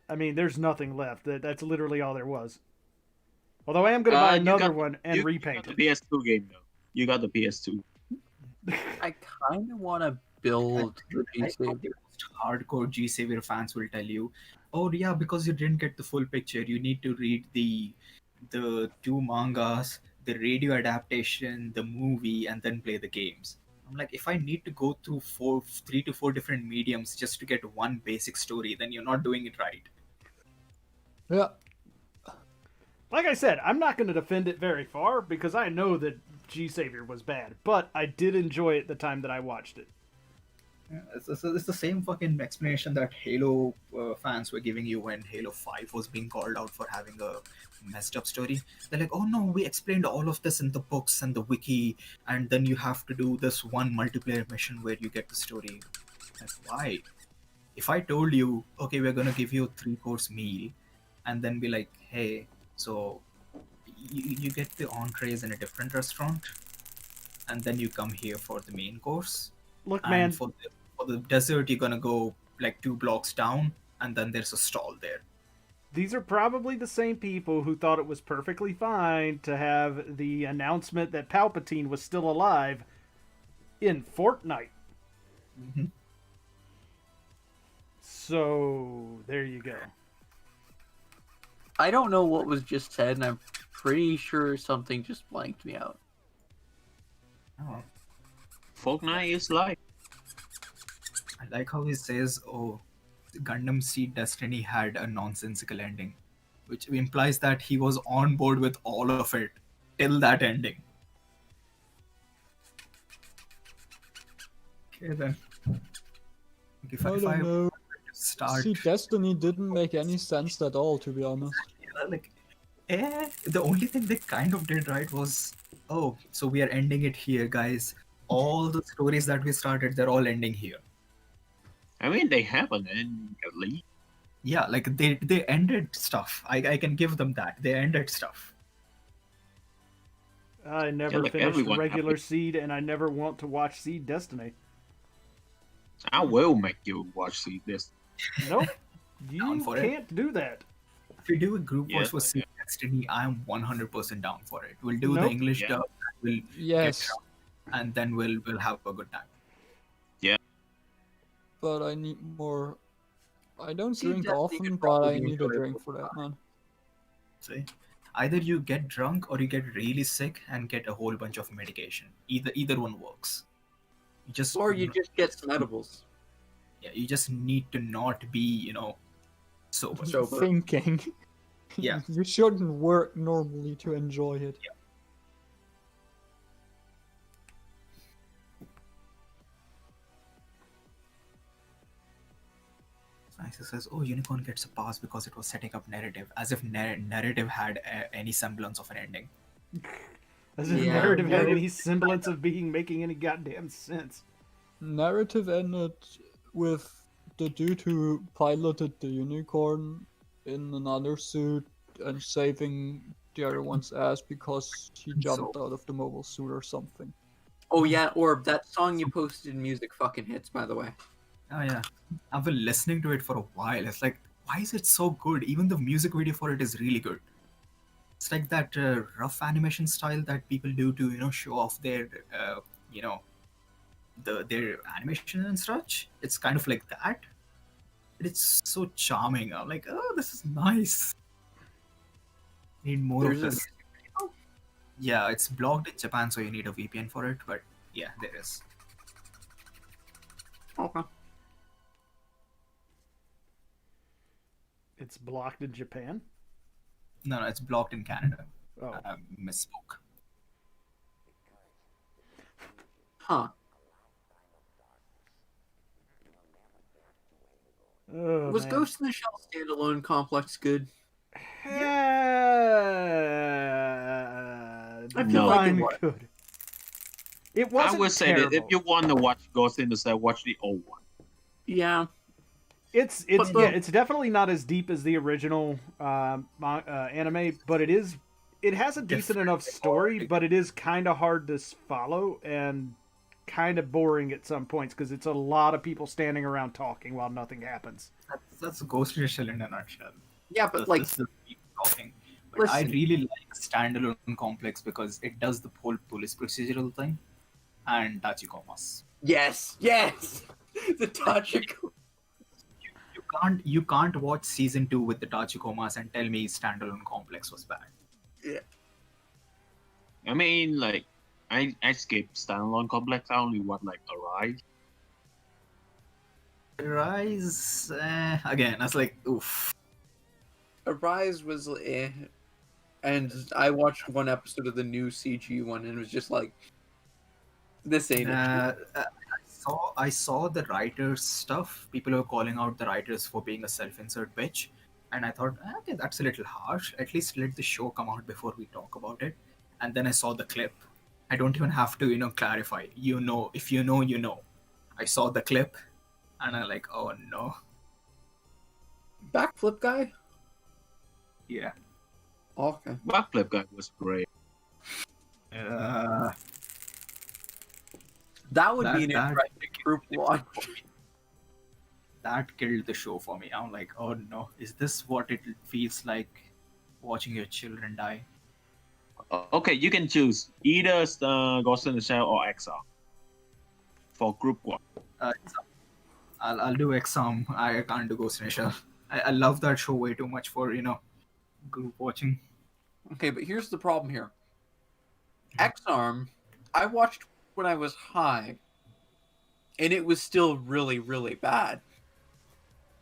Speaker 2: I mean, there's nothing left. That's literally all there was. Although I am going to buy another one and repaint
Speaker 6: the
Speaker 2: it.
Speaker 6: PS2 game though. You got the PS2.
Speaker 5: I kind of want to build the
Speaker 4: I
Speaker 5: PC.
Speaker 4: think the most hardcore G Savior fans will tell you, "Oh yeah, because you didn't get the full picture. You need to read the 2 mangas, the radio adaptation, the movie, and then play the games." I'm like, if I need to go through 3 to 4 different mediums just to get one basic story, then you're not doing it right.
Speaker 3: Yeah.
Speaker 2: Like I said, I'm not going to defend it very far because I know that G Savior was bad, but I did enjoy it the time that I watched it.
Speaker 4: Yeah, it's the same fucking explanation that Halo fans were giving you when Halo 5 was being called out for having a messed up story. They're like, oh no, we explained all of this in the books and the wiki, and then you have to do this one multiplayer mission where you get the story. Like, why? If I told you, okay, we're gonna give you a 3-course meal, and then be like, hey, so you get the entrees in a different restaurant, and then you come here for the main course.
Speaker 2: Look,
Speaker 4: And
Speaker 2: man,
Speaker 4: for the dessert, you're gonna go like 2 blocks down, and then there's a stall there.
Speaker 2: these are probably the same people who thought it was perfectly fine to have the announcement that Palpatine was still alive in Fortnite.
Speaker 4: Mm-hmm.
Speaker 2: So, there you go.
Speaker 5: I don't know what was just said, and I'm pretty sure something just blanked me out.
Speaker 4: Oh,
Speaker 6: Fortnite is life.
Speaker 4: I like how he says, "Oh, Gundam Seed Destiny had a nonsensical ending," which implies that he was on board with all of it till that ending. Okay then. If
Speaker 3: I
Speaker 4: if
Speaker 3: don't know.
Speaker 4: start,
Speaker 3: See, Destiny didn't make any sense at all, to be honest.
Speaker 4: like, the only thing they kind of did right was, oh, so we are ending it here, guys. All the stories that we started, they're all ending here.
Speaker 6: I mean, they have an end at least.
Speaker 4: Yeah, like they ended stuff. I can give them that. They ended stuff.
Speaker 2: I never
Speaker 6: like
Speaker 2: finished
Speaker 6: everyone
Speaker 2: regular
Speaker 6: happy.
Speaker 2: Seed, and I never want to watch Seed Destiny.
Speaker 6: I will make you watch this.
Speaker 2: Nope.
Speaker 4: Down
Speaker 2: You
Speaker 4: for it.
Speaker 2: can't do that.
Speaker 4: If we do a group
Speaker 6: Yeah,
Speaker 4: watch for Seed Destiny, I'm 100% down for it. We'll do the
Speaker 2: Nope.
Speaker 4: English
Speaker 6: Yeah.
Speaker 4: dub, we'll
Speaker 3: Yes,
Speaker 4: and then we'll have a good time.
Speaker 3: but I need more. I don't
Speaker 5: See,
Speaker 3: drink
Speaker 5: Destiny
Speaker 3: often,
Speaker 5: could
Speaker 3: but I
Speaker 5: probably
Speaker 3: need a
Speaker 5: enjoy it
Speaker 3: drink
Speaker 5: full
Speaker 3: for that, man.
Speaker 4: See, either you get drunk or you get really sick and get a whole bunch of medication. Either one works. You just
Speaker 5: Or you just get some edibles.
Speaker 4: yeah, you just need to not be sober.
Speaker 5: Sober.
Speaker 3: Thinking.
Speaker 4: Yeah.
Speaker 3: You shouldn't work normally to enjoy it.
Speaker 4: Nice says, "Oh, Unicorn gets a pass because it was setting up narrative, as if narrative had any semblance of an ending."
Speaker 2: As if
Speaker 5: Yeah,
Speaker 2: narrative had
Speaker 5: narrative-
Speaker 2: any semblance of making any goddamn sense.
Speaker 3: Narrative ended with the dude who piloted the Unicorn in another suit and saving the other one's ass because he jumped out of the mobile suit or something.
Speaker 5: Oh yeah, Orb, that song you posted in music fucking hits, by the way.
Speaker 4: Oh yeah, I've been listening to it for a while. It's like, why is it so good? Even the music video for it is really good. It's like that rough animation style that people do to show off their their animation and such. It's kind of like that. It's so charming. I'm like, oh, this is nice. Need more
Speaker 5: There's
Speaker 4: of
Speaker 5: a
Speaker 4: this. Yeah, it's blocked in Japan, so you need a VPN for it. But yeah, there is.
Speaker 5: Okay.
Speaker 2: It's blocked in Japan.
Speaker 4: No, it's blocked in Canada.
Speaker 2: Oh,
Speaker 4: Misspoke.
Speaker 5: Huh.
Speaker 2: oh
Speaker 5: Was
Speaker 2: man.
Speaker 5: Ghost in the Shell standalone complex good?
Speaker 2: I
Speaker 5: I feel
Speaker 6: No.
Speaker 5: like it
Speaker 2: fine
Speaker 5: was.
Speaker 2: good. It
Speaker 6: I
Speaker 2: wasn't
Speaker 6: would say that if
Speaker 2: terrible.
Speaker 6: you want to watch Ghost in the Shell, watch the old one.
Speaker 5: Yeah.
Speaker 2: It's
Speaker 5: But
Speaker 2: it's definitely not as deep as the original anime, but it has a decent enough story, but it is kind of hard to follow and kind of boring at some points because it's a lot of people standing around talking while nothing happens.
Speaker 4: That's Ghost in the Shell in a nutshell.
Speaker 5: Yeah, but like,
Speaker 4: This is people talking. But I
Speaker 5: listen.
Speaker 4: really like standalone complex because it does the whole police procedural thing and Tachikomas.
Speaker 5: yes, the Tachiko.
Speaker 4: You can't watch season 2 with the Tachikomas and tell me standalone complex was bad.
Speaker 6: I mean, like, I skipped standalone complex. I only watched like Arise.
Speaker 4: Rise again. I was like, oof.
Speaker 5: Arise was and I watched one episode of the new CG one, and it was just like, this ain't it.
Speaker 4: I saw the writers stuff. People were calling out the writers for being a self-insert bitch, and I thought, okay, that's a little harsh. At least let the show come out before we talk about it. And then I saw the clip. I don't even have to, clarify. You know, if you know, you know. I saw the clip, and I'm like, oh no.
Speaker 5: Backflip guy?
Speaker 4: Yeah.
Speaker 5: Okay.
Speaker 6: Backflip guy was great.
Speaker 5: That would be an
Speaker 4: that-
Speaker 5: interesting group watch.
Speaker 4: That killed the show for me. I'm like, oh no, is this what it feels like watching your children die?
Speaker 6: Okay, you can choose either Ghost in the Shell or Exile for group one.
Speaker 4: I'll do Exam. I can't do Ghost in the Shell. I love that show way too much for group watching.
Speaker 5: Okay, but here's the problem here. X-Arm, I watched when I was high, and it was still really, really bad.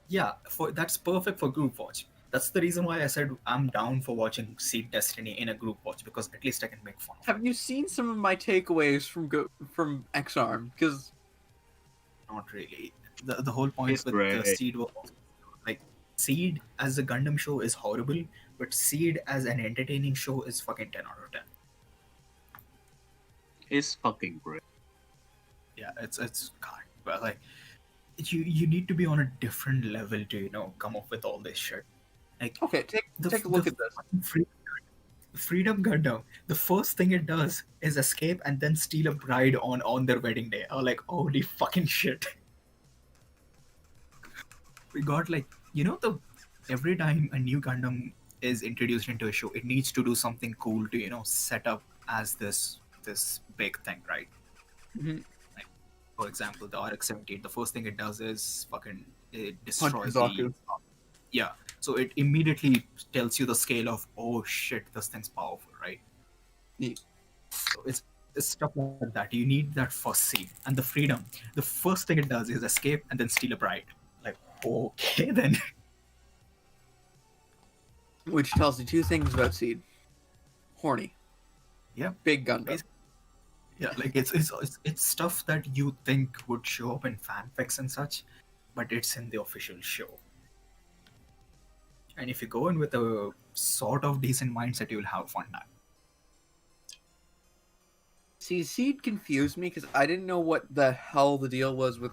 Speaker 4: Yeah, that's perfect for group watch. That's the reason why I said I'm down for watching Seed Destiny in a group watch, because at least I can make fun of it.
Speaker 5: Have you seen some of my takeaways from X-Arm? Because
Speaker 4: Not really. The whole point
Speaker 6: It's
Speaker 4: with
Speaker 6: great.
Speaker 4: the Seed was like, Seed as a Gundam show is horrible, but Seed as an entertaining show is fucking 10 out of 10.
Speaker 6: It's fucking great.
Speaker 4: Yeah, it's God, but like, you need to be on a different level to come up with all this shit. Like,
Speaker 5: okay, take a look at this.
Speaker 4: Freedom Gundam. The first thing it does is escape and then steal a bride on their wedding day. I'm like, holy fucking shit. We got like, every time a new Gundam is introduced into a show, it needs to do something cool to set up as this big thing, right?
Speaker 5: Mhm.
Speaker 4: Like, for example, the RX-78. The first thing it does is it destroys
Speaker 5: Zaku.
Speaker 4: Yeah. So it immediately tells you the scale of, oh shit, this thing's powerful, right?
Speaker 5: Yeah.
Speaker 4: So it's stuff like that. You need that first scene. And the freedom. The first thing it does is escape and then steal a bride. Like, okay then.
Speaker 5: Which tells you two things about Seed. Horny.
Speaker 4: Yeah.
Speaker 5: Big Gundam.
Speaker 4: Yeah, like it's stuff that you think would show up in fanfics and such, but it's in the official show. And if you go in with a sort of decent mindset, you'll have fun time.
Speaker 5: See, Seed confused me because I didn't know what the hell the deal was with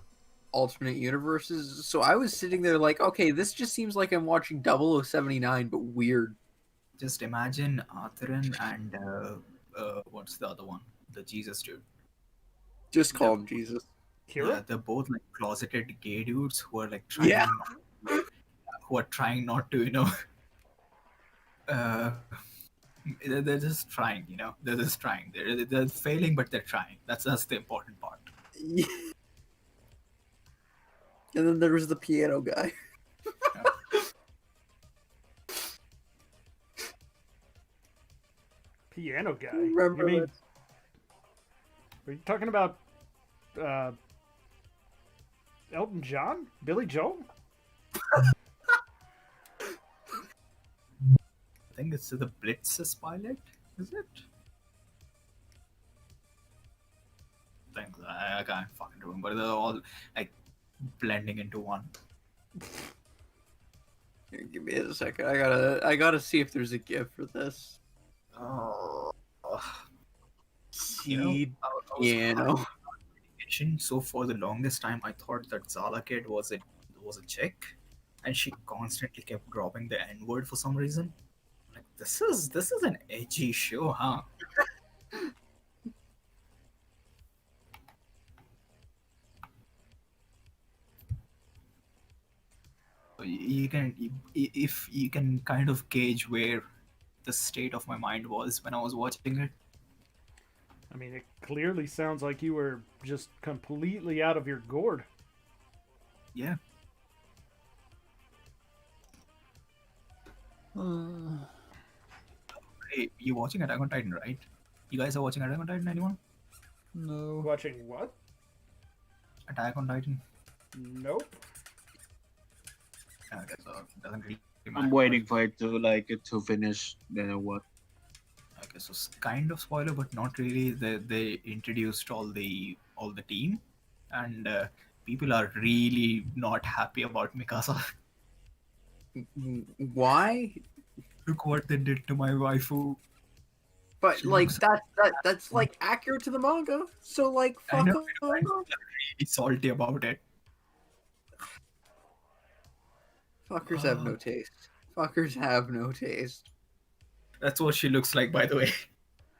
Speaker 5: alternate universes. So I was sitting there like, okay, this just seems like I'm watching 0079, but weird.
Speaker 4: Just imagine Arthurian and what's the other one? The Jesus dude.
Speaker 5: Just call him Jesus.
Speaker 2: Kira?
Speaker 4: Yeah, they're both like closeted gay dudes who are like trying
Speaker 5: Yeah.
Speaker 4: who are trying not to, they're just trying, they're just trying. They're failing, but they're trying. That's the important part.
Speaker 5: And then there was the piano guy.
Speaker 2: Piano guy.
Speaker 5: Remember
Speaker 2: you mean,
Speaker 5: that?
Speaker 2: are you talking about Elton John? Billy Joel?
Speaker 4: I think it's the Blitz's pilot, is it? I can't fucking remember. They're all like blending into one.
Speaker 5: Here, give me a second. I gotta see if there's a GIF for this.
Speaker 4: Oh.
Speaker 5: Seed
Speaker 4: I was
Speaker 5: piano.
Speaker 4: So for the longest time, I thought that Zala Kid was a chick, and she constantly kept dropping the N word for some reason. Like, this is an edgy show, huh? If you can kind of gauge where the state of my mind was when I was watching it.
Speaker 2: I mean, it clearly sounds like you were just completely out of your gourd.
Speaker 4: Yeah. Hey, you watching Attack on Titan, right? You guys are watching Attack on Titan, anyone?
Speaker 3: No.
Speaker 2: Watching what?
Speaker 4: Attack on Titan.
Speaker 2: Nope.
Speaker 4: Yeah, I guess so. It doesn't really
Speaker 6: I'm
Speaker 4: matter.
Speaker 6: waiting for it to finish. Then what?
Speaker 4: this was kind of spoiler, but not really. They introduced all the team, and people are really not happy about Mikasa.
Speaker 5: Why?
Speaker 4: Look what they did to my waifu.
Speaker 5: But
Speaker 4: She
Speaker 5: like
Speaker 4: looks-
Speaker 5: that's like accurate to the manga. So like
Speaker 4: I
Speaker 5: fuck
Speaker 4: know,
Speaker 5: off.
Speaker 4: I'm really salty about it.
Speaker 5: Fuckers have no taste. Fuckers have no taste.
Speaker 4: That's what she looks like, by the way.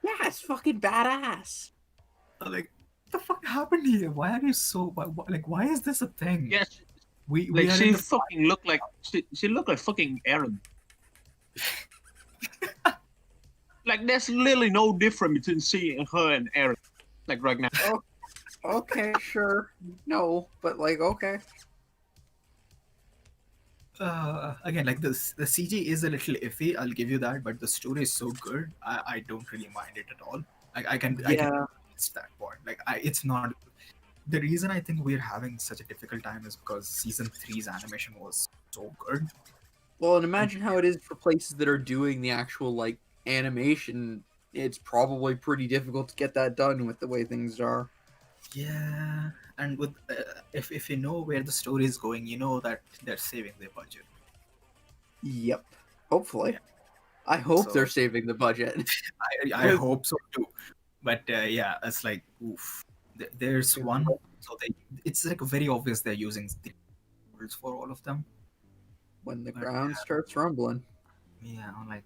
Speaker 5: Yeah, it's fucking badass.
Speaker 4: Like, what the fuck happened here? Why are you so why is this a thing?
Speaker 6: Yes,
Speaker 4: we
Speaker 6: like
Speaker 4: are
Speaker 6: she
Speaker 4: in the
Speaker 6: fucking look like she look like fucking Aaron. Like there's literally no difference between seeing her and Aaron. Like right now.
Speaker 5: Oh, okay, sure. No, but like okay.
Speaker 4: again, like the CG is a little iffy. I'll give you that, but the story is so good. I don't really mind it at all. I can it's that part. Like it's not. The reason I think we're having such a difficult time is because season 3's animation was so good.
Speaker 5: Well, and imagine how it is for places that are doing the actual like animation. It's probably pretty difficult to get that done with the way things are.
Speaker 4: Yeah, and with if you know where the story is going, you know that they're saving their budget.
Speaker 5: Yep. Hopefully.
Speaker 4: Yeah.
Speaker 5: I hope
Speaker 4: So-
Speaker 5: they're saving the budget.
Speaker 4: I hope so too. But yeah, it's like oof. There's one. So it's like very obvious they're using the rules for all of them.
Speaker 5: When the
Speaker 4: But,
Speaker 5: ground
Speaker 4: yeah.
Speaker 5: starts rumbling.
Speaker 4: Yeah, I'm like,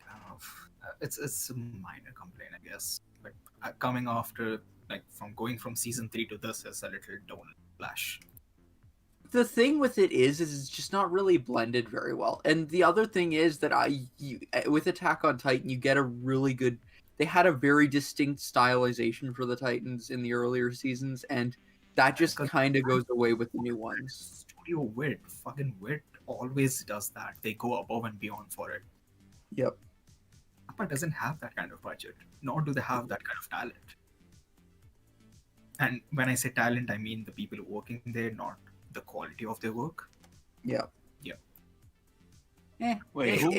Speaker 4: it's a minor complaint, I guess. But coming after, like, from going from season 3 to this is a little don't flash.
Speaker 5: The thing with it is it's just not really blended very well. And the other thing is that with Attack on Titan, you get a really good. They had a very distinct stylization for the Titans in the earlier seasons, and that just kind of goes away with the new ones.
Speaker 4: Studio Wit, fucking Wit, always does that. They go above and beyond for it.
Speaker 5: Yep.
Speaker 4: Appa doesn't have that kind of budget, nor do they have that kind of talent. And when I say talent, I mean the people working there, not the quality of their work.
Speaker 5: Yep.
Speaker 4: Yeah.
Speaker 6: Wait,
Speaker 5: It-
Speaker 6: who?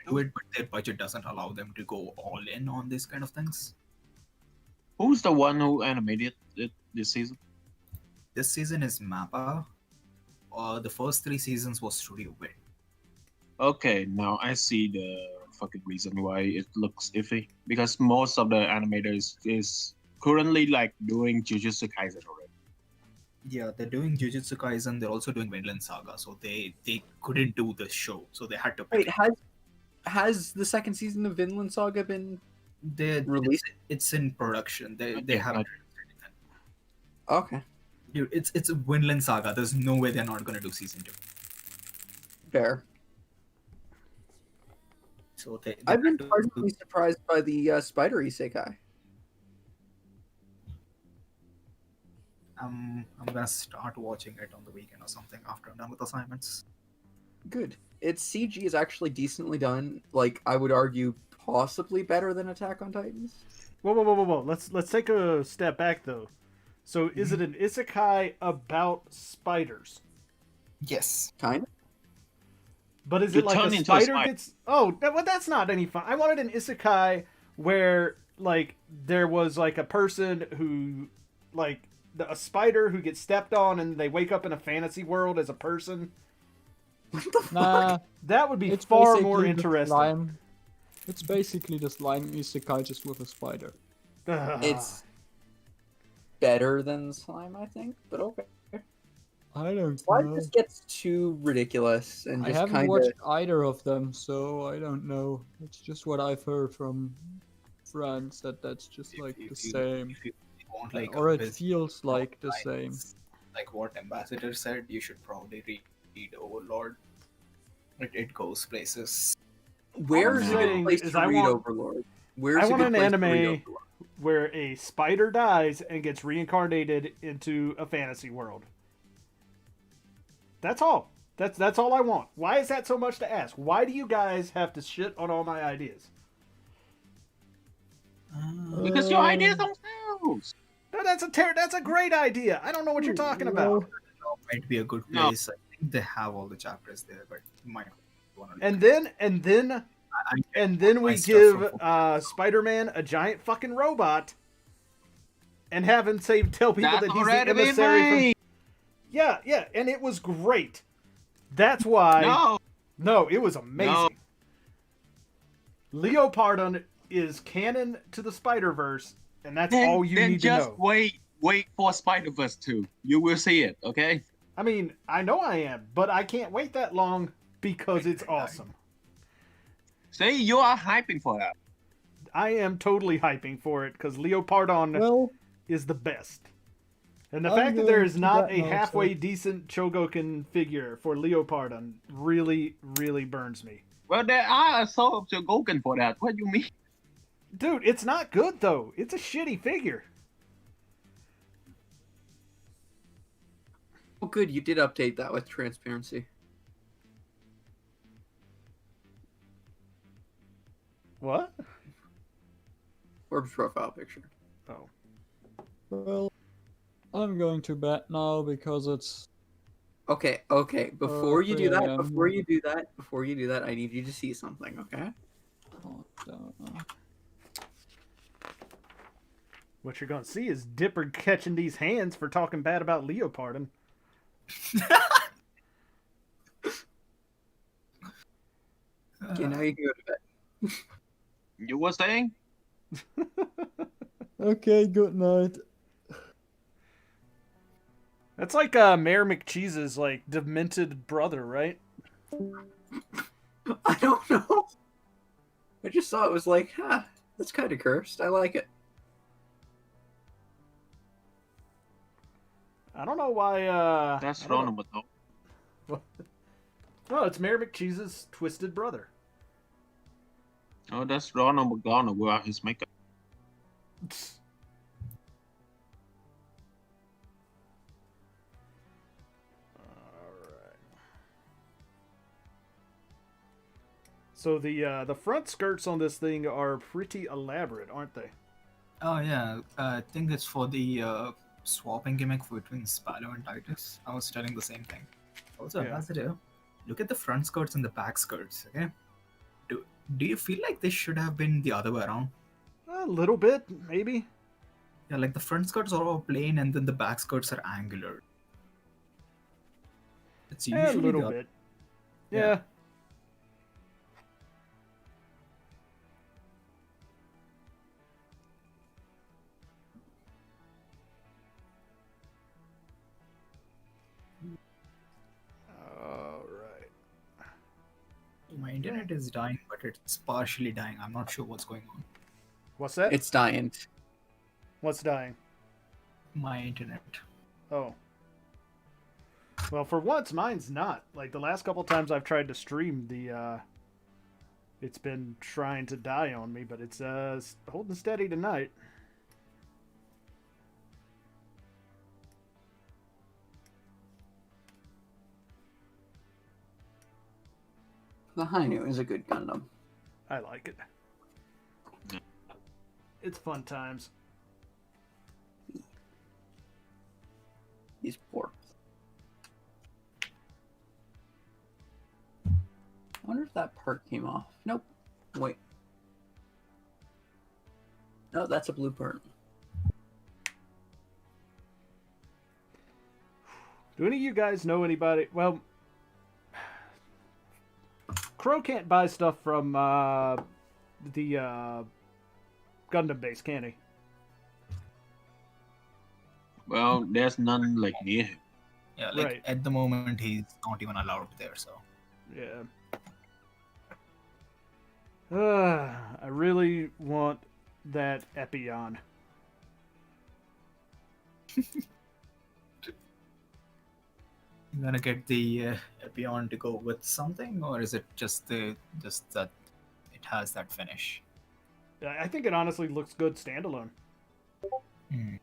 Speaker 4: Do it, but their budget doesn't allow them to go all in on this kind of things.
Speaker 6: Who's the one who animated it this season?
Speaker 4: This season is Mappa. The first 3 seasons was Studio Wit.
Speaker 6: Okay, now I see the fucking reason why it looks iffy. Because most of the animators is currently like doing Jujutsu Kaisen already.
Speaker 4: Yeah, they're doing Jujutsu Kaisen. They're also doing Vinland Saga, so they couldn't do the show, so they had to.
Speaker 5: Wait, has the second season of Vinland Saga been
Speaker 4: They
Speaker 5: released?
Speaker 4: It's in production. They
Speaker 6: Okay,
Speaker 4: haven't.
Speaker 5: Okay,
Speaker 4: Dude, it's a Vinland Saga. There's no way they're not gonna do season 2.
Speaker 5: fair.
Speaker 4: So they
Speaker 5: I've been
Speaker 4: had to-
Speaker 5: pleasantly surprised by the Spider Isekai.
Speaker 4: I'm gonna start watching it on the weekend or something after I'm done with assignments.
Speaker 5: Good. Its CG is actually decently done. Like, I would argue possibly better than Attack on Titans.
Speaker 2: Whoa. Let's take a step back though. So is it an isekai about spiders?
Speaker 4: Yes.
Speaker 5: Kind of.
Speaker 2: But is
Speaker 6: You
Speaker 2: it like
Speaker 6: turn
Speaker 2: a
Speaker 6: into a
Speaker 2: spider
Speaker 6: spider.
Speaker 2: gets? Oh, well, that's not any fun. I wanted an isekai where like there was like a person who like a spider who gets stepped on and they wake up in a fantasy world as a person.
Speaker 3: Nah,
Speaker 2: That would be
Speaker 3: it's
Speaker 2: far more
Speaker 3: basically the
Speaker 2: interesting.
Speaker 3: slime. It's basically the slime isekai just with a spider.
Speaker 5: It's better than Slime, I think, but okay.
Speaker 3: I don't
Speaker 5: Slime
Speaker 3: know.
Speaker 5: just gets too ridiculous and
Speaker 3: I
Speaker 5: just
Speaker 3: haven't
Speaker 5: kind of.
Speaker 3: watched either of them, so I don't know. It's just what I've heard from friends that that's just like the same,
Speaker 4: If you want like
Speaker 3: or
Speaker 4: a
Speaker 3: it
Speaker 4: business
Speaker 3: feels like the
Speaker 4: outline,
Speaker 3: same.
Speaker 4: like what Ambassador said, you should probably read Overlord. It goes places.
Speaker 5: Where's
Speaker 2: I'm
Speaker 5: a good
Speaker 2: saying
Speaker 5: place
Speaker 2: is
Speaker 5: to
Speaker 2: I
Speaker 5: read
Speaker 2: want-
Speaker 5: Overlord? Where's
Speaker 2: I
Speaker 5: a
Speaker 2: want
Speaker 5: good
Speaker 2: an
Speaker 5: place to read
Speaker 2: anime
Speaker 5: Overlord?
Speaker 2: where a spider dies and gets reincarnated into a fantasy world. That's all. That's all I want. Why is that so much to ask? Why do you guys have to shit on all my ideas?
Speaker 6: Because your ideas themselves.
Speaker 2: No, that's a great idea. I don't know what you're talking about.
Speaker 4: Might be a good
Speaker 6: No.
Speaker 4: place. I think they have all the chapters there, but you might want to.
Speaker 2: And then and then we give Spider-Man a giant fucking robot, and have him tell people
Speaker 6: That's
Speaker 2: that he's the
Speaker 6: already been
Speaker 2: emissary
Speaker 6: made.
Speaker 2: from. Yeah, and it was great. That's why. No, it was amazing. Leopardon is canon to the Spider-Verse, and that's all you need to know.
Speaker 6: Then just wait for Spider-Verse 2. You will see it, okay?
Speaker 2: I mean, I know I am, but I can't wait that long because it's awesome.
Speaker 6: See, you are hyping for that.
Speaker 2: I am totally hyping for it because Leopardon is the best. And the fact that there is not a halfway decent Chogokin figure for Leopardon really, really burns me.
Speaker 6: Well, there are a sort of Chogokin for that. What do you mean?
Speaker 2: Dude, it's not good though. It's a shitty figure.
Speaker 5: Oh, good. You did update that with transparency.
Speaker 2: What?
Speaker 5: Orb's profile picture.
Speaker 2: Oh.
Speaker 3: Well, I'm going to bed now because it's.
Speaker 5: Okay. Before you do that,
Speaker 3: 3 a.m.
Speaker 5: before you do that, I need you to see something, okay?
Speaker 3: Oh, don't know.
Speaker 2: What you're gonna see is Dipper catching these hands for talking bad about Leopardon.
Speaker 5: Okay, now you can go to bed.
Speaker 6: You were saying?
Speaker 3: Okay, good night.
Speaker 2: That's like Mayor McCheese's like demented brother, right?
Speaker 5: I don't know. I just thought it was like, that's kind of cursed. I like it.
Speaker 2: I don't know why.
Speaker 6: That's wrong with though.
Speaker 2: No, it's Mayor McCheese's twisted brother.
Speaker 6: Oh, that's Ronald McDonald without his makeup.
Speaker 2: Alright. So the front skirts on this thing are pretty elaborate, aren't they?
Speaker 4: Oh yeah, I think it's for the swapping gimmick between Spallo and Titus. I was telling the same thing. Also, Ambassador, look at the front skirts and the back skirts, okay? Do you feel like this should have been the other way around?
Speaker 2: A little bit, maybe.
Speaker 4: Yeah, like the front skirts are all plain and then the back skirts are angular. It's usually
Speaker 2: a little bit. Yeah.
Speaker 4: My internet is dying, but it's partially dying. I'm not sure what's going on.
Speaker 2: What's that?
Speaker 5: It's dying.
Speaker 2: What's dying?
Speaker 4: My internet.
Speaker 2: Oh. Well, for once, mine's not. Like, the last couple times I've tried to stream, it's been trying to die on me, but it's holding steady tonight.
Speaker 5: The Hainu is a good Gundam.
Speaker 2: I like it. It's fun times.
Speaker 5: He's poor. I wonder if that part came off. Nope. Wait. No, that's a blue part.
Speaker 2: Do any of you guys know anybody? Well, Crow can't buy stuff from the Gundam base, can he?
Speaker 6: Well, there's none like near him.
Speaker 4: Yeah, like
Speaker 2: Right.
Speaker 4: at the moment he's not even allowed there, so.
Speaker 2: Yeah. I really want that Epion.
Speaker 4: You gonna get the Epion to go with something, or is it just that it has that finish?
Speaker 2: I think it honestly looks good standalone.
Speaker 4: Hmm.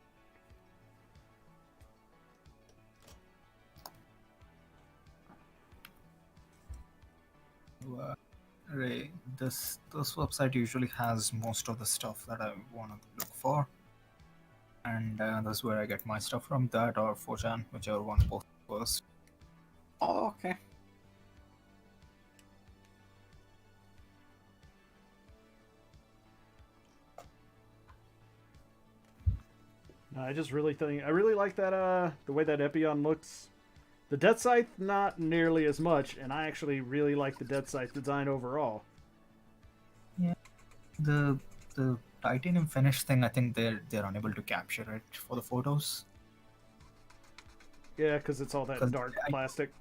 Speaker 4: Right. This website usually has most of the stuff that I want to look for, and that's where I get my stuff from. That or 4chan, whichever one posts first.
Speaker 5: Oh, okay.
Speaker 2: I just really think I really like that the way that Epion looks. The Death Scythe not nearly as much, and I actually really like the Death Scythe design overall.
Speaker 4: Yeah, the titanium finish thing, I think they're unable to capture it for the photos.
Speaker 2: Yeah, because it's all that
Speaker 4: 'Cause
Speaker 2: dark plastic.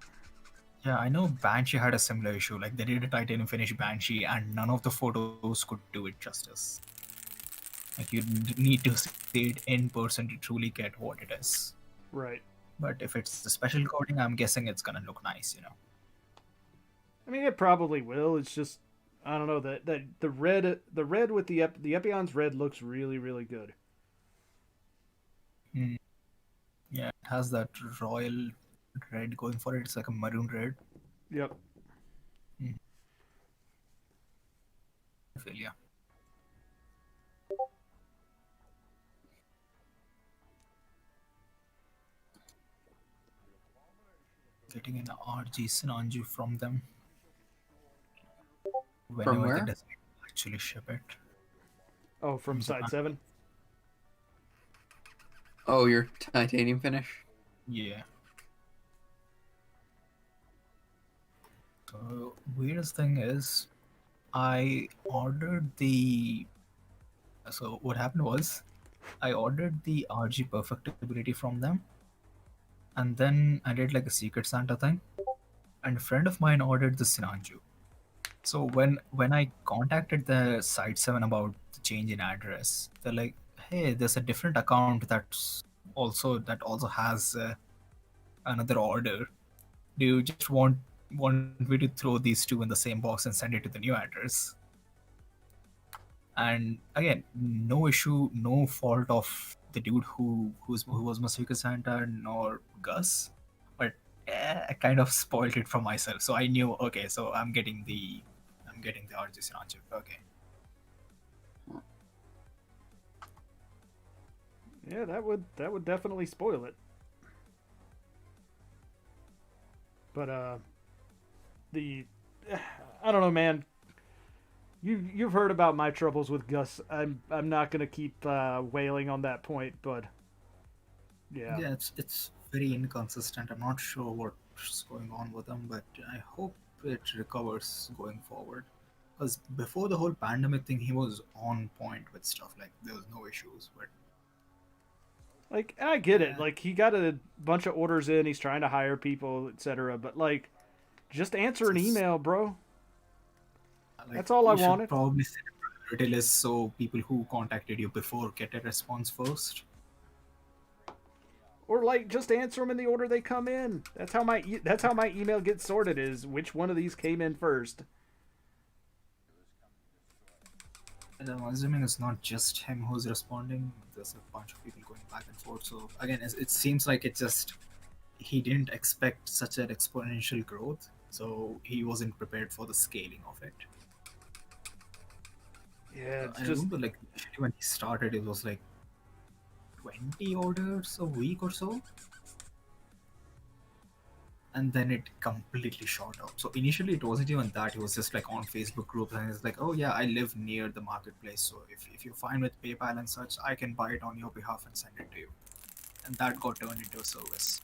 Speaker 4: Yeah, I know Banshee had a similar issue. Like they did a titanium finish Banshee, and none of the photos could do it justice. Like you need to see it in person to truly get what it is.
Speaker 2: Right.
Speaker 4: But if it's the special coating, I'm guessing it's gonna look nice, you know.
Speaker 2: I mean, it probably will. It's just I don't know that the red with the Epion's red looks really really good.
Speaker 4: Mm. Yeah, it has that royal red going for it. It's like a maroon red.
Speaker 2: Yep.
Speaker 4: I feel yeah. Getting an RG Sinanju from them. Whenever
Speaker 5: where?
Speaker 4: they decide to actually ship it.
Speaker 2: Oh, from
Speaker 4: From
Speaker 2: side
Speaker 4: Japan.
Speaker 2: 7.
Speaker 5: Oh, your titanium finish?
Speaker 4: Yeah. So weirdest thing is, I ordered the. So what happened was, I ordered the RG perfectibility from them, and then I did like a secret Santa thing, and a friend of mine ordered the Sinanju. So when I contacted the Site 7 about the change in address, they're like, "Hey, there's a different account that also has another order. Do you just want me to throw these two in the same box and send it to the new address?" And again, no issue, no fault of the dude who was Masika Santa nor Gus, but I kind of spoiled it for myself. So I knew, okay, so I'm getting the RG Sinanju. Okay.
Speaker 2: Yeah, that would definitely spoil it. But I don't know, man. You've heard about my troubles with Gus. I'm not gonna keep wailing on that point, but yeah.
Speaker 4: Yeah, it's very inconsistent. I'm not sure what's going on with him, but I hope it recovers going forward. Because before the whole pandemic thing, he was on point with stuff. Like there was no issues, but
Speaker 2: Like I get it.
Speaker 4: Yeah.
Speaker 2: Like he got a bunch of orders in. He's trying to hire people, etc. But like, just answer an email, bro.
Speaker 4: like,
Speaker 2: That's all I
Speaker 4: you should
Speaker 2: wanted.
Speaker 4: probably set a priority list so people who contacted you before get a response first.
Speaker 2: Or like, just answer them in the order they come in. That's how my email gets sorted. Is which one of these came in first.
Speaker 4: And I'm assuming it's not just him who's responding. There's a bunch of people going back and forth. So again, it seems like he didn't expect such an exponential growth, so he wasn't prepared for the scaling of it.
Speaker 2: Yeah, it's
Speaker 4: I
Speaker 2: just
Speaker 4: remember like initially when he started, it was like 20 orders a week or so, and then it completely shot up. So initially it wasn't even that. It was just like on Facebook groups, and it's like, oh yeah, I live near the marketplace, so if you're fine with PayPal and such, I can buy it on your behalf and send it to you. And that got turned into a service.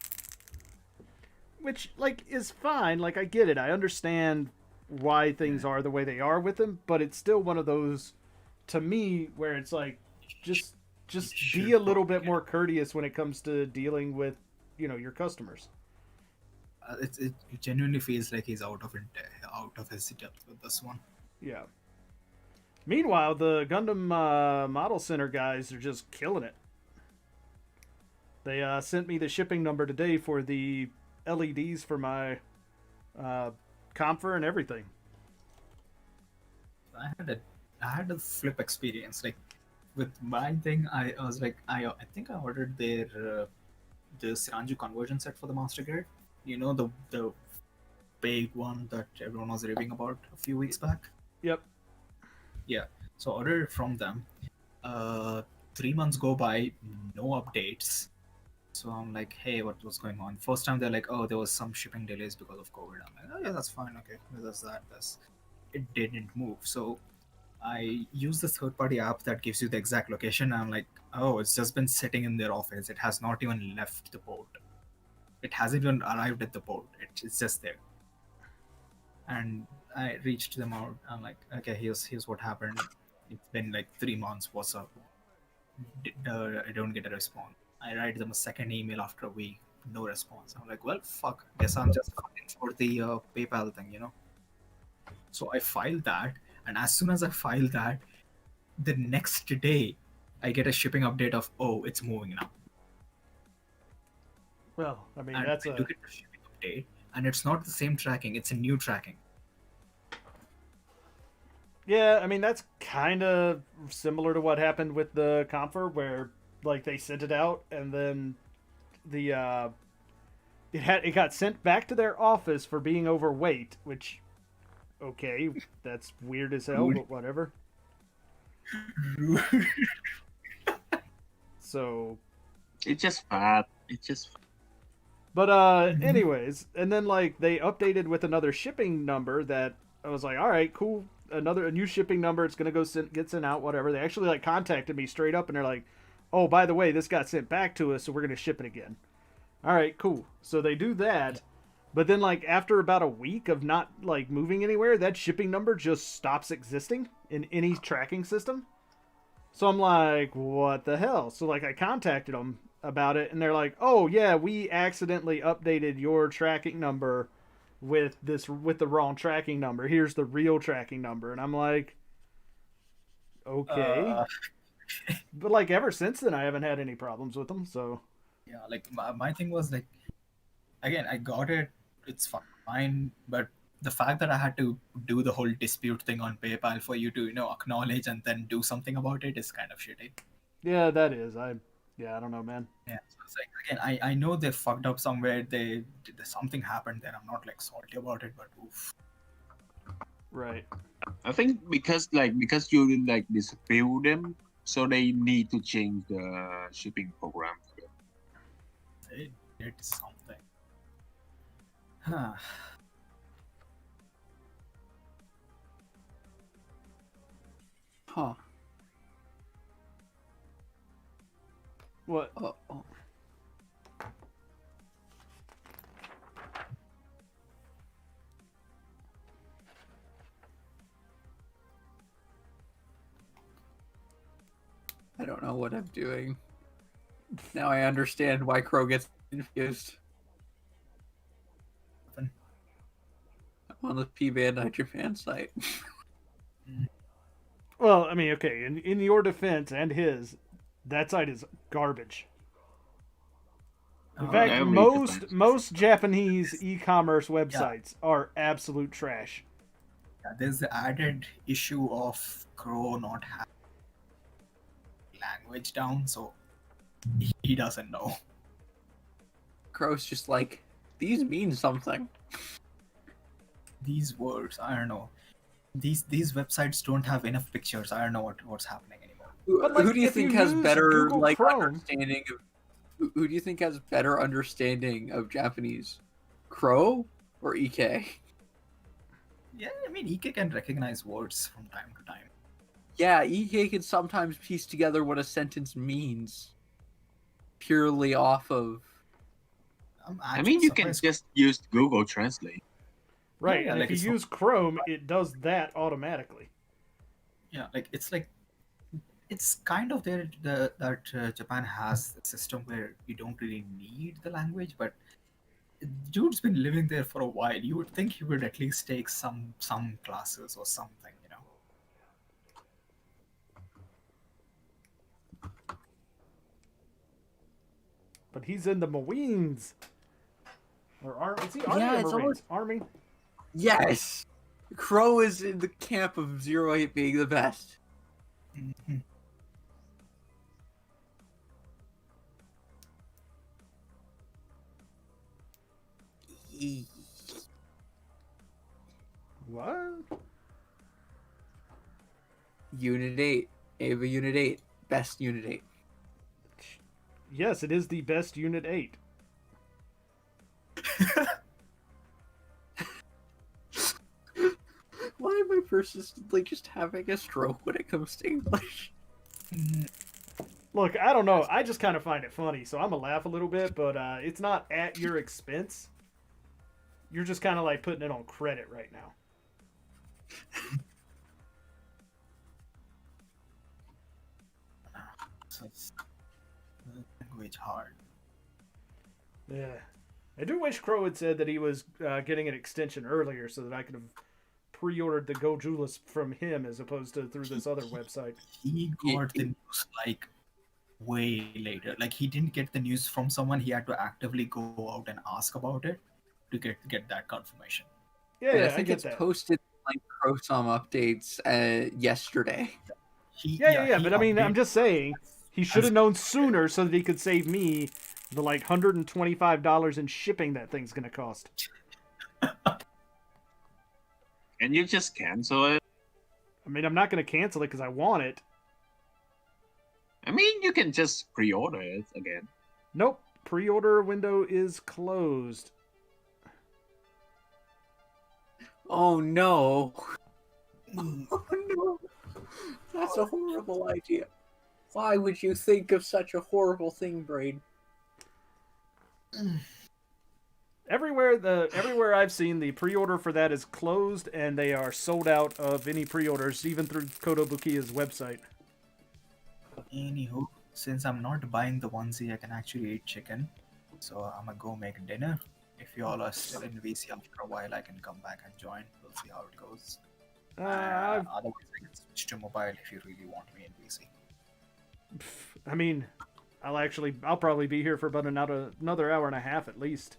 Speaker 2: which like is fine. Like I get it. I understand why things are the way they are with them, but it's still one of those to me where it's like just be a little bit more courteous when it comes to dealing with your customers.
Speaker 4: It genuinely feels like he's out of his depth with this one.
Speaker 2: Yeah. Meanwhile, the Gundam Model Center guys are just killing it. They sent me the shipping number today for the LEDs for my Comfer and everything.
Speaker 4: I had a flip experience. Like with my thing, I was like, I think I ordered their the Siranju conversion set for the Master Grade. You know, the big one that everyone was raving about a few weeks back.
Speaker 2: Yep.
Speaker 4: Yeah. So I ordered it from them. 3 months go by, no updates. So I'm like, hey, what's going on? First time they're like, oh, there was some shipping delays because of COVID. I'm like, oh yeah, that's fine. Okay, that's that. It didn't move. So I use the third-party app that gives you the exact location. I'm like, oh, it's just been sitting in their office. It has not even left the port. It hasn't even arrived at the port. It's just there. And I reached them out. I'm like, okay, here's what happened. It's been like 3 months. What's up? I don't get a response. I write them a second email after a week. No response. I'm like, well, fuck. Guess I'm just filing for the PayPal thing, you know. So I filed that, and as soon as I filed that, the next day, I get a shipping update of, oh, it's moving now.
Speaker 2: Well, I mean,
Speaker 4: And
Speaker 2: that's
Speaker 4: I look at the shipping update, and it's not the same tracking. It's a new tracking.
Speaker 2: Yeah, I mean, that's kind of similar to what happened with the Comfer, where, like, they sent it out, and then the, it got sent back to their office for being overweight, which, okay, that's weird as hell, but whatever. So...
Speaker 6: It's just fat. It's just...
Speaker 2: But, anyways, and then, like, they updated with another shipping number that I was like, all right, cool. A new shipping number. It's going to go get sent out, whatever. They actually, like, contacted me straight up, and they're like, oh, by the way, this got sent back to us, so we're going to ship it again. All right, cool. So they do that. But then, like, after about a week of not, like, moving anywhere, that shipping number just stops existing in any tracking system. So I'm like, what the hell? So, like, I contacted them about it, and they're like, oh, yeah, we accidentally updated your tracking number with the wrong tracking number. Here's the real tracking number. And I'm like, okay. But, like, ever since then, I haven't had any problems with them, so...
Speaker 4: Yeah, like, my thing was, like, again, I got it. It's fine, but the fact that I had to do the whole dispute thing on PayPal for you to, you know, acknowledge and then do something about it is kind of shitty.
Speaker 2: Yeah, that is. I don't know, man.
Speaker 4: Yeah, so it's like, again, I know they fucked up somewhere. Something happened there. I'm not, like, salty about it, but oof.
Speaker 2: Right.
Speaker 6: I think because you like dispute them, so they need to change the shipping program.
Speaker 4: They did something. Huh.
Speaker 5: Huh.
Speaker 2: What?
Speaker 5: Oh. I don't know what I'm doing. Now I understand why Crow gets confused. I'm on the P-Bandai Japan site.
Speaker 2: Well, I mean, okay, in your defense and his, that site is garbage. In fact, most Japanese e-commerce websites are absolute trash.
Speaker 4: Yeah, there's the added issue of Crow not having language down, so he doesn't know.
Speaker 5: Crow's just like, these mean something.
Speaker 4: These words, I don't know. These websites don't have enough pictures. I don't know what's happening anymore.
Speaker 2: But, like,
Speaker 5: who do you
Speaker 2: if
Speaker 5: think
Speaker 2: you
Speaker 5: has
Speaker 2: use
Speaker 5: better
Speaker 2: Google
Speaker 5: like
Speaker 2: Chrome-
Speaker 5: understanding of? Who do you think has better understanding of Japanese, Crow or EK?
Speaker 4: Yeah, I mean, EK can recognize words from time to time.
Speaker 5: Yeah, EK can sometimes piece together what a sentence means purely off of.
Speaker 6: I mean, you can just use Google Translate.
Speaker 2: Right,
Speaker 4: Yeah,
Speaker 2: and
Speaker 4: like
Speaker 2: if you use Chrome, it does that automatically.
Speaker 4: Yeah, it's kind of there that Japan has a system where you don't really need the language, but dude's been living there for a while. You would think he would at least take some classes or something, you know.
Speaker 2: But he's in the Marines. Or Army? Is he Army
Speaker 5: Yeah,
Speaker 2: or
Speaker 5: it's
Speaker 2: Marines? Army?
Speaker 5: Yes, Crow is in the camp of 08 being the best.
Speaker 4: Mm-hmm.
Speaker 2: What?
Speaker 5: Unit 8, Ava Unit 8, best Unit 8.
Speaker 2: Yes, it is the best Unit 8.
Speaker 5: Why am I persistently just having a stroke when it comes to English.
Speaker 2: Look, I don't know. I just kind of find it funny, so I'm gonna laugh a little bit, but it's not at your expense. You're just kind of like putting it on credit right now.
Speaker 4: So it's language hard.
Speaker 2: Yeah. I do wish Crow had said that he was getting an extension earlier so that I could have pre-ordered the Gojulus from him as opposed to through this other website.
Speaker 4: He got the news like way later. Like he didn't get the news from someone. He had to actively go out and ask about it to get that confirmation.
Speaker 2: Yeah,
Speaker 5: I think
Speaker 2: get
Speaker 5: it's
Speaker 2: that.
Speaker 5: posted like Crowsome updates yesterday.
Speaker 2: Yeah, but I mean, I'm just saying, he should have known sooner so that he could save me the like $125 in shipping that thing's gonna cost.
Speaker 6: And you just cancel it.
Speaker 2: I mean, I'm not gonna cancel it because I want it.
Speaker 6: I mean, you can just pre-order it again.
Speaker 2: Nope, pre-order window is closed.
Speaker 5: Oh no. Oh no. That's a horrible idea. Why would you think of such a horrible thing, Brain?
Speaker 2: Everywhere I've seen, the pre-order for that is closed, and they are sold out of any pre-orders, even through Kotobukiya's website.
Speaker 4: Anywho, since I'm not buying the onesie, I can actually eat chicken. So I'm gonna go make dinner. If you all are still in VC after a while, I can come back and join. We'll see how it goes. Otherwise, I can switch to mobile if you really want me in VC.
Speaker 2: I mean, I'll probably be here for about another hour and a half at least.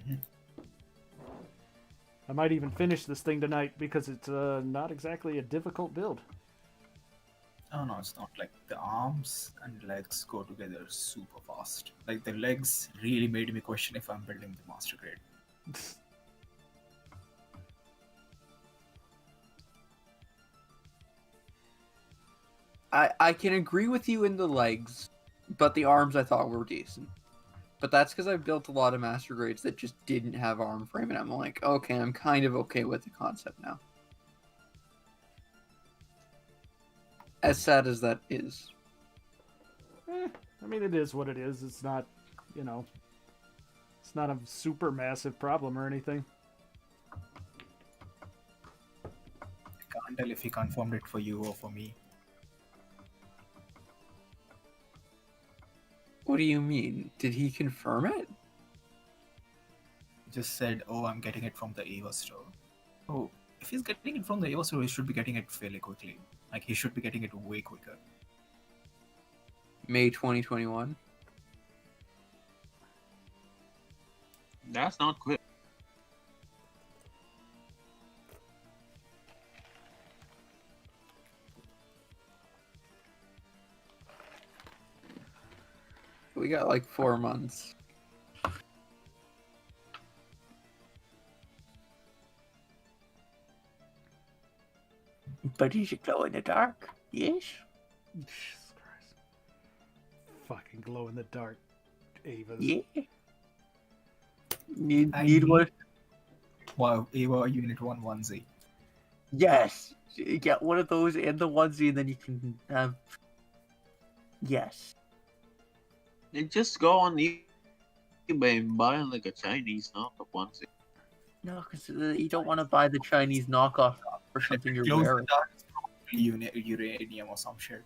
Speaker 4: Mhm.
Speaker 2: I might even finish this thing tonight because it's not exactly a difficult build.
Speaker 4: Oh no, it's not. Like the arms and legs go together super fast. Like the legs really made me question if I'm building the master grade.
Speaker 5: I can agree with you in the legs, but the arms I thought were decent. But that's because I've built a lot of master grades that just didn't have arm frame, and I'm like, okay, I'm kind of okay with the concept now. As sad as that is.
Speaker 2: I mean, it is what it is. It's not, it's not a super massive problem or anything.
Speaker 4: I can't tell if he confirmed it for you or for me.
Speaker 5: What do you mean? Did he confirm it?
Speaker 4: He just said, "Oh, I'm getting it from the Eva store." Oh, if he's getting it from the Eva store, he should be getting it fairly quickly. Like he should be getting it way quicker.
Speaker 5: May 2021.
Speaker 6: That's not quick.
Speaker 5: We got like 4 months. But he should glow in the dark. Yes.
Speaker 2: Jesus Christ. Fucking glow in the dark, Avas.
Speaker 5: Yeah. Need one?
Speaker 4: Wow, Eva Unit 1 onesie.
Speaker 5: Yes. You get one of those and the onesie, and then you can have. Yes.
Speaker 6: You just go on eBay and buy like a Chinese knockoff onesie.
Speaker 5: No, because you don't want to buy the Chinese knockoff for something you're
Speaker 4: Glows in
Speaker 5: wearing.
Speaker 4: the dark is probably uranium or some shit.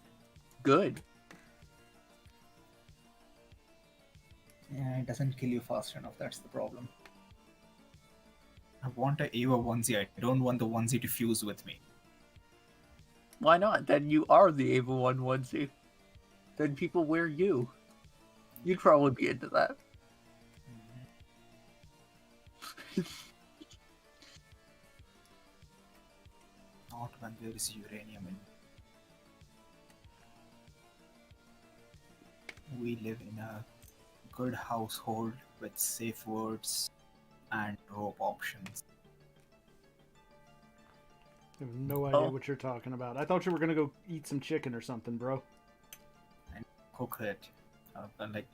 Speaker 5: Good.
Speaker 4: Yeah, it doesn't kill you fast enough. That's the problem. I want a Eva onesie. I don't want the onesie to fuse with me.
Speaker 5: Why not? Then you are the Ava 1 onesie. Then people wear you. You'd probably be into that.
Speaker 4: Not when there is uranium in. We live in a good household with safe words and rope options.
Speaker 2: I have no idea what you're talking about. I thought you were gonna go eat some chicken or something, bro.
Speaker 4: And cook it. And like,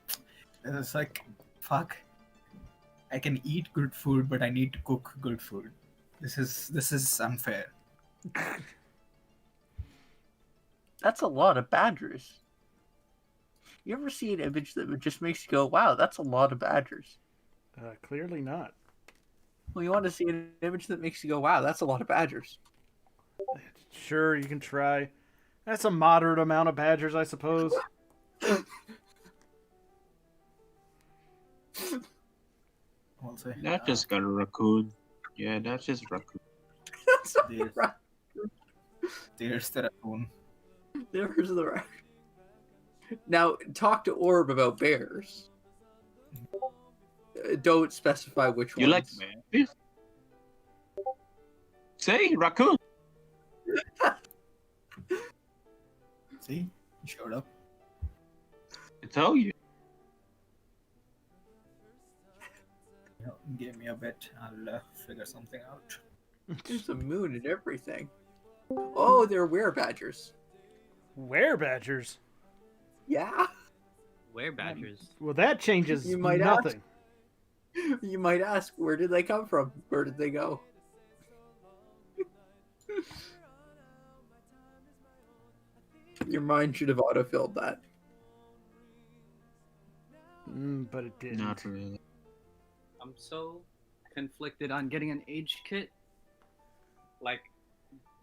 Speaker 4: it's like, fuck. I can eat good food, but I need to cook good food. This is unfair.
Speaker 5: That's a lot of badgers. You ever see an image that just makes you go, wow, that's a lot of badgers?
Speaker 2: Clearly not.
Speaker 5: Well, you want to see an image that makes you go, wow, that's a lot of badgers.
Speaker 2: Sure, you can try. That's a moderate amount of badgers, I suppose.
Speaker 4: I'll say.
Speaker 6: That just got a raccoon. Yeah, that's just raccoon.
Speaker 5: That's not
Speaker 4: There's-
Speaker 5: right.
Speaker 4: There's the raccoon.
Speaker 5: There's the right. Now, talk to Orb about bears. Don't specify which
Speaker 6: You
Speaker 5: ones.
Speaker 6: like bear? Say raccoon.
Speaker 4: See? He showed up.
Speaker 6: I tell you.
Speaker 4: You know, give me a bit. I'll figure something out.
Speaker 5: There's a moon and everything. Oh, they're werebadgers.
Speaker 2: Werebadgers?
Speaker 5: Yeah.
Speaker 7: Where badgers?
Speaker 2: Well, that changes
Speaker 5: You might
Speaker 2: nothing.
Speaker 5: You might ask, where did they come from? Where did they go? Your mind should have autofilled that.
Speaker 2: But it didn't.
Speaker 6: Not really.
Speaker 7: I'm so conflicted on getting an age kit. Like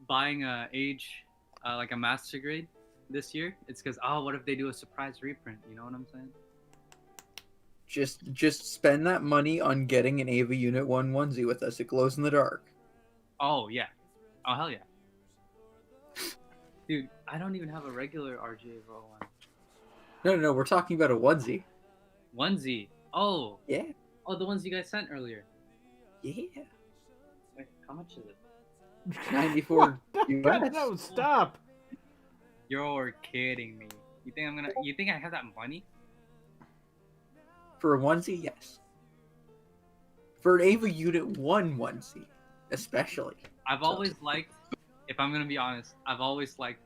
Speaker 7: buying a age, like a master grade this year. It's because what if they do a surprise reprint? You know what I'm saying?
Speaker 5: Just spend that money on getting an Ava Unit 1 onesie with us. It glows in the dark.
Speaker 7: Oh yeah. Oh hell yeah. Dude, I don't even have a regular RGA Row one.
Speaker 5: No, we're talking about a onesie.
Speaker 7: Onesie. Oh.
Speaker 5: Yeah.
Speaker 7: Oh, the ones you guys sent earlier.
Speaker 5: Yeah.
Speaker 7: Wait, how much is it?
Speaker 5: 94
Speaker 2: God,
Speaker 5: US.
Speaker 2: no, stop.
Speaker 7: You're kidding me. You think I have that money?
Speaker 5: For a onesie, yes. For an Ava Unit 1 onesie, especially.
Speaker 7: I've always liked, if I'm gonna be honest, I've always liked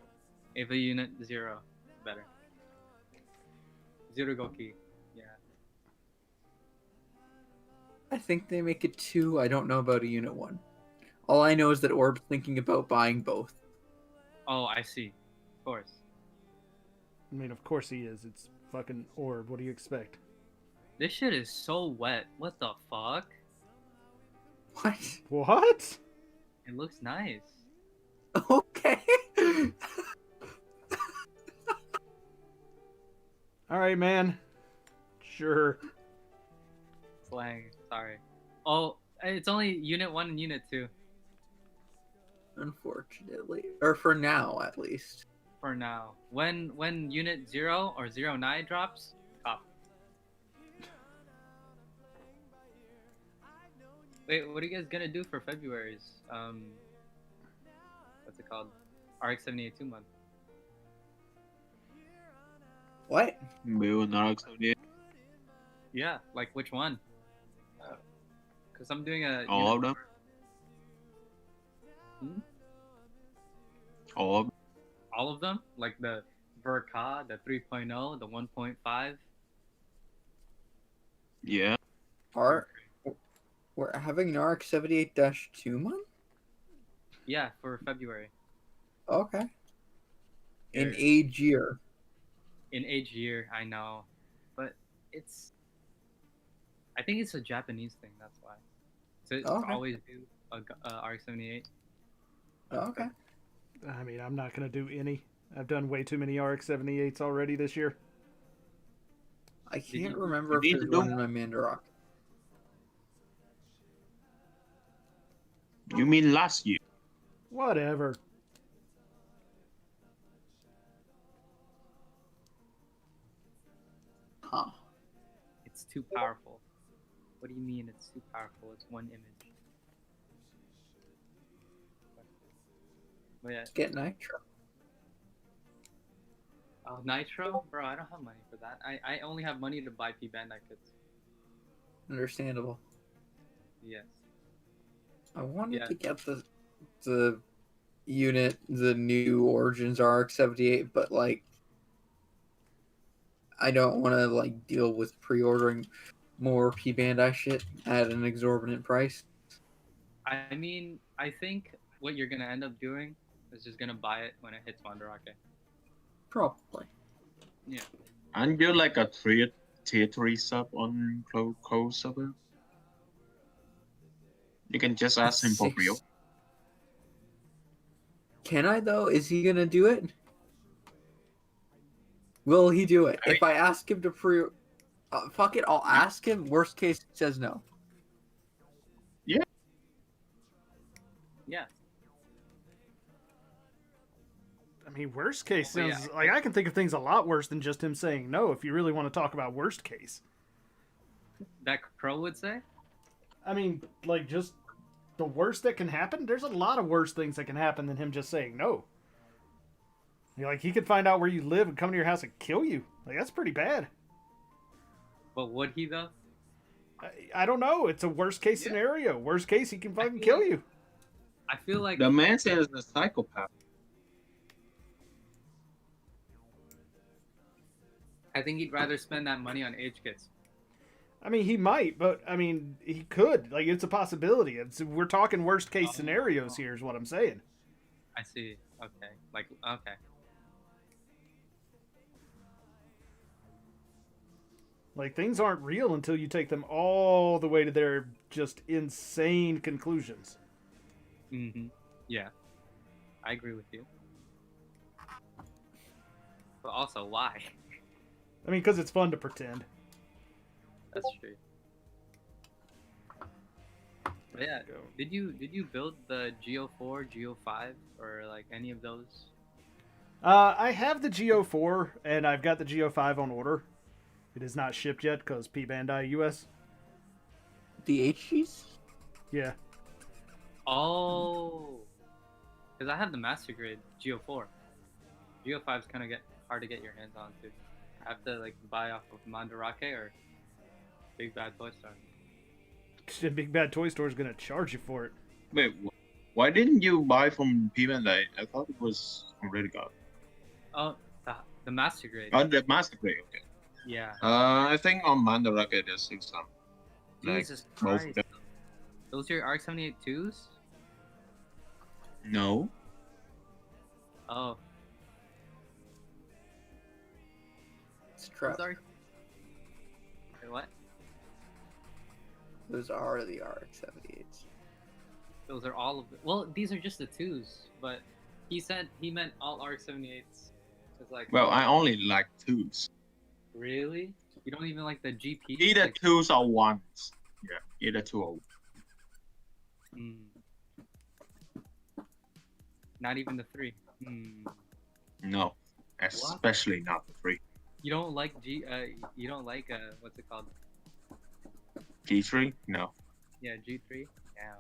Speaker 7: Ava Unit 0 better. Zero Goki. Yeah.
Speaker 5: I think they make it 2. I don't know about a Unit 1. All I know is that Orb's thinking about buying both.
Speaker 7: Oh, I see. Of course.
Speaker 2: I mean, of course he is. It's fucking Orb. What do you expect?
Speaker 7: This shit is so wet. What the fuck?
Speaker 5: What?
Speaker 2: What?
Speaker 7: It looks nice.
Speaker 5: Okay.
Speaker 2: All right, man. Sure.
Speaker 7: Slang. Sorry. Oh, it's only Unit 1 and Unit 2
Speaker 5: Unfortunately. Or for now, at least.
Speaker 7: for now. When Unit 0 or 09 drops, cop. Wait, what are you guys gonna do for February's what's it called? RX-78 2 month.
Speaker 5: What?
Speaker 6: We will not accept.
Speaker 7: Yeah, like which one? Cause I'm doing a
Speaker 6: All of them.
Speaker 7: Hmm?
Speaker 6: All of them.
Speaker 7: All of them, like the Verka, the 3.0, the 1.5.
Speaker 6: Yeah.
Speaker 5: We're having an RX-78-2 month?
Speaker 7: Yeah, for February.
Speaker 5: Okay. In
Speaker 7: Here.
Speaker 5: age year.
Speaker 7: In age year, I know, but it's. I think it's a Japanese thing. That's why. So it's
Speaker 5: Okay.
Speaker 7: always do a RX-78.
Speaker 5: Okay.
Speaker 2: I mean, I'm not going to do any. I've done way too many RX-78s already this year.
Speaker 5: I
Speaker 7: you-
Speaker 5: can't remember
Speaker 6: you
Speaker 5: if
Speaker 6: need
Speaker 5: there's
Speaker 6: to
Speaker 5: one
Speaker 6: do-
Speaker 5: in my Mandarok.
Speaker 6: You mean last year?
Speaker 2: Whatever.
Speaker 5: Huh.
Speaker 7: It's too powerful. What do you mean it's too powerful? It's one image. But yeah.
Speaker 5: Let's get Nitro.
Speaker 7: Oh, Nitro? Bro, I don't have money for that. I only have money to buy P-Bandai kits.
Speaker 5: Understandable.
Speaker 7: Yes.
Speaker 5: I wanted
Speaker 7: Yeah.
Speaker 5: to get the unit, the new Origins RX-78, but like I don't want to like deal with pre-ordering more P-Bandai shit at an exorbitant price.
Speaker 7: I mean, I think what you're gonna end up doing is just gonna buy it when it hits Mandarake.
Speaker 5: Probably.
Speaker 6: Aren't you like a tier 3 sub on Cold Server? You can just ask him for real.
Speaker 5: Can I though? Is he gonna do it? Will he do it? If I ask him to fuck it, I'll ask him. Worst case, he says no.
Speaker 7: Yeah.
Speaker 2: I mean, worst case
Speaker 7: Well,
Speaker 2: sounds
Speaker 7: yeah.
Speaker 2: like I can think of things a lot worse than just him saying no. If you really want to talk about worst case,
Speaker 7: That Crow would say.
Speaker 2: I mean, like just the worst that can happen. There's a lot of worse things that can happen than him just saying no. Like he could find out where you live and come to your house and kill you. Like that's pretty bad.
Speaker 7: But would he though?
Speaker 2: I don't know. It's a worst case scenario. Worst case, he can fucking kill you.
Speaker 7: I feel like
Speaker 6: The man says a psychopath.
Speaker 7: I think he'd rather spend that money on age kits.
Speaker 2: I mean, he might, but I mean, he could. Like, it's a possibility. We're talking worst case scenarios here, is what I'm saying.
Speaker 7: I see. Okay. Like okay.
Speaker 2: Like, things aren't real until you take them all the way to their just insane conclusions.
Speaker 7: Mm-hmm. Yeah. I agree with you. But also, why?
Speaker 2: I mean, because it's fun to pretend.
Speaker 7: That's true. But yeah, did you build the Geo4, Geo5, or like any of those?
Speaker 2: I have the Geo4, and I've got the Geo5 on order. It is not shipped yet, because P-Bandai US.
Speaker 5: The HGs?
Speaker 2: Yeah.
Speaker 7: Oh, because I have the Master Grade Geo4. Geo5's kind of hard to get your hands on too. I have to like buy off of Mandarake or Big Bad Toy Store.
Speaker 2: Big Bad Toy Store is going to charge you for it.
Speaker 6: Wait, why didn't you buy from P-Bandai? I thought it was already got.
Speaker 7: Oh, the Master Grade.
Speaker 6: Oh, the Master Grade, okay.
Speaker 7: Yeah.
Speaker 6: I think on Mandarake there's some.
Speaker 7: Jesus
Speaker 6: both
Speaker 7: Christ.
Speaker 6: of them.
Speaker 7: Those are your ARC-78 2s?
Speaker 6: No.
Speaker 7: Oh.
Speaker 5: It's crap.
Speaker 7: Those are... Wait, what?
Speaker 5: Those are the RX-78s.
Speaker 7: Those are all of them. Well, these are just the 2s, but he said he meant all ARC-78s. It's like...
Speaker 6: Well, I only like 2s.
Speaker 7: Really? You don't even like the GP?
Speaker 6: Either
Speaker 7: like...
Speaker 6: 2s or 1s. Yeah, either 2 or 1.
Speaker 7: Not even the 3.
Speaker 6: No, especially not the 3.
Speaker 7: You don't like you don't like what's it called?
Speaker 6: G3? No.
Speaker 7: Yeah, G3. Yeah.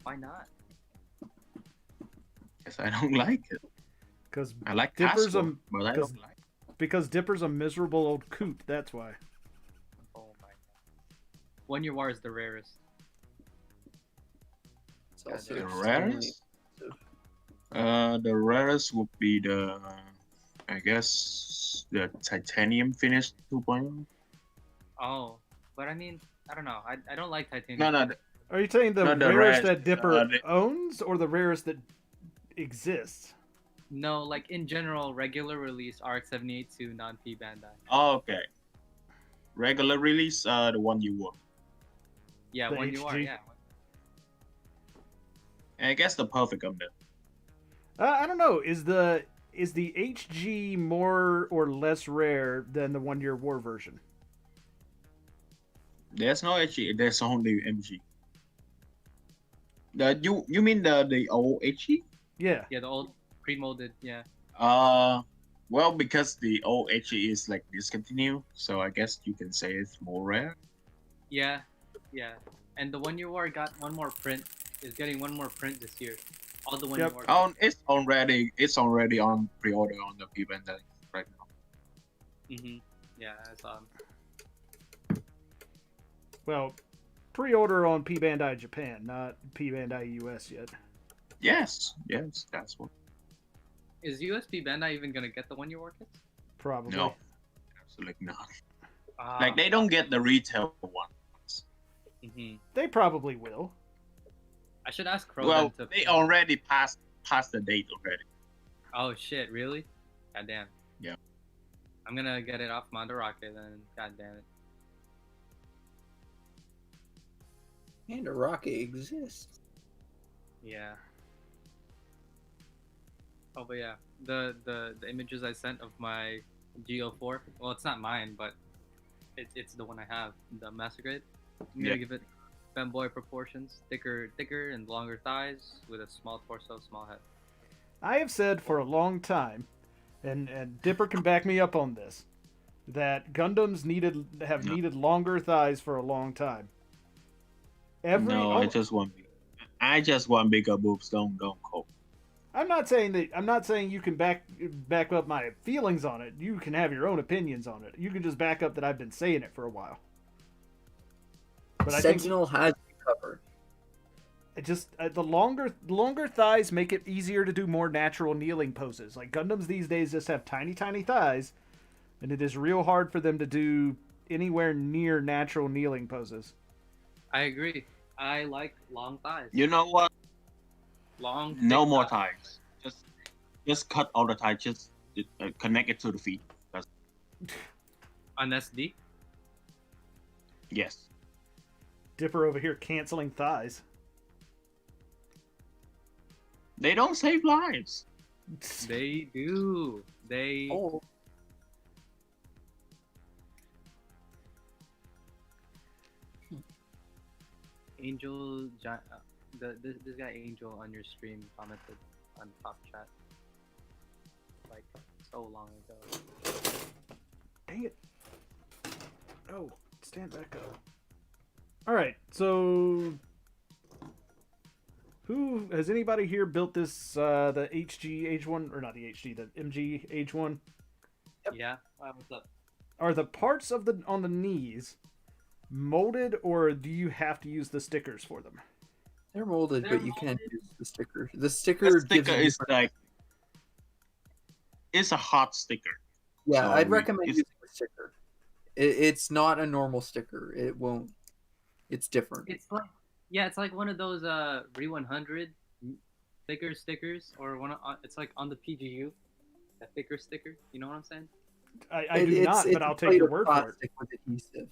Speaker 7: Why not?
Speaker 6: Because I don't like it.
Speaker 2: Because
Speaker 6: I like
Speaker 2: Dipper's
Speaker 6: Casper, but I don't like it.
Speaker 2: Because Dipper's a miserable old coot, that's why.
Speaker 7: Oh my god. 1 Year War is the rarest.
Speaker 5: It's also
Speaker 6: The
Speaker 5: extremely
Speaker 6: rarest?
Speaker 5: expensive.
Speaker 6: The rarest would be the, I guess, the titanium finish 2.0.
Speaker 7: Oh, but I mean, I don't know. I don't like titanium.
Speaker 6: No.
Speaker 2: Are you saying the
Speaker 6: Not the
Speaker 2: rarest
Speaker 6: rarest,
Speaker 2: that Dipper
Speaker 6: the-
Speaker 2: owns, or the rarest that exists?
Speaker 7: No, like in general, regular release RX-78 to non-P Bandai.
Speaker 6: Oh, okay. Regular release, the one you want.
Speaker 7: Yeah,
Speaker 2: The
Speaker 7: 1 Year War.
Speaker 2: HG?
Speaker 7: Yeah.
Speaker 6: I guess the perfect of them.
Speaker 2: I don't know. Is the HG more or less rare than the 1 Year War version?
Speaker 6: There's no HE, there's only MG. You mean the old HE?
Speaker 2: Yeah.
Speaker 7: Yeah, the old pre-molded. Yeah.
Speaker 6: Well, because the old HE is like discontinued, so I guess you can say it's more rare.
Speaker 7: Yeah. Yeah. And the 1 Year War got one more print. Is getting one more print this year. All the 1 Year War.
Speaker 6: Oh, it's already on pre-order on the P-Bandai right now.
Speaker 7: Yeah, I saw him.
Speaker 2: Well, pre-order on P-Bandai Japan, not P-Bandai US yet.
Speaker 6: Yes, that's what.
Speaker 7: Is USB Bandai even gonna get the 1 Year War kits?
Speaker 2: Probably.
Speaker 6: No, absolutely not.
Speaker 7: Ah.
Speaker 6: Like they don't get the retail ones.
Speaker 2: They probably will.
Speaker 7: I should ask Crow
Speaker 6: Well,
Speaker 7: then to.
Speaker 6: they already passed the date already.
Speaker 7: Oh shit! Really? God damn.
Speaker 6: Yeah.
Speaker 7: I'm gonna get it off Mandarake then. God damn it.
Speaker 5: And a rocket exists.
Speaker 7: Yeah. Oh, but yeah, the images I sent of my GO4. Well, it's not mine, but it's the one I have. The Master Grade. I'm gonna
Speaker 6: Yeah.
Speaker 7: give it femboy proportions, thicker and longer thighs with a small torso, small head.
Speaker 2: I have said for a long time, and Dipper can back me up on this, that Gundams have needed longer thighs for a long time.
Speaker 6: I just want bigger boobs. Don't cope.
Speaker 2: I'm not saying you can back up my feelings on it. You can have your own opinions on it. You can just back up that I've been saying it for a while. But
Speaker 5: Sentinel has you covered.
Speaker 2: It just the longer thighs make it easier to do more natural kneeling poses. Like Gundams these days just have tiny thighs, and it is real hard for them to do anywhere near natural kneeling poses.
Speaker 7: I agree. I like long thighs.
Speaker 6: You know what?
Speaker 7: Long.
Speaker 6: No
Speaker 7: thick
Speaker 6: more
Speaker 7: thighs.
Speaker 6: ties. Just cut all the ties. Just connect it to the feet.
Speaker 7: On SD.
Speaker 6: Yes.
Speaker 2: Dipper over here canceling thighs.
Speaker 6: They don't save lives.
Speaker 7: They do. They.
Speaker 5: Oh,
Speaker 7: Angel, this guy Angel on your stream commented on top chat like so long ago.
Speaker 2: Dang it. Oh, stand back up. Alright, so who has anybody here built this the HG AGE-1 or not the HG, the MG AGE-1?
Speaker 5: Yep.
Speaker 7: Yeah. What's up?
Speaker 2: Are the parts of on the knees molded, or do you have to use the stickers for them?
Speaker 5: they're molded,
Speaker 7: They're
Speaker 5: but you can't
Speaker 7: molded.
Speaker 5: use the sticker. The
Speaker 6: The
Speaker 5: sticker gives
Speaker 6: sticker
Speaker 5: you
Speaker 6: is like it's a hot sticker.
Speaker 5: Yeah,
Speaker 6: So
Speaker 5: I'd recommend
Speaker 6: it's-
Speaker 5: using a sticker. It's not a normal sticker. It won't. It's different.
Speaker 7: It's like it's like one of those Re 100 thicker stickers, or it's like on the PGU, a thicker sticker. You know what I'm saying?
Speaker 2: I do not, but I'll take your word for it.
Speaker 5: Plastic with adhesive.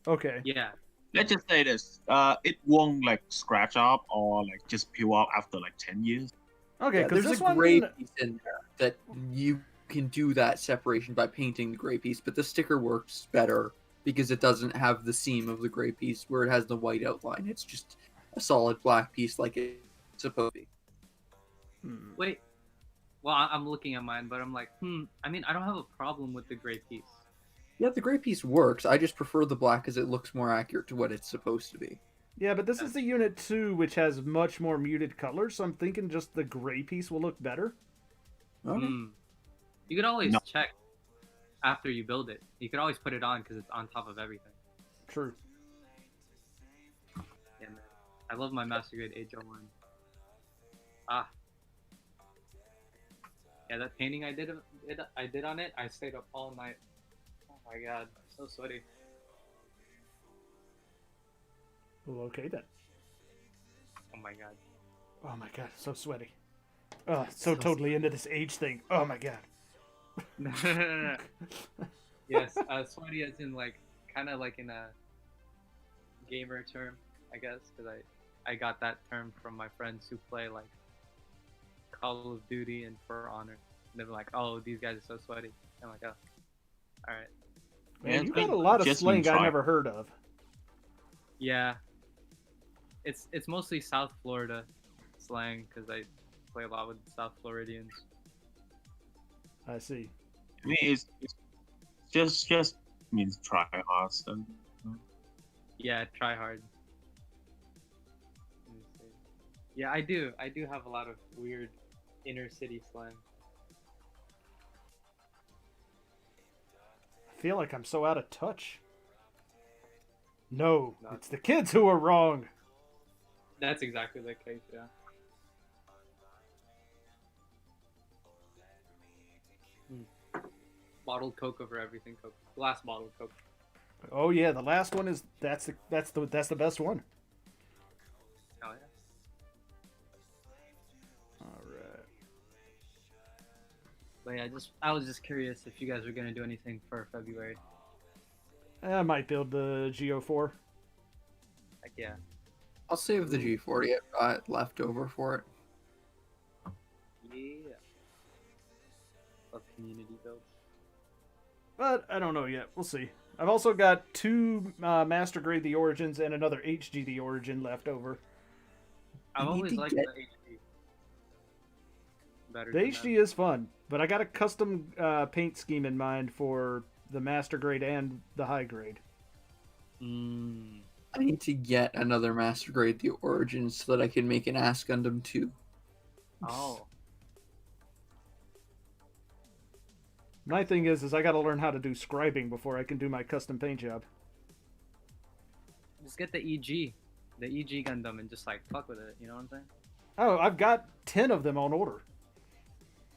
Speaker 2: Okay.
Speaker 7: Yeah.
Speaker 6: Let's just say this. It won't like scratch up or like just peel off after like 10 years.
Speaker 2: Okay,
Speaker 5: Yeah,
Speaker 2: because
Speaker 5: there's
Speaker 2: this
Speaker 5: a
Speaker 2: one
Speaker 5: gray piece in there that you can do that separation by painting the gray piece, but the sticker works better because it doesn't have the seam of the gray piece where it has the white outline. It's just a solid black piece like it's supposed to be.
Speaker 7: Wait. Well, I'm looking at mine, but I'm like, I mean, I don't have a problem with the gray piece.
Speaker 5: Yeah, the gray piece works. I just prefer the black because it looks more accurate to what it's supposed to be.
Speaker 2: Yeah, but this is the Unit 2, which has much more muted colors, so I'm thinking just the gray piece will look better.
Speaker 5: Okay.
Speaker 7: You could always
Speaker 6: No.
Speaker 7: check after you build it. You could always put it on because it's on top of everything.
Speaker 2: True.
Speaker 7: Yeah, man. I love my Master Grade AGE-1. Ah. Yeah, that painting I did on it, I stayed up all night. Oh my god, so sweaty.
Speaker 2: Well, okay then.
Speaker 7: Oh my god.
Speaker 2: Oh my god, so sweaty. Oh, so totally into this age thing. Oh my god.
Speaker 7: Yes, sweaty as in like, kind of like in a gamer term, I guess, because I got that term from my friends who play like Call of Duty and For Honor. And they're like, oh, these guys are so sweaty. I'm like, oh, alright.
Speaker 2: Man,
Speaker 6: Yeah,
Speaker 2: you got a lot of
Speaker 6: just
Speaker 2: slang
Speaker 6: been
Speaker 2: I
Speaker 6: trying.
Speaker 2: never heard of.
Speaker 7: Yeah. It's mostly South Florida slang, because I play a lot with South Floridians.
Speaker 2: I see.
Speaker 6: I mean, it's just means try hard stuff.
Speaker 7: Yeah, try hard. Let me see. Yeah, I do have a lot of weird inner city slang.
Speaker 2: I feel like I'm so out of touch. No,
Speaker 7: No.
Speaker 2: it's the kids who are wrong.
Speaker 7: That's exactly the case, yeah. Bottled Coke over everything, Coke. Glass bottled Coke.
Speaker 2: Oh yeah, the last one is that's the best one.
Speaker 7: Oh yeah. But yeah, I was just curious if you guys were gonna do anything for February.
Speaker 2: I might build the Go4.
Speaker 7: Like, yeah.
Speaker 5: I'll save the G40 I've got left over for it.
Speaker 7: Yeah. Love community builds.
Speaker 2: But I don't know yet. We'll see. I've also got 2 Master Grade The Origins and another HG The Origin left over.
Speaker 7: I've
Speaker 5: You need
Speaker 7: always
Speaker 5: to
Speaker 7: liked
Speaker 5: get-
Speaker 7: the HD. Better
Speaker 2: The
Speaker 7: than
Speaker 2: HG is fun, but I got a custom paint scheme in mind for the Master Grade and the High Grade.
Speaker 7: that.
Speaker 5: I need to get another Master Grade The Origin so that I can make an Ass Gundam 2.
Speaker 7: Oh.
Speaker 2: My thing is I got to learn how to do scribing before I can do my custom paint job.
Speaker 7: Just get the EG. The EG Gundam and just like fuck with it, you know what I'm saying?
Speaker 2: Oh, I've got 10 of them on order.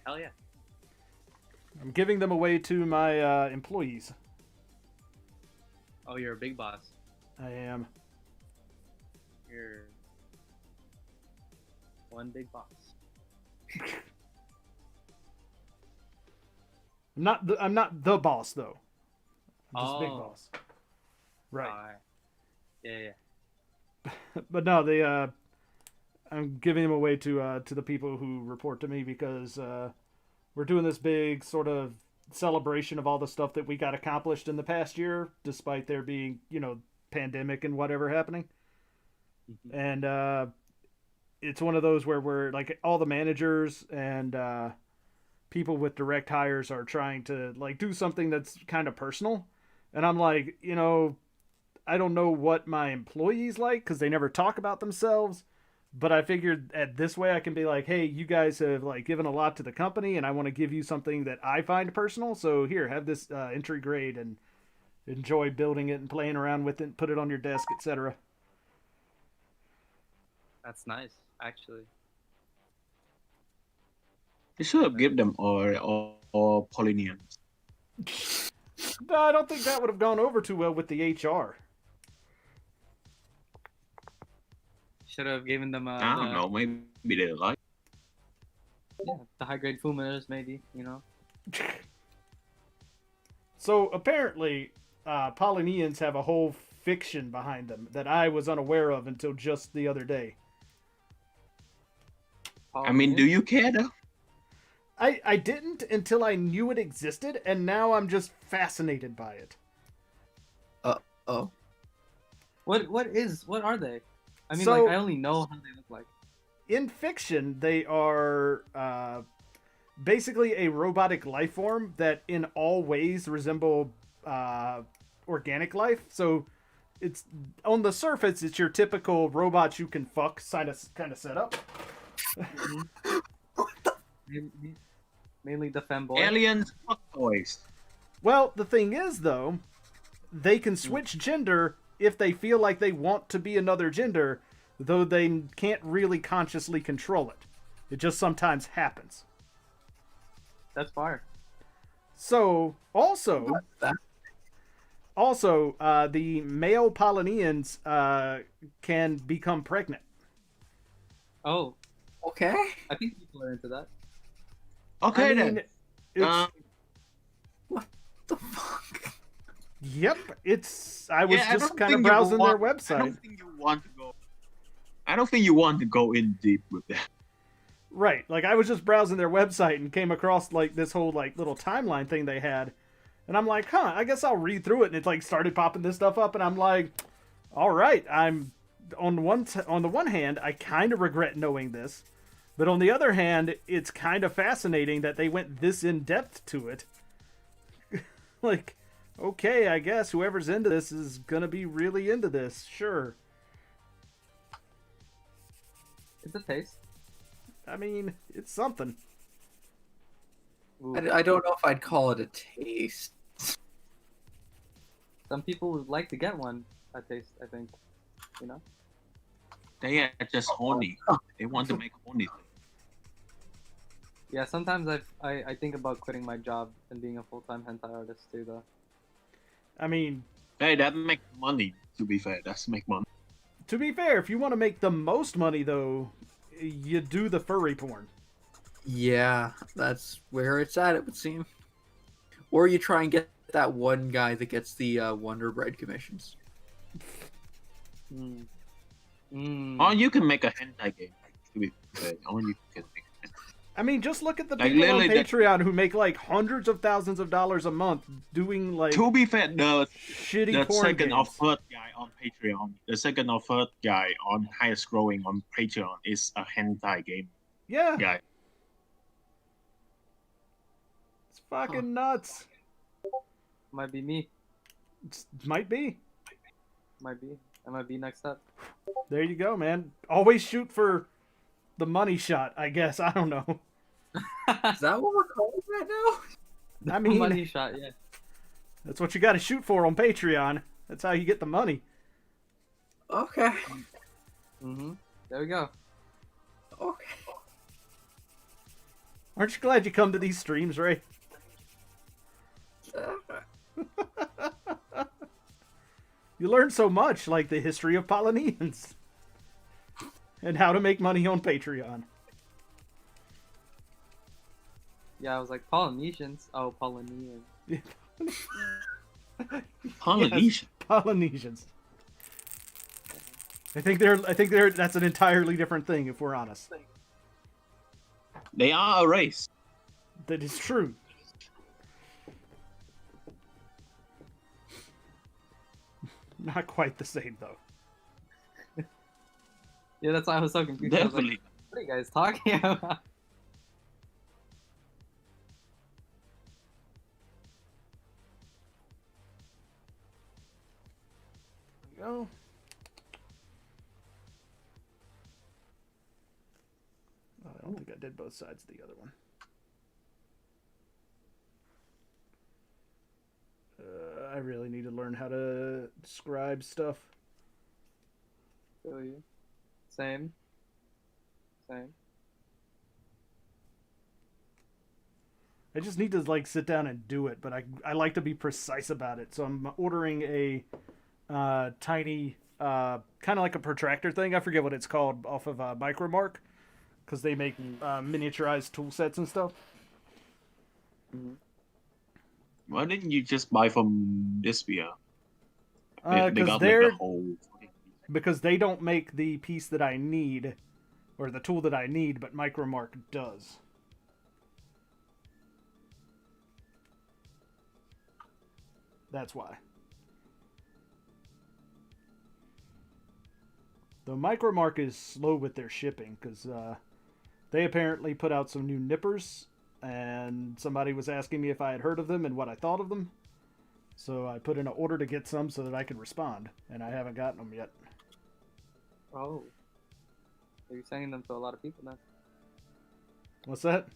Speaker 7: Hell yeah.
Speaker 2: I'm giving them away to my employees.
Speaker 7: Oh, you're a big boss.
Speaker 2: I am.
Speaker 7: You're one big boss.
Speaker 2: I'm not the boss though. I'm just big
Speaker 7: Oh.
Speaker 2: boss. Right.
Speaker 7: Alright. Yeah.
Speaker 2: But no, they I'm giving them away to the people who report to me because we're doing this big sort of celebration of all the stuff that we got accomplished in the past year, despite there being, pandemic and whatever happening.
Speaker 7: Mhm.
Speaker 2: And it's one of those where we're like all the managers and people with direct hires are trying to like do something that's kind of personal. And I'm like, I don't know what my employees like because they never talk about themselves. But I figured at this way I can be like, hey, you guys have like given a lot to the company, and I want to give you something that I find personal. So here, have this entry grade and enjoy building it and playing around with it, and put it on your desk, etc.
Speaker 7: That's nice, actually.
Speaker 6: You should have given them all Polynesians.
Speaker 2: No, I don't think that would have gone over too well with the HR.
Speaker 7: Should have given them
Speaker 6: I don't know. Maybe they like.
Speaker 7: the high grade Fuminers, maybe,
Speaker 2: So apparently, Polynesians have a whole fiction behind them that I was unaware of until just the other day.
Speaker 6: I mean, do you care though?
Speaker 2: I didn't until I knew it existed, and now I'm just fascinated by it.
Speaker 5: Oh.
Speaker 7: What are they? I mean,
Speaker 2: So-
Speaker 7: like, I only know how they look like.
Speaker 2: In fiction, they are basically a robotic life form that in all ways resemble organic life. So it's on the surface, it's your typical robots you can fuck kind of setup.
Speaker 7: Mainly the femboy.
Speaker 6: Aliens, fuck toys.
Speaker 2: Well, the thing is, though, they can switch gender if they feel like they want to be another gender, though they can't really consciously control it. It just sometimes happens.
Speaker 7: That's fire.
Speaker 2: So, also,
Speaker 5: That-
Speaker 2: the male Polynesians can become pregnant.
Speaker 7: Oh,
Speaker 5: Okay.
Speaker 7: I think people are into that.
Speaker 6: Okay
Speaker 2: I mean,
Speaker 6: then.
Speaker 2: it's,
Speaker 5: The fuck?
Speaker 2: yep, it's. I was
Speaker 6: Yeah, I
Speaker 2: just
Speaker 6: don't
Speaker 2: kind of
Speaker 6: think you
Speaker 2: browsing their
Speaker 6: want- I
Speaker 2: website.
Speaker 6: don't think you want to go. I don't think you want to go in deep with that.
Speaker 2: Right, like I was just browsing their website and came across like this whole like little timeline thing they had, and I'm like, I guess I'll read through it, and it like started popping this stuff up, and I'm like, all right, I'm on the one hand, I kind of regret knowing this, but on the other hand, it's kind of fascinating that they went this in depth to it. Like, okay, I guess whoever's into this is gonna be really into this, sure.
Speaker 7: It's a taste.
Speaker 2: I mean, it's something.
Speaker 7: Ooh.
Speaker 5: I don't know if I'd call it a taste.
Speaker 7: Some people would like to get one. A taste, I think.
Speaker 6: They are just horny. They want to make horny.
Speaker 7: Yeah, sometimes I think about quitting my job and being a full-time hentai artist too, though.
Speaker 2: I mean,
Speaker 6: Hey, that make money. To be fair, that's make money.
Speaker 2: to be fair, if you want to make the most money, though, you do the furry porn.
Speaker 5: Yeah, that's where it's at, it would seem. Or you try and get that one guy that gets the Wonder Bread commissions.
Speaker 6: Or you can make a hentai game. To be fair. Or you can make
Speaker 2: I mean, just look at the
Speaker 6: Like,
Speaker 2: people on
Speaker 6: literally that-
Speaker 2: Patreon who make like hundreds of thousands of dollars a month doing like
Speaker 6: To be fair, the
Speaker 2: shitty porn
Speaker 6: second or
Speaker 2: games.
Speaker 6: third guy on Patreon, the second or third guy on highest growing on Patreon is a hentai game
Speaker 2: Yeah,
Speaker 6: guy.
Speaker 2: it's fucking nuts.
Speaker 7: Might be me.
Speaker 2: Might be.
Speaker 7: Might be. I might be next up.
Speaker 2: There you go, man. Always shoot for the money shot, I guess. I don't know.
Speaker 5: Is that what we're calling that now?
Speaker 2: I mean,
Speaker 7: Money shot, yeah.
Speaker 2: that's what you got to shoot for on Patreon. That's how you get the money.
Speaker 5: Okay.
Speaker 7: There we go.
Speaker 5: Okay.
Speaker 2: Aren't you glad you come to these streams, Ray? You learn so much, like the history of Polynesians. And how to make money on Patreon.
Speaker 7: Yeah, I was like, Polynesians? Oh, Polynesian.
Speaker 6: Polynesian.
Speaker 2: Yes, Polynesians. I think they're that's an entirely different thing if we're honest.
Speaker 6: They are a race.
Speaker 2: That is true. Not quite the same though.
Speaker 7: Yeah, that's why I was so confused. I was like,
Speaker 6: Definitely.
Speaker 7: what are you guys talking about?
Speaker 2: There we go. Oh, I don't think I did both sides of the other one. I really need to learn how to describe stuff.
Speaker 7: Feel you. Same. Same.
Speaker 2: I just need to like sit down and do it, but I like to be precise about it. So I'm ordering a tiny kind of like a protractor thing. I forget what it's called off of Micromark because they make miniaturized tool sets and stuff.
Speaker 6: Why didn't you just buy from Dispia? They
Speaker 2: Because
Speaker 6: got
Speaker 2: they're
Speaker 6: like the whole.
Speaker 2: because they don't make the piece that I need or the tool that I need, but Micromark does. That's why. Though Micromark is slow with their shipping because they apparently put out some new nippers, and somebody was asking me if I had heard of them and what I thought of them. So I put in an order to get some so that I could respond, and I haven't gotten them yet.
Speaker 7: Oh. So you're sending them to a lot of people then.
Speaker 2: What's that?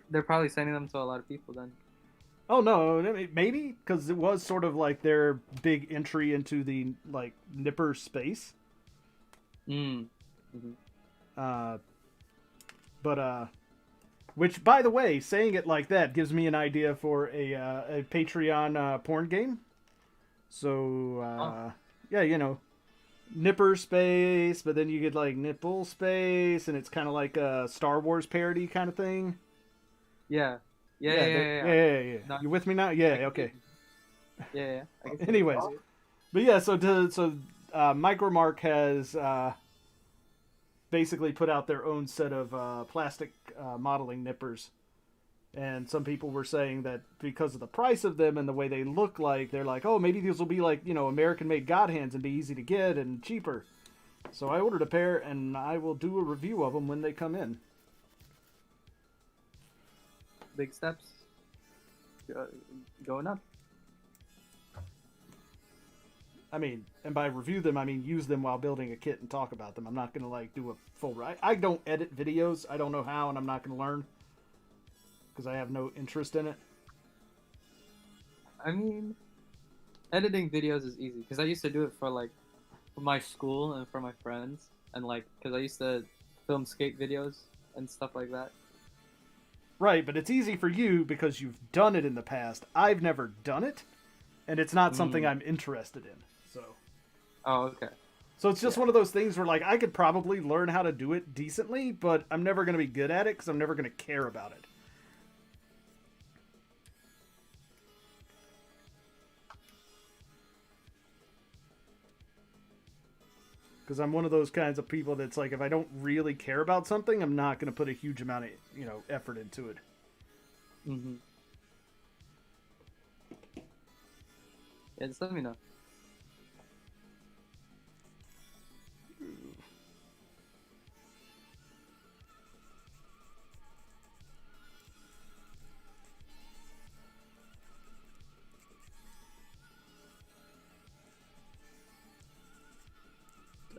Speaker 7: They're probably sending them to a lot of people then.
Speaker 2: Oh no, maybe because it was sort of like their big entry into the like nipper space. Which, by the way, saying it like that gives me an idea for a Patreon porn game. So yeah, you know, nipper space, but then you get like nipple space, and it's kind of like a Star Wars parody kind of thing.
Speaker 7: Yeah.
Speaker 2: Yeah.
Speaker 7: No.
Speaker 2: You with me now? Yeah. Okay.
Speaker 7: Yeah. I guess
Speaker 2: Anyways, but yeah, so Micromark has basically put out their own set of plastic modeling nippers, and some people were saying that because of the price of them and the way they look like, they're like, oh, maybe these will be like, you know, American-made God hands and be easy to get and cheaper. So I ordered a pair, and I will do a review of them when they come in.
Speaker 7: big steps. Going up.
Speaker 2: I mean, and by review them, I mean use them while building a kit and talk about them. I'm not going to like do a full... I don't edit videos. I don't know how, and I'm not going to learn because I have no interest in it.
Speaker 7: I mean, editing videos is easy because I used to do it for like for my school and for my friends, and like because I used to film skate videos and stuff like that.
Speaker 2: Right, but it's easy for you because you've done it in the past. I've never done it, and it's not something I'm interested in. So,
Speaker 7: Oh, okay.
Speaker 2: So it's just one of those things where, like, I could probably learn how to do it decently, but I'm never going to be good at it because I'm never going to care about it. Because I'm one of those kinds of people that's like, if I don't really care about something, I'm not going to put a huge amount of, effort into it.
Speaker 7: Mm-hmm. Yeah, just let me know.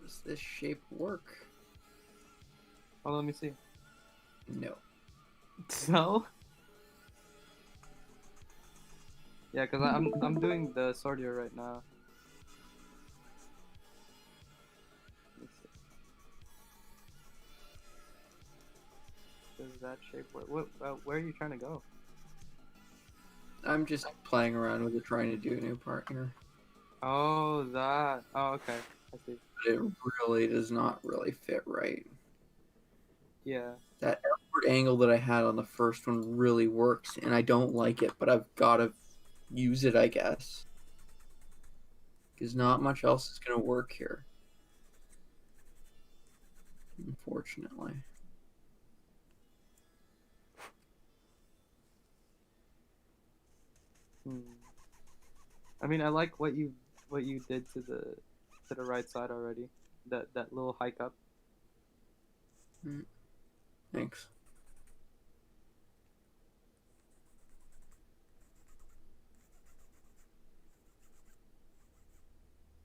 Speaker 5: Does this shape work?
Speaker 7: Oh, let me see.
Speaker 5: No.
Speaker 7: No? Yeah, because I'm doing the sortier right now. Let me see. Does that shape work? Where are you trying to go?
Speaker 5: I'm just playing around with it, trying to do a new part here.
Speaker 7: Oh, that. Oh, okay. I see.
Speaker 5: It really does not really fit right.
Speaker 7: Yeah.
Speaker 5: That outward angle that I had on the first one really works, and I don't like it, but I've got to use it, I guess. Because not much else is going to work here. Unfortunately.
Speaker 7: I mean, I like what you did to the right side already. That little hike up.
Speaker 5: Thanks.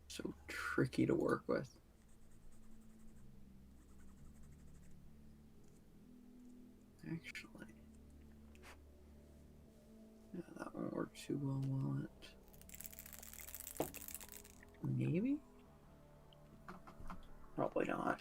Speaker 5: So tricky to work with. Actually, yeah, that won't work too well, will it? Maybe? Probably not.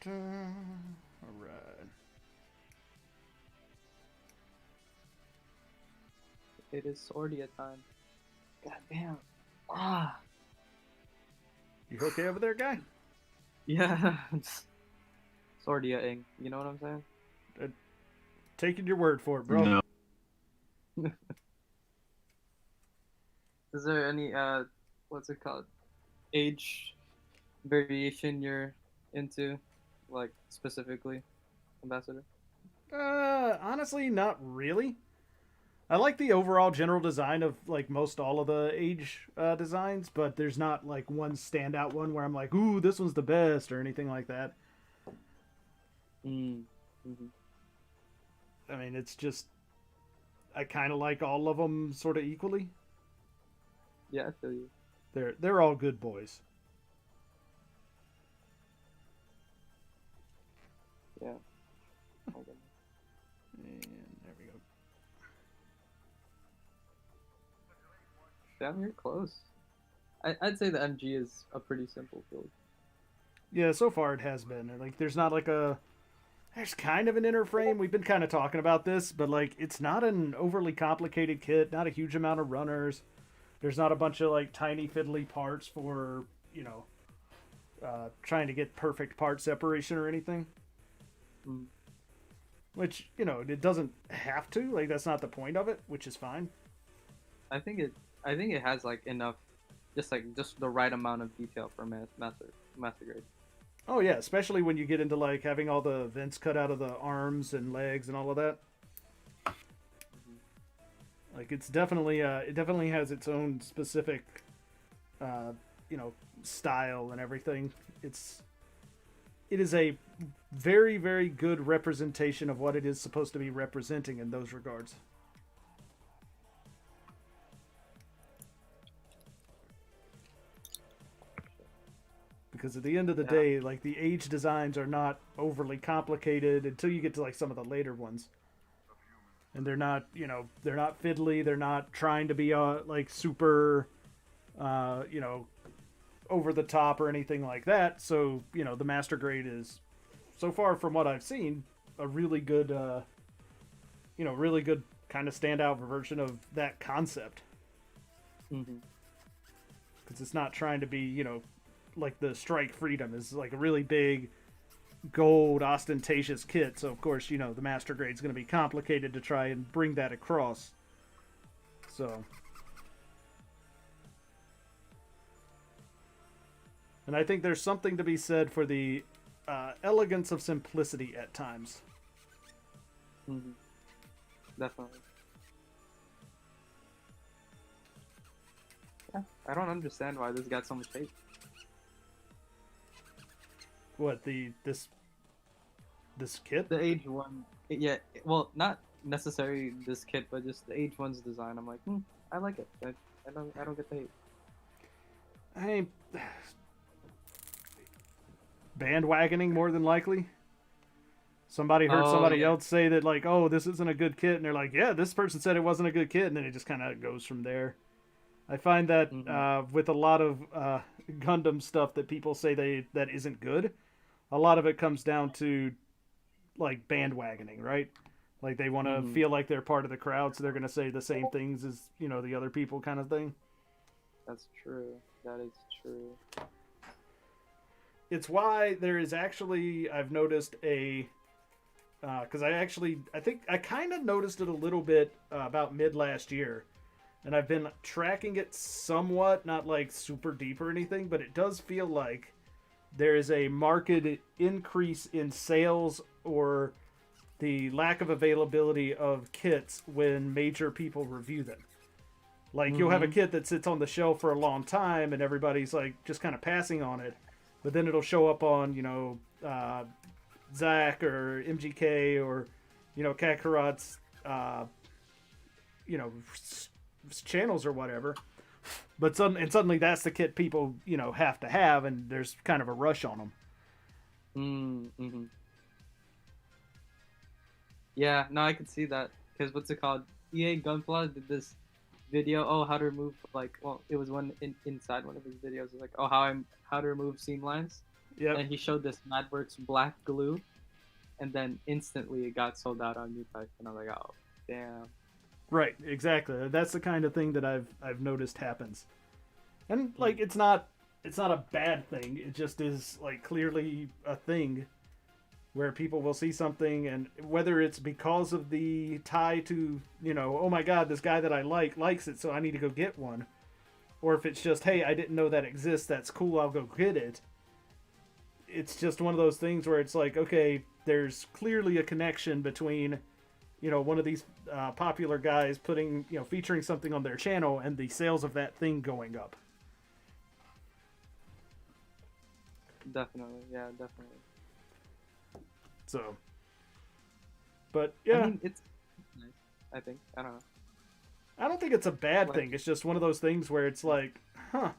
Speaker 2: All right.
Speaker 7: It is sortia time. God damn. Ah.
Speaker 2: You okay over there, guy?
Speaker 7: Yeah. Sortia-ing. You know what I'm saying?
Speaker 2: Taking your word for it, bro.
Speaker 6: No.
Speaker 7: Is there any what's it called? Age variation you're into, like specifically, Ambassador?
Speaker 2: Honestly, not really. I like the overall general design of like most all of the age designs, but there's not like one standout one where I'm like, ooh, this one's the best or anything like that.
Speaker 7: Mm. Mm-hmm.
Speaker 2: I mean, it's just I kind of like all of them sort of equally.
Speaker 7: Yeah, I feel you.
Speaker 2: They're all good boys.
Speaker 7: Yeah.
Speaker 2: And there we go.
Speaker 7: Damn, you're close. I'd say the MG is a pretty simple build.
Speaker 2: Yeah, so far it has been. Like, there's not like a... There's kind of an inner frame. We've been kind of talking about this, but like, it's not an overly complicated kit. Not a huge amount of runners. There's not a bunch of like tiny fiddly parts for, you know, trying to get perfect part separation or anything.
Speaker 7: Mm.
Speaker 2: Which, you know, it doesn't have to. Like, that's not the point of it, which is fine.
Speaker 7: I think it has like enough, just the right amount of detail for master grade.
Speaker 2: Oh yeah, especially when you get into like having all the vents cut out of the arms and legs and all of that. Mm-hmm. Like, it's definitely it definitely has its own specific, you know, style and everything. It is a very, very good representation of what it is supposed to be representing in those regards. Because at the end of the day, like, the Age designs are not overly complicated until you get to like some of the later ones. And they're not, you know, they're not fiddly, they're not trying to be like super you know, over the top or anything like that. So, you know, the master grade is, so far from what I've seen, a really good you know, really good kind of standout version of that concept.
Speaker 7: Mm-hmm.
Speaker 2: Because it's not trying to be, you know, like the Strike Freedom is like a really big gold ostentatious kit. So of course, you know, the master grade is going to be complicated to try and bring that across. So, and I think there's something to be said for the elegance of simplicity at times.
Speaker 7: Mm-hmm. Definitely. Yeah, I don't understand why this got so much hate.
Speaker 2: What, this kit?
Speaker 7: The AGE-1, yeah. Well, not necessarily this kit, but just the AGE-1's design. I'm like, I like it. I don't get the hate.
Speaker 2: I bandwagoning more than likely. Somebody heard somebody else say that, like, oh, this isn't a good kit, and they're like, yeah, this person said it wasn't a good kit, and then it just kind of goes from there. I find that with a lot of Gundam stuff that people say that isn't good, a lot of it comes down to like bandwagoning, right? Like, they want to feel like they're part of the crowd, so they're going to say the same things as, you know, the other people, kind of thing.
Speaker 7: That's true. That is true.
Speaker 2: It's why there is actually, I've noticed because I think I kind of noticed it a little bit about mid last year, and I've been tracking it somewhat, not like super deep or anything, but it does feel like there is a marked increase in sales or the lack of availability of kits when major people review them. Like, you'll have a kit that sits on the shelf for a long time and everybody's like just kind of passing on it, but then it'll show up on, you know, Zach or MGK or, you know, Kakarot's, you know, channels or whatever. But suddenly that's the kit people, you know, have to have, and there's kind of a rush on them.
Speaker 7: Mm-hmm. Yeah, no, I could see that. Because what's it called? EA Gunpla did this video, how to remove, like, well, it was one inside one of his videos, like, how to remove seam lines.
Speaker 2: Yeah.
Speaker 7: And he showed this Madworks black glue, and then instantly it got sold out on New Type, and I'm like, oh, damn.
Speaker 2: Right, exactly. That's the kind of thing that I've noticed happens. And like, it's not a bad thing. It just is like clearly a thing where people will see something, and whether it's because of the tie to, you know, oh my god, this guy that I likes it, so I need to go get one, or if it's just, hey, I didn't know that exists, that's cool, I'll go get it. It's just one of those things where it's like, okay, there's clearly a connection between, you know, one of these popular guys putting, you know, featuring something on their channel and the sales of that thing going up.
Speaker 7: Definitely, yeah, definitely.
Speaker 2: So, But yeah,
Speaker 7: I mean, it's nice. I think. I don't know.
Speaker 2: I don't think it's a bad
Speaker 7: Like-
Speaker 2: thing. It's just one of those things where it's like, huh,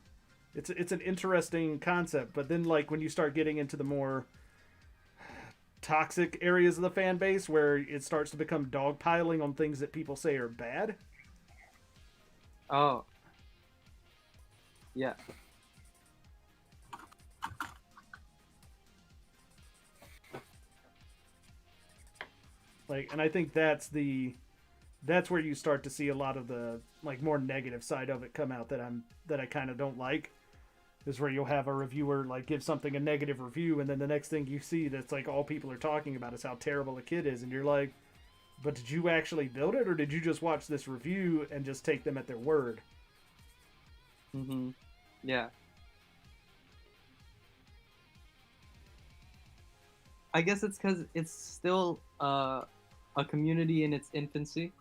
Speaker 2: it's an interesting concept. But then like when you start getting into the more toxic areas of the fan base where it starts to become dogpiling on things that people say are bad.
Speaker 7: Oh. Yeah.
Speaker 2: Like, and I think that's where you start to see a lot of the like more negative side of it come out that I kind of don't like. Is where you'll have a reviewer like give something a negative review, and then the next thing you see that's like all people are talking about is how terrible a kid is, and you're like, but did you actually build it, or did you just watch this review and just take them at their word?
Speaker 7: Mm-hmm. Yeah. I guess it's because it's still a community in its infancy.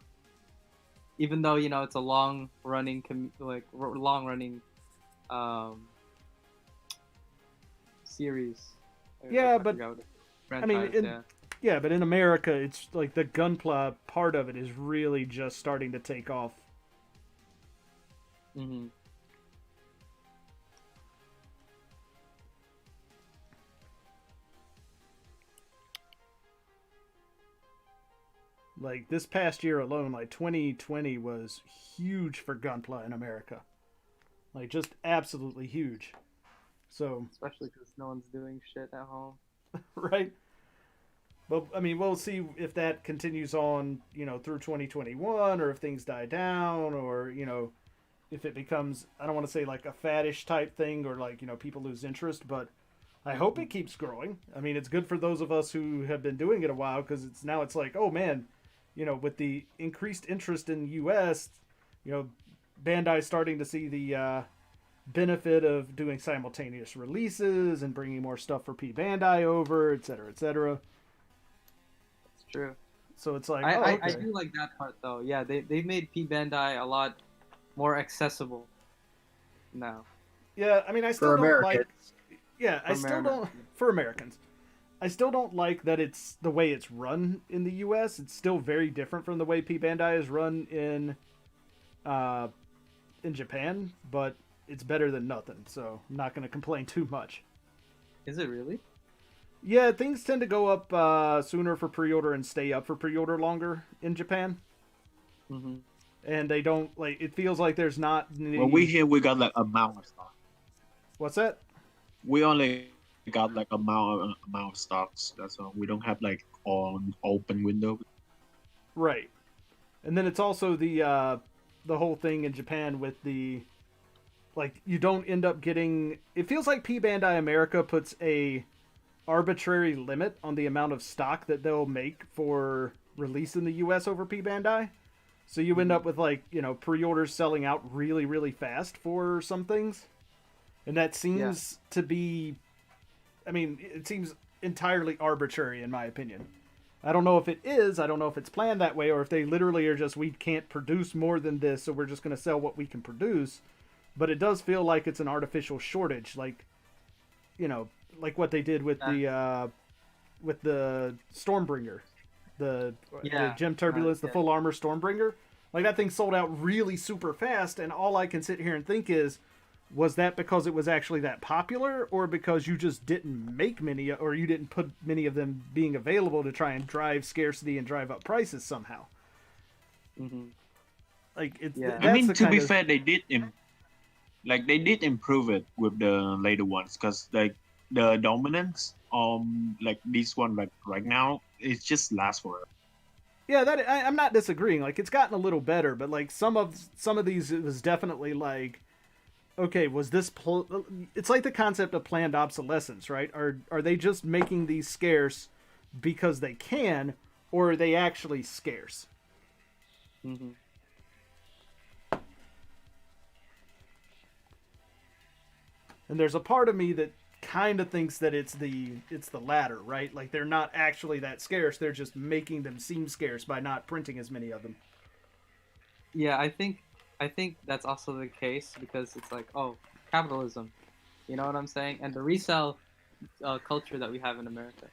Speaker 7: Even though it's a long running series.
Speaker 2: Yeah,
Speaker 7: I
Speaker 2: but
Speaker 7: forgot what it-
Speaker 2: I mean,
Speaker 7: franchise,
Speaker 2: yeah, but in America, it's like the Gunpla part of it is really just starting to take off.
Speaker 7: Mm-hmm.
Speaker 2: Like this past year alone, like 2020 was huge for Gunpla in America. Like just absolutely huge. So,
Speaker 7: Especially because no one's doing shit at home.
Speaker 2: right? But I mean, we'll see if that continues on, through 2021, or if things die down, or if it becomes, I don't want to say like a faddish type thing, or like people lose interest, but I hope it keeps growing. I mean, it's good for those of us who have been doing it a while, because it's like, oh man, with the increased interest in the U.S., Bandai's starting to see the benefit of doing simultaneous releases and bringing more stuff for P-Bandai over, et cetera, et cetera.
Speaker 7: It's true.
Speaker 2: So it's like,
Speaker 7: I
Speaker 2: okay.
Speaker 7: do like that part though. Yeah, they've made P-Bandai a lot more accessible now.
Speaker 2: Yeah, I mean, I still
Speaker 5: For
Speaker 2: don't like.
Speaker 5: Americans.
Speaker 2: Yeah, I
Speaker 7: For
Speaker 2: still don't.
Speaker 7: Americans.
Speaker 2: For Americans, I still don't like that it's the way it's run in the U.S. It's still very different from the way P-Bandai is run in Japan, but it's better than nothing. So I'm not going to complain too much.
Speaker 7: Is it really?
Speaker 2: Yeah, things tend to go up sooner for pre-order and stay up for pre-order longer in Japan.
Speaker 7: Mm-hmm.
Speaker 2: And they don't like. It feels like there's not. Any...
Speaker 6: Well, we got like amount of stock.
Speaker 2: What's that?
Speaker 6: We only got like amount of stocks. That's all. We don't have like on open window.
Speaker 2: Right. And then it's also the whole thing in Japan with the like you don't end up getting. It feels like P-Bandai America puts a arbitrary limit on the amount of stock that they'll make for release in the US over P-Bandai. So you end up with like, pre-orders selling out really, really fast for some things. And that seems to be, I mean, it seems entirely arbitrary in my opinion. I don't know if it is, I don't know if it's planned that way, or if they literally are just, we can't produce more than this, so we're just going to sell what we can produce. But it does feel like it's an artificial shortage, like, like what they did with the Stormbringer. The Gem Turbulence, the full armor Stormbringer. Like that thing sold out really super fast, and all I can sit here and think is, was that because it was actually that popular, or because you just didn't make many, or you didn't put many of them being available to try and drive scarcity and drive up prices somehow?
Speaker 7: Mm-hmm.
Speaker 2: Like it's.
Speaker 7: Yeah.
Speaker 6: I mean, to be fair, they did improve it with the later ones, because like the dominance, like this one, like right now, it just lasts forever.
Speaker 2: Yeah, that I'm not disagreeing. Like it's gotten a little better, but like some of these, it was definitely like, okay, was this? It's like the concept of planned obsolescence, right? Are they just making these scarce because they can, or are they actually scarce?
Speaker 7: Mm-hmm.
Speaker 2: And there's a part of me that kind of thinks that it's the latter, right? Like they're not actually that scarce. They're just making them seem scarce by not printing as many of them.
Speaker 7: Yeah, I think that's also the case because it's like, oh, capitalism, you know what I'm saying? And the resale culture that we have in America.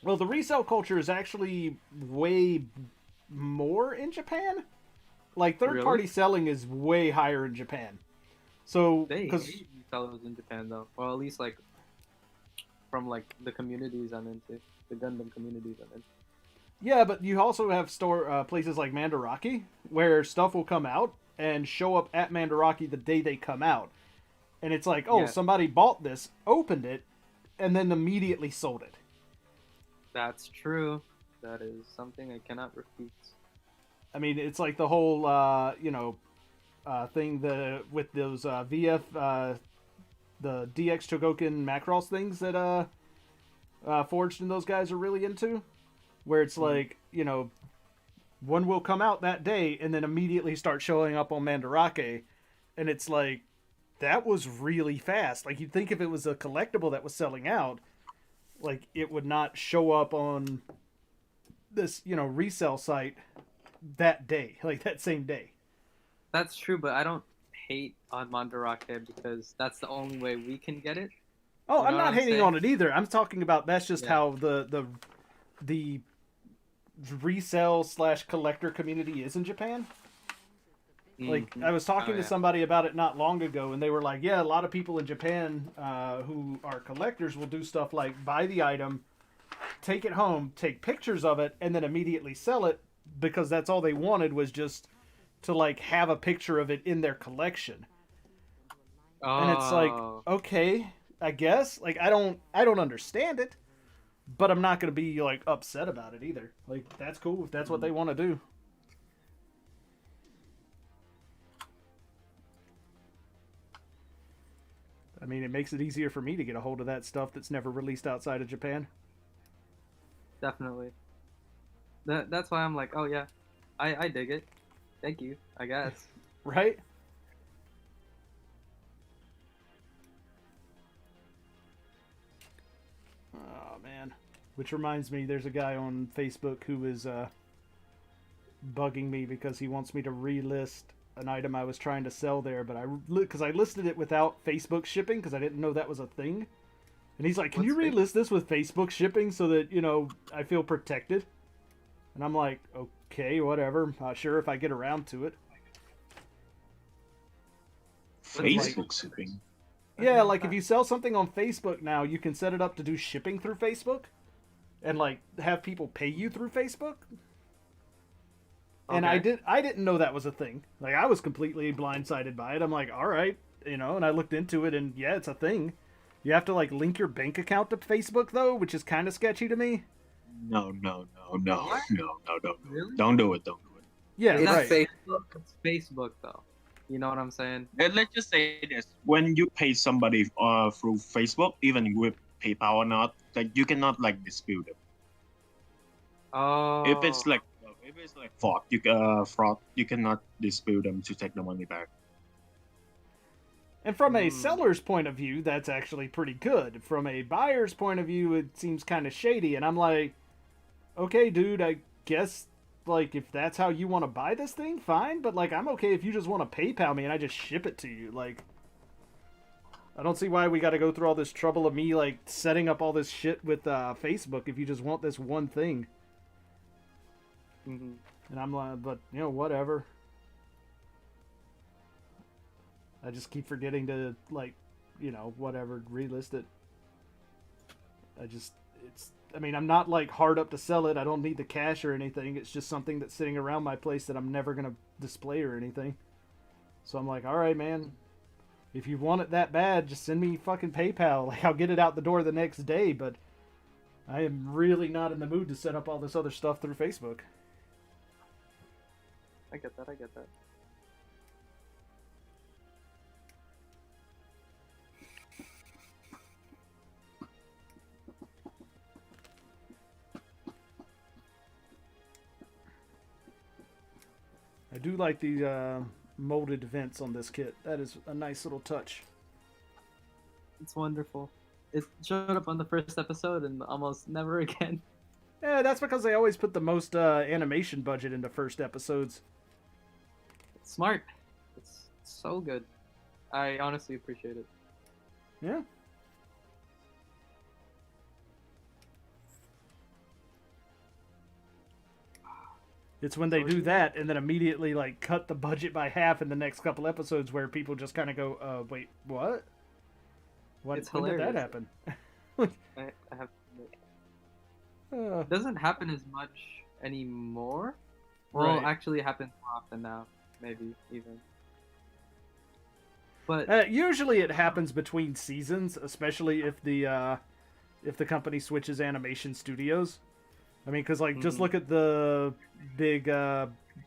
Speaker 2: Well, the resale culture is actually way more in Japan. Like third-party selling is way higher in Japan. So,
Speaker 7: They
Speaker 2: because
Speaker 7: hate resellers in Japan though, or at least like from like the communities I'm into, the Gundam communities I'm into.
Speaker 2: yeah, but you also have places like Mandarake where stuff will come out and show up at Mandarake the day they come out, and it's like, oh,
Speaker 7: Yeah.
Speaker 2: somebody bought this, opened it, and then immediately sold it.
Speaker 7: That's true. That is something I cannot refute.
Speaker 2: I mean, it's like the whole, thing with those VF, the DX Chogokin Macross things that Forged and those guys are really into, where it's like, one will come out that day and then immediately start showing up on Mandarake, and it's like, that was really fast. Like, you'd think if it was a collectible that was selling out, like, it would not show up on this, resale site that day, like that same day.
Speaker 7: That's true, but I don't hate on Mandarake because that's the only way we can get it.
Speaker 2: Oh,
Speaker 7: You know
Speaker 2: I'm
Speaker 7: what
Speaker 2: not
Speaker 7: I'm
Speaker 2: hating
Speaker 7: saying?
Speaker 2: on it either. I'm talking about that's just
Speaker 7: Yeah.
Speaker 2: how the resale / collector community is in Japan. Like,
Speaker 7: Mhm.
Speaker 2: I was talking
Speaker 7: Oh,
Speaker 2: to
Speaker 7: yeah.
Speaker 2: somebody about it not long ago, and they were like, yeah, a lot of people in Japan who are collectors will do stuff like buy the item, take it home, take pictures of it, and then immediately sell it, because that's all they wanted was just to, like, have a picture of it in their collection. And it's like,
Speaker 7: Oh.
Speaker 2: okay, I guess. Like, I don't understand it, but I'm not going to be, like, upset about it either. Like, that's cool if that's what they want to do. I mean, it makes it easier for me to get a hold of that stuff that's never released outside of Japan.
Speaker 7: Definitely. That's why I'm like, oh yeah, I dig it. Thank you, I guess.
Speaker 2: Right? Oh, man. Which reminds me, there's a guy on Facebook who is bugging me because he wants me to relist an item I was trying to sell there, but because I listed it without Facebook shipping because I didn't know that was a thing. And he's like, can you
Speaker 7: What's
Speaker 2: relist this with Facebook shipping so that, I feel protected? And I'm like, okay, whatever. Sure, if I get around to it.
Speaker 6: Facebook shipping.
Speaker 2: Yeah, like if you sell something on Facebook now, you can set it up to do shipping through Facebook and like have people pay you through Facebook. And I didn't know that was a thing. Like, I was completely blindsided by it. I'm like, all right, and I looked into it, and yeah, it's a thing. You have to like link your bank account to Facebook though, which is kind of sketchy to me.
Speaker 6: No.
Speaker 7: Really?
Speaker 6: Don't do it. Don't do it.
Speaker 2: Yeah,
Speaker 7: It's
Speaker 2: right.
Speaker 7: Facebook. It's Facebook though. You know what I'm saying?
Speaker 6: And let's just say this: when you pay somebody through Facebook, even with PayPal or not, like you cannot like dispute it.
Speaker 7: Oh.
Speaker 6: If it's like fraud, you cannot dispute them to take the money back.
Speaker 2: And from a seller's point of view, that's actually pretty good. From a buyer's point of view, it seems kind of shady. And I'm like, okay, dude, I guess, like, if that's how you want to buy this thing, fine. But, like, I'm okay if you just want to PayPal me and I just ship it to you. Like, I don't see why we got to go through all this trouble of me, like, setting up all this shit with Facebook if you just want this one thing.
Speaker 7: Mhm.
Speaker 2: And I'm like, but, whatever. I just keep forgetting to, like, whatever, relist it. I'm not, like, hard up to sell it. I don't need the cash or anything. It's just something that's sitting around my place that I'm never going to display or anything. So I'm like, all right, man. If you want it that bad, just send me fucking PayPal. Like, I'll get it out the door the next day, but I am really not in the mood to set up all this other stuff through Facebook.
Speaker 7: I get that.
Speaker 2: I do like the molded vents on this kit. That is a nice little touch.
Speaker 7: It's wonderful. It showed up on the first episode and almost never again.
Speaker 2: Yeah, that's because they always put the most animation budget into first episodes.
Speaker 7: It's smart. It's so good. I honestly appreciate it.
Speaker 2: Yeah. It's when they do that and then immediately like cut the budget by half in the next couple episodes where people just kind of go, wait, what? When did that happen?
Speaker 7: I have to admit. It doesn't happen as much anymore. Well, actually, it happens more often now, maybe even. But
Speaker 2: usually it happens between seasons, especially if the company switches animation studios. I mean, because like just look at the big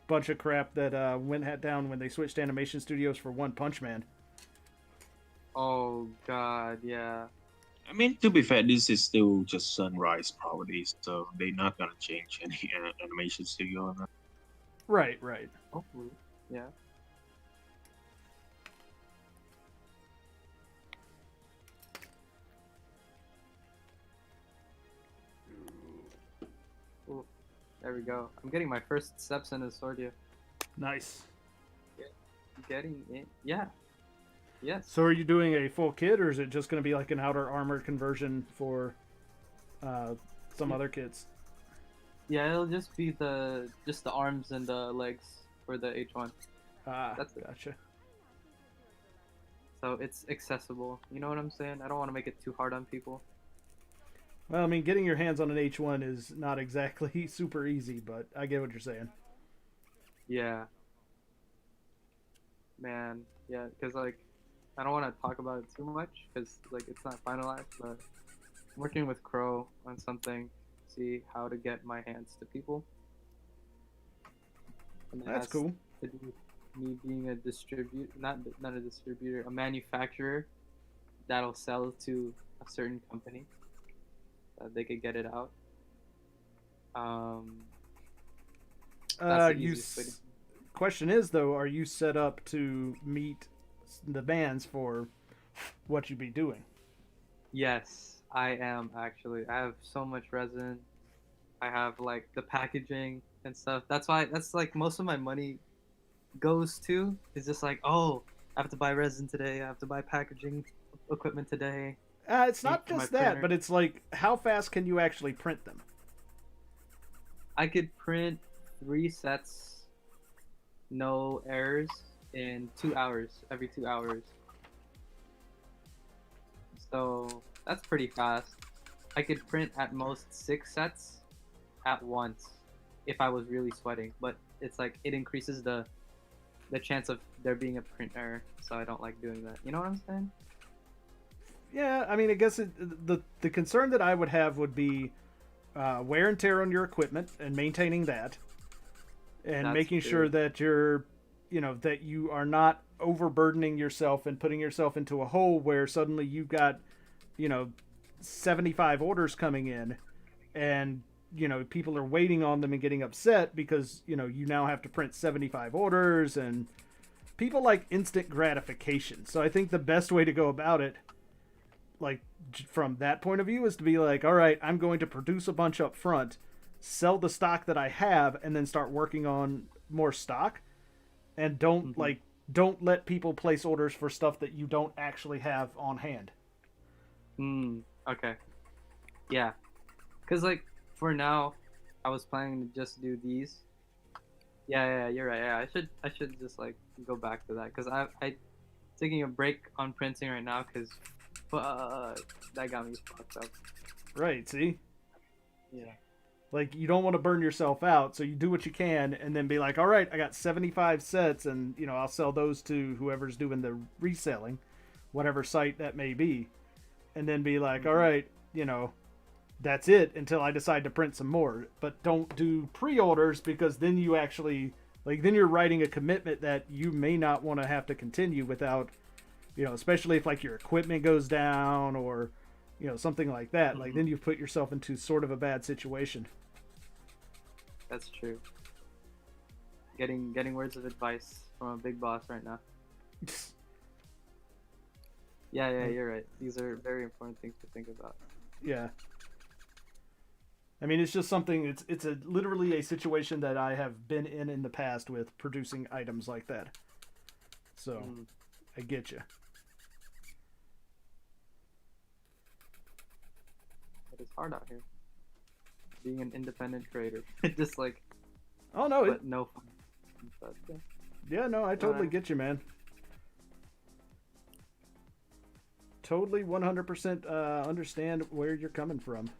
Speaker 2: bunch of crap that went down when they switched animation studios for One Punch Man.
Speaker 7: Oh God, yeah.
Speaker 6: I mean, to be fair, this is still just Sunrise properties, so they're not gonna change any animation studio on that.
Speaker 2: Right.
Speaker 7: Hopefully, yeah. Ooh, there we go. I'm getting my first steps into Swordia.
Speaker 2: Nice.
Speaker 7: Getting it, yeah. Yes.
Speaker 2: So are you doing a full kit, or is it just going to be like an outer armor conversion for some other kits?
Speaker 7: Yeah, it'll just be just the arms and the legs for the H1.
Speaker 2: That's it. Gotcha.
Speaker 7: So it's accessible. You know what I'm saying? I don't want to make it too hard on people.
Speaker 2: Well, I mean, getting your hands on an H1 is not exactly super easy, but I get what you're saying.
Speaker 7: Yeah. Man, yeah, because like, I don't want to talk about it too much because like it's not finalized, but I'm working with Crow on something, see how to get my hands to people. And
Speaker 2: that's cool.
Speaker 7: To do with me being a distributor, not a distributor, a manufacturer that'll sell to a certain company. They could get it out.
Speaker 2: Question is though, are you set up to meet the bands for what you'd be doing?
Speaker 7: Yes, I am actually. I have so much resin. I have like the packaging and stuff. That's like most of my money goes to. It's just like, oh, I have to buy resin today. I have to buy packaging equipment today.
Speaker 2: It's not just that, but it's like, how fast can you actually print them?
Speaker 7: I could print 3 sets, no errors, in 2 hours, every 2 hours. So that's pretty fast. I could print at most 6 sets at once if I was really sweating, but it's like it increases the chance of there being a print error, so I don't like doing that. You know what I'm saying?
Speaker 2: Yeah, I mean, I guess the concern that I would have would be wear and tear on your equipment and maintaining that, and that's making sure that you're, that you are not overburdening yourself and putting yourself into a hole where suddenly you've got, 75 orders coming in, and people are waiting on them and getting upset because you now have to print 75 orders, and people like instant gratification. So I think the best way to go about it, like from that point of view, is to be like, all right, I'm going to produce a bunch up front, sell the stock that I have, and then start working on more stock, and don't let people place orders for stuff that you don't actually have on hand.
Speaker 7: Okay. Yeah, because like for now I was planning to just do these. Yeah, you're right. Yeah, I should just like go back to that, because I taking a break on printing right now because that got me fucked up.
Speaker 2: Right, see?
Speaker 7: Yeah.
Speaker 2: Like, you don't want to burn yourself out, so you do what you can, and then be like, all right, I got 75 sets, and, I'll sell those to whoever's doing the reselling, whatever site that may be, and then be like, all right, that's it until I decide to print some more. But don't do pre-orders, because then you actually, then you're writing a commitment that you may not want to have to continue without, especially if, your equipment goes down or, something like that. Then you've put yourself into sort of a bad situation.
Speaker 7: That's true. Getting words of advice from a big boss right now. Yeah, you're right. These are very important things to think about.
Speaker 2: Yeah. I mean, it's just something, it's literally a situation that I have been in the past with producing items like that. So, I get you.
Speaker 7: It is hard out here. Being an independent creator. Just like,
Speaker 2: Oh no,
Speaker 7: but no fun. But,
Speaker 2: yeah, no, I totally get you, man. Totally 100% understand where you're coming from.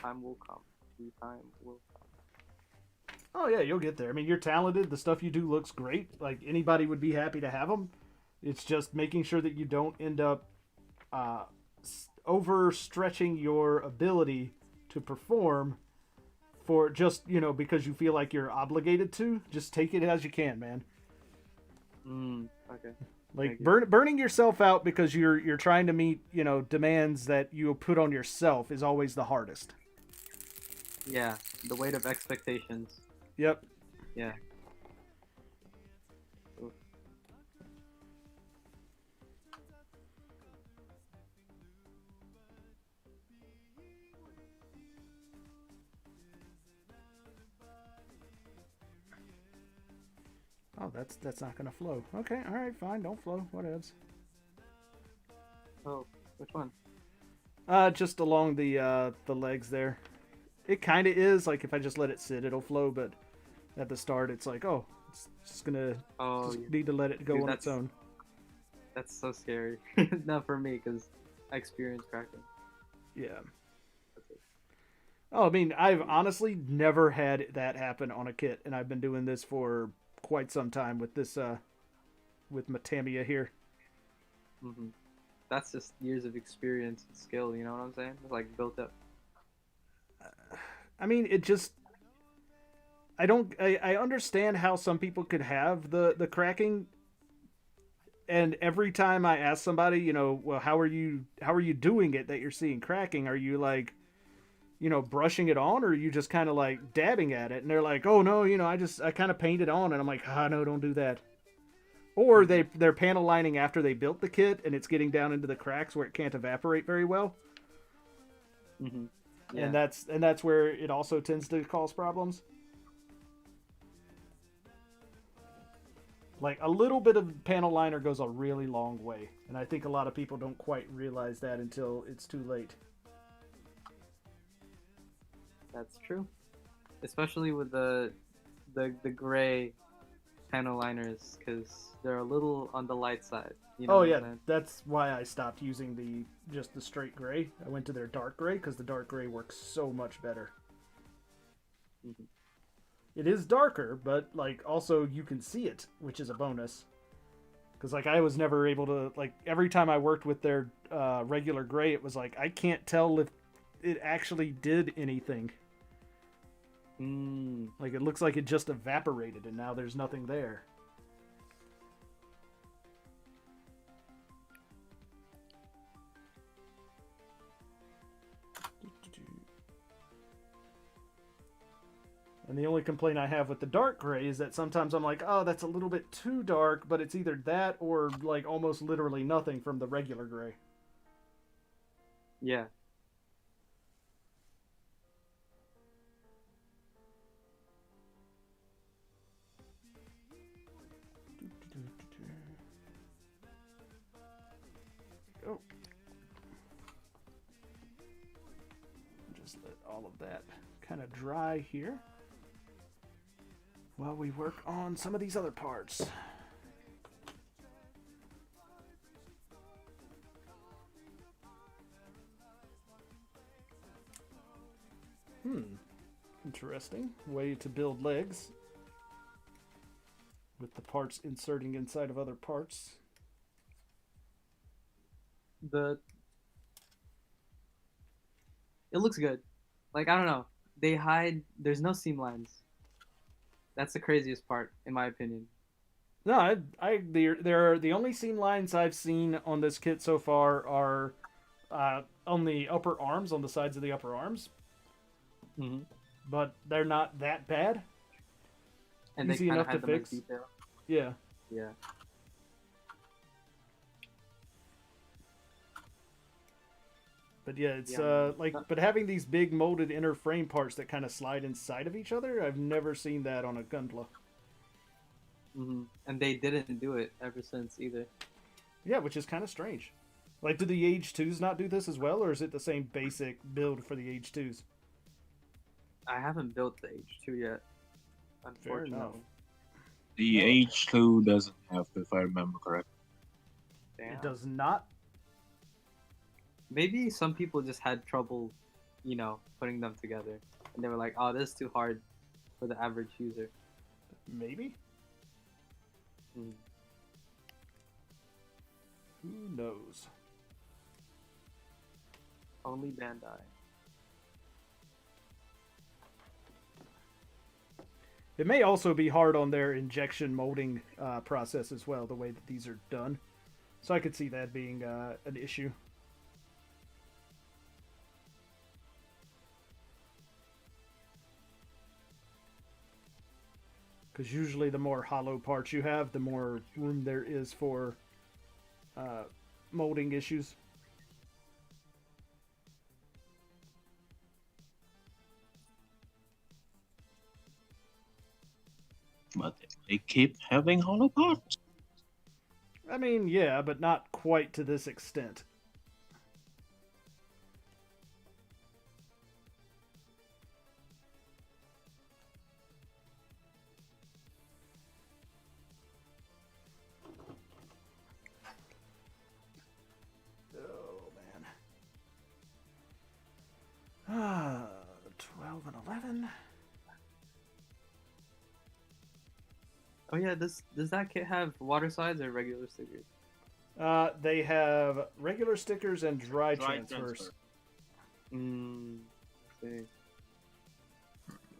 Speaker 7: time will come. The time will come.
Speaker 2: Oh yeah, you'll get there. I mean, you're talented. The stuff you do looks great. Like anybody would be happy to have them. It's just making sure that you don't end up overstretching your ability to perform for just, you know, because you feel like you're obligated to. Just take it as you can, man.
Speaker 7: Okay.
Speaker 2: Like burning yourself out because you're trying to meet, you know, demands that you put on yourself is always the hardest.
Speaker 7: Yeah, the weight of expectations.
Speaker 2: Yep.
Speaker 7: Yeah.
Speaker 2: Oh, that's not gonna flow. Okay, all right, fine, don't flow. Whatevs.
Speaker 7: Oh, which one?
Speaker 2: Just along the legs there. It kind of is like if I just let it sit, it'll flow. But at the start, it's like, oh, it's just gonna need to let it go on its own.
Speaker 7: That's so scary. Not for me, because I experienced cracking.
Speaker 2: Yeah. Oh, I mean, I've honestly never had that happen on a kit, and I've been doing this for quite some time with this, with Matamia here.
Speaker 7: Mm-hmm. That's just years of experience and skill, you know what I'm saying? It's like built up.
Speaker 2: I mean, it just... I understand how some people could have the cracking, and every time I ask somebody, you know, well, how are you doing it that you're seeing cracking? Are you like, you know, brushing it on, or are you just kind of like dabbing at it? And they're like, oh no, you know, I kind of paint it on, and I'm like, no, don't do that. Or they're panel lining after they built the kit, and it's getting down into the cracks where it can't evaporate very well.
Speaker 7: Mm-hmm. Yeah.
Speaker 2: And that's where it also tends to cause problems. Like a little bit of panel liner goes a really long way, and I think a lot of people don't quite realize that until it's too late.
Speaker 7: That's true, especially with the gray panel liners, because they're a little on the light side. You know
Speaker 2: oh yeah, that's why I stopped using just the straight gray. I went to their dark gray because the dark gray works so much better.
Speaker 7: Mm-hmm.
Speaker 2: It is darker, but like also you can see it, which is a bonus. Because like I was never able to, like, every time I worked with their regular gray, it was like I can't tell if it actually did anything. Like it looks like it just evaporated and now there's nothing there. And the only complaint I have with the dark gray is that sometimes I'm like, oh, that's a little bit too dark, but it's either that or like almost literally nothing from the regular gray.
Speaker 7: Yeah.
Speaker 2: Oh. Just let all of that kind of dry here while we work on some of these other parts. Interesting way to build legs with the parts inserting inside of other parts.
Speaker 7: It looks good. Like, I don't know. They hide, there's no seam lines. That's the craziest part, in my opinion.
Speaker 2: No, they're the only seam lines I've seen on this kit so far are on the upper arms, on the sides of the upper arms.
Speaker 7: Mm-hmm.
Speaker 2: But they're not that bad.
Speaker 7: And
Speaker 2: easy
Speaker 7: they
Speaker 2: enough to fix.
Speaker 7: Detail.
Speaker 2: Yeah.
Speaker 7: Yeah.
Speaker 2: But yeah, it's but having these big molded inner frame parts that kind of slide inside of each other, I've never seen that on a Gunpla.
Speaker 7: Mm-hmm. And they didn't do it ever since either.
Speaker 2: Yeah, which is kind of strange. Like, do the AGE-2s not do this as well, or is it the same basic build for the AGE-2s?
Speaker 7: I haven't built the AGE-2 yet,
Speaker 2: Fair enough.
Speaker 7: unfortunately.
Speaker 6: The
Speaker 2: Oh.
Speaker 6: AGE-2 doesn't have, if I remember correctly.
Speaker 7: Damn.
Speaker 2: It does not?
Speaker 7: Maybe some people just had trouble, you know, putting them together. And they were like, oh, this is too hard for the average user.
Speaker 2: Maybe?
Speaker 7: Hmm.
Speaker 2: Who knows?
Speaker 7: Only Bandai.
Speaker 2: It may also be hard on their injection molding process as well, the way that these are done. So I could see that being an issue. Because usually the more hollow parts you have, the more room there is for molding issues.
Speaker 6: But they keep having hollow parts.
Speaker 2: I mean, yeah, but not quite to this extent. Oh, man. 12 and 11.
Speaker 7: Oh yeah, does that kit have water slides or regular stickers?
Speaker 2: They have regular stickers and dry transfers.
Speaker 7: See.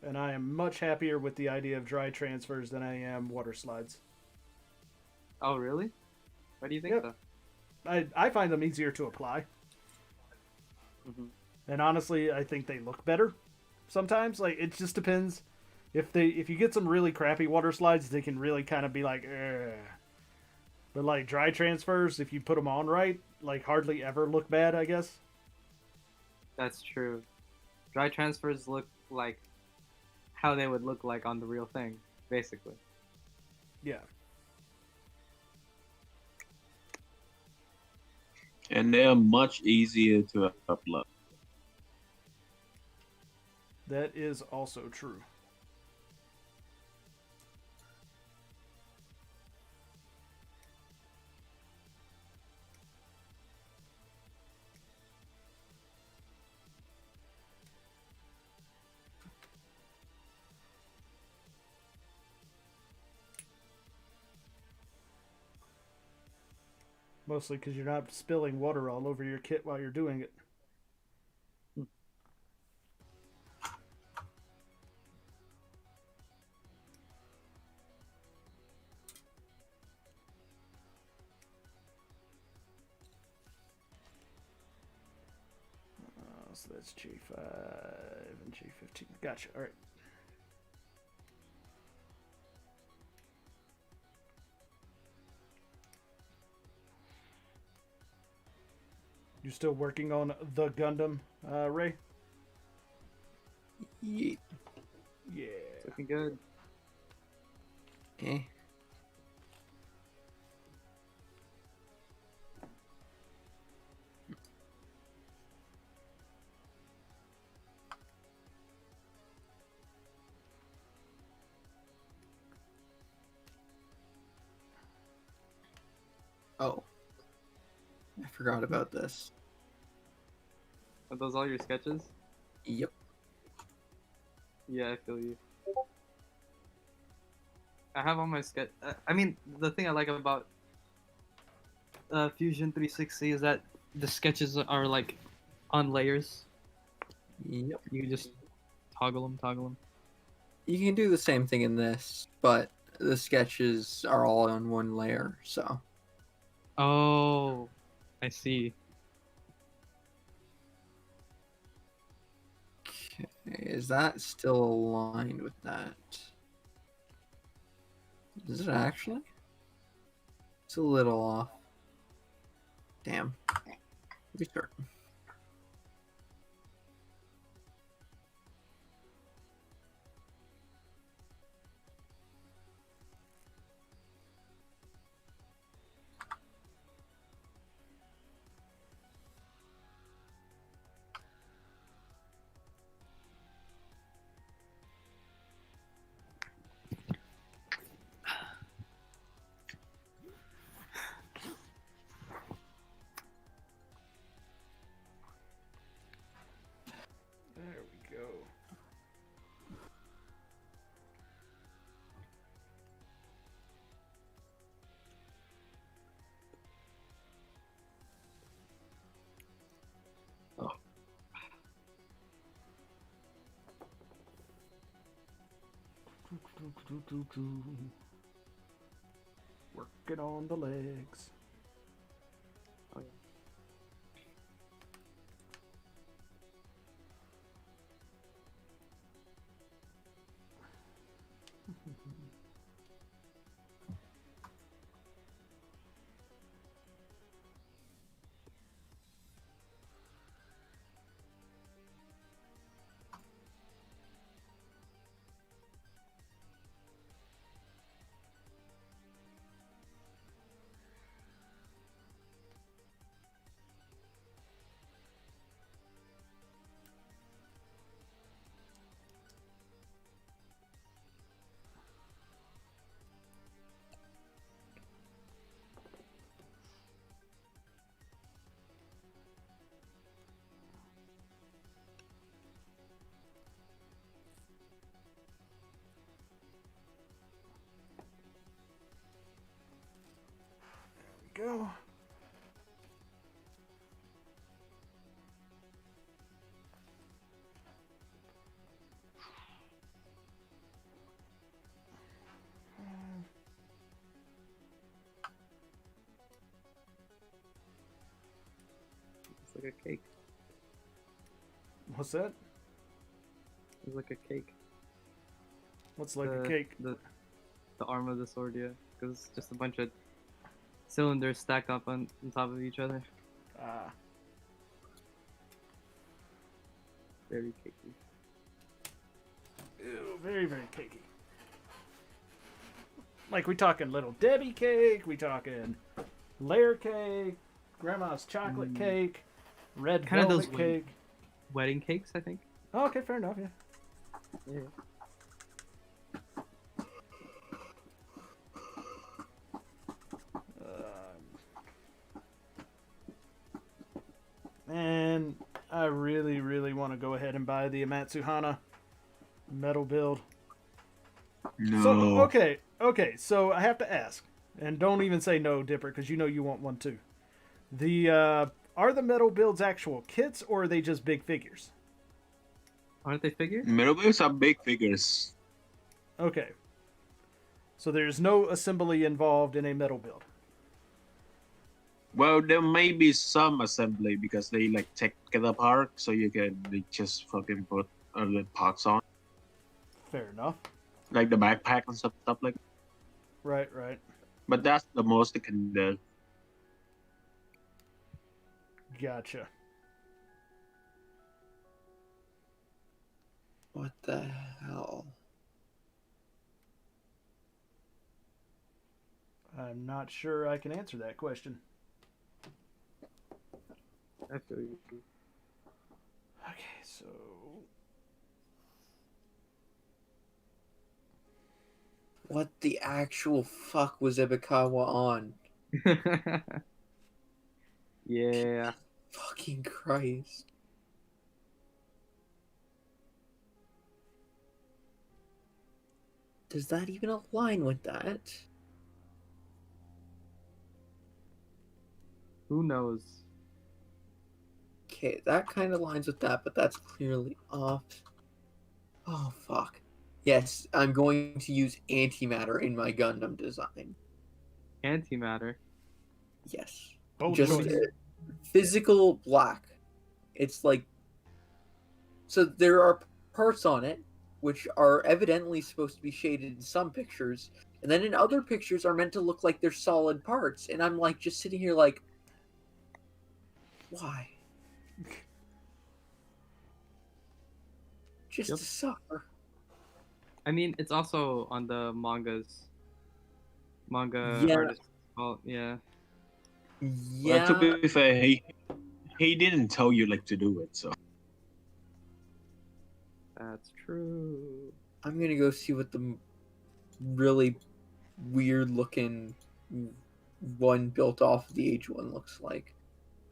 Speaker 2: And I am much happier with the idea of dry transfers than I am water slides.
Speaker 7: Oh really? Why do you think
Speaker 2: Yep.
Speaker 7: so?
Speaker 2: I find them easier to apply.
Speaker 7: Mm-hmm.
Speaker 2: And honestly, I think they look better sometimes. Like, it just depends. If you get some really crappy water slides, they can really kind of be like, ugh. But like dry transfers, if you put them on right, like hardly ever look bad, I guess.
Speaker 7: That's true. Dry transfers look like how they would look like on the real thing, basically.
Speaker 2: Yeah.
Speaker 6: And they're much easier to upload.
Speaker 2: That is also true. Mostly because you're not spilling water all over your kit while you're doing it. So that's J5 and J15. Gotcha. All right. You still working on the Gundam, Ray?
Speaker 5: Yeet.
Speaker 2: Yeah.
Speaker 7: It's looking good.
Speaker 5: Okay. Oh. I forgot about this.
Speaker 7: Are those all your sketches?
Speaker 5: Yep.
Speaker 7: Yeah, I feel you. I have all my sketch. I mean, the thing I like about Fusion 360 is that the sketches are like on layers.
Speaker 5: Yep.
Speaker 7: You can just toggle them.
Speaker 5: You can do the same thing in this, but the sketches are all on one layer, so.
Speaker 7: Oh, I see.
Speaker 5: Okay, is that still aligned with that? Is it actually? It's a little off. Damn. Restart.
Speaker 2: Working on the legs.
Speaker 7: Oh, yeah.
Speaker 2: Go.
Speaker 7: It's like a cake.
Speaker 2: What's that?
Speaker 7: It's like a cake.
Speaker 2: What's like a cake?
Speaker 7: The arm of the sword, yeah. Because it's just a bunch of cylinders stacked up on top of each other.
Speaker 2: Ah.
Speaker 7: Very cakey.
Speaker 2: Ew, very, very cakey. Like, we talking Little Debbie cake, we talking layer cake, grandma's chocolate cake, red
Speaker 7: Kind of
Speaker 2: velvet
Speaker 7: those
Speaker 2: cake.
Speaker 7: Wedding cakes, I think.
Speaker 2: Oh, okay, fair enough, yeah.
Speaker 7: Yeah.
Speaker 2: And I really, really want to go ahead and buy the Amatsuhana metal build.
Speaker 6: No.
Speaker 2: So, okay, so I have to ask, and don't even say no, Dipper, because you know you want one too. Are the metal builds actual kits, or are they just big figures?
Speaker 7: Aren't they figures?
Speaker 6: Metal builds are big figures.
Speaker 2: Okay. So there's no assembly involved in a metal build.
Speaker 6: Well, there may be some assembly because they like take it apart, so they just fucking put other parts on,
Speaker 2: Fair enough.
Speaker 6: like the backpack and stuff like.
Speaker 2: Right.
Speaker 6: But that's the most they can do.
Speaker 2: Gotcha.
Speaker 5: What the hell?
Speaker 2: I'm not sure I can answer that question.
Speaker 7: I feel you.
Speaker 2: Okay, so...
Speaker 5: What the actual fuck was Ibikawa on?
Speaker 7: Yeah.
Speaker 5: Fucking Christ. Does that even align with that?
Speaker 7: Who knows?
Speaker 5: Okay, that kind of aligns with that, but that's clearly off. Oh, fuck. Yes, I'm going to use antimatter in my Gundam design.
Speaker 7: Antimatter.
Speaker 5: Yes.
Speaker 2: Bold
Speaker 5: Just
Speaker 2: choice.
Speaker 5: physical black. It's like... So there are parts on it, which are evidently supposed to be shaded in some pictures, and then in other pictures are meant to look like they're solid parts, and I'm like just sitting here like, why? Just
Speaker 7: Yep.
Speaker 5: to suffer.
Speaker 7: I mean, it's also on the manga
Speaker 5: Yeah.
Speaker 7: artist. Oh, yeah.
Speaker 5: Yeah.
Speaker 6: Well, to be fair, he didn't tell you like to do it, so.
Speaker 7: That's true.
Speaker 5: I'm gonna go see what the really weird looking one built off of the AGE-1 looks like.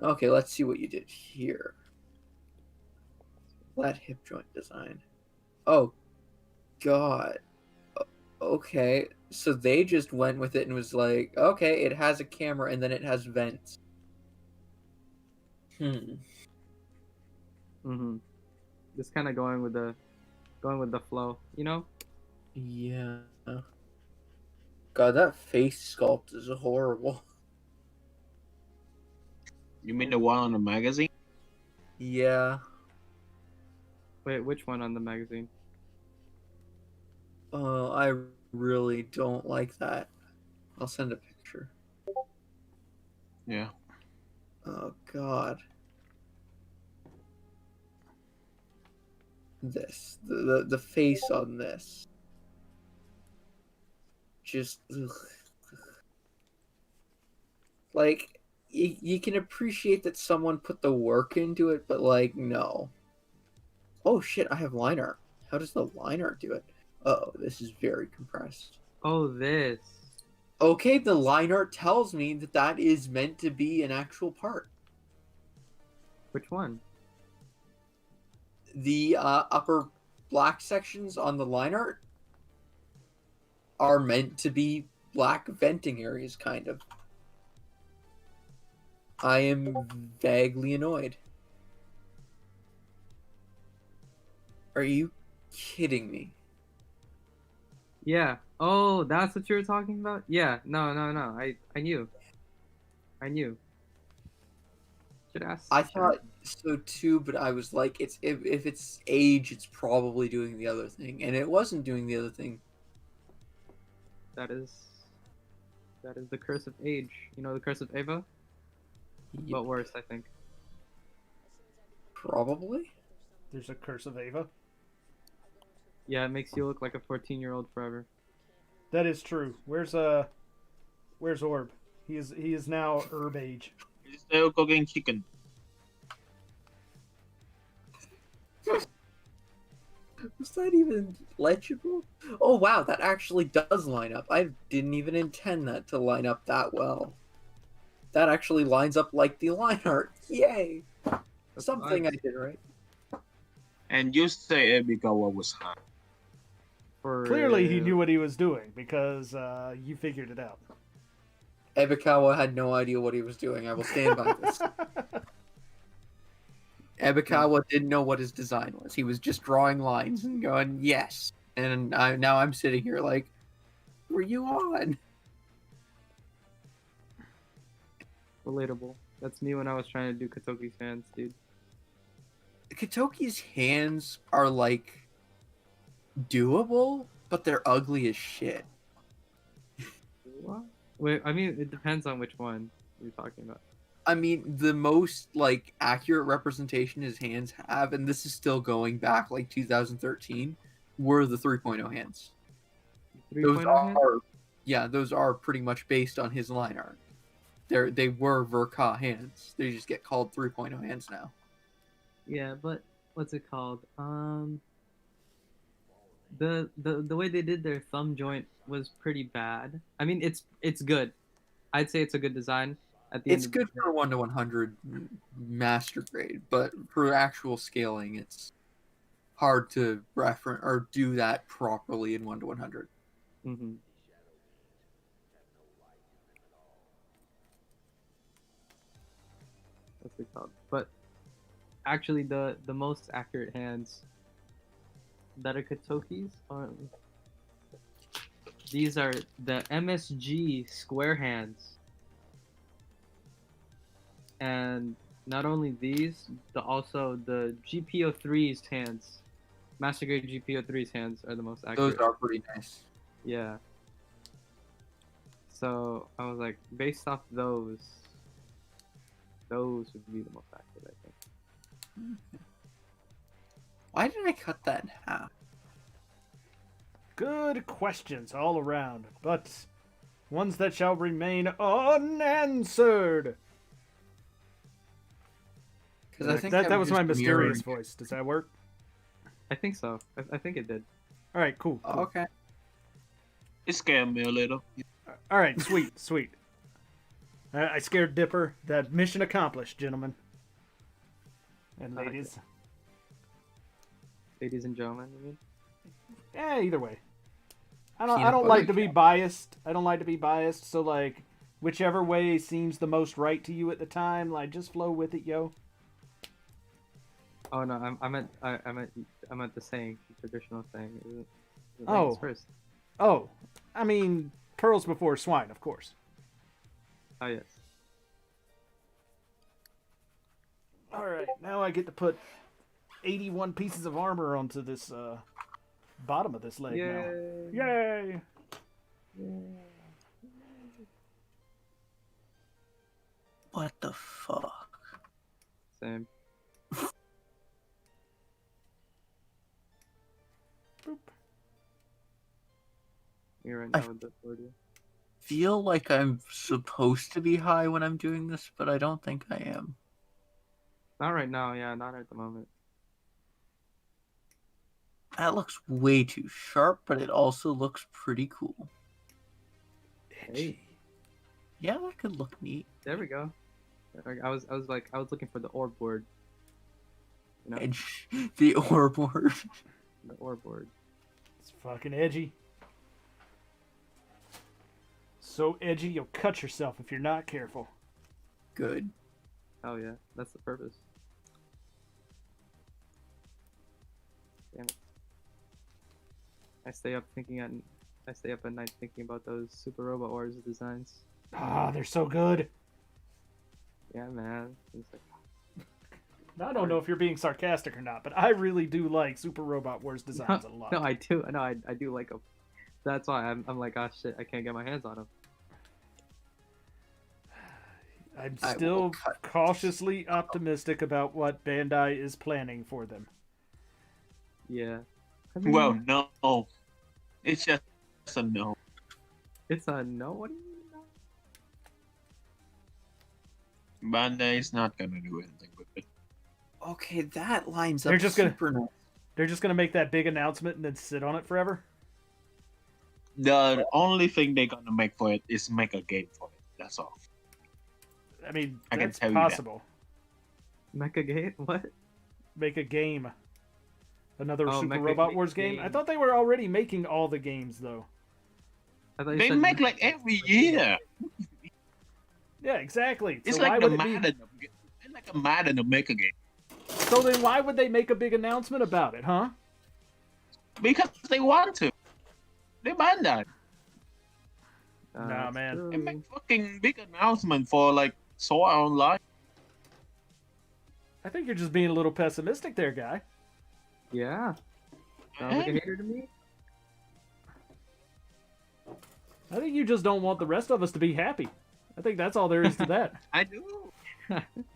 Speaker 5: Okay, let's see what you did here. Flat hip joint design. Oh, God. Okay, so they just went with it and was like, okay, it has a camera and then it has vents.
Speaker 7: Mm-hmm. Just kind of going with the flow, you know?
Speaker 5: Yeah. God, that face sculpt is horrible.
Speaker 6: You mean the one on the magazine?
Speaker 5: Yeah.
Speaker 7: Wait, which one on the magazine?
Speaker 5: I really don't like that. I'll send a picture.
Speaker 6: Yeah.
Speaker 5: Oh God. This the face on this. Just ugh. Like you can appreciate that someone put the work into it, but like no. Oh shit! I have line art. How does the line art do it? Oh, this is very compressed.
Speaker 7: Oh, this.
Speaker 5: Okay, the line art tells me that that is meant to be an actual part.
Speaker 7: Which one?
Speaker 5: The upper black sections on the line art are meant to be black venting areas, kind of. I am vaguely annoyed. Are you kidding me?
Speaker 7: Yeah. Oh, that's what you were talking about? Yeah. No. I knew. Should ask.
Speaker 5: I thought so too, but I was like, it's if it's age, it's probably doing the other thing, and it wasn't doing the other thing.
Speaker 7: That is the curse of age. You know the curse of Ava? But worse, I think.
Speaker 5: Probably.
Speaker 2: There's a curse of Ava.
Speaker 7: Yeah, it makes you look like a 14-year-old forever.
Speaker 2: That is true. Where's Orb? He is now herb age.
Speaker 6: He's still cooking chicken.
Speaker 5: Was that even legible? Oh wow, that actually does line up. I didn't even intend that to line up that well. That actually lines up like the line art. Yay! Something I did right.
Speaker 6: And you say Ebikawa was hot.
Speaker 2: Clearly, he knew what he was doing because you figured it out.
Speaker 5: Ebikawa had no idea what he was doing. I will stand by this. Ebikawa didn't know what his design was. He was just drawing lines and going, yes. And now I'm sitting here like, were you on?
Speaker 7: Relatable. That's me when I was trying to do Katoki's hands, dude.
Speaker 5: Katoki's hands are like doable, but they're ugly as shit.
Speaker 7: What? Wait, I mean, it depends on which one you're talking about.
Speaker 5: I mean, the most like accurate representation his hands have, and this is still going back like 2013, were the 3.0 hands.
Speaker 7: 3.0 hands?
Speaker 5: Yeah, those are pretty much based on his line art. They were Verka hands. They just get called 3.0 hands now.
Speaker 7: Yeah, but what's it called? The way they did their thumb joint was pretty bad. I mean, it's good. I'd say it's a good design.
Speaker 5: It's good for 1 to 100 master grade, but for actual scaling, it's hard to reference or do that properly in 1 to 100.
Speaker 7: Mm-hmm. What's it called? But actually, the most accurate hands that are Katoki's are these are the MSG square hands. And not only these, also the GPO3's hands. Master grade GPO3's hands are the most accurate.
Speaker 5: Those are pretty nice.
Speaker 7: Yeah. So I was like, based off those would be the most accurate, I think.
Speaker 5: Why did I cut that in half?
Speaker 2: Good questions all around, but ones that shall remain unanswered.
Speaker 5: I think
Speaker 2: that was my
Speaker 5: just
Speaker 2: mysterious
Speaker 5: mirroring.
Speaker 2: voice. Does that work?
Speaker 7: I think so. I think it did.
Speaker 2: All right, cool.
Speaker 5: Oh, okay.
Speaker 6: It scared me a little.
Speaker 2: All right, sweet. I scared Dipper. That mission accomplished, gentlemen and ladies.
Speaker 7: Ladies and gentlemen, you mean?
Speaker 2: Either way. I don't like to be biased. I don't like to be biased. So like, whichever way seems the most right to you at the time, like just flow with it, yo.
Speaker 7: Oh no, I meant the saying, the traditional saying. Ladies first.
Speaker 2: Oh, I mean, pearls before swine, of course.
Speaker 7: Oh yes.
Speaker 2: All right, now I get to put 81 pieces of armor onto this bottom of this leg now. Yay!
Speaker 5: What the fuck?
Speaker 7: Same.
Speaker 2: Boop.
Speaker 7: You're right now with the 40.
Speaker 5: Feel like I'm supposed to be high when I'm doing this, but I don't think I am.
Speaker 7: Not right now, yeah, not at the moment.
Speaker 5: That looks way too sharp, but it also looks pretty cool.
Speaker 7: Hey,
Speaker 5: Yeah, that could look neat.
Speaker 7: there we go. I was looking for the orb board. You know,
Speaker 5: Edge, the orb board.
Speaker 7: the orb board.
Speaker 2: It's fucking edgy. So edgy, you'll cut yourself if you're not careful.
Speaker 5: Good.
Speaker 7: Oh yeah, that's the purpose. Damn it. I stay up at night thinking about those Super Robot Wars designs.
Speaker 2: Ah, they're so good.
Speaker 7: Yeah, man. It's like,
Speaker 2: I don't know if you're being sarcastic or not, but I really do like Super Robot Wars designs a lot.
Speaker 7: no, I do. No, I do like them. That's why I'm like, oh shit, I can't get my hands on them.
Speaker 2: I'm
Speaker 5: I
Speaker 2: still
Speaker 5: will cut.
Speaker 2: cautiously optimistic about what Bandai is planning for them.
Speaker 7: Yeah. I mean,
Speaker 6: Well, no. It's just a no.
Speaker 7: it's a no. What do you mean? No?
Speaker 6: Bandai is not gonna do anything with it.
Speaker 5: Okay, that lines up
Speaker 2: They're just gonna-
Speaker 5: super nice.
Speaker 2: They're just gonna make that big announcement and then sit on it forever.
Speaker 6: The only thing they're gonna make for it is make a game for it. That's all.
Speaker 2: I mean,
Speaker 6: I can
Speaker 2: that's
Speaker 6: tell you that.
Speaker 2: possible.
Speaker 7: Mecha Gate? What?
Speaker 2: Make a game. Another
Speaker 7: Oh,
Speaker 2: Super
Speaker 7: make a-
Speaker 2: Robot
Speaker 7: make a
Speaker 2: Wars game. I
Speaker 7: game.
Speaker 2: thought they were already making all the games though.
Speaker 7: I thought you
Speaker 6: They
Speaker 7: said
Speaker 6: make like every year.
Speaker 2: Yeah, exactly.
Speaker 6: It's
Speaker 2: So why
Speaker 6: like the
Speaker 2: would it be?
Speaker 6: Madden. It's like a Madden to make a game.
Speaker 2: So then why would they make a big announcement about it, huh?
Speaker 6: Because they want to. They Bandai.
Speaker 2: Nah,
Speaker 7: that's
Speaker 2: man.
Speaker 7: true.
Speaker 6: They make fucking big announcement for like Sword Online.
Speaker 2: I think you're just being a little pessimistic there, guy.
Speaker 7: Yeah. Sounds like a hater to me.
Speaker 2: I think you just don't want the rest of us to be happy. I think that's all there is to that.
Speaker 6: I do.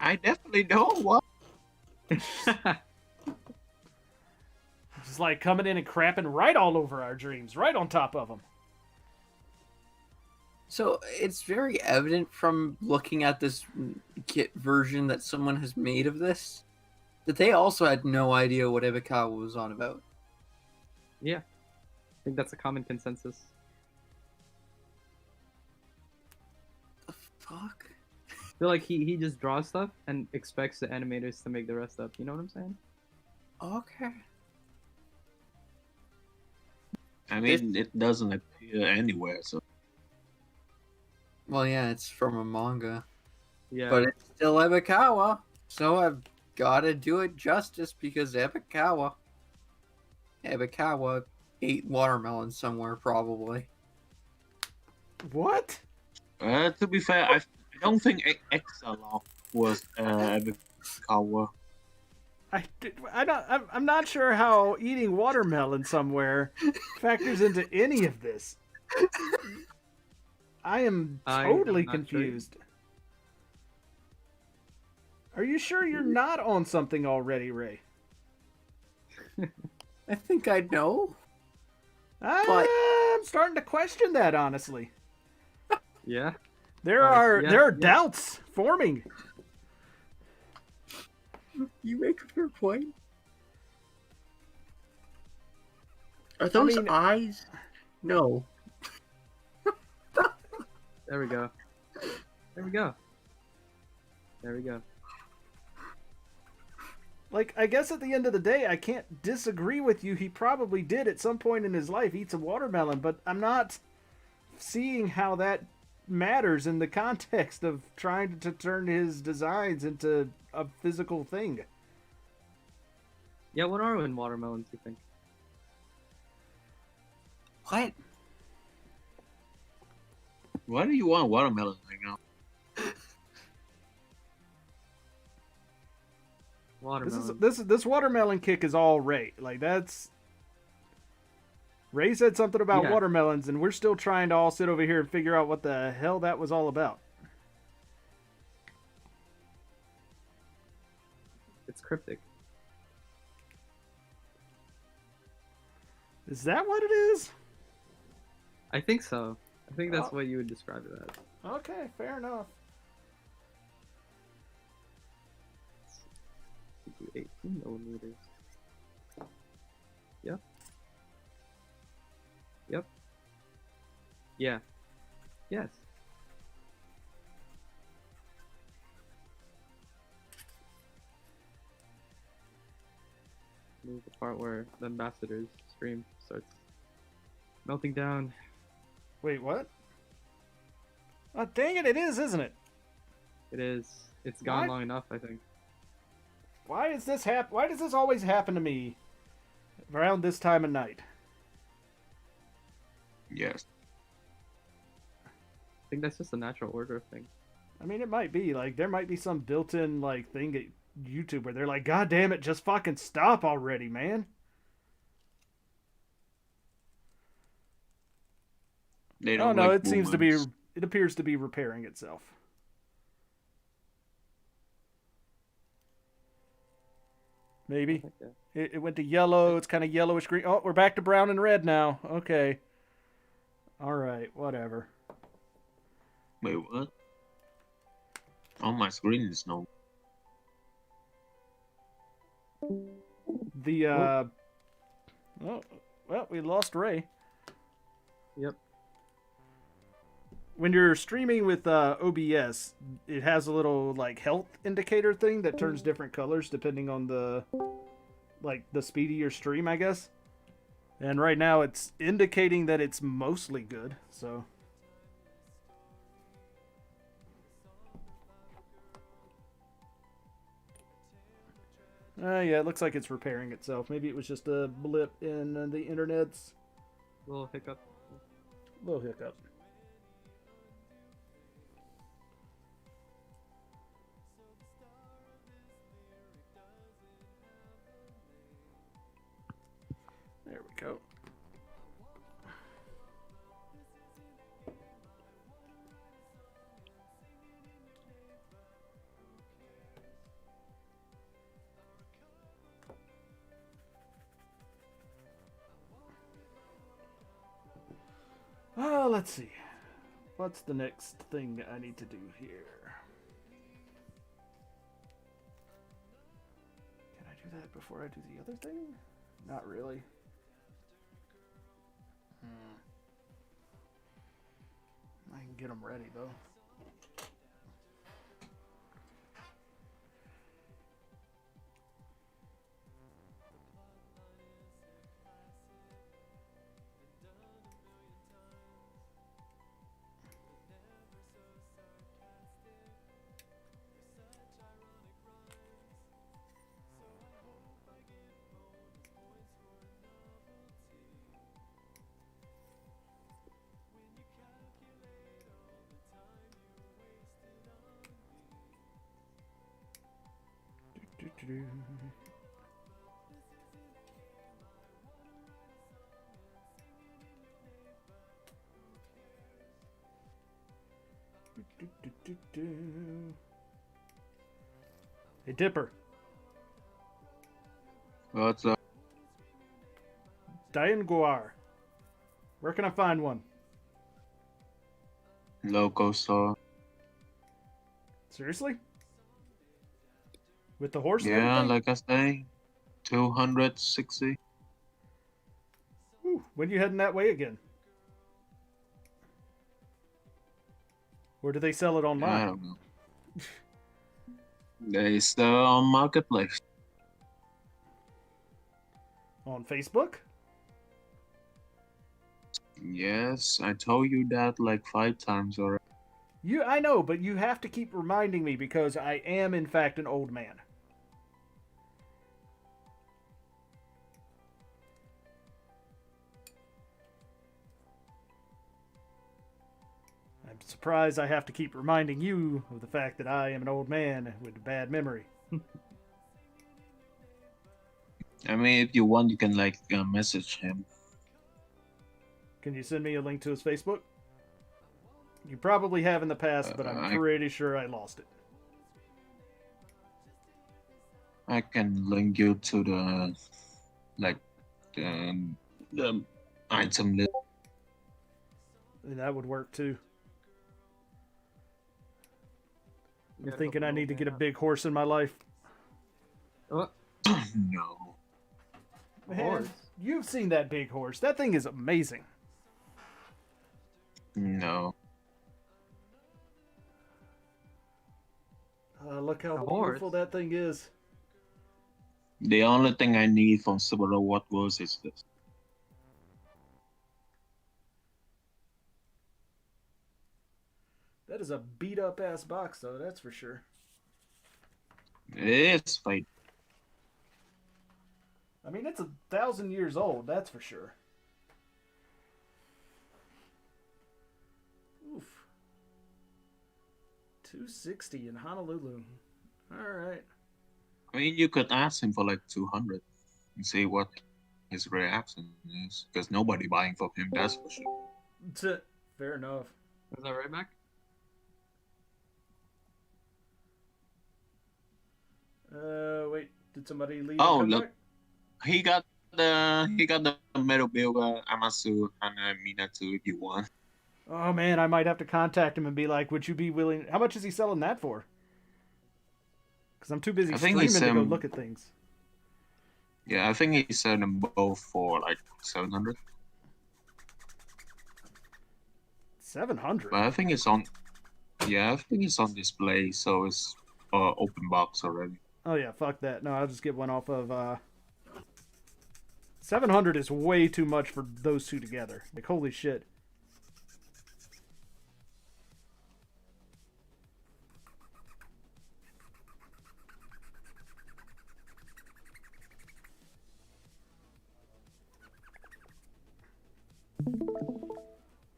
Speaker 6: I definitely don't want.
Speaker 2: Just like coming in and crapping right all over our dreams, right on top of them.
Speaker 5: So it's very evident from looking at this kit version that someone has made of this that they also had no idea what Ibikawa was on about.
Speaker 7: Yeah. I think that's a common consensus.
Speaker 5: The fuck?
Speaker 7: I feel like he just draws stuff and expects the animators to make the rest up. You know what I'm saying?
Speaker 5: Okay.
Speaker 6: I mean, it doesn't appear anywhere, so.
Speaker 5: Well, yeah, it's from a manga,
Speaker 7: Yeah.
Speaker 5: but it's still Ibikawa, so I've got to do it justice because Ibikawa ate watermelon somewhere probably.
Speaker 2: What?
Speaker 6: To be fair, I don't think Exaloff was Ibikawa.
Speaker 2: I'm not sure how eating watermelon somewhere factors into any of this. I am totally
Speaker 7: not sure.
Speaker 2: confused. Are you sure you're not on something already, Ray?
Speaker 5: I think I know.
Speaker 2: I'm starting to question that, honestly.
Speaker 7: Yeah.
Speaker 2: There
Speaker 7: Yeah,
Speaker 2: are
Speaker 7: yeah.
Speaker 2: doubts forming.
Speaker 5: You make a fair point. Are those
Speaker 2: mean-
Speaker 5: eyes? No.
Speaker 7: There we go. There we go. There we go.
Speaker 2: Like, I guess at the end of the day, I can't disagree with you. He probably did at some point in his life eat some watermelon, but I'm not seeing how that matters in the context of trying to turn his designs into a physical thing.
Speaker 7: Yeah, what are in watermelons, you think?
Speaker 4: What?
Speaker 6: Why do you want watermelon right now?
Speaker 7: Watermelon.
Speaker 2: This watermelon kick is all Ray. Like that's Ray said something about
Speaker 7: Yeah.
Speaker 2: watermelons, and we're still trying to all sit over here and figure out what the hell that was all about.
Speaker 7: It's cryptic.
Speaker 2: Is that what it is?
Speaker 7: I think so. I think that's
Speaker 2: Oh.
Speaker 7: what you would describe it as.
Speaker 2: Okay, fair enough.
Speaker 7: Do 18 millimeters. Yep. Yep. Yeah. Yes. This is the part where the ambassador's stream starts melting down.
Speaker 2: Wait, what? Oh, dang it! It is, isn't it?
Speaker 7: It is. It's gone
Speaker 2: What?
Speaker 7: long enough, I think.
Speaker 2: Why is this Why does this always happen to me around this time of night?
Speaker 6: Yes.
Speaker 7: I think that's just a natural order of things.
Speaker 2: I mean, it might be like there might be some built-in like thing at YouTube where they're like, "God damn it, just fucking stop already, man."
Speaker 6: They
Speaker 2: Oh
Speaker 6: don't
Speaker 2: no,
Speaker 6: like
Speaker 2: it seems to be.
Speaker 6: movements.
Speaker 2: It appears to be repairing itself. Maybe
Speaker 7: Okay.
Speaker 2: it went to yellow. It's kind of yellowish green. Oh, we're back to brown and red now. Okay. All right, whatever.
Speaker 6: Wait, what? On my screen is no.
Speaker 2: The oh, well, we lost Ray.
Speaker 7: Yep.
Speaker 2: When you're streaming with OBS, it has a little like health indicator thing that turns different colors depending on the speed of your stream, I guess. And right now it's indicating that it's mostly good. So yeah, it looks like it's repairing itself. Maybe it was just a blip in the internet's
Speaker 7: Little hiccup.
Speaker 2: little hiccup. There we go. Let's see. What's the next thing I need to do here? Can I do that before I do the other thing? Not really. I can get them ready though. Do-do-do. Do-do-do-do-do. Hey, Dipper.
Speaker 6: What's up?
Speaker 2: Diane Guar. Where can I find one?
Speaker 6: Local store.
Speaker 2: Seriously? With the horse? and
Speaker 6: Yeah,
Speaker 2: everything?
Speaker 6: like I say, 260.
Speaker 2: Whew, when you heading that way again? Or do they sell it
Speaker 6: I
Speaker 2: online?
Speaker 6: don't know. They sell on marketplace.
Speaker 2: On Facebook?
Speaker 6: Yes, I told you that like 5 times already.
Speaker 2: I know, but you have to keep reminding me because I am, in fact, an old man. surprised I have to keep reminding you of the fact that I am an old man with a bad memory.
Speaker 6: I mean, if you want, you can like message him.
Speaker 2: Can you send me a link to his Facebook? You probably have in the past, but I'm pretty sure I lost it.
Speaker 6: I can link you to the like the item list.
Speaker 2: And that would work too. I'm
Speaker 7: gotta
Speaker 2: thinking
Speaker 7: go
Speaker 2: I
Speaker 7: for
Speaker 2: need to
Speaker 7: old
Speaker 2: get a
Speaker 7: man.
Speaker 2: big horse in my life.
Speaker 7: Oh,
Speaker 6: No.
Speaker 2: Man,
Speaker 7: horse?
Speaker 2: you've seen that big horse. That thing is amazing.
Speaker 6: No.
Speaker 2: Look how
Speaker 7: A
Speaker 2: beautiful
Speaker 7: horse?
Speaker 2: that thing is.
Speaker 6: The only thing I need from Super Robot Wars is this.
Speaker 2: That is a beat up ass box, though, that's for sure.
Speaker 6: It is fine.
Speaker 2: I mean, it's 1,000 years old, that's for sure. Oof. 260 in Honolulu. Alright.
Speaker 6: I mean, you could ask him for like 200 and see what his reaction is, because nobody buying from him. That's for sure.
Speaker 2: Fair enough.
Speaker 7: Is that right, Mac?
Speaker 2: Wait, did somebody leave?
Speaker 6: Oh,
Speaker 2: and come
Speaker 6: look.
Speaker 2: back?
Speaker 6: He got the metal builder Amasu and Minato if you want.
Speaker 2: Oh man, I might have to contact him and be like, would you be willing? How much is he selling that for? Because I'm too busy
Speaker 6: I think
Speaker 2: streaming
Speaker 6: he's,
Speaker 2: to go look at things.
Speaker 6: Yeah, I think he sold them both for like 700.
Speaker 2: 700.
Speaker 6: But I think it's on. Yeah, I think it's on display, so it's open box already.
Speaker 2: Oh yeah, fuck that. No, I'll just get one off of. 700 is way too much for those two together. Like holy shit.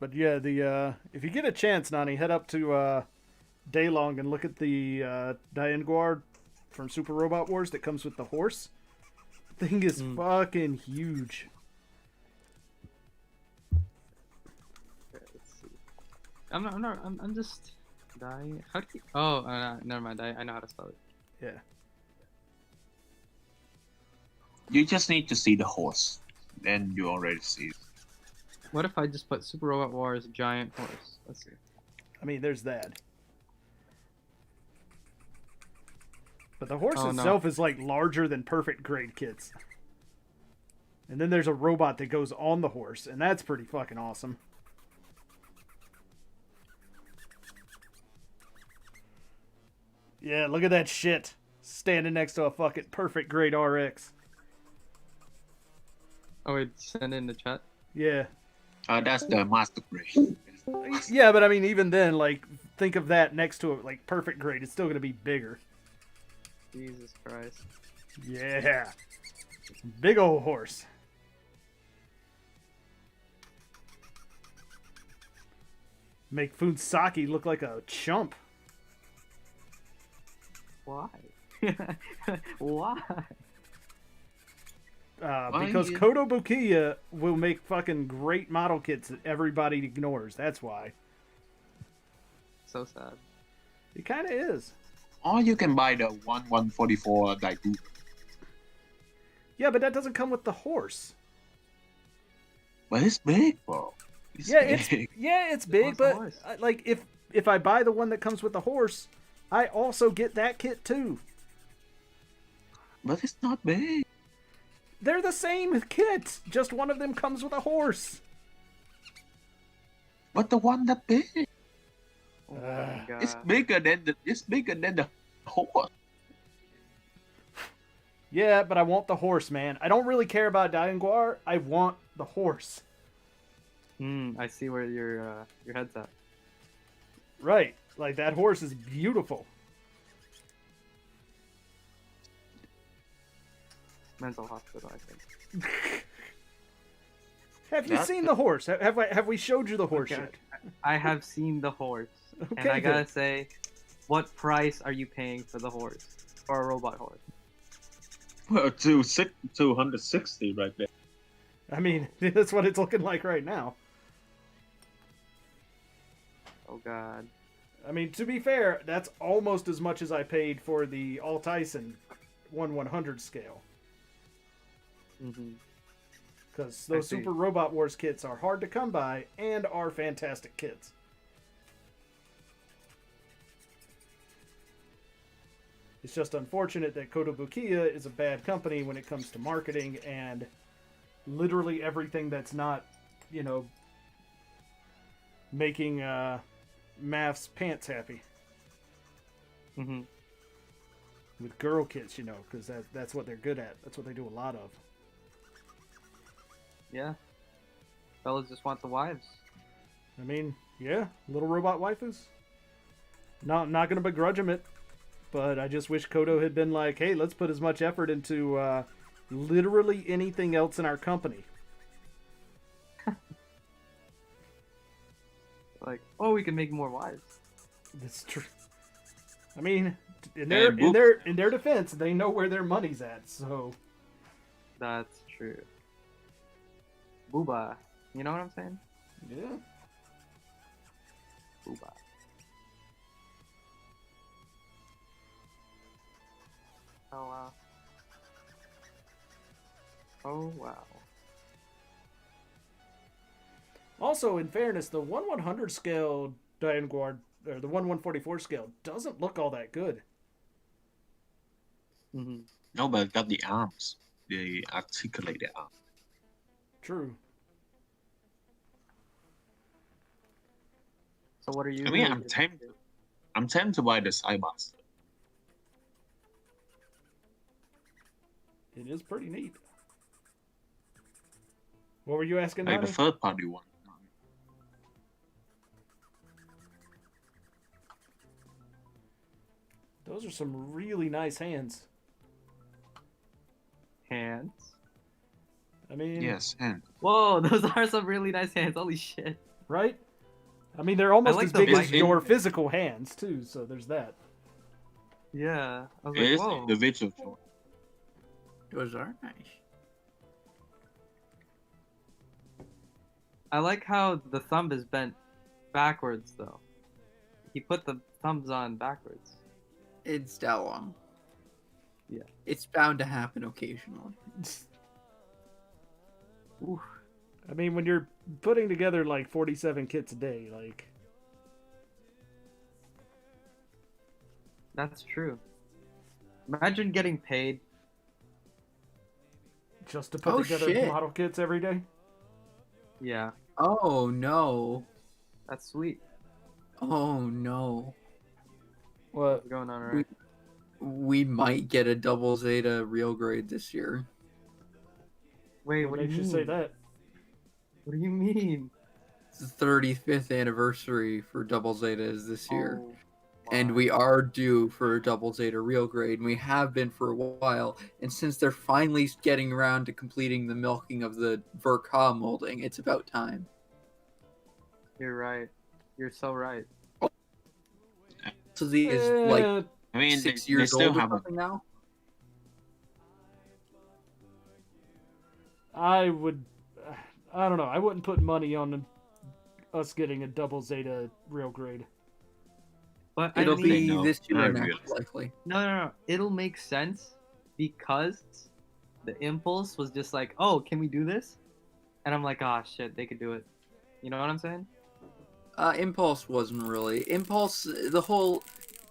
Speaker 2: But yeah, the if you get a chance, Nani, head up to Daylong and look at the Dianguard from Super Robot Wars that comes with the horse. The thing is fucking huge.
Speaker 7: Okay, let's see. I'm just dying. How do you? Oh, never mind. I know how to spell it.
Speaker 2: Yeah.
Speaker 6: You just need to see the horse, then you already see it.
Speaker 7: What if I just put Super Robot Wars giant horse? Let's see.
Speaker 2: I mean, there's that. But the horse
Speaker 7: Oh, no.
Speaker 2: itself is like larger than perfect grade kits. And then there's a robot that goes on the horse, and that's pretty fucking awesome. Yeah, look at that shit. Standing next to a fucking perfect grade RX.
Speaker 7: Oh wait, send it in the chat.
Speaker 2: Yeah.
Speaker 6: That's the master grade.
Speaker 2: Yeah, but I mean, even then, like, think of that next to it, like, perfect grade. It's still going to be bigger.
Speaker 7: Jesus Christ.
Speaker 2: Yeah. Big old horse. Make Funsaki look like a chump.
Speaker 7: Why? Why?
Speaker 2: Because Kotobukiya will make fucking great model kits that everybody ignores. That's why.
Speaker 7: So sad.
Speaker 2: It kind of is.
Speaker 6: Or you can buy the 144 Daiku.
Speaker 2: Yeah, but that doesn't come with the horse.
Speaker 6: But it's big, bro. It's big.
Speaker 2: It's big,
Speaker 7: wants a
Speaker 2: but
Speaker 7: horse.
Speaker 2: like if I buy the one that comes with the horse, I also get that kit too.
Speaker 6: But it's not big.
Speaker 2: They're the same kit, just one of them comes with a horse.
Speaker 6: But the one that big,
Speaker 7: Oh my god.
Speaker 6: it's bigger than the horse.
Speaker 2: Yeah, but I want the horse, man. I don't really care about Dianguar. I want the horse.
Speaker 7: I see where your head's at.
Speaker 2: Right. Like, that horse is beautiful.
Speaker 7: Mental hospital, I think.
Speaker 2: Have you
Speaker 6: That-
Speaker 2: seen the horse? Have we showed you the horse
Speaker 7: Okay,
Speaker 2: yet?
Speaker 7: I have seen the horse, and
Speaker 2: Okay,
Speaker 7: I gotta
Speaker 2: good.
Speaker 7: say, what price are you paying for the horse? For a robot horse?
Speaker 6: Well, 260 right there.
Speaker 2: I mean, that's what it's looking like right now.
Speaker 7: Oh god.
Speaker 2: I mean, to be fair, that's almost as much as I paid for the All Tyson 1/100 scale.
Speaker 7: Mm-hmm.
Speaker 2: Because
Speaker 7: I
Speaker 2: those
Speaker 7: see.
Speaker 2: Super Robot Wars kits are hard to come by and are fantastic kits. It's just unfortunate that Kotobukiya is a bad company when it comes to marketing and literally everything that's not, you know, making Math's pants happy.
Speaker 7: Mm-hmm.
Speaker 2: With girl kits, you know, because that's what they're good at. That's what they do a lot of.
Speaker 7: Yeah. Fellas just want the wives.
Speaker 2: I mean, yeah, little robot waifus. Not gonna begrudge them it, but I just wish Kodo had been like, hey, let's put as much effort into literally anything else in our company.
Speaker 7: Like, oh, we can make more wives.
Speaker 2: That's true. I mean, in
Speaker 6: And
Speaker 2: their defense, they know where their money's at. So
Speaker 7: That's true. Booba. You know what I'm saying?
Speaker 2: yeah,
Speaker 7: Booba. Oh wow. Oh wow.
Speaker 2: Also, in fairness, the 1/100 scale Diane Guard or the 1/144 scale doesn't look all that good.
Speaker 7: Mm-hmm.
Speaker 6: No, but it got the arms. The articulated arms.
Speaker 2: True.
Speaker 7: So what are you?
Speaker 6: I mean,
Speaker 7: doing?
Speaker 6: I'm tempted to buy the Cyberster.
Speaker 2: It is pretty neat. What were you asking?
Speaker 6: Like the
Speaker 2: Nani?
Speaker 6: third party one.
Speaker 2: Those are some really nice hands.
Speaker 7: Hands.
Speaker 2: I mean,
Speaker 6: Yes, and
Speaker 7: Whoa, those are some really nice hands. Holy shit.
Speaker 2: right? I mean, they're almost
Speaker 7: like
Speaker 2: as
Speaker 7: the
Speaker 2: big as
Speaker 6: Viking-
Speaker 2: your physical hands too. So there's that.
Speaker 7: Yeah. I was
Speaker 6: it
Speaker 7: like,
Speaker 6: is
Speaker 7: whoa.
Speaker 6: individual.
Speaker 5: Those are nice.
Speaker 7: I like how the thumb is bent backwards though. He put the thumbs on backwards.
Speaker 5: It's that long.
Speaker 7: Yeah.
Speaker 5: It's bound to happen occasionally.
Speaker 7: Oof.
Speaker 2: I mean, when you're putting together like 47 kits a day, like
Speaker 7: That's true. Imagine getting paid.
Speaker 2: just to put
Speaker 5: Oh,
Speaker 2: together
Speaker 5: shit.
Speaker 2: model kits every day.
Speaker 7: Yeah,
Speaker 5: Oh no.
Speaker 7: that's sweet.
Speaker 5: Oh no.
Speaker 2: What?
Speaker 7: What's going on, alright?
Speaker 5: We might get a double Zeta real grade this year.
Speaker 7: Wait,
Speaker 2: What
Speaker 7: what do
Speaker 2: makes
Speaker 7: you
Speaker 2: you
Speaker 7: mean?
Speaker 2: say that?
Speaker 7: What do you mean?
Speaker 5: It's the 35th anniversary for double Zetas this year.
Speaker 7: Oh,
Speaker 5: And
Speaker 7: my.
Speaker 5: we are due for a double Zeta real grade, and we have been for a while. And since they're finally getting around to completing the milking of the Verka molding, it's about time.
Speaker 7: You're right. You're so right.
Speaker 5: So the is like
Speaker 2: Eh,
Speaker 6: I mean,
Speaker 5: 6
Speaker 6: they
Speaker 5: years
Speaker 6: still
Speaker 5: old or
Speaker 6: have a
Speaker 5: something now.
Speaker 2: I would. I don't know. I wouldn't put money on us getting a double Zeta real grade.
Speaker 7: But
Speaker 5: It'll
Speaker 7: I mean,
Speaker 5: be
Speaker 6: no,
Speaker 5: this year
Speaker 6: not
Speaker 5: or next,
Speaker 6: really.
Speaker 5: likely.
Speaker 7: no. It'll make sense because the impulse was just like, oh, can we do this? And I'm like, ah, shit, they could do it. You know what I'm saying?
Speaker 5: Impulse wasn't really Impulse.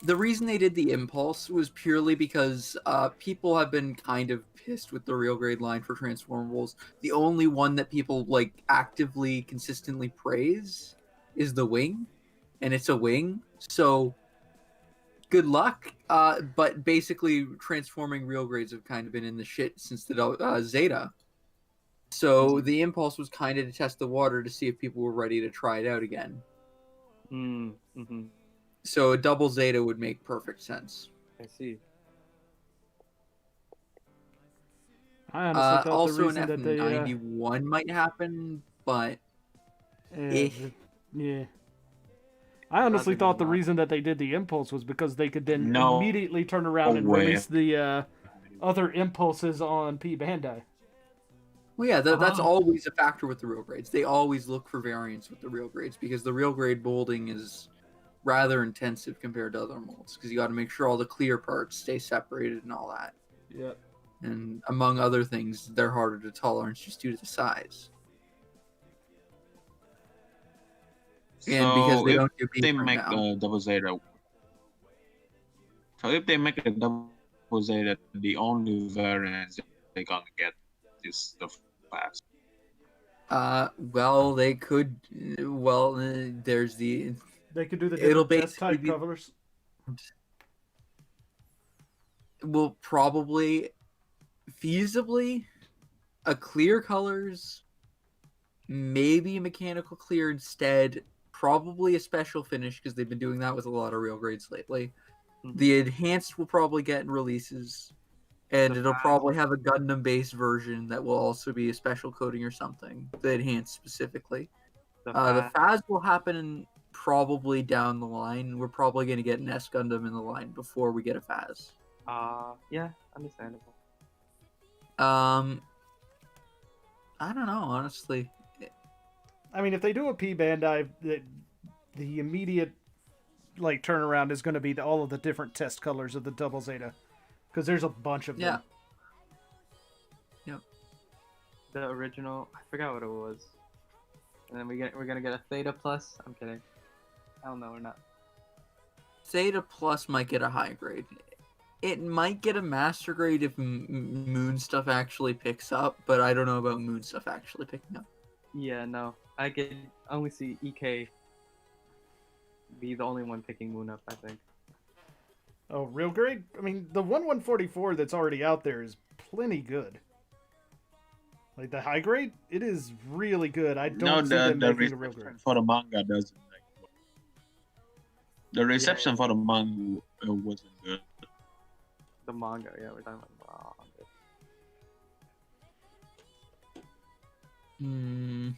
Speaker 5: The reason they did the Impulse was purely because people have been kind of pissed with the real grade line for Transformables. The only one that people like actively, consistently praise is the Wing, and it's a Wing. So good luck. But basically, transforming real grades have kind of been in the shit since the Zeta. So the Impulse was kind of to test the water to see if people were ready to try it out again.
Speaker 7: Mm-hmm.
Speaker 5: So a double Zeta would make perfect sense.
Speaker 7: I see.
Speaker 2: I honestly thought the
Speaker 5: Also, an
Speaker 2: reason that they
Speaker 5: F91 might happen, but
Speaker 2: yeah, yeah. I honestly
Speaker 7: Rather
Speaker 2: thought the
Speaker 7: than not.
Speaker 2: reason that they did the impulse was because they could then
Speaker 6: No
Speaker 2: immediately turn around and
Speaker 6: way.
Speaker 2: release the other impulses on P-Bandai.
Speaker 5: well, yeah, that's
Speaker 7: Ah.
Speaker 5: always a factor with the real grades. They always look for variants with the real grades because the real grade molding is rather intensive compared to other molds because you got to make sure all the clear parts stay separated and all that.
Speaker 2: Yep.
Speaker 5: And among other things, they're harder to tolerance just due to the size. And because they
Speaker 6: if
Speaker 5: don't do
Speaker 6: they
Speaker 5: beam
Speaker 6: make
Speaker 5: now.
Speaker 6: a double zeta, so if they make a double zeta, the only variants they're gonna get is the fast.
Speaker 5: Well, they could. Well, there's the.
Speaker 2: They could do the
Speaker 5: It'll
Speaker 2: different test
Speaker 5: basically
Speaker 2: type
Speaker 5: be-
Speaker 2: colors.
Speaker 5: Will probably, feasibly, a clear colors, maybe a mechanical clear instead. Probably a special finish because they've been doing that with a lot of real grades lately. The enhanced will probably get releases, and
Speaker 7: The
Speaker 5: it'll
Speaker 7: fast.
Speaker 5: probably have a Gundam based version that will also be a special coating or something. The enhanced specifically. The Phas will happen probably down the line. We're probably going to get an S Gundam in the line before we get a Phas.
Speaker 7: Yeah, understandable.
Speaker 5: I don't know, honestly.
Speaker 2: I mean, if they do a P-Bandai, the immediate like turnaround is going to be all of the different test colors of the double zeta, because there's a bunch of them.
Speaker 5: Yep.
Speaker 7: The original, I forgot what it was. And then we're gonna get a Theta Plus. I'm kidding. Hell no, we're not.
Speaker 5: Theta Plus might get a high grade. It might get a master grade if Moon stuff actually picks up, but I don't know about Moon stuff actually picking up.
Speaker 7: Yeah, no. I could only see EK be the only one picking Moon up, I think.
Speaker 2: Oh, real grade? I mean, the 1144 that's already out there is plenty good. Like the high grade, it is really good. I don't see them making a real grade.
Speaker 6: For the manga doesn't. The reception for the manga wasn't good.
Speaker 7: The manga, yeah, we're talking about the manga.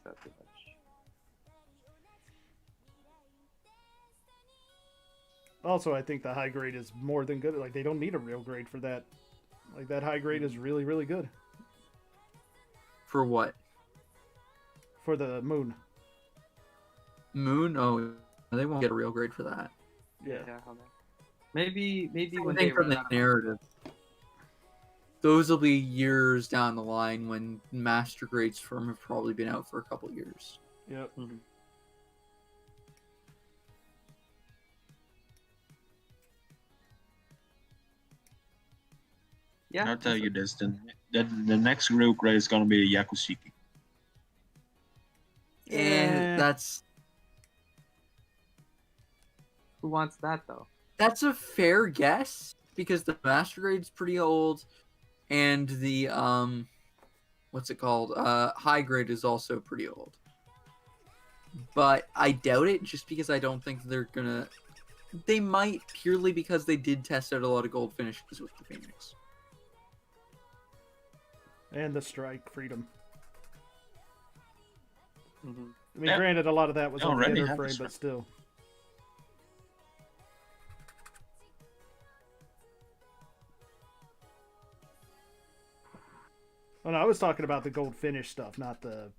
Speaker 7: That's too much.
Speaker 2: Also, I think the high grade is more than good. Like, they don't need a real grade for that. Like, that high grade is really, really good.
Speaker 5: For what?
Speaker 2: For the Moon.
Speaker 5: Moon? Oh, they won't get a real grade for that.
Speaker 2: Yeah.
Speaker 7: Hold on. Maybe when
Speaker 5: I
Speaker 7: they
Speaker 5: think for
Speaker 7: run
Speaker 5: the
Speaker 7: out.
Speaker 5: narrative. Those will be years down the line when master grades for them have probably been out for a couple years.
Speaker 2: Yep.
Speaker 7: Mhm. Yeah.
Speaker 6: I'll tell you this: the next real grade is gonna be Yakushiki.
Speaker 5: And that's
Speaker 7: Who wants that though?
Speaker 5: a fair guess because the master grade's pretty old, and the what's it called? High grade is also pretty old. But I doubt it, just because I don't think they're gonna. They might purely because they did test out a lot of gold finishes with the Phoenix.
Speaker 2: And the Strike Freedom.
Speaker 7: Mm-hmm.
Speaker 2: I mean,
Speaker 6: Yeah.
Speaker 2: granted, a lot of that was on the
Speaker 6: Already
Speaker 2: inner
Speaker 6: have the
Speaker 2: frame,
Speaker 6: Strike.
Speaker 2: but still. Oh, no, I was talking about the gold finish stuff, not the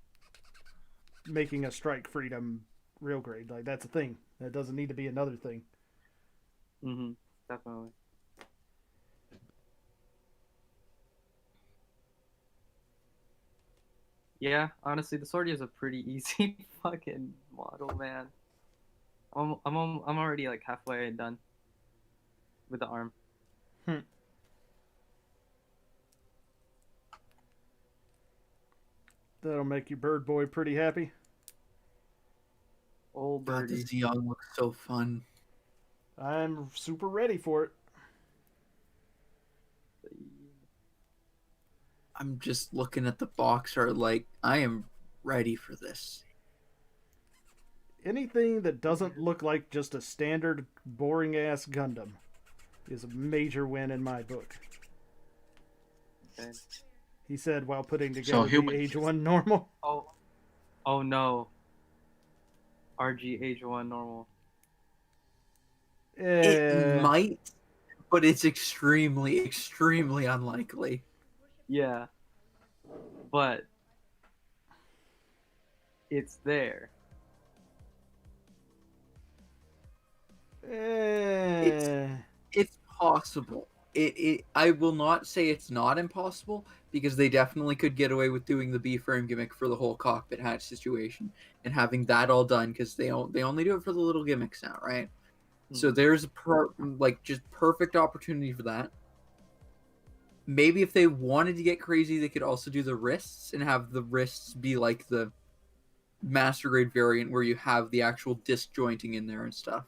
Speaker 2: making a Strike Freedom real grade. Like, that's a thing. That doesn't need to be another thing.
Speaker 7: Mm-hmm. Definitely. Yeah, honestly, the Swordy is a pretty easy fucking model, man. I'm already like halfway done with the arm.
Speaker 2: That'll make you Bird Boy pretty happy.
Speaker 7: Old
Speaker 5: God,
Speaker 7: birdie.
Speaker 5: this young looks so fun.
Speaker 2: I'm super ready for it.
Speaker 5: I'm just looking at the box art like I am ready for this.
Speaker 2: Anything that doesn't look like just a standard boring ass Gundam is a major win in my book.
Speaker 7: insane.
Speaker 2: He said while putting
Speaker 6: So
Speaker 2: together the
Speaker 6: human.
Speaker 2: AGE-1 normal.
Speaker 7: Oh no. RG AGE-1 normal.
Speaker 5: It might, but it's extremely, extremely unlikely.
Speaker 7: Yeah. But it's there.
Speaker 5: It's possible. I will not say it's not impossible, because they definitely could get away with doing the B-frame gimmick for the whole cockpit hatch situation and having that all done, because they only do it for the little gimmicks now, right? So there's just perfect opportunity for that. Maybe if they wanted to get crazy, they could also do the wrists and have the wrists be like the master grade variant where you have the actual disc jointing in there and stuff.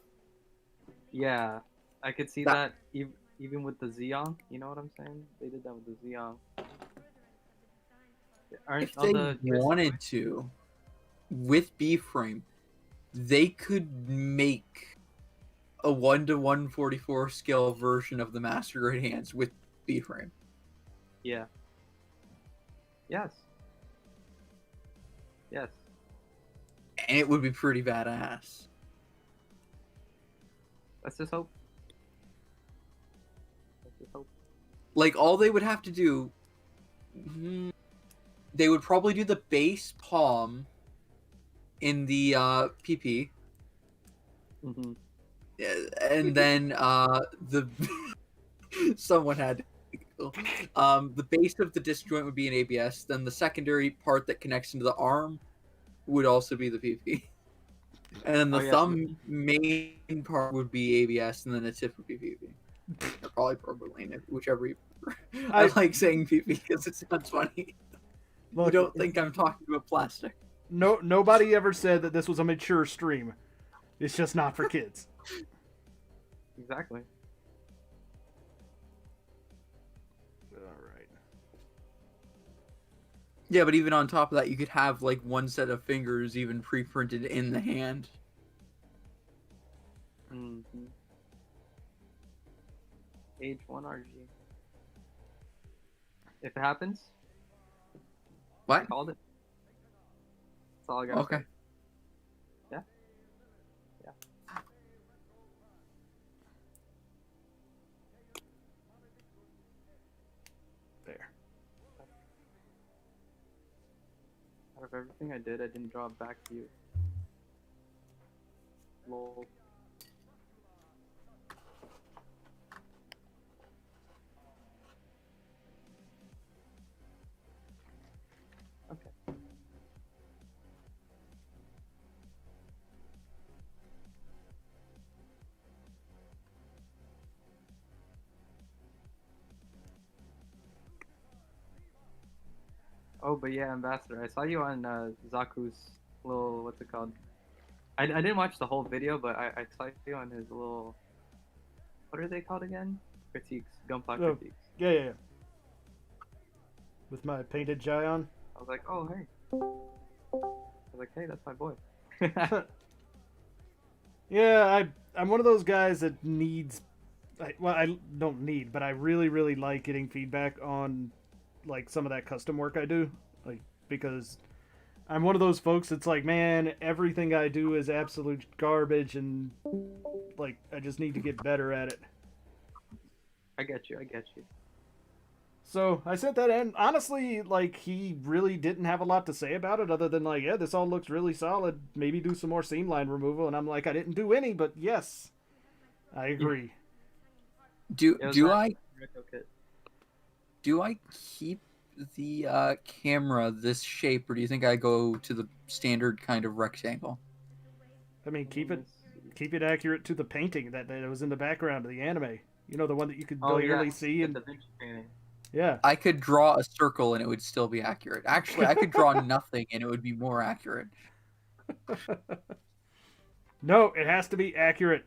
Speaker 7: Yeah. I could see that even with the Xeon. You know what I'm saying? They did that with the Xeon.
Speaker 5: If they wanted to, with B-frame, they could make a 1:144 scale version of the master grade hands with B-frame.
Speaker 7: Yeah. Yes. Yes.
Speaker 5: And it would be pretty badass.
Speaker 7: Let's just hope. Let's just hope.
Speaker 5: Like, all they would have to do... They would probably do the base palm in the PP.
Speaker 7: Mm-hmm.
Speaker 5: And then the... Someone had... the base of the disc joint would be an ABS. Then the secondary part that connects into the arm would also be the PP. And then the thumb main part would be ABS, and then the tip would be PP. Or probably propylene, whichever you prefer. I like saying PP because it sounds funny.
Speaker 2: Look,
Speaker 5: you don't think I'm talking about plastic.
Speaker 2: Nobody ever said that this was a mature stream. It's just not for kids.
Speaker 7: Exactly.
Speaker 5: Yeah, but even on top of that, you could have like one set of fingers even pre-printed in the hand.
Speaker 7: Mm-hmm. AGE-1 RG. If it happens,
Speaker 5: what?
Speaker 7: I called it. That's all I got.
Speaker 5: Okay.
Speaker 7: Yeah. Yeah.
Speaker 2: There.
Speaker 7: Out of everything I did, I didn't draw it back to you. Lol. Okay. Oh, but yeah, Ambassador, I saw you on Zaku's little, what's it called? I didn't watch the whole video, but I saw you on his little, what are they called again? Critiques, Gunpla critiques.
Speaker 2: Yeah. With my painted Gion.
Speaker 7: I was like, oh, hey. I was like, hey, that's my boy.
Speaker 2: Yeah, I'm one of those guys that needs, well, I don't need, but I really, really like getting feedback on like some of that custom work I do, like, because I'm one of those folks that's like, man, everything I do is absolute garbage, and like I just need to get better at it.
Speaker 7: I get you.
Speaker 2: So I sent that in. Honestly, like, he really didn't have a lot to say about it other than like, yeah, this all looks really solid. Maybe do some more seam line removal. And I'm like, I didn't do any, but yes, I agree.
Speaker 5: Do I keep the camera this shape, or do you think I go to the standard kind of rectangle?
Speaker 2: I mean, keep it accurate to the painting that was in the background of the anime. You know, the one that you could barely see. And
Speaker 7: the Vinci painting.
Speaker 2: Yeah.
Speaker 5: I could draw a circle and it would still be accurate. Actually, I could draw nothing and it would be more accurate.
Speaker 2: No, it has to be accurate.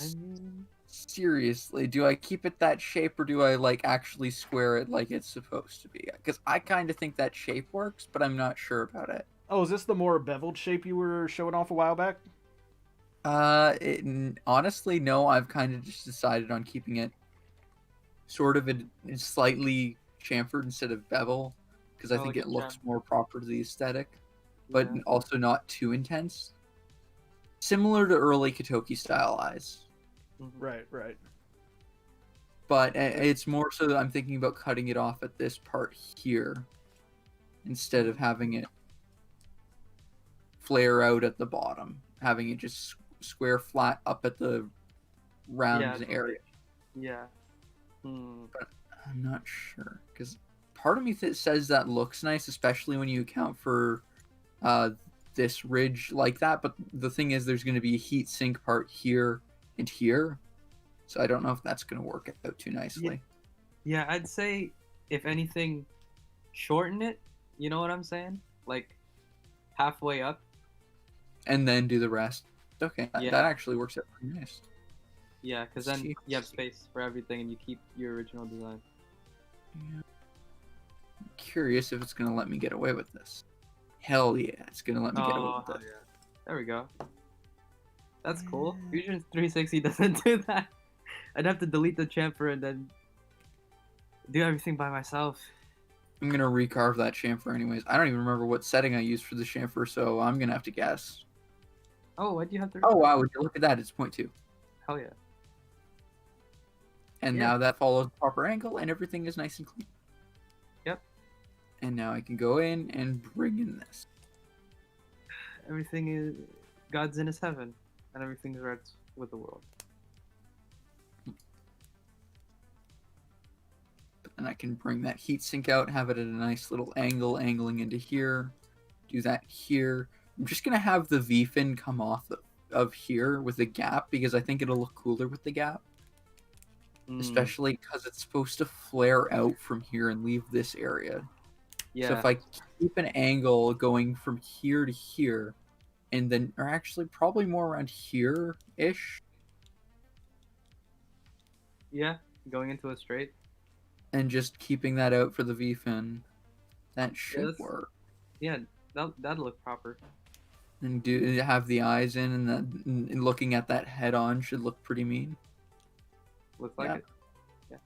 Speaker 5: I mean, seriously, do I keep it that shape, or do I like actually square it like it's supposed to be? Because I kind of think that shape works, but I'm not sure about it.
Speaker 2: Oh, is this the more beveled shape you were showing off a while back?
Speaker 5: Honestly, no. I've kind of just decided on keeping it sort of slightly chamfered instead of bevel, because I
Speaker 7: Oh,
Speaker 5: think
Speaker 7: like
Speaker 5: it
Speaker 7: a
Speaker 5: looks
Speaker 7: gem.
Speaker 5: more proper to the aesthetic, but
Speaker 7: Yeah.
Speaker 5: also not too intense. Similar to early Katoki style eyes.
Speaker 7: Mhm.
Speaker 2: Right.
Speaker 5: But it's more so that I'm thinking about cutting it off at this part here instead of having it flare out at the bottom, having it just square flat up at the round
Speaker 7: Yeah.
Speaker 5: area.
Speaker 7: Yeah. Hmm.
Speaker 5: But I'm not sure because part of me says that looks nice, especially when you account for this ridge like that. But the thing is, there's going to be a heat sink part here and here, so I don't know if that's going to work out too nicely.
Speaker 7: Yeah, I'd say if anything, shorten it. You know what I'm saying? Like halfway up.
Speaker 5: And then do the rest. Okay,
Speaker 7: Yeah.
Speaker 5: that actually works out pretty nice.
Speaker 7: Yeah, because then
Speaker 5: See.
Speaker 7: you have space for everything and you keep your original design.
Speaker 5: Yeah. I'm curious if it's going to let me get away with this. Hell yeah, it's going to let me get away with
Speaker 7: hell
Speaker 5: this.
Speaker 7: yeah. There we go. That's cool. Fusion 360 doesn't do that. I'd have to delete the chamfer and then do everything by myself.
Speaker 5: I'm going to recarve that chamfer anyways. I don't even remember what setting I used for the chamfer, so I'm going to have to guess.
Speaker 7: Oh, why do you have to?
Speaker 5: Oh wow, would you look at that? It's 0.2.
Speaker 7: Hell yeah.
Speaker 5: And
Speaker 7: Yeah.
Speaker 5: now that follows the proper angle and everything is nice and clean.
Speaker 7: Yep.
Speaker 5: And now I can go in and bring in this.
Speaker 7: Everything is God's in his heaven, and everything's right with the world.
Speaker 5: And I can bring that heatsink out, have it at a nice little angle, angling into here. Do that here. I'm just going to have the V-fin come off of here with a gap because I think it'll look cooler with the gap. Especially because it's supposed to flare out from here and leave this area.
Speaker 7: Yeah.
Speaker 5: So if I keep an angle going from here to here, and then, or actually probably more around here-ish,
Speaker 7: Yeah, going into a straight.
Speaker 5: and just keeping that out for the V-fin, that should
Speaker 7: that's-
Speaker 5: work.
Speaker 7: Yeah, that'll look proper.
Speaker 5: And have the eyes in, and and looking at that head-on should look pretty mean.
Speaker 7: Looks like
Speaker 5: Yeah.
Speaker 7: it.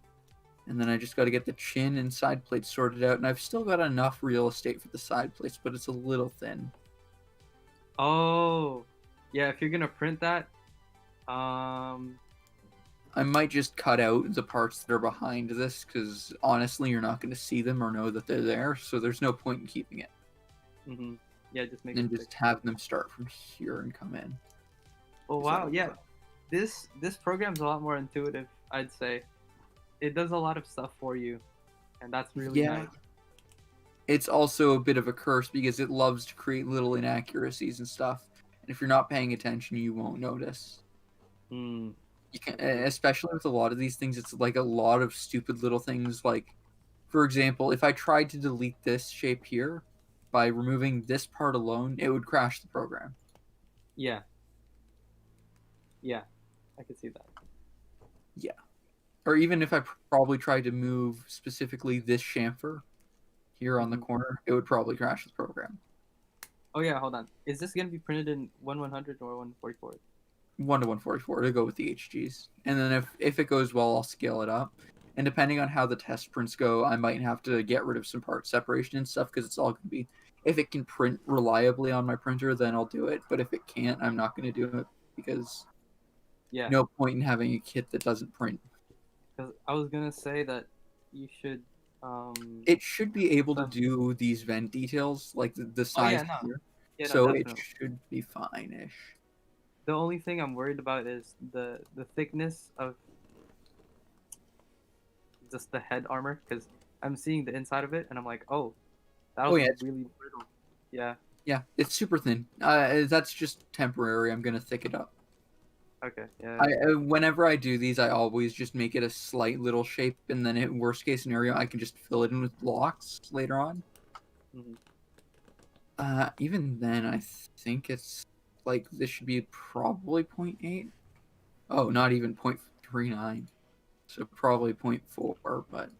Speaker 5: And then I just got to get the chin and side plates sorted out, and I've still got enough real estate for the side plates, but it's a little thin.
Speaker 7: Oh, yeah. If you're gonna print that,
Speaker 5: I might just cut out the parts that are behind this, because honestly, you're not going to see them or know that they're there, so there's no point in keeping it.
Speaker 7: yeah, just make
Speaker 5: And
Speaker 7: it
Speaker 5: just have them start from here and come in.
Speaker 7: Oh
Speaker 5: Is
Speaker 7: wow,
Speaker 5: that-
Speaker 7: yeah. This program's a lot more intuitive, I'd say. It does a lot of stuff for you, and that's really nice.
Speaker 5: It's also a bit of a curse because it loves to create little inaccuracies and stuff. And if you're not paying attention, you won't notice. You can, especially with a lot of these things, it's like a lot of stupid little things. Like, for example, if I tried to delete this shape here by removing this part alone, it would crash the program.
Speaker 7: Yeah. Yeah, I could see that.
Speaker 5: Yeah. Or even if I probably tried to move specifically this chamfer here on the corner, it would probably crash the program.
Speaker 7: Oh yeah, hold on. Is this gonna be printed in 1/100 or 1/44?
Speaker 5: 1 to 144 to go with the HGs. And then if it goes well, I'll scale it up. And depending on how the test prints go, I might have to get rid of some part separation and stuff because it's all going to be... If it can print reliably on my printer, then I'll do it. But if it can't, I'm not going to do it because no point in having a kit that doesn't print.
Speaker 7: Because I was gonna say that you should.
Speaker 5: It should be able to do these vent details, like the size here.
Speaker 7: Yeah, no,
Speaker 5: So it
Speaker 7: definitely.
Speaker 5: should be fine-ish.
Speaker 7: The only thing I'm worried about is the thickness of just the head armor, because I'm seeing the inside of it and I'm like, oh, that was
Speaker 5: it's
Speaker 7: really brittle. Yeah.
Speaker 5: Yeah, it's super thin. That's just temporary. I'm gonna thick it up.
Speaker 7: Okay. Yeah.
Speaker 5: Whenever I do these, I always just make it a slight little shape, and then in worst case scenario, I can just fill it in with blocks later on. Even then, I think it's like this should be probably 0.8. Oh, not even 0.39. So probably 0.4, but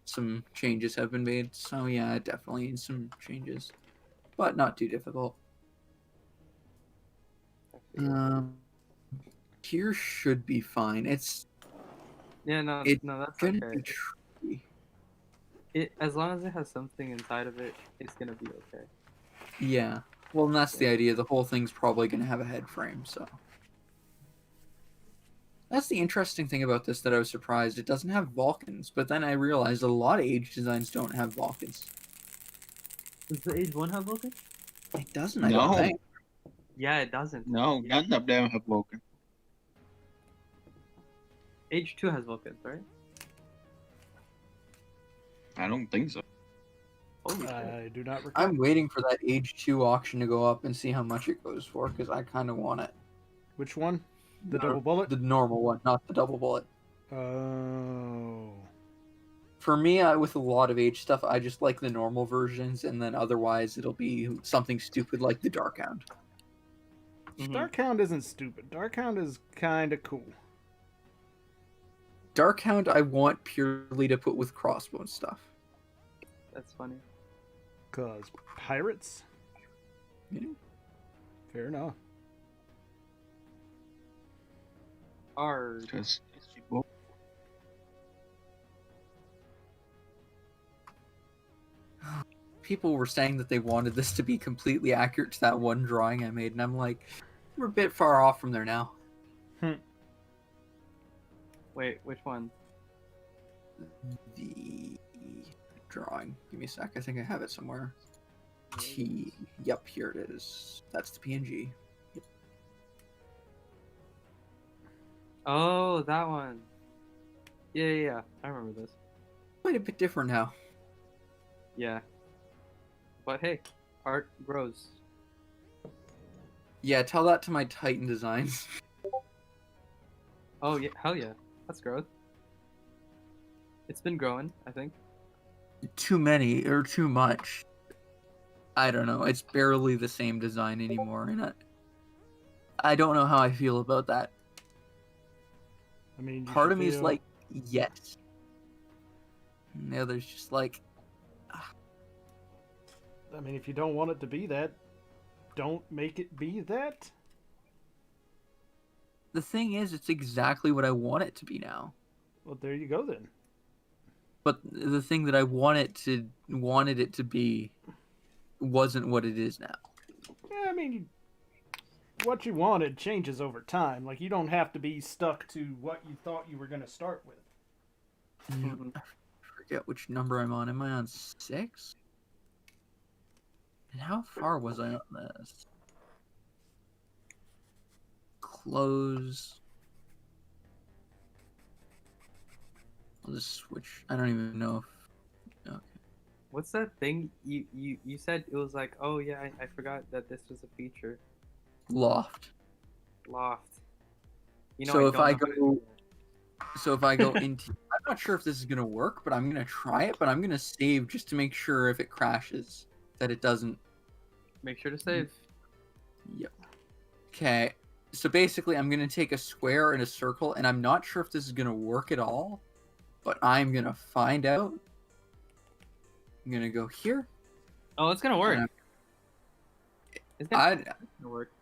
Speaker 5: some changes have been made. So yeah, definitely need some changes, but not too difficult. Here should be fine. It's
Speaker 7: Yeah, no,
Speaker 5: It's
Speaker 7: no, that's
Speaker 5: gonna
Speaker 7: okay.
Speaker 5: be tricky.
Speaker 7: It as long as it has something inside of it, it's gonna be okay.
Speaker 5: Yeah. Well, and that's the idea. The whole thing's probably gonna have a head frame, so. That's the interesting thing about this that I was surprised. It doesn't have Vulcans, but then I realized a lot of Age designs don't have Vulcans.
Speaker 7: Does the AGE-1 have Vulcan?
Speaker 5: It doesn't, I don't
Speaker 6: No.
Speaker 5: think.
Speaker 7: Yeah, it doesn't.
Speaker 6: No, none of them have Vulcan.
Speaker 7: AGE-2 has Vulcans, right?
Speaker 6: I don't think so.
Speaker 7: Holy shit.
Speaker 2: I do not recall.
Speaker 5: I'm waiting for that Age 2 auction to go up and see how much it goes for, because I kind of want it.
Speaker 2: Which one? The
Speaker 5: Or
Speaker 2: double bullet?
Speaker 5: The normal one, not the double bullet.
Speaker 2: Oh.
Speaker 5: For me, with a lot of Age stuff, I just like the normal versions, and then otherwise it'll be something stupid like the Dark Hound.
Speaker 7: Mhm.
Speaker 2: Darkhound isn't stupid. Darkhound is kind of cool.
Speaker 5: Dark Hound I want purely to put with crossbow stuff.
Speaker 7: That's funny.
Speaker 2: Because pirates?
Speaker 5: Yeah.
Speaker 2: Fair enough.
Speaker 7: Are
Speaker 6: Because
Speaker 5: People were saying that they wanted this to be completely accurate to that one drawing I made, and I'm like, we're a bit far off from there now.
Speaker 7: wait, which one?
Speaker 5: The drawing. Give me a sec. I think I have it somewhere. Yep, here it is. That's the PNG.
Speaker 7: Oh, that one. Yeah. I remember this.
Speaker 5: Quite a bit different now.
Speaker 7: Yeah. But hey, art grows.
Speaker 5: Yeah, tell that to my Titan designs.
Speaker 7: Oh yeah, hell yeah, that's growth. It's been growing, I think.
Speaker 5: Too many or too much. I don't know. It's barely the same design anymore, and I don't know how I feel about that.
Speaker 2: I mean, you
Speaker 5: Part
Speaker 2: should
Speaker 5: of me is
Speaker 2: feel-
Speaker 5: like, yes. And the other's just like,
Speaker 2: I mean, if you don't want it to be that, don't make it be that.
Speaker 5: the thing is, it's exactly what I want it to be now.
Speaker 2: Well, there you go then.
Speaker 5: But the thing that I wanted it to be wasn't what it is now.
Speaker 2: Yeah, I mean, what you wanted changes over time. Like, you don't have to be stuck to what you thought you were going to start with.
Speaker 5: I forget which number I'm on. Am I on 6? And how far was I on this? Close. I'll just switch. I don't even know if... Okay.
Speaker 7: What's that thing you said? It was like, oh yeah, I forgot that this was a feature.
Speaker 5: Loft.
Speaker 7: Loft. You know,
Speaker 5: So if
Speaker 7: don't
Speaker 5: I
Speaker 7: know how to
Speaker 5: go-
Speaker 7: do that.
Speaker 5: So if I go into... I'm not sure if this is going to work, but I'm going to try it, but I'm going to save just to make sure if it crashes that it doesn't...
Speaker 7: Make sure to save.
Speaker 5: Yep. Okay. So basically, I'm going to take a square and a circle, and I'm not sure if this is going to work at all, but I'm going to find out. I'm going to go here.
Speaker 7: Oh, it's gonna work.
Speaker 5: Yeah.
Speaker 7: It's
Speaker 5: I...
Speaker 7: gonna work.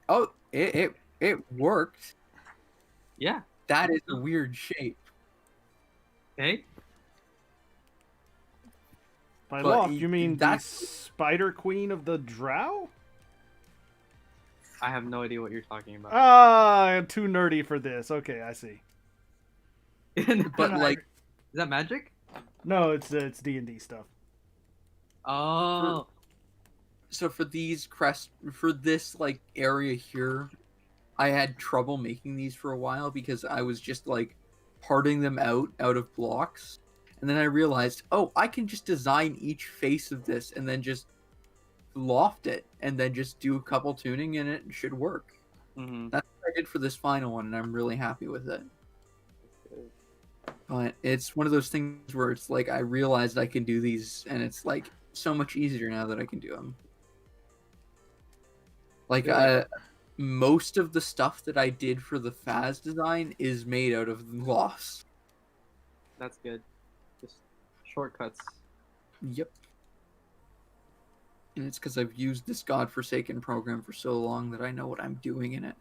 Speaker 5: Oh, it worked.
Speaker 7: Yeah.
Speaker 5: That is a weird shape.
Speaker 7: Okay.
Speaker 2: By
Speaker 5: But
Speaker 2: loft, you mean the
Speaker 5: that's-
Speaker 2: Spider Queen of the Drow?
Speaker 7: I have no idea what you're talking about.
Speaker 2: Ah, I'm too nerdy for this. Okay, I see.
Speaker 5: But like,
Speaker 7: is that magic?
Speaker 2: No, it's D&D stuff.
Speaker 7: Oh.
Speaker 5: so for these for this like area here, I had trouble making these for a while because I was just like parting them out of blocks, and then I realized, oh, I can just design each face of this and then just loft it and then just do a couple tuning and it should work.
Speaker 7: Mm-hmm.
Speaker 5: That's what I did for this final one, and I'm really happy with it. But it's one of those things where it's like I realized I can do these, and it's like so much easier now that I can do them. Like most of the stuff that I did for the Faz design is made out of gloss.
Speaker 7: That's good. Just shortcuts.
Speaker 5: Yep. And it's because I've used this godforsaken program for so long that I know what I'm doing in it.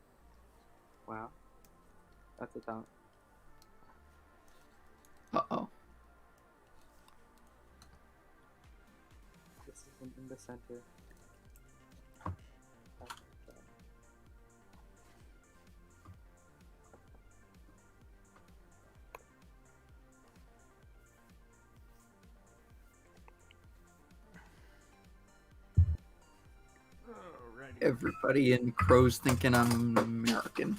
Speaker 7: Wow. That's a talent.
Speaker 5: Uh-oh.
Speaker 7: This isn't in the center.
Speaker 2: Alrighty.
Speaker 5: Everybody in Crow's thinking I'm American.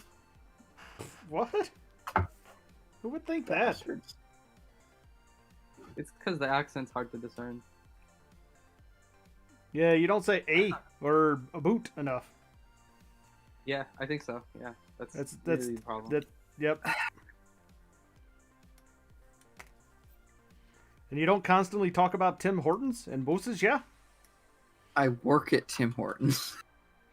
Speaker 2: What? Who would think that?
Speaker 5: Bastards.
Speaker 7: It's because the accent's hard to discern.
Speaker 2: Yeah, you don't say a or a boot enough.
Speaker 7: Yeah, I think so. Yeah, that's
Speaker 2: That's
Speaker 7: really the problem.
Speaker 2: that. Yep. And you don't constantly talk about Tim Hortons and Bosses, yeah?
Speaker 5: I work at Tim Hortons.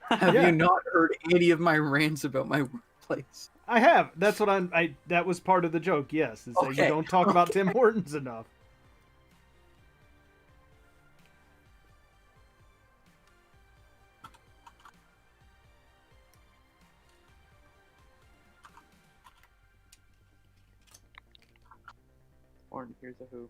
Speaker 5: Have
Speaker 2: Yeah.
Speaker 5: you not heard any of my rants about my workplace?
Speaker 2: I have. That's what that was part of the joke, yes. Is that you
Speaker 5: Okay,
Speaker 2: don't talk about Tim Hortons enough.
Speaker 7: Or here's a who.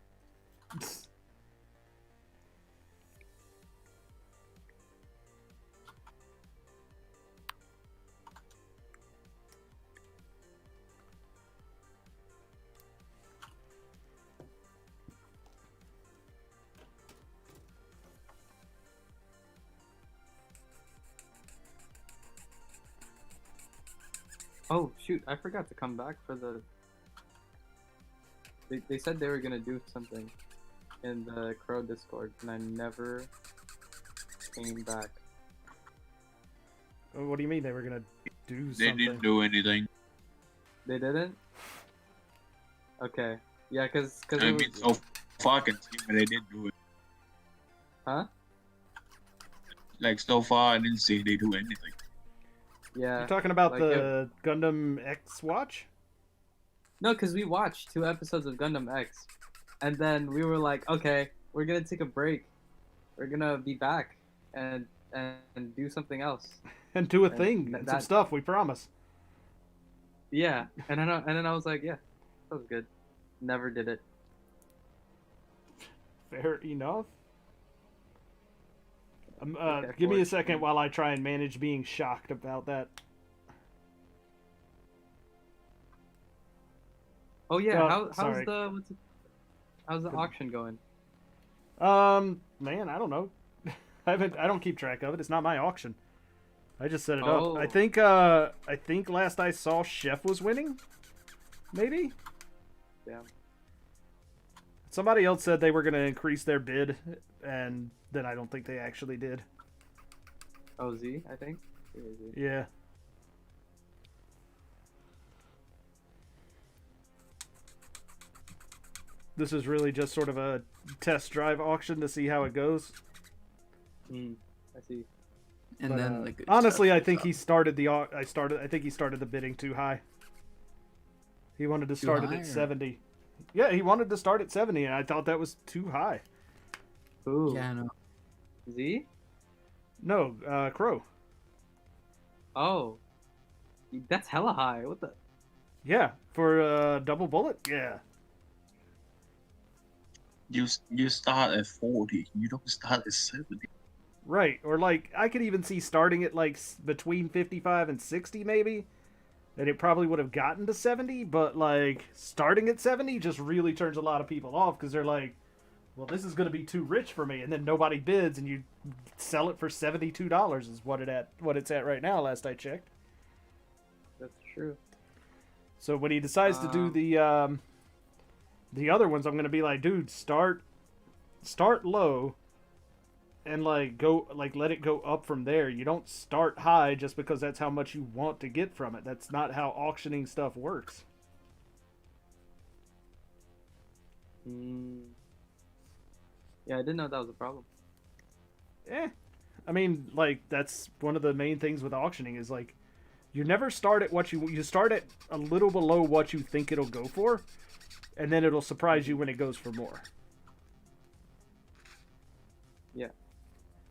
Speaker 7: Oh shoot! I forgot to come back for the. They said they were gonna do something in the Crow Discord, and I never came back.
Speaker 2: What do you mean they were gonna do
Speaker 6: They
Speaker 2: something?
Speaker 6: didn't do anything.
Speaker 7: They didn't. Okay. Yeah, cause
Speaker 6: I
Speaker 7: it
Speaker 6: mean,
Speaker 7: was,
Speaker 6: so far I can see, but they didn't do it.
Speaker 7: huh?
Speaker 6: Like so far, I didn't see they do anything.
Speaker 7: Yeah.
Speaker 2: You're talking about
Speaker 7: like
Speaker 2: the Gundam X Watch?
Speaker 7: No, because we watched 2 episodes of Gundam X, and then we were like, okay, we're gonna take a break. We're gonna be back and do something else.
Speaker 2: And do a
Speaker 7: And
Speaker 2: thing, and some
Speaker 7: that-
Speaker 2: stuff, we promise.
Speaker 7: Yeah, and then I was like, yeah, that was good. Never did it.
Speaker 2: Fair enough.
Speaker 7: Okay,
Speaker 2: Give me a
Speaker 7: forward.
Speaker 2: second while I try and manage being shocked about that.
Speaker 7: Oh yeah,
Speaker 2: Oh, sorry.
Speaker 7: how's the auction going?
Speaker 2: Man, I don't know. I don't keep track of it. It's not my auction. I just set it up.
Speaker 7: Oh.
Speaker 2: I think last I saw Chef was winning. Maybe?
Speaker 7: Yeah.
Speaker 2: Somebody else said they were going to increase their bid, and then I don't think they actually did.
Speaker 7: Oh, Z, I think. Yeah, Z.
Speaker 2: Yeah. This is really just sort of a test drive auction to see how it goes.
Speaker 7: I see.
Speaker 5: And
Speaker 2: But,
Speaker 5: then the good
Speaker 2: honestly,
Speaker 5: stuff
Speaker 2: I
Speaker 5: is
Speaker 2: think
Speaker 5: up.
Speaker 2: he started the I think he started the bidding too high. He wanted to start it
Speaker 5: high,
Speaker 2: at
Speaker 5: or-
Speaker 2: 70. Yeah, he wanted to start at 70, and I thought that was too high.
Speaker 7: Ooh.
Speaker 5: Yeah, no.
Speaker 7: Z?
Speaker 2: No, Crow.
Speaker 7: Oh. That's hella high. What the?
Speaker 2: Yeah, for double bullet. Yeah.
Speaker 6: You start at 40. You don't start at 70.
Speaker 2: Right, or like I could even see starting at like between 55 and 60 maybe, and it probably would have gotten to 70, but like starting at 70 just really turns a lot of people off because they're like, well, this is going to be too rich for me, and then nobody bids, and you sell it for $72 is what it's at right now. Last I checked.
Speaker 7: That's true.
Speaker 2: So when he decides to do the other ones, I'm going to be like, dude, start low. And like let it go up from there. You don't start high just because that's how much you want to get from it. That's not how auctioning stuff works.
Speaker 7: Yeah, I didn't know that was a problem.
Speaker 2: I mean, like that's one of the main things with auctioning is like you never start at what you start at a little below what you think it'll go for, and then it'll surprise you when it goes for more.
Speaker 7: Yeah.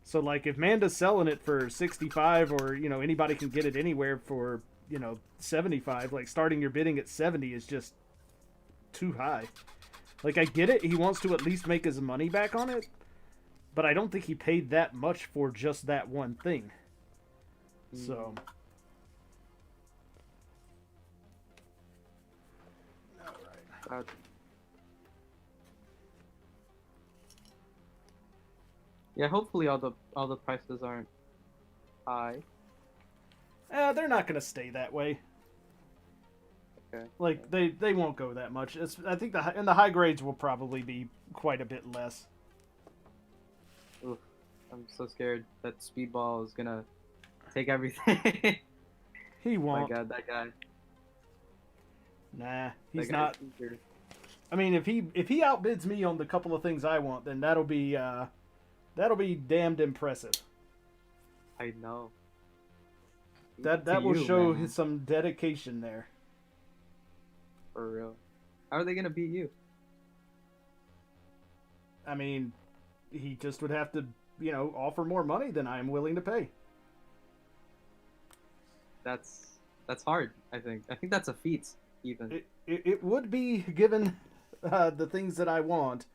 Speaker 2: So like if Manda's selling it for 65 or anybody can get it anywhere for 75, like starting your bidding at 70 is just too high. Like, I get it. He wants to at least make his money back on it. But I don't think he paid that much for just that one thing. So...
Speaker 7: Yeah, hopefully all the prices aren't high.
Speaker 2: They're not gonna stay that way.
Speaker 7: Okay.
Speaker 2: Like they won't go that much. I think the high grades will probably be quite a bit less.
Speaker 7: Oof, I'm so scared that Speedball is gonna take everything.
Speaker 2: He won't.
Speaker 7: Oh my god, that guy.
Speaker 2: Nah,
Speaker 7: That
Speaker 2: he's
Speaker 7: guy's
Speaker 2: not.
Speaker 7: eager.
Speaker 2: I mean, if he outbids me on the couple of things I want, then that'll be damned impressive.
Speaker 7: I know.
Speaker 2: That
Speaker 7: To
Speaker 2: will
Speaker 7: you,
Speaker 2: show
Speaker 7: man.
Speaker 2: some dedication there.
Speaker 7: For real. How are they gonna beat you?
Speaker 2: I mean, he just would have to, offer more money than I am willing to pay.
Speaker 7: That's hard. I think that's a feat even.
Speaker 2: It would be, given the things that I want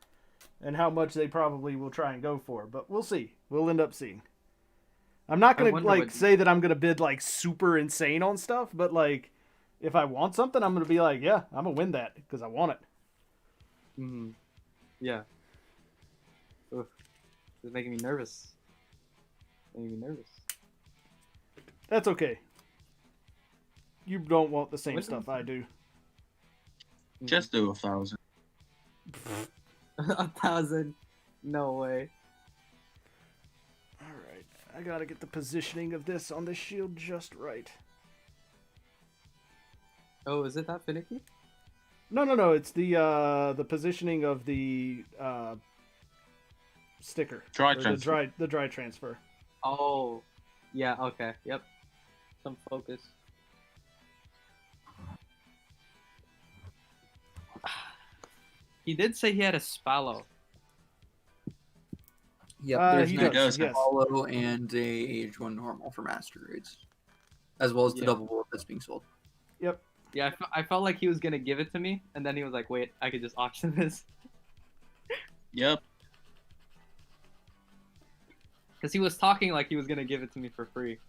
Speaker 2: and how much they probably will try and go for, but we'll see. We'll end up seeing. I'm not
Speaker 7: I
Speaker 2: gonna
Speaker 7: wonder
Speaker 2: say that I'm gonna bid like super insane on stuff, but like if I want something, I'm gonna be like, yeah, I'm gonna win that because I want it.
Speaker 7: Mm-hmm. Yeah. Oof. This is making me nervous.
Speaker 2: That's okay. You don't want the same
Speaker 7: What
Speaker 2: stuff
Speaker 7: is-
Speaker 2: I do.
Speaker 6: Just do 1,000.
Speaker 7: 1,000? No way.
Speaker 2: Alright, I gotta get the positioning of this on the shield just right.
Speaker 7: Oh, is it that finicky?
Speaker 2: No, it's the positioning of the sticker.
Speaker 6: Dry
Speaker 2: Or
Speaker 6: transfer.
Speaker 2: The dry transfer.
Speaker 7: Oh, yeah. Okay. Yep. Some focus. He did say he had a Spallow.
Speaker 5: Yep, there's
Speaker 2: He
Speaker 5: an
Speaker 6: does,
Speaker 2: yes.
Speaker 5: Apollo and a AGE-1 normal for master grades, as well as the
Speaker 7: Yeah.
Speaker 5: double bullet that's being sold.
Speaker 2: Yep.
Speaker 7: Yeah, I felt like he was gonna give it to me, and then he was like, "Wait, I could just auction this,"
Speaker 6: Yep.
Speaker 7: because he was talking like he was gonna give it to me for free.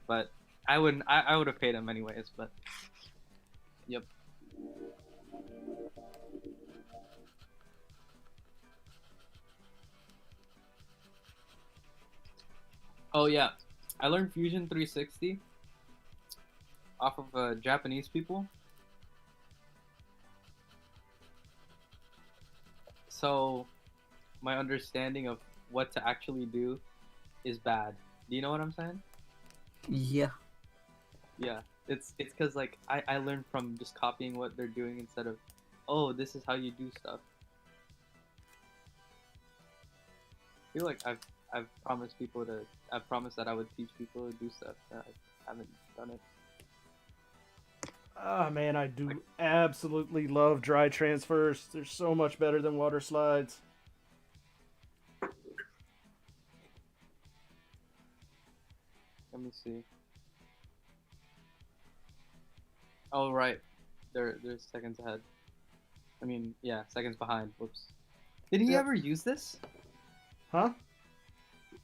Speaker 7: But I wouldn't. I would have paid him anyways. But yep. Oh yeah, I learned Fusion 360 off of Japanese people. So my understanding of what to actually do is bad. Do you know what I'm saying?
Speaker 5: Yeah.
Speaker 7: Yeah, it's because like I learned from just copying what they're doing instead of, oh, this is how you do stuff. I feel like I've promised that I would teach people to do stuff that I haven't done it.
Speaker 2: Ah, man, I do absolutely love dry transfers. They're so much better than water slides.
Speaker 7: Let me see. Oh right, they're seconds ahead. I mean, yeah, seconds behind. Whoops. Did he
Speaker 2: Yep.
Speaker 7: ever use this?
Speaker 2: Huh?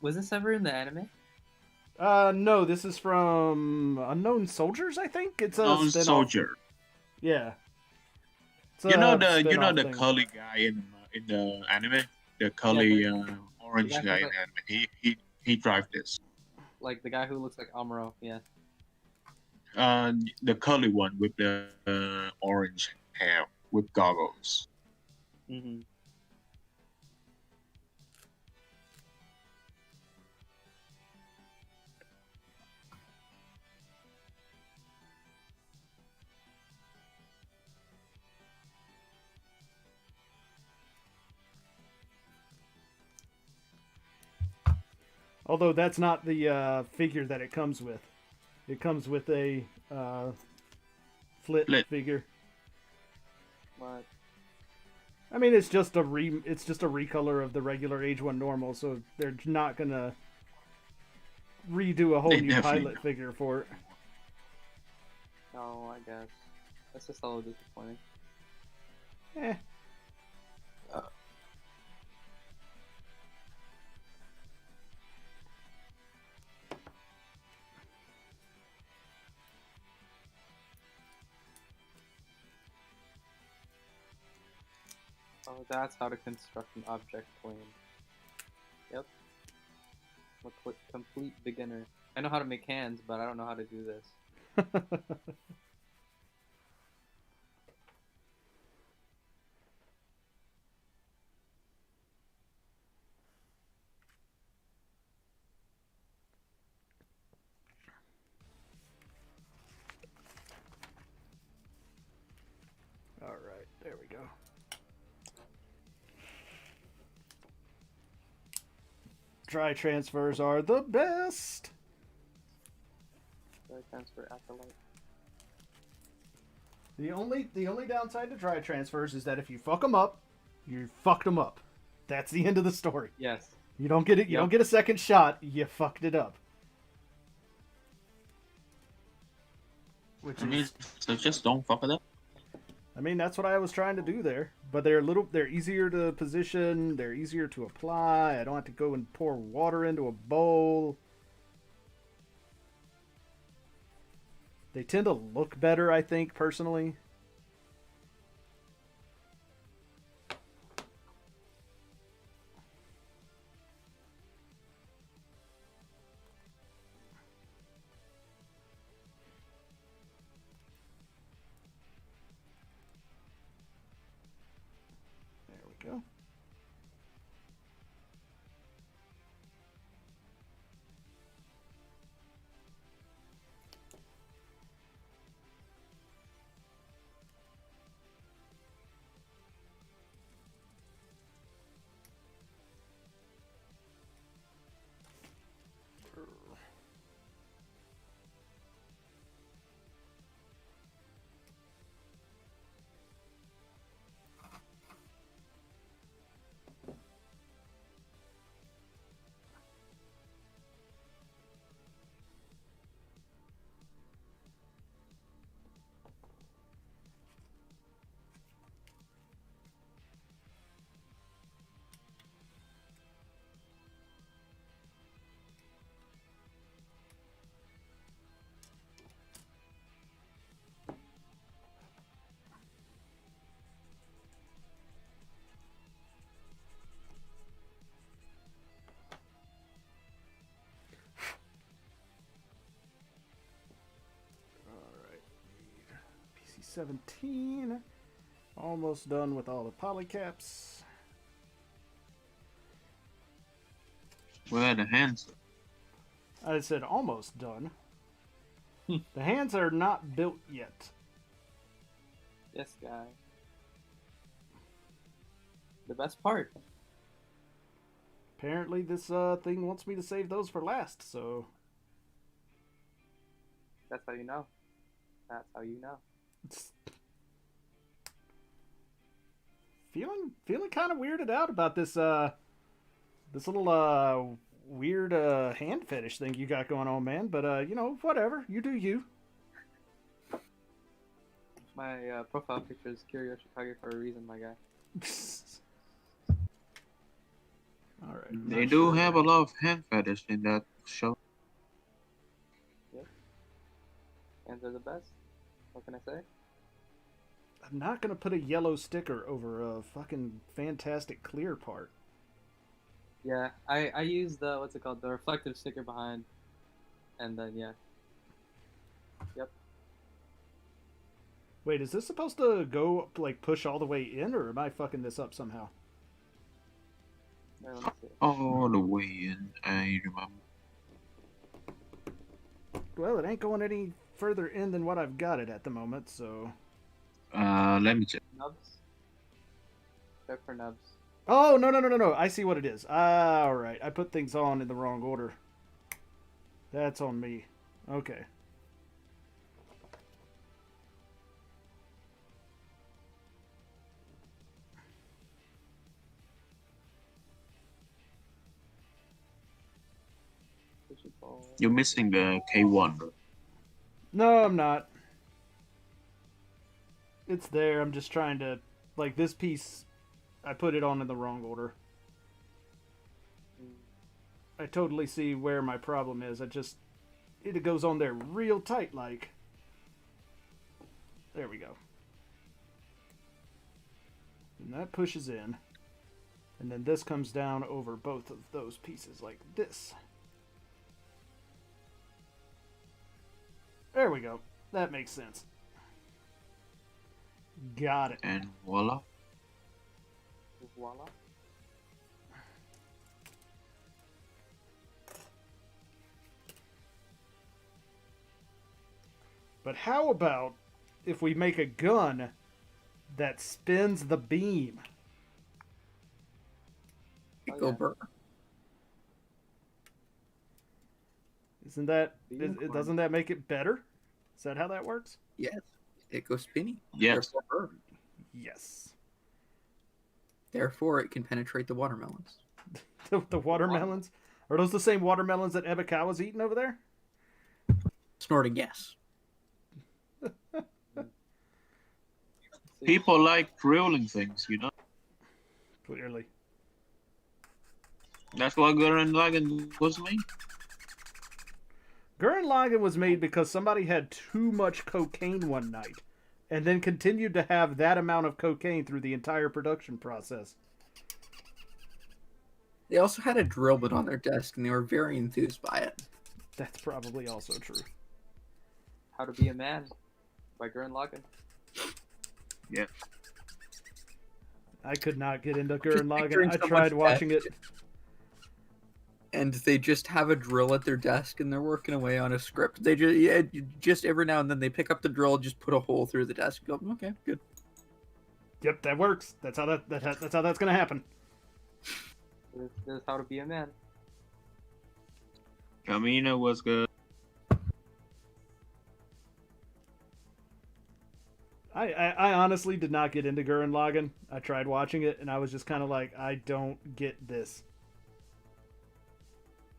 Speaker 7: Was this ever in the anime?
Speaker 2: No, this is from Unknown Soldiers, I think. It's a
Speaker 6: Lone
Speaker 2: spin-off.
Speaker 6: Soldier.
Speaker 2: Yeah. It's
Speaker 6: You know
Speaker 2: a
Speaker 6: the
Speaker 2: spin-off thing.
Speaker 6: curly guy in the anime, the curly orange
Speaker 7: Yeah,
Speaker 6: guy in
Speaker 7: like-
Speaker 6: the anime. He drive this.
Speaker 7: Like the guy who looks like Amuro. Yeah.
Speaker 6: The curly one with the orange hair with goggles.
Speaker 7: Mm-hmm.
Speaker 2: Although that's not the figure that it comes with. It comes with a flit
Speaker 6: Flit.
Speaker 2: figure.
Speaker 7: What?
Speaker 2: I mean, it's just a recolor of the regular AGE-1 normal, so they're not gonna redo a whole
Speaker 6: They
Speaker 2: new
Speaker 6: definitely
Speaker 2: pilot figure for it.
Speaker 7: Oh, I guess. That's just a little disappointing.
Speaker 2: Eh.
Speaker 7: Oh, that's how to construct an object plane. Yep. I'm a complete beginner. I know how to make hands, but I don't know how to do this.
Speaker 2: All right, there we go. Dry transfers are the best.
Speaker 7: Dry transfer acolyte.
Speaker 2: The only downside to dry transfers is that if you fuck them up, you fucked them up. That's the end of the story.
Speaker 7: Yes.
Speaker 2: You don't get it. You don't get a second shot. You fucked it up. Which is,
Speaker 6: so just don't fuck it up.
Speaker 2: I mean, that's what I was trying to do there. But they're easier to position. They're easier to apply. I don't have to go and pour water into a bowl. They tend to look better, I think, personally. There we go. PC 17. Almost done with all the polycaps.
Speaker 6: Where are the hands?
Speaker 2: I said almost done. The hands are not built yet.
Speaker 7: Yes, guy. The best part.
Speaker 2: Apparently this thing wants me to save those for last, so...
Speaker 7: That's how you know. That's how you know.
Speaker 2: It's... Feeling kind of weirded out about this this little weird hand fetish thing you got going on, man. But you know, whatever. You do you.
Speaker 7: My profile picture is Curio Chicago for a reason, my guy.
Speaker 2: All right.
Speaker 6: They do have a lot of hand fetish in that show.
Speaker 7: Yep. Hands are the best. What can I say?
Speaker 2: I'm not gonna put a yellow sticker over a fucking fantastic clear part.
Speaker 7: Yeah, I use the, what's it called, the reflective sticker behind, and then yeah. Yep.
Speaker 2: Wait, is this supposed to go like push all the way in, or am I fucking this up somehow?
Speaker 7: Wait, let me see.
Speaker 6: All the way in, I remember.
Speaker 2: Well, it ain't going any further in than what I've got it at the moment, so...
Speaker 6: Let me check.
Speaker 7: Nubs? Check for nubs.
Speaker 2: Oh, no. I see what it is. All right. I put things on in the wrong order. That's on me. Okay.
Speaker 6: You're missing the K1, bro.
Speaker 2: No, I'm not. It's there. I'm just trying to like this piece, I put it on in the wrong order. I totally see where my problem is. It goes on there real tight, like. There we go. And that pushes in. And then this comes down over both of those pieces like this. There we go. That makes sense. Got it.
Speaker 6: And voila.
Speaker 7: Voila.
Speaker 2: But how about if we make a gun that spins the beam?
Speaker 5: Go burr.
Speaker 2: Isn't that doesn't that make it better? Is that how that works?
Speaker 5: Yes. It goes spinny.
Speaker 6: Yes.
Speaker 5: Therefore, burr.
Speaker 2: Yes.
Speaker 5: Therefore, it can penetrate the watermelons.
Speaker 2: The watermelons? Are those the same watermelons that Ebikawa's eating over there?
Speaker 5: Snorting, yes.
Speaker 6: People like drilling things, you know.
Speaker 2: Clearly.
Speaker 6: That's why Gurren Lagann was made.
Speaker 2: Gurren Lagann was made because somebody had too much cocaine one night, and then continued to have that amount of cocaine through the entire production process.
Speaker 5: They also had a drill bit on their desk, and they were very enthused by it.
Speaker 2: That's probably also true.
Speaker 7: How to Be a Man by Gurren Lagann.
Speaker 6: Yeah.
Speaker 2: I could not get into Gurren
Speaker 5: picturing
Speaker 2: Lagann. I
Speaker 5: someone's
Speaker 2: tried watching it.
Speaker 5: desk, and they just have a drill at their desk, and they're working away on a script. They just every now and then they pick up the drill, just put a hole through the desk. Go, okay, good.
Speaker 2: Yep, that works. That's how that's how that's gonna happen.
Speaker 7: This is How to Be a Man.
Speaker 6: Camino was good.
Speaker 2: I honestly did not get into Gurren Lagann. I tried watching it, and I was just kind of like, I don't get this.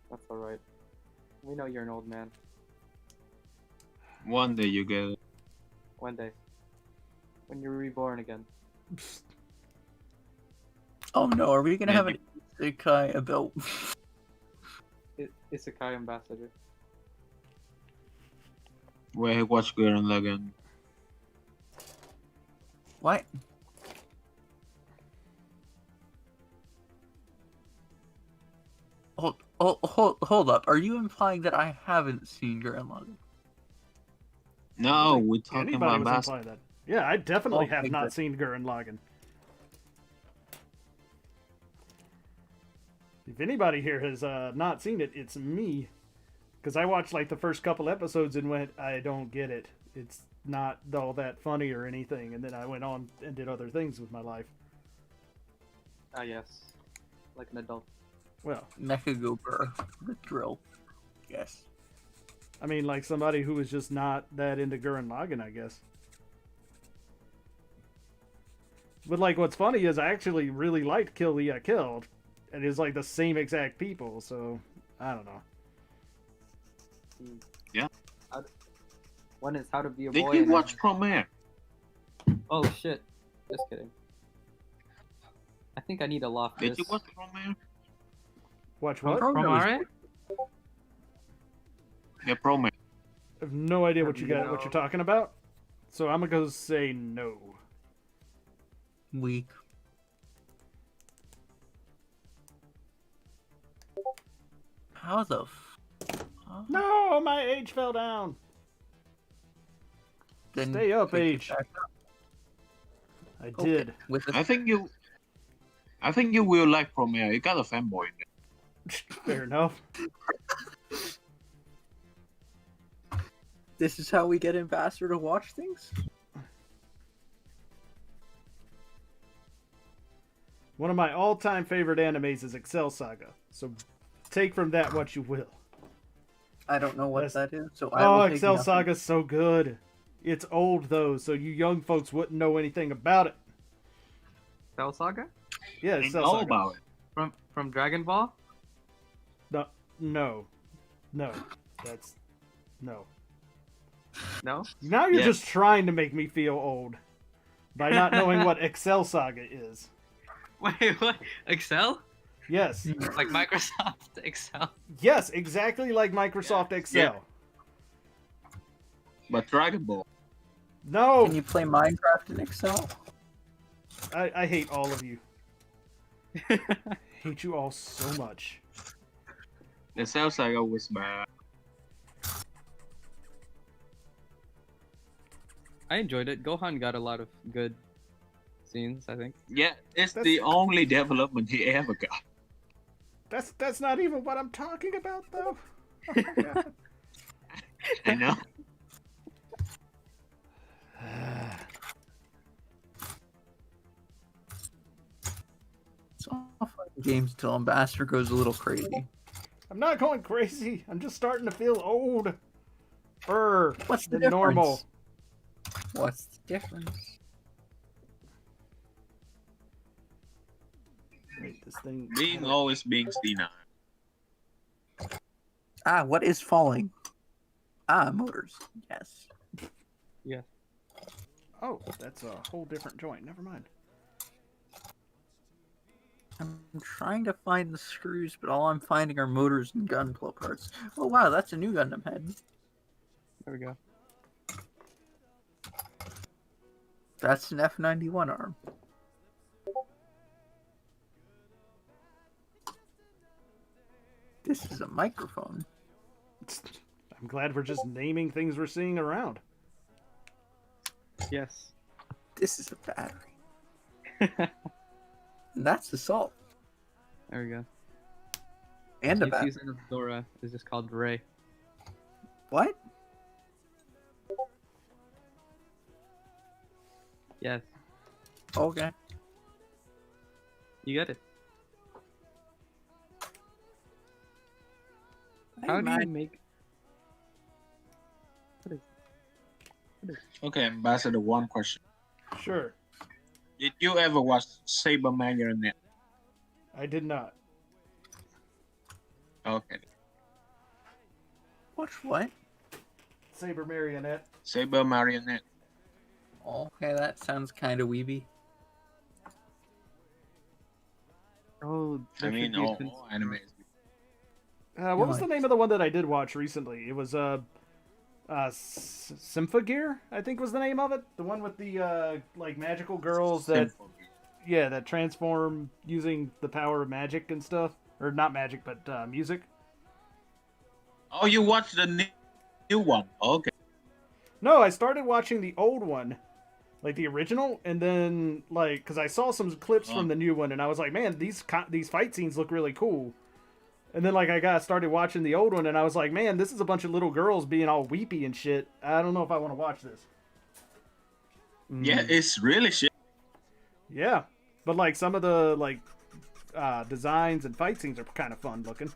Speaker 7: That's alright. We know you're an old man.
Speaker 6: One day you get it.
Speaker 7: One day. When you're reborn again.
Speaker 5: Oh no, are we gonna have an isekai about?
Speaker 7: Isekai ambassador.
Speaker 6: Where he watched Gurren Lagann.
Speaker 5: What? Hold up. Are you implying that I haven't seen Gurren Lagann?
Speaker 6: No, we're talking
Speaker 2: Anybody
Speaker 6: about
Speaker 2: was
Speaker 6: basketball.
Speaker 2: implying that. Yeah, I definitely
Speaker 5: Oh,
Speaker 2: have
Speaker 5: thank
Speaker 2: not
Speaker 5: you.
Speaker 2: seen Gurren Lagann. If anybody here has not seen it, it's me. Because I watched like the first couple episodes and went, I don't get it. It's not all that funny or anything. And then I went on and did other things with my life.
Speaker 7: Ah, yes. Like an adult.
Speaker 2: Well,
Speaker 5: Mecha Gober, the drill. Yes.
Speaker 2: I mean, like somebody who was just not that into Gurren Lagann, I guess. But like, what's funny is I actually really liked Kill the Killed. And it's like the same exact people, so I don't know.
Speaker 6: Yeah.
Speaker 7: One is How to Be a
Speaker 6: Did
Speaker 7: Boy.
Speaker 6: you
Speaker 7: and
Speaker 6: watch Promare?
Speaker 7: Oh shit. Just kidding. I think I need to lock
Speaker 6: Did
Speaker 7: this.
Speaker 6: you watch Promare?
Speaker 2: Watch what?
Speaker 7: Promare?
Speaker 6: Yeah, Promare.
Speaker 2: I have no idea what you're talking about. So I'm gonna go say no.
Speaker 5: Weak. How the
Speaker 2: No, my age fell down.
Speaker 5: Then
Speaker 2: Stay up,
Speaker 5: pick it
Speaker 2: age.
Speaker 5: back up.
Speaker 2: I
Speaker 5: Okay.
Speaker 2: did.
Speaker 5: With a
Speaker 6: I think you will like Promare. You got a fanboy in there.
Speaker 2: Fair enough.
Speaker 5: This is how we get Ambassador to watch things?
Speaker 2: One of my all-time favorite animes is Excel Saga. So take from that what you will.
Speaker 5: I don't know what
Speaker 2: That's-
Speaker 5: that is, so I
Speaker 2: Oh,
Speaker 5: will take
Speaker 2: Excel
Speaker 5: nothing.
Speaker 2: Saga's so good. It's old though, so you young folks wouldn't know anything about it.
Speaker 7: Cell Saga?
Speaker 2: Yeah,
Speaker 6: Ain't
Speaker 2: Excel
Speaker 6: know
Speaker 2: Saga.
Speaker 6: about it.
Speaker 7: From Dragon Ball?
Speaker 2: No. That's no.
Speaker 7: No?
Speaker 2: Now you're
Speaker 6: Yeah.
Speaker 2: just trying to make me feel old. by not knowing what Excel Saga is.
Speaker 7: Wait, what? Excel?
Speaker 2: Yes.
Speaker 7: Like Microsoft Excel?
Speaker 2: Yes, exactly like Microsoft Excel.
Speaker 6: But Dragon Ball.
Speaker 2: No!
Speaker 5: Can you play Minecraft in Excel?
Speaker 2: I hate all of you. Hate you all so much.
Speaker 6: The Cell Saga was bad.
Speaker 7: I enjoyed it. Gohan got a lot of good scenes, I think.
Speaker 6: Yeah, it's
Speaker 2: That's-
Speaker 6: the only development he ever got.
Speaker 2: That's not even what I'm talking about, though. Oh my God.
Speaker 6: I know.
Speaker 5: It's all fun games until Ambassador goes a little crazy.
Speaker 2: I'm not going crazy. I'm just starting to feel old. Burr.
Speaker 5: What's the
Speaker 2: than
Speaker 5: difference?
Speaker 2: normal.
Speaker 5: What's the difference?
Speaker 2: Wait, this thing.
Speaker 6: Always being senile.
Speaker 5: Ah, what is falling? Ah, motors. Yes.
Speaker 7: Yeah.
Speaker 2: Oh, that's a whole different joint. Never mind.
Speaker 5: I'm trying to find the screws, but all I'm finding are motors and Gunpla parts. Oh wow, that's a new Gundam head.
Speaker 7: There we go.
Speaker 5: That's an F91 arm. This is a microphone.
Speaker 2: I'm glad we're just naming things we're seeing around.
Speaker 7: Yes.
Speaker 5: This is a battery. And that's the salt.
Speaker 7: There we go.
Speaker 5: And a
Speaker 7: His
Speaker 5: battery.
Speaker 7: using of Dora is just called Ray.
Speaker 5: What?
Speaker 7: Yes.
Speaker 5: Okay.
Speaker 7: You get it.
Speaker 5: Hey,
Speaker 7: How do you
Speaker 5: man.
Speaker 7: make... What is...
Speaker 6: Okay, Ambassador, one question.
Speaker 2: Sure.
Speaker 6: Did you ever watch Saber Marionette?
Speaker 2: I did not.
Speaker 6: Okay.
Speaker 5: Watch what?
Speaker 2: Saber Marionette.
Speaker 6: Saber Marionette.
Speaker 5: Okay, that sounds kind of weeby.
Speaker 7: Oh,
Speaker 6: I
Speaker 7: there
Speaker 6: mean,
Speaker 7: should be a
Speaker 6: all animes.
Speaker 2: What was the name of the one that I did watch recently? It was Symphogear, I think was the name of it. The one with the like magical girls that that transform using the power of magic and stuff, or not magic but music.
Speaker 6: Oh, you watched the new one? Okay.
Speaker 2: No, I started watching the old one, like the original, and then like because I saw some clips from the new one, and I was like, man, these fight scenes look really cool. And then like I started watching the old one, and I was like, man, this is a bunch of little girls being all weepy and shit. I don't know if I want to watch this.
Speaker 6: Yeah, it's really shit.
Speaker 2: Yeah, but like some of the like designs and fight scenes are kind of fun looking.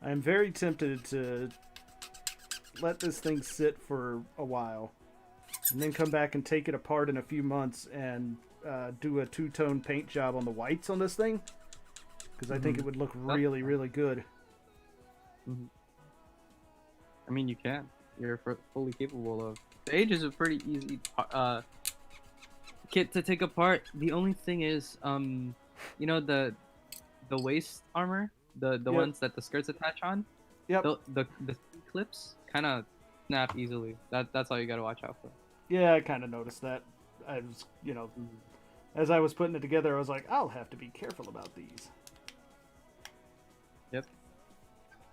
Speaker 2: I'm very tempted to let this thing sit for a while and then come back and take it apart in a few months and do a two-tone paint job on the whites on this thing, because I think it would look really, really good.
Speaker 7: I mean, you can. You're fully capable of. The Age is a pretty easy kit to take apart. The only thing is, you know the waist armor, the ones that the skirts attach on.
Speaker 2: Yep.
Speaker 7: The clips kind of snap easily. That's all you gotta watch out for.
Speaker 2: Yeah, I kind of noticed that. I was, as I was putting it together, I was like, I'll have to be careful about these.
Speaker 7: Yep.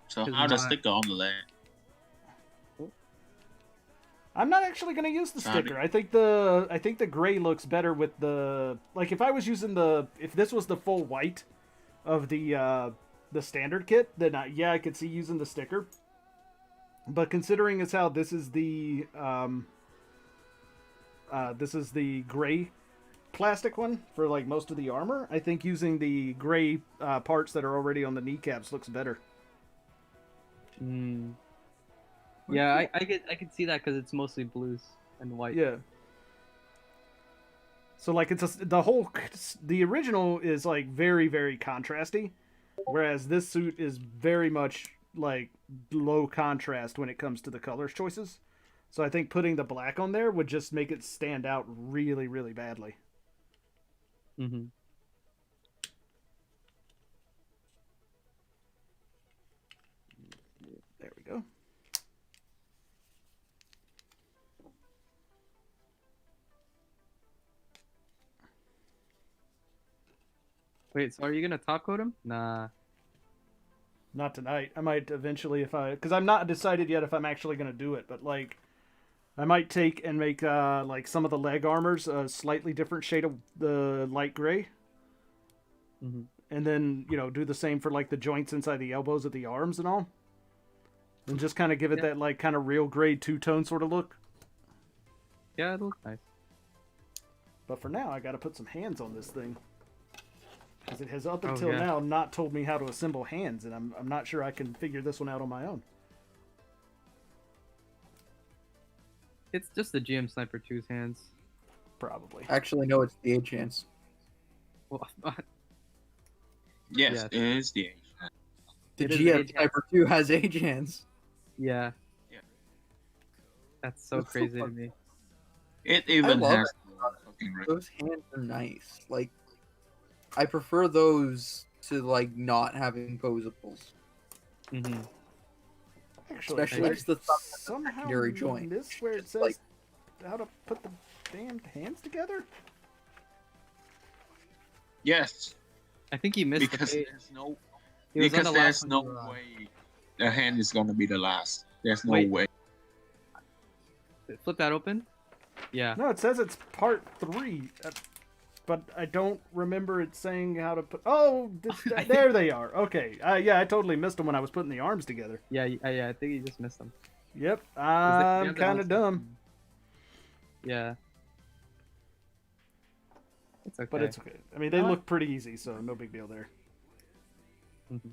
Speaker 6: So
Speaker 7: 'Cause
Speaker 6: how the
Speaker 7: my-
Speaker 6: sticker on the leg?
Speaker 2: I'm not actually going to use the sticker. I think the gray looks better with the, like, if I was using if this was the full white of the standard kit, then I could see using the sticker. But considering as how this is the gray plastic one for like most of the armor, I think using the gray parts that are already on the kneecaps looks better.
Speaker 7: Yeah, I could see that because it's mostly blues and white.
Speaker 2: Yeah. So like the original is like very very contrasty, whereas this suit is very much like low contrast when it comes to the color choices. So I think putting the black on there would just make it stand out really really badly.
Speaker 7: Mm-hmm.
Speaker 2: There we go.
Speaker 7: Wait, so are you gonna top coat him? Nah.
Speaker 2: Not tonight. I might eventually because I'm not decided yet if I'm actually going to do it, but like I might take and make like some of the leg armors a slightly different shade of the light gray.
Speaker 7: Mm-hmm.
Speaker 2: And then, do the same for like the joints inside the elbows of the arms and all. And just kind of give it that like kind of real gray two-tone sort of look.
Speaker 7: Yeah, it looks nice.
Speaker 2: But for now, I got to put some hands on this thing. Because it has up until now not told me how to assemble hands, and I'm not sure I can figure this one out on my own.
Speaker 7: It's just the GM Sniper 2's hands.
Speaker 2: Probably.
Speaker 5: Actually, no, it's the AGE hands.
Speaker 7: Well,
Speaker 6: Yes, it is the AGE.
Speaker 5: The
Speaker 7: It is
Speaker 5: GM
Speaker 7: AGE
Speaker 5: Sniper 2 has AGE hands.
Speaker 7: yeah.
Speaker 6: Yeah.
Speaker 7: That's so
Speaker 5: That's so
Speaker 7: crazy to
Speaker 5: fun.
Speaker 7: me.
Speaker 6: It even
Speaker 5: love
Speaker 6: has fucking red.
Speaker 5: Those hands are nice. Like, I prefer those to like not having posables.
Speaker 7: Mm-hmm.
Speaker 2: Actually,
Speaker 5: Especially
Speaker 2: I
Speaker 5: just the thumb and
Speaker 2: somehow
Speaker 5: secondary joint.
Speaker 2: missed where it
Speaker 5: Just
Speaker 2: says
Speaker 5: like-
Speaker 2: how to put the damned hands together.
Speaker 7: I
Speaker 6: Yes,
Speaker 7: think he missed
Speaker 6: because
Speaker 7: the page.
Speaker 6: there's no
Speaker 7: He was on
Speaker 6: because
Speaker 7: the last
Speaker 6: there's
Speaker 7: one
Speaker 6: no
Speaker 7: you were on.
Speaker 6: way the hand is gonna be the last. There's no
Speaker 7: Wait.
Speaker 6: way.
Speaker 7: Flip that open. Yeah.
Speaker 2: No, it says it's part 3, but I don't remember it saying how to put. Oh, there they are. Okay, yeah, I totally missed them when I was putting the arms together.
Speaker 7: Yeah. Yeah. I think you just missed them.
Speaker 2: Yep,
Speaker 7: 'Cause they
Speaker 2: I'm
Speaker 7: have that
Speaker 2: kind of
Speaker 7: one
Speaker 2: dumb,
Speaker 7: section. Yeah. It's okay.
Speaker 2: but it's okay. I mean, they
Speaker 7: You know
Speaker 2: look pretty easy, so no big deal there.
Speaker 7: Mhm.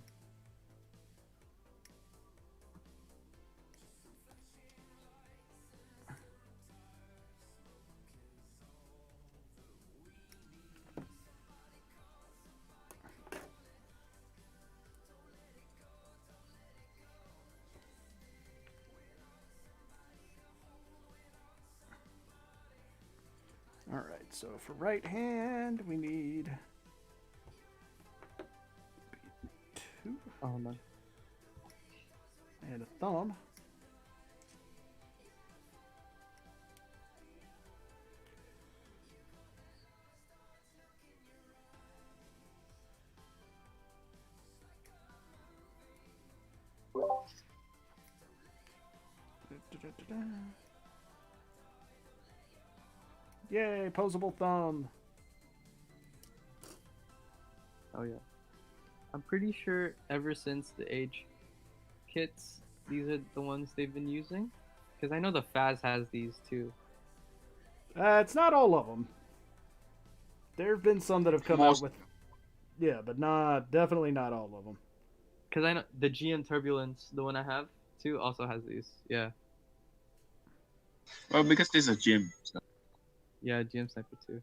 Speaker 2: All right, so for right hand, we need 2
Speaker 7: Oh no.
Speaker 2: and a thumb. Yay, posable thumb.
Speaker 7: Oh yeah. I'm pretty sure ever since the AGE kits, these are the ones they've been using. Because I know the Faz has these too.
Speaker 2: It's not all of them. There have been some that have come
Speaker 6: Most-
Speaker 2: out with. Yeah, but definitely not all of them.
Speaker 7: Because I know the GM Turbulence, the one I have too, also has these. Yeah.
Speaker 6: Well, because this is a gym. So.
Speaker 7: Yeah, GM Sniper 2.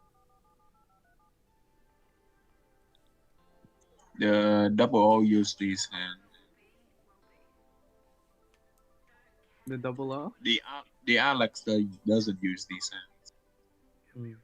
Speaker 6: The double O use these and
Speaker 7: The double O?
Speaker 6: the Alex doesn't use these hands.
Speaker 7: Mm.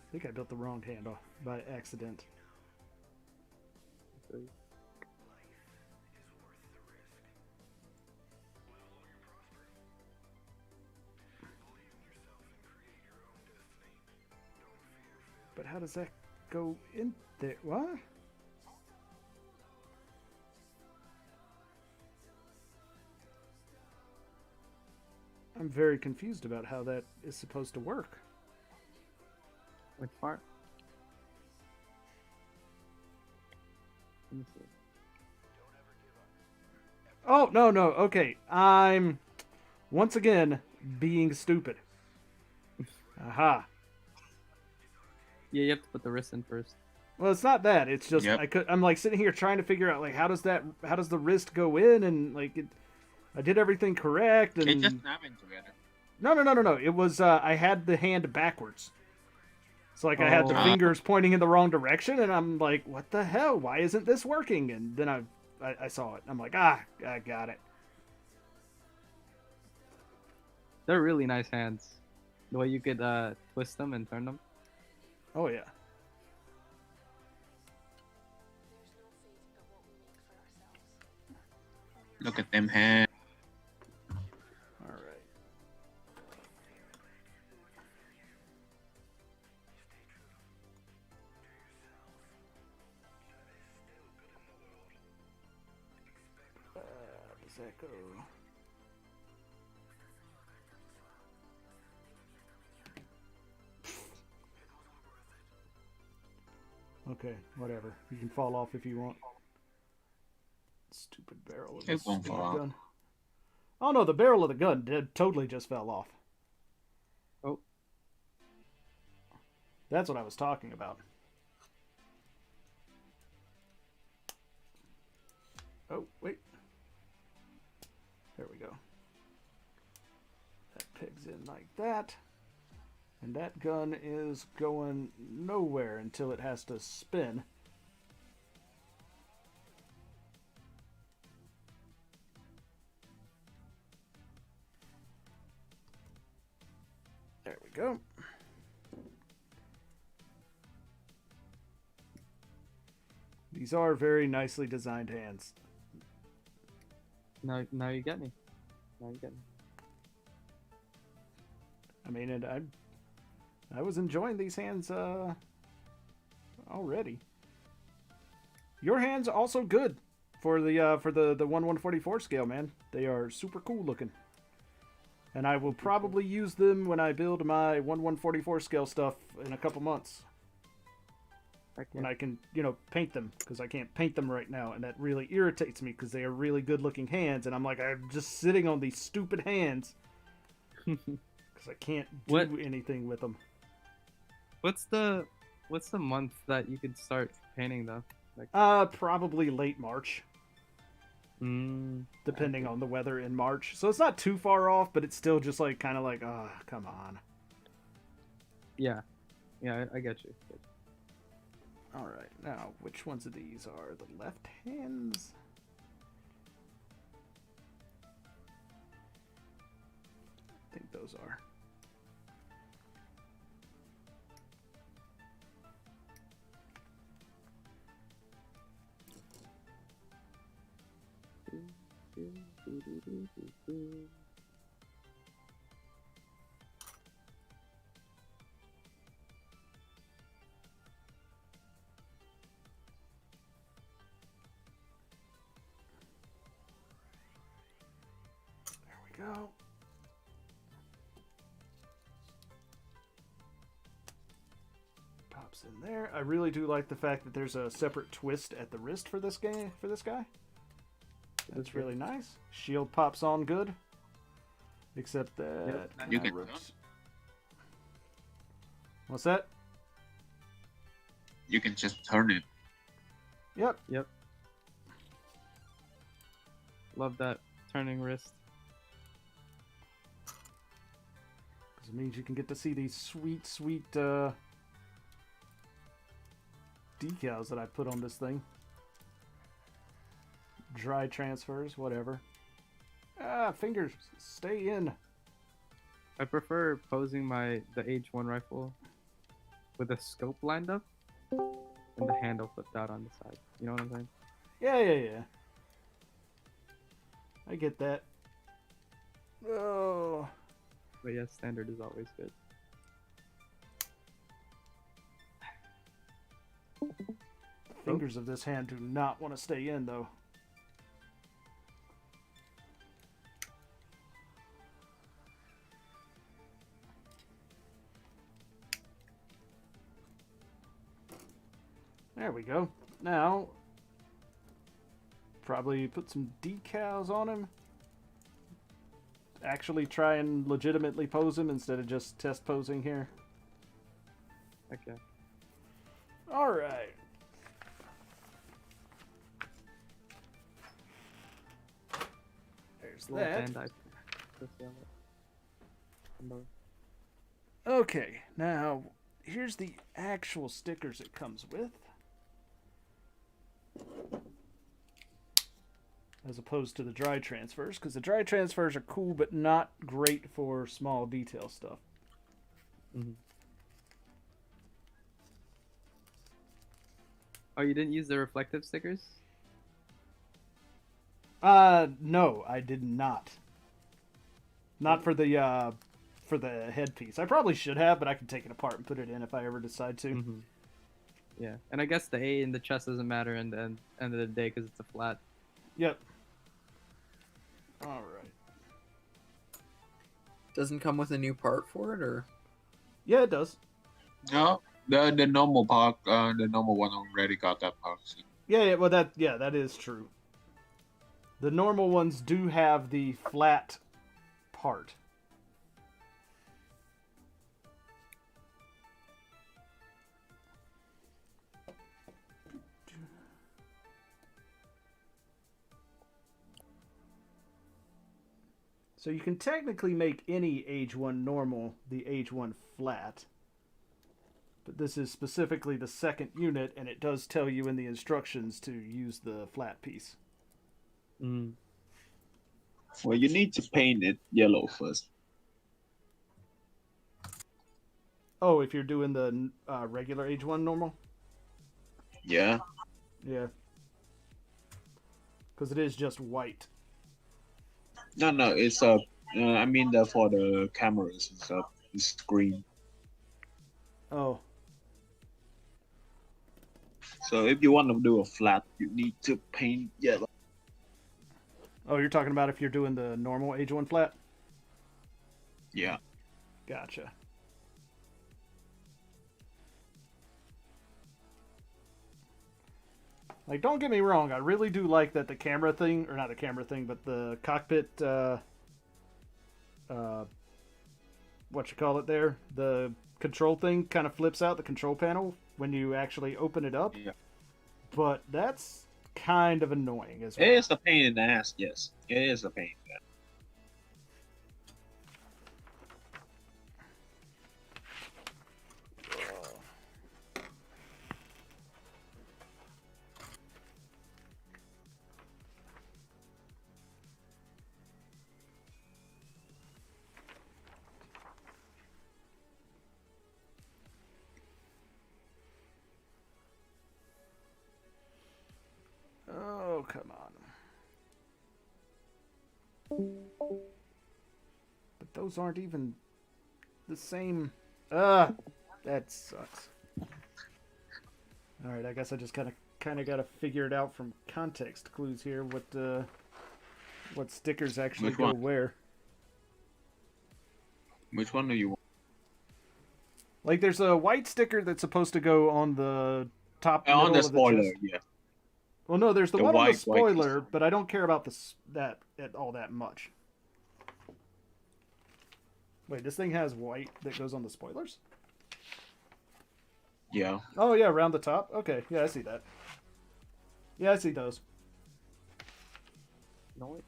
Speaker 2: I think I built the wrong hand off by accident.
Speaker 7: Okay.
Speaker 2: But how does that go in there? What? I'm very confused about how that is supposed to work.
Speaker 7: Which part? Let me see.
Speaker 2: Oh, no, okay. I'm, once again, being stupid. Aha.
Speaker 7: Yeah, you have to put the wrist in first.
Speaker 2: Well, it's not that. It's just
Speaker 6: Yep.
Speaker 2: I'm like sitting here trying to figure out like how does the wrist go in, and like I did everything correct,
Speaker 6: It just
Speaker 2: and
Speaker 6: snapping together.
Speaker 2: no. It was I had the hand backwards. So like I had the
Speaker 7: Oh.
Speaker 2: fingers pointing in the wrong direction, and I'm like, what the hell? Why isn't this working? And then I saw it. I'm like, I got it.
Speaker 7: They're really nice hands. The way you could twist them and turn them.
Speaker 2: Oh yeah.
Speaker 6: Look at them hands.
Speaker 2: All right. Does that go? Okay, whatever. You can fall off if you want. Stupid barrel of
Speaker 6: It
Speaker 2: this
Speaker 6: won't
Speaker 2: stupid
Speaker 6: fall off.
Speaker 2: gun. Oh no, the barrel of the gun totally just fell off.
Speaker 7: Oh.
Speaker 2: That's what I was talking about. Oh, wait. There we go. That pegs in like that. And that gun is going nowhere until it has to spin. There we go. These are very nicely designed hands.
Speaker 7: Now you get me. Now you get me.
Speaker 2: I mean, and I was enjoying these hands already. Your hands also good for the 1/144 scale, man. They are super cool looking. And I will probably use them when I build my 1/144 scale stuff in a couple months. When I can, paint them, because I can't paint them right now, and that really irritates me because they are really good looking hands, and I'm like, I'm just sitting on these stupid hands because I can't do anything with them.
Speaker 7: What's the month that you could start painting though? Like
Speaker 2: Probably late March. Depending
Speaker 7: okay.
Speaker 2: on the weather in March. So it's not too far off, but it's still just like kind of like, oh, come on.
Speaker 7: Yeah, I get you.
Speaker 2: All right, now which ones of these are the left hands? I think those are. Go. Pops in there. I really do like the fact that there's a separate twist at the wrist for this guy. That's really nice. Shield pops on good. Except that
Speaker 6: You can
Speaker 2: What's that?
Speaker 6: You can just turn it.
Speaker 2: Yep.
Speaker 7: Love that turning wrist.
Speaker 2: Because it means you can get to see these sweet decals that I put on this thing. Dry transfers, whatever. Fingers, stay in.
Speaker 7: I prefer posing the AGE-1 rifle with a scope lined up and the handle flipped out on the side. You know what I'm saying?
Speaker 2: Yeah. I get that. Oh.
Speaker 7: But yeah, standard is always good.
Speaker 2: The fingers of this hand do not want to stay in, though. There we go. Now, probably put some decals on him. actually try and legitimately pose him instead of just test posing here.
Speaker 7: Okay.
Speaker 2: All right. There's
Speaker 7: Little
Speaker 2: that.
Speaker 7: Bandai.
Speaker 2: Okay, now here's the actual stickers it comes with. As opposed to the dry transfers, because the dry transfers are cool but not great for small detail stuff.
Speaker 7: Mm-hmm. Oh, you didn't use the reflective stickers?
Speaker 2: No, I did not. Not for the headpiece. I probably should have, but I can take it apart and put it in if I ever decide to.
Speaker 7: Mm-hmm. Yeah, and I guess the A in the chest doesn't matter in the end of the day because it's a flat.
Speaker 2: Yep. All right.
Speaker 5: Doesn't come with a new part for it, or?
Speaker 2: Yeah, it does.
Speaker 6: No, the normal part, the normal one already got that part.
Speaker 2: Yeah, well that is true. The normal ones do have the flat part. So you can technically make any AGE-1 normal the AGE-1 flat. But this is specifically the second unit, and it does tell you in the instructions to use the flat piece.
Speaker 7: Mm.
Speaker 6: Well, you need to paint it yellow first.
Speaker 2: Oh, if you're doing the regular AGE-1 normal?
Speaker 6: Yeah.
Speaker 2: Yeah. Because it is just white.
Speaker 6: No, it's I mean for the cameras, it's green.
Speaker 2: Oh.
Speaker 6: So if you want to do a flat, you need to paint yellow.
Speaker 2: Oh, you're talking about if you're doing the normal AGE-1 flat?
Speaker 6: Yeah.
Speaker 2: Gotcha. Like, don't get me wrong, I really do like that the camera thing, or not the camera thing, but the cockpit, what you call it there? The control thing kind of flips out, the control panel, when you actually open it up.
Speaker 6: Yeah.
Speaker 2: But that's kind of annoying as well.
Speaker 6: It is a pain in the ass, yes. It is a pain in the ass.
Speaker 2: Oh, come on. But those aren't even the same. That sucks. Alright, I guess I just kind of got to figure it out from context clues here, what stickers actually
Speaker 6: Which
Speaker 2: go
Speaker 6: one?
Speaker 2: where.
Speaker 6: Which one do you want?
Speaker 2: Like, there's a white sticker that's supposed to go on the top
Speaker 6: On
Speaker 2: middle
Speaker 6: the
Speaker 2: of
Speaker 6: spoiler,
Speaker 2: the chest.
Speaker 6: yeah.
Speaker 2: Well, no, there's the one on the
Speaker 6: white
Speaker 2: spoiler,
Speaker 6: piece.
Speaker 2: but I don't care about that all that much. Wait, this thing has white that goes on the spoilers?
Speaker 6: Yeah.
Speaker 2: Oh, yeah, around the top? Okay, yeah, I see that. Yeah, I see those.
Speaker 7: No.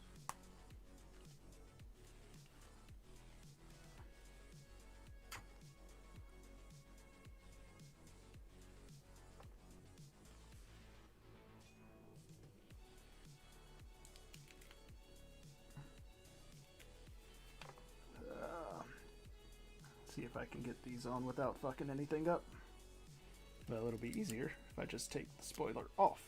Speaker 2: See if I can get these on without fucking anything up. Well, it'll be easier if I just take the spoiler off.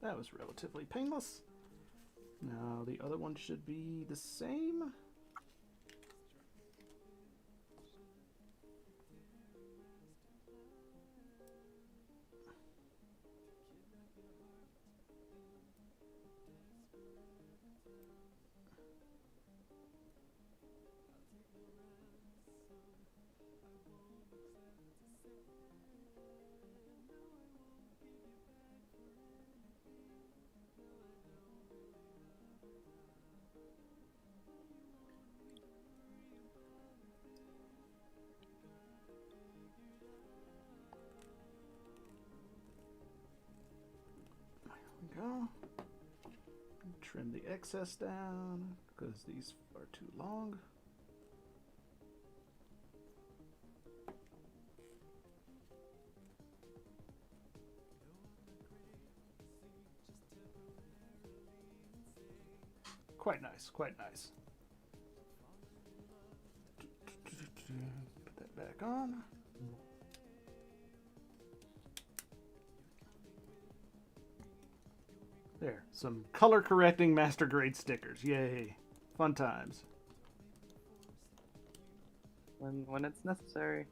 Speaker 2: That was relatively painless. Now the other one should be the same. Go. Trim the excess down because these are too long. Quite nice, quite nice. Put that back on. There, some color correcting master grade stickers. Yay. Fun times.
Speaker 7: When it's necessary.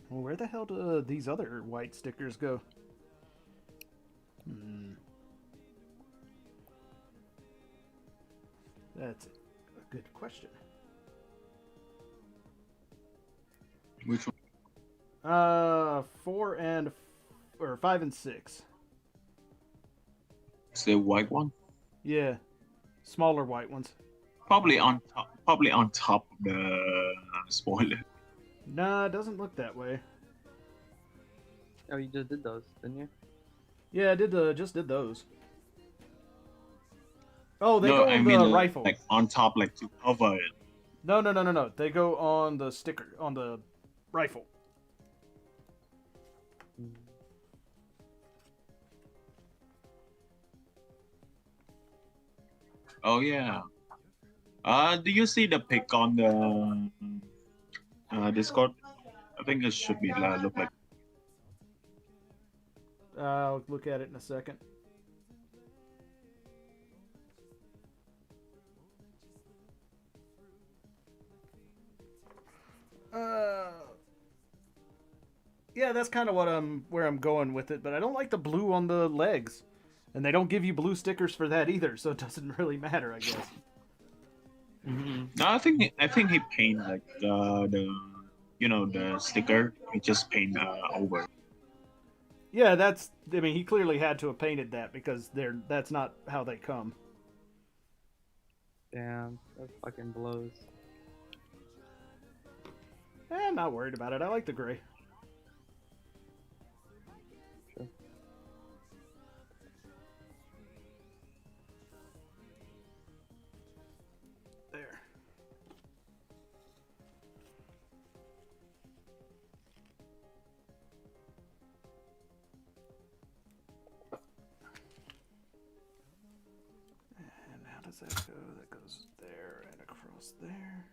Speaker 2: Well, where the hell do these other white stickers go? That's a good question.
Speaker 6: Which one?
Speaker 2: 5 and 6.
Speaker 6: Is the white one?
Speaker 2: Yeah, smaller white ones.
Speaker 6: Probably on top. Probably on top of the spoiler.
Speaker 2: Nah, it doesn't look that way.
Speaker 7: Oh, you just did those, didn't you?
Speaker 2: Yeah, I did just did those. Oh, they
Speaker 6: No,
Speaker 2: go on
Speaker 6: I
Speaker 2: the
Speaker 6: mean
Speaker 2: rifle.
Speaker 6: like on top, like to cover it.
Speaker 2: No. They go on the sticker on the rifle.
Speaker 6: Oh yeah. Do you see the pic on the Discord? I think it should be look like.
Speaker 2: I'll look at it in a second. Yeah, that's kind of where I'm going with it, but I don't like the blue on the legs, and they don't give you blue stickers for that either, so it doesn't really matter, I guess.
Speaker 6: No, I think he paint like the the sticker. He just paint over.
Speaker 2: Yeah, I mean, he clearly had to have painted that because that's not how they come.
Speaker 7: Damn, that fucking blows.
Speaker 2: I'm not worried about it. I like the gray.
Speaker 7: Sure.
Speaker 2: There. And how does that go? That goes there and across there.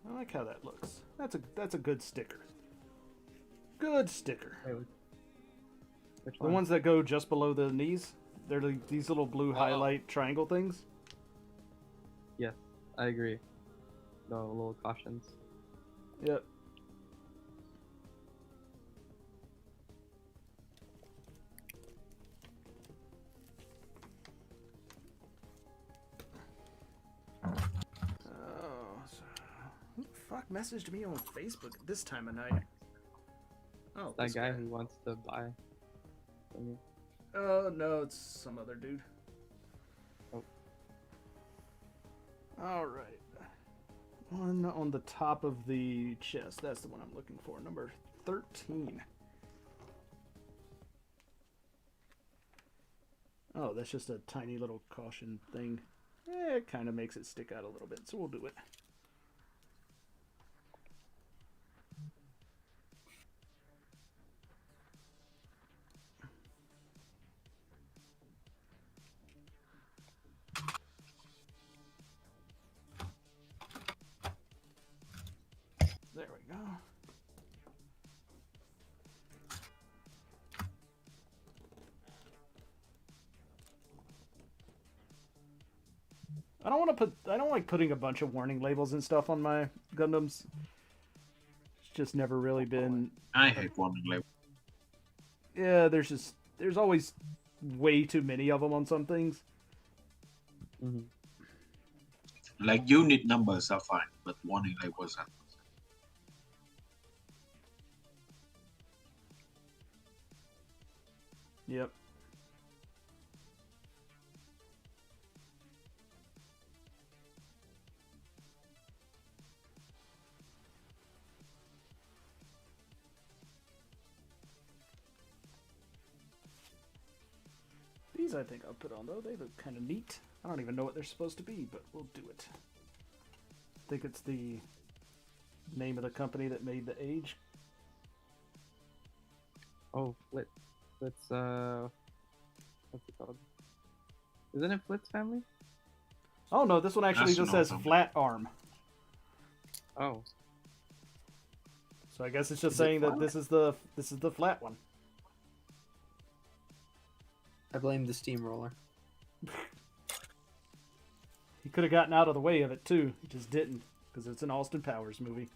Speaker 2: I like how that looks. That's a good sticker. Good sticker.
Speaker 7: Wait, which
Speaker 2: The
Speaker 7: one?
Speaker 2: ones that go just below the knees, they're these little blue highlight triangle things.
Speaker 7: Yes, I agree. No little cautions.
Speaker 2: Yep. Who the fuck messaged me on Facebook at this time of night? Oh,
Speaker 7: That
Speaker 2: this
Speaker 7: guy who wants to buy from you.
Speaker 2: Oh, no, it's some other dude.
Speaker 7: Oh.
Speaker 2: Alright. One on the top of the chest. That's the one I'm looking for. Number 13. Oh, that's just a tiny little caution thing. It kind of makes it stick out a little bit, so we'll do it. go. I don't like putting a bunch of warning labels and stuff on my Gundams. It's just never really been.
Speaker 6: I hate warning labels.
Speaker 2: Yeah, there's always way too many of them on some things.
Speaker 7: Mm-hmm.
Speaker 6: Like unit numbers are fine, but warning labels are.
Speaker 2: Yep. These I think I'll put on though. They look kind of neat. I don't even know what they're supposed to be, but we'll do it. I think it's the name of the company that made the AGE.
Speaker 7: Oh, Flitz. What's it called? Isn't it Flitz family?
Speaker 2: Oh no, this one actually just says flat arm.
Speaker 7: Oh.
Speaker 2: So I guess it's just saying that this is the flat one.
Speaker 5: I blame the steamroller.
Speaker 2: He could have gotten out of the way of it too. He just didn't, because it's an Austin Powers movie.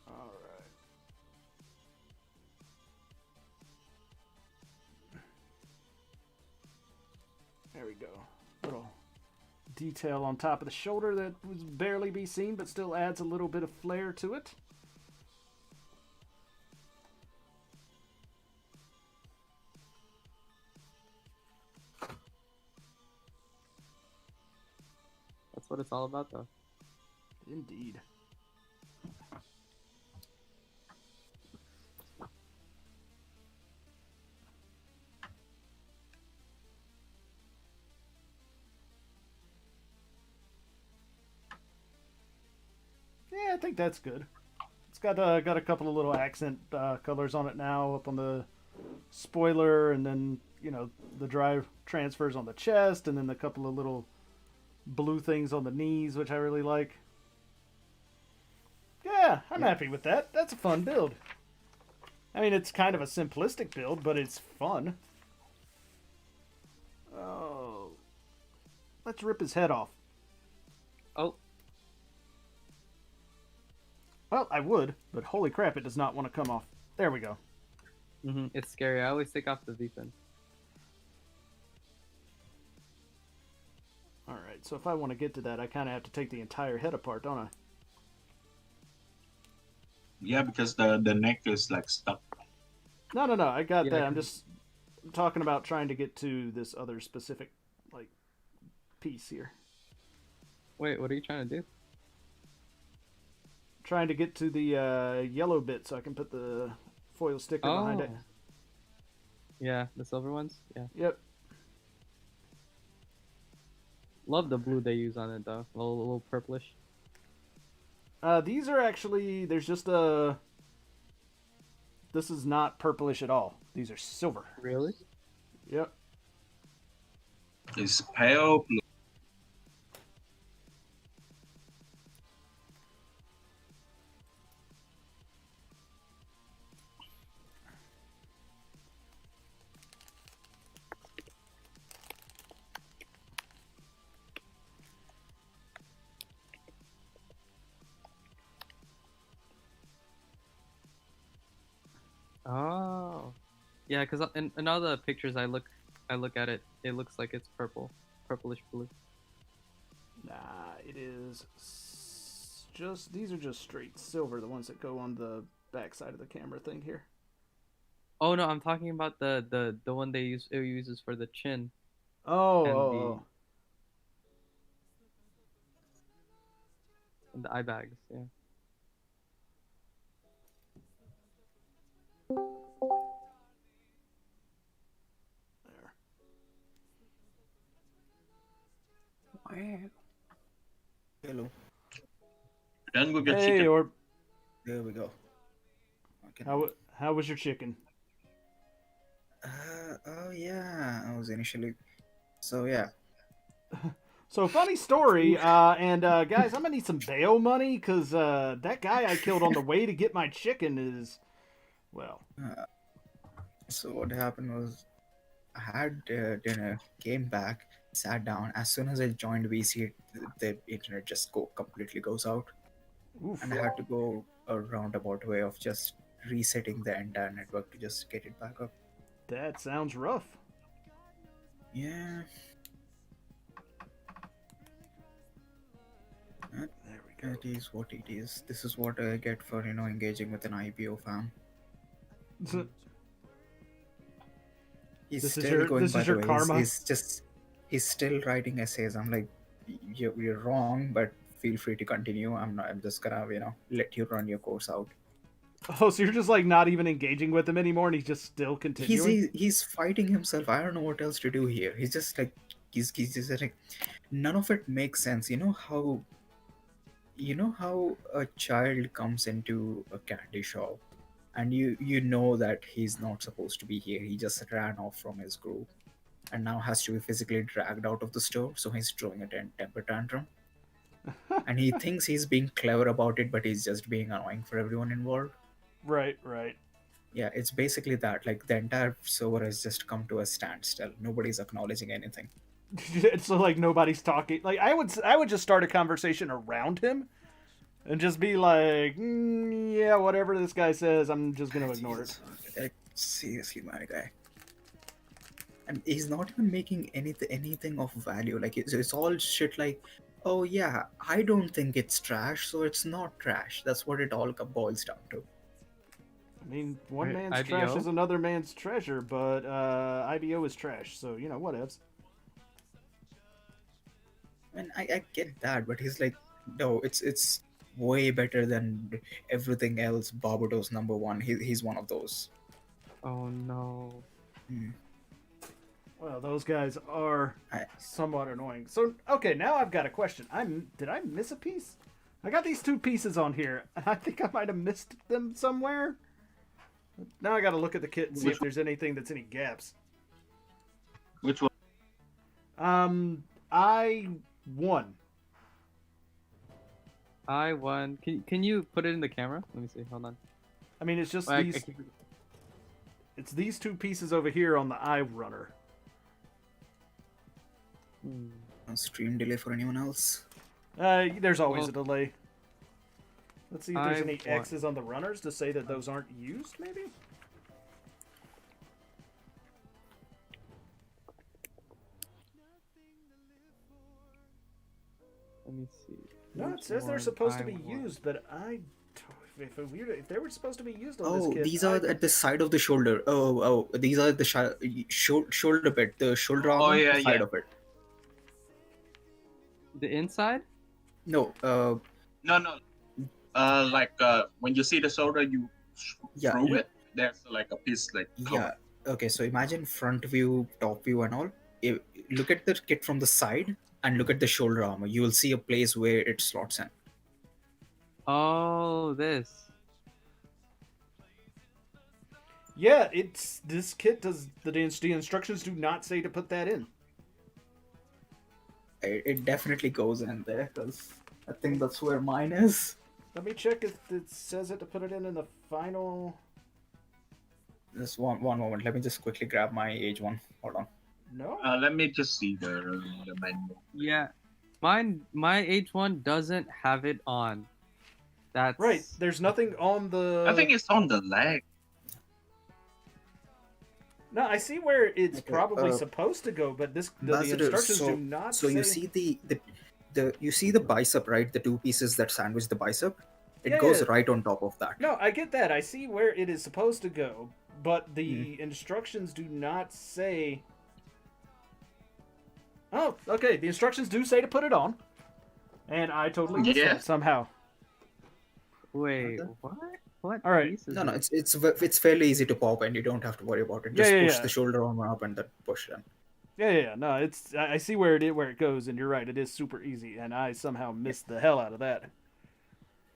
Speaker 2: All right. There we go. Little detail on top of the shoulder that would barely be seen, but still adds a little bit of flair to it.
Speaker 7: That's what it's all about, though.
Speaker 2: Indeed. Yeah, I think that's good. It's got a couple of little accent colors on it now, up on the spoiler, and then the drive transfers on the chest, and then a couple of little blue things on the knees, which I really like. Yeah, I'm happy with that. That's a fun build. I mean, it's kind of a simplistic build, but it's fun. Oh, let's rip his head off.
Speaker 7: Oh.
Speaker 2: Well, I would, but holy crap, it does not want to come off. There we go.
Speaker 7: Mm-hmm. It's scary. I always take off the V-fin.
Speaker 2: Alright, so if I want to get to that, I kind of have to take the entire head apart, don't I?
Speaker 6: Yeah, because the neck is like stuck.
Speaker 2: No, I got that. I'm just talking about trying to get to this other specific, piece here.
Speaker 7: Wait, what are you trying to do?
Speaker 2: Trying to get to the yellow bit so I can put the foil sticker behind it.
Speaker 7: Yeah, the silver ones? Yeah.
Speaker 2: Yep.
Speaker 7: Love the blue they use on it, though. A little purplish.
Speaker 2: These are actually, there's just a... This is not purplish at all. These are silver.
Speaker 7: Really?
Speaker 2: Yep.
Speaker 6: It's pale blue.
Speaker 7: Oh. Yeah, because in all the pictures I look at it, it looks like it's purplish blue.
Speaker 2: Nah, it is just, these are just straight silver, the ones that go on the back side of the camera thing here.
Speaker 7: Oh no, I'm talking about the one it uses for the chin.
Speaker 2: Oh.
Speaker 7: And the eye bags, yeah.
Speaker 2: There.
Speaker 4: Wow. Hello.
Speaker 6: Then we get
Speaker 2: Hey,
Speaker 6: chicken.
Speaker 2: Orb.
Speaker 4: There we go.
Speaker 2: How was your chicken?
Speaker 4: Oh yeah, I was initially. So yeah.
Speaker 2: So funny story, guys, I'm gonna need some bail money because that guy I killed on the way to get my chicken is, well.
Speaker 4: So what happened was, I had dinner, came back, sat down. As soon as I joined VC, the internet just completely goes out,
Speaker 2: Oof.
Speaker 4: and I had to go a roundabout way of just resetting the entire network to just get it back up.
Speaker 2: That sounds rough.
Speaker 4: Yeah.
Speaker 2: There we go.
Speaker 4: It is what it is. This is what I get for engaging with an IPO fan. He's
Speaker 2: This is
Speaker 4: still
Speaker 2: your-
Speaker 4: going
Speaker 2: this
Speaker 4: by
Speaker 2: is
Speaker 4: the
Speaker 2: your
Speaker 4: way.
Speaker 2: karma.
Speaker 4: He's still writing essays. I'm like, you're wrong, but feel free to continue. I'm just gonna let you run your course out.
Speaker 2: Oh, so you're just like not even engaging with him anymore, and he's just still continuing.
Speaker 4: He's fighting himself. I don't know what else to do here. He's just like he's just like, none of it makes sense. You know how a child comes into a candy shop, and you know that he's not supposed to be here. He just ran off from his group, and now has to be physically dragged out of the store. So he's throwing a temper tantrum, and he thinks he's being clever about it, but he's just being annoying for everyone involved.
Speaker 2: Right.
Speaker 4: Yeah, it's basically that. Like, the entire server has just come to a standstill. Nobody's acknowledging anything.
Speaker 2: So like nobody's talking. Like I would just start a conversation around him, and just be like, yeah, whatever this guy says, I'm just gonna ignore it.
Speaker 4: Like, seriously, my guy. And he's not even making anything of value. Like, it's all shit like, oh yeah, I don't think it's trash, so it's not trash. That's what it all boils down to.
Speaker 2: I mean, one
Speaker 7: Right,
Speaker 2: man's
Speaker 7: IBO?
Speaker 2: trash is another man's treasure, but IBO is trash, so whatevs.
Speaker 4: And I get that, but he's like, no, it's way better than everything else. Barbados #1. He's one of those.
Speaker 7: Oh no.
Speaker 2: Well, those guys are
Speaker 4: I-
Speaker 2: somewhat annoying. So, okay, now I've got a question. Did I miss a piece? I got these 2 pieces on here, and I think I might have missed them somewhere. Now I got to look at the kit and see if there's anything that's any gaps.
Speaker 6: Which one?
Speaker 2: I1.
Speaker 7: I1. Can you put it in the camera? Let me see. Hold on.
Speaker 2: I mean, it's just
Speaker 7: I
Speaker 2: these.
Speaker 7: keep-
Speaker 2: It's these 2 pieces over here on the I runner.
Speaker 4: No stream delay for anyone else?
Speaker 2: There's always
Speaker 7: Well,
Speaker 2: a delay. Let's see if there's any
Speaker 7: I1.
Speaker 2: X's on the runners to say that those aren't used, maybe?
Speaker 7: Let me see.
Speaker 2: No, it says they're
Speaker 7: H1,
Speaker 2: supposed to be
Speaker 7: I1.
Speaker 2: used, but if they were supposed to be used on this
Speaker 4: Oh,
Speaker 2: kit,
Speaker 4: these are at the side of the shoulder. Oh, these are the shoulder bit, the shoulder armor,
Speaker 6: yeah,
Speaker 4: the side
Speaker 6: yeah.
Speaker 4: of it.
Speaker 7: The inside?
Speaker 4: No,
Speaker 6: No. When you see the shoulder, you
Speaker 4: Yeah,
Speaker 6: through
Speaker 4: yeah.
Speaker 6: it. There's like a piece like
Speaker 4: yeah. Okay, so imagine front view, top view, and all. Look at the kit from the side and look at the shoulder armor. You will see a place where it slots in.
Speaker 7: Oh, this.
Speaker 2: yeah, this kit does the instructions do not say to put that in.
Speaker 4: It definitely goes in there because I think that's where mine is.
Speaker 2: Let me check if it says it to put it in the final.
Speaker 4: Just one moment. Let me just quickly grab my AGE-1. Hold on.
Speaker 2: No.
Speaker 6: Let me just see the menu.
Speaker 7: Yeah. My H1 doesn't have it on. That's
Speaker 2: Right. There's nothing on the.
Speaker 6: I think it's on the leg.
Speaker 2: No, I see where it's
Speaker 4: Okay,
Speaker 2: probably supposed to go, but the
Speaker 4: Ambassador,
Speaker 2: instructions
Speaker 4: so-
Speaker 2: do not
Speaker 4: So
Speaker 2: say.
Speaker 4: you see you see the bicep, right? The 2 pieces that sandwich the bicep. It
Speaker 2: Yeah,
Speaker 4: goes
Speaker 2: yeah.
Speaker 4: right on top of that.
Speaker 2: No, I get that. I see where it is supposed to go, but the
Speaker 4: Hmm.
Speaker 2: instructions do not say. Oh, okay. The instructions do say to put it on, and I totally missed
Speaker 6: Yeah.
Speaker 2: that somehow.
Speaker 7: Wait,
Speaker 4: Okay.
Speaker 7: what? What?
Speaker 2: All right.
Speaker 7: piece is
Speaker 4: No,
Speaker 7: it?
Speaker 4: it's fairly easy to pop, and you don't have to worry about it.
Speaker 2: Yeah,
Speaker 4: Just
Speaker 2: yeah,
Speaker 4: push
Speaker 2: yeah.
Speaker 4: the shoulder armor up and then push them.
Speaker 2: Yeah. No, it's. I see where it goes, and you're right. It is super easy, and I somehow missed the hell out of that.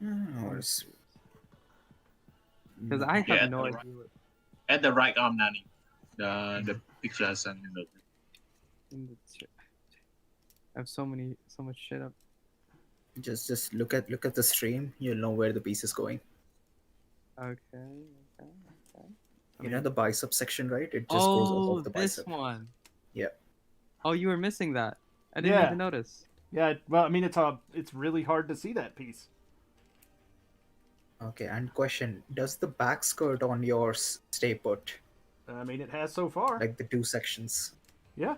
Speaker 4: Oh, it's-
Speaker 7: Because I have
Speaker 6: Yeah,
Speaker 7: no
Speaker 6: right.
Speaker 7: idea. What,
Speaker 6: At the right arm, Nani. The picture I sent in the.
Speaker 7: in the ch- I have so much shit up.
Speaker 4: Just look at the stream. You'll know where the piece is going.
Speaker 7: Okay.
Speaker 4: You know the bicep section, right? It just goes off of the
Speaker 7: this
Speaker 4: bicep.
Speaker 7: one.
Speaker 4: Yeah.
Speaker 7: Oh, you were missing that. I didn't
Speaker 2: Yeah.
Speaker 7: even notice.
Speaker 2: Yeah, well, I mean, it's really hard to see that piece.
Speaker 4: Okay, and question: does the back skirt on yours stay put,
Speaker 2: I mean, it has so far.
Speaker 4: like the two sections?
Speaker 2: Yeah.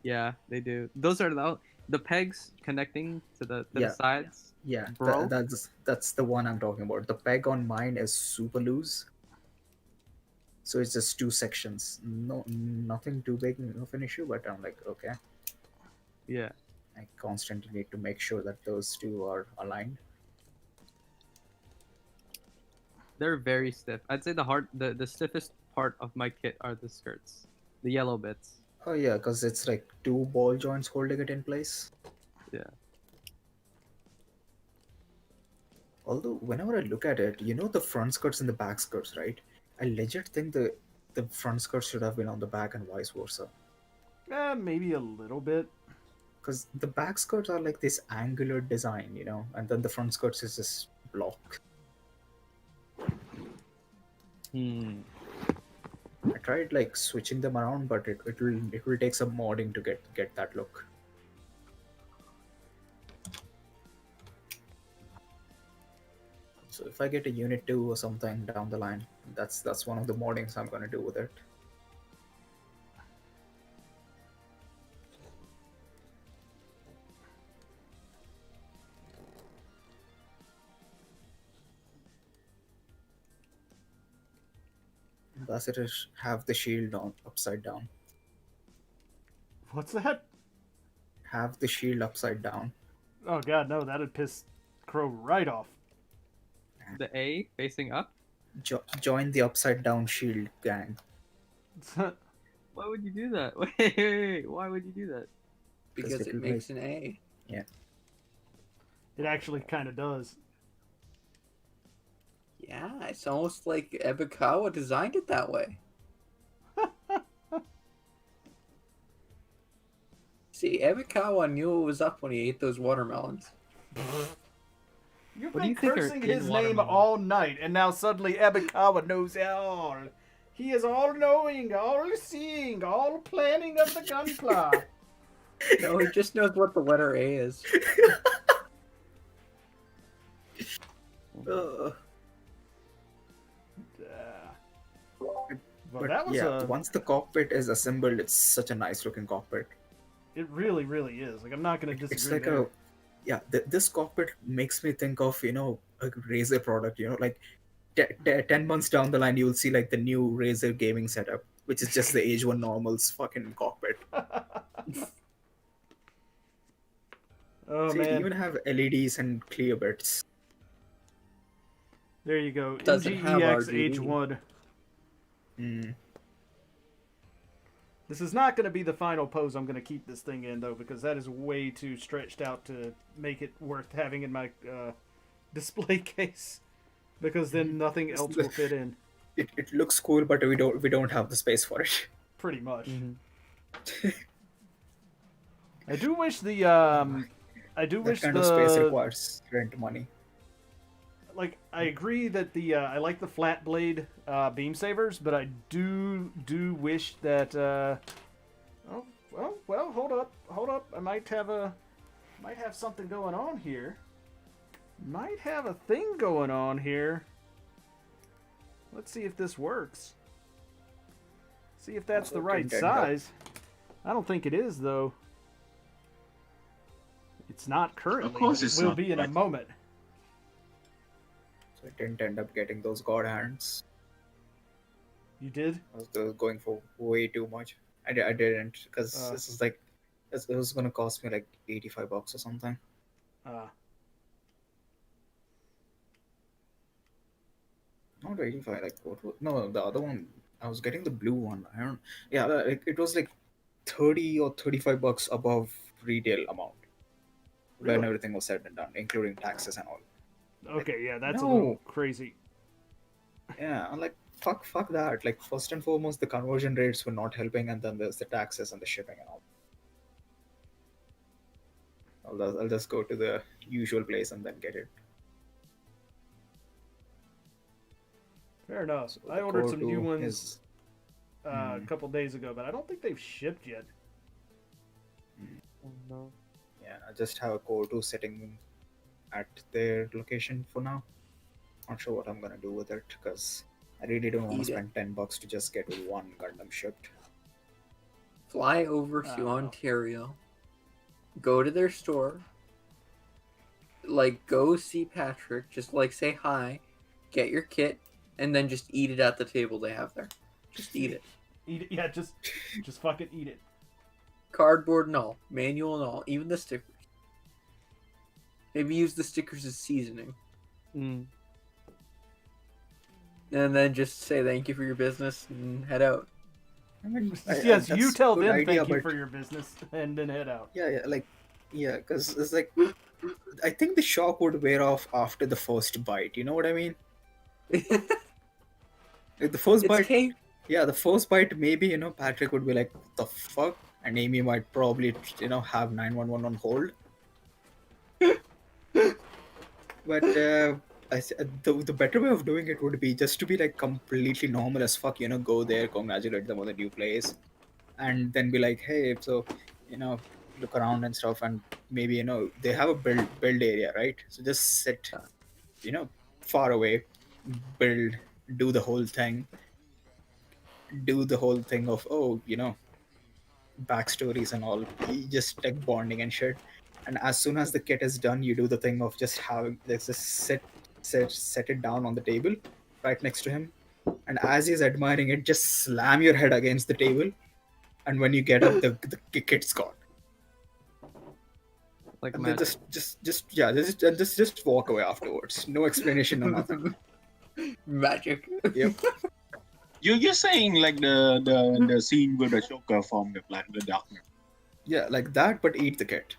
Speaker 7: Yeah, they do. Those are the pegs connecting to the
Speaker 4: Yeah.
Speaker 7: sides.
Speaker 4: Yeah,
Speaker 7: Bro?
Speaker 4: that's the one I'm talking about. The peg on mine is super loose, so it's just two sections. No, nothing too big of an issue. But I'm like, okay,
Speaker 7: Yeah.
Speaker 4: I constantly need to make sure that those two are aligned.
Speaker 7: They're very stiff. I'd say the stiffest part of my kit are the skirts, the yellow bits.
Speaker 4: Oh yeah, because it's like two ball joints holding it in place.
Speaker 7: Yeah.
Speaker 4: Although whenever I look at it, you know the front skirts and the back skirts, right? I legit think the front skirts should have been on the back and vice versa.
Speaker 2: Maybe a little bit.
Speaker 4: Because the back skirts are like this angular design, you know, and then the front skirts is this block. I tried like switching them around, but it will take some modding to get that look. So if I get a unit 2 or something down the line, that's one of the moddings I'm gonna do with it. Ambassadors have the shield on upside down.
Speaker 2: What's that?
Speaker 4: Have the shield upside down.
Speaker 2: Oh god, no, that'd piss Crow right off.
Speaker 7: The A facing up?
Speaker 4: Join the upside down shield gang.
Speaker 7: Why would you do that? Wait, why would you do that?
Speaker 5: Because it makes an A.
Speaker 4: Yeah.
Speaker 2: It actually kind of does.
Speaker 5: Yeah, it's almost like Ebikawa designed it that way. See, Ebikawa knew what was up when he ate those watermelons.
Speaker 2: You've
Speaker 7: What
Speaker 2: been
Speaker 7: do you think are
Speaker 2: cursing
Speaker 7: in
Speaker 2: his name
Speaker 7: watermelon?
Speaker 2: all night, and now suddenly Ebikawa knows it all. He is all-knowing, all-seeing, all-planning of the Gunpla.
Speaker 5: No, he just knows what the letter A is.
Speaker 2: Well,
Speaker 4: But
Speaker 2: that was
Speaker 4: yeah, once the cockpit is assembled, it's such a nice looking cockpit.
Speaker 2: It really, really is. Like, I'm not going to disagree
Speaker 4: It's like
Speaker 2: there.
Speaker 4: this cockpit makes me think of, you know, a Razer product, you know, like 10 months down the line, you'll see like the new Razer gaming setup, which is just the AGE-1 normal's fucking cockpit.
Speaker 2: Oh,
Speaker 4: See,
Speaker 2: man.
Speaker 4: it even have LEDs and clear bits.
Speaker 2: There you go.
Speaker 5: Doesn't have
Speaker 2: NGEX
Speaker 5: RGB.
Speaker 2: H1.
Speaker 4: Mm.
Speaker 2: This is not going to be the final pose I'm going to keep this thing in, though, because that is way too stretched out to make it worth having in my display case. Because then nothing else will fit in.
Speaker 4: It looks cool, but we don't have the space for it.
Speaker 2: Pretty much.
Speaker 7: Mm-hmm.
Speaker 2: I do wish the I do
Speaker 4: That
Speaker 2: wish
Speaker 4: kind
Speaker 2: the
Speaker 4: of space requires rent money.
Speaker 2: like I agree that the I like the flat blade beam sabers, but I do wish that oh well hold up I might have something going on here. Might have a thing going on here. Let's see if this works. See if that's the right size. I don't think it is though. It's not currently.
Speaker 6: Of course it's
Speaker 2: it will
Speaker 6: not.
Speaker 2: be in a moment.
Speaker 4: So I didn't end up getting those god hands.
Speaker 2: You did?
Speaker 4: I was going for way too much. I didn't, because this is like, it was gonna cost me like $85 or something. Not 85, like what? No, the other one. I was getting the blue one. I don't. Yeah, like it was like 30 or $35 above retail amount when
Speaker 2: Really?
Speaker 4: everything was said and done, including taxes and all.
Speaker 2: Okay, yeah, that's a
Speaker 4: no.
Speaker 2: little crazy.
Speaker 4: Yeah, I'm like, fuck that. Like, first and foremost, the conversion rates were not helping, and then there's the taxes and the shipping and all. I'll just go to the usual place and then get it.
Speaker 2: Fair enough.
Speaker 4: So
Speaker 2: I
Speaker 4: the
Speaker 2: ordered
Speaker 4: core
Speaker 2: some new
Speaker 4: 2
Speaker 2: ones
Speaker 4: is-
Speaker 2: a couple days ago, but I don't think they've shipped yet.
Speaker 7: Oh, no.
Speaker 4: Yeah, I just have a core 2 sitting at their location for now. Not sure what I'm gonna do with it because I really don't want
Speaker 5: Eat
Speaker 4: to
Speaker 5: it.
Speaker 4: spend $10 to just get one Gundam shipped.
Speaker 5: Fly over
Speaker 2: I
Speaker 5: to
Speaker 2: don't know.
Speaker 5: Ontario, go to their store, like go see Patrick, just like say hi, get your kit, and then just eat it at the table they have there. Just eat it.
Speaker 2: Eat it. Yeah, just fucking eat it.
Speaker 5: Cardboard and all, manual and all, even the stickers. Maybe use the stickers as seasoning.
Speaker 7: Mm.
Speaker 5: And then just say thank you for your business and head out.
Speaker 4: I mean,
Speaker 2: Yes, you
Speaker 4: that's
Speaker 2: tell
Speaker 4: good
Speaker 2: them
Speaker 4: idea,
Speaker 2: thank you
Speaker 4: but-
Speaker 2: for your business and then head out.
Speaker 4: Yeah, because it's like, I think the shock would wear off after the first bite. You know what I mean? Like the first
Speaker 5: It's
Speaker 4: bite,
Speaker 5: cake.
Speaker 4: yeah, the first bite, maybe, Patrick would be like, what the fuck? And Amy might probably, have 911 on hold. But the better way of doing it would be just to be like completely normal as fuck, go there, congratulate them on the new place, and then be like, hey, so, look around and stuff, and maybe, they have a build area, right? So just sit, far away, build, do the whole thing of, backstories and all, just like bonding and shit. And as soon as the kit is done, you do the thing of just having just set it down on the table right next to him, and as he's admiring it, just slam your head against the table, and when you get up, the kit's gone.
Speaker 7: Like
Speaker 4: And then
Speaker 7: magic.
Speaker 4: just walk away afterwards. No explanation, no nothing.
Speaker 5: Magic.
Speaker 4: Yep.
Speaker 6: You're saying like the scene with the Joker from the Planet of Darkness.
Speaker 4: Yeah, like that, but eat the kit.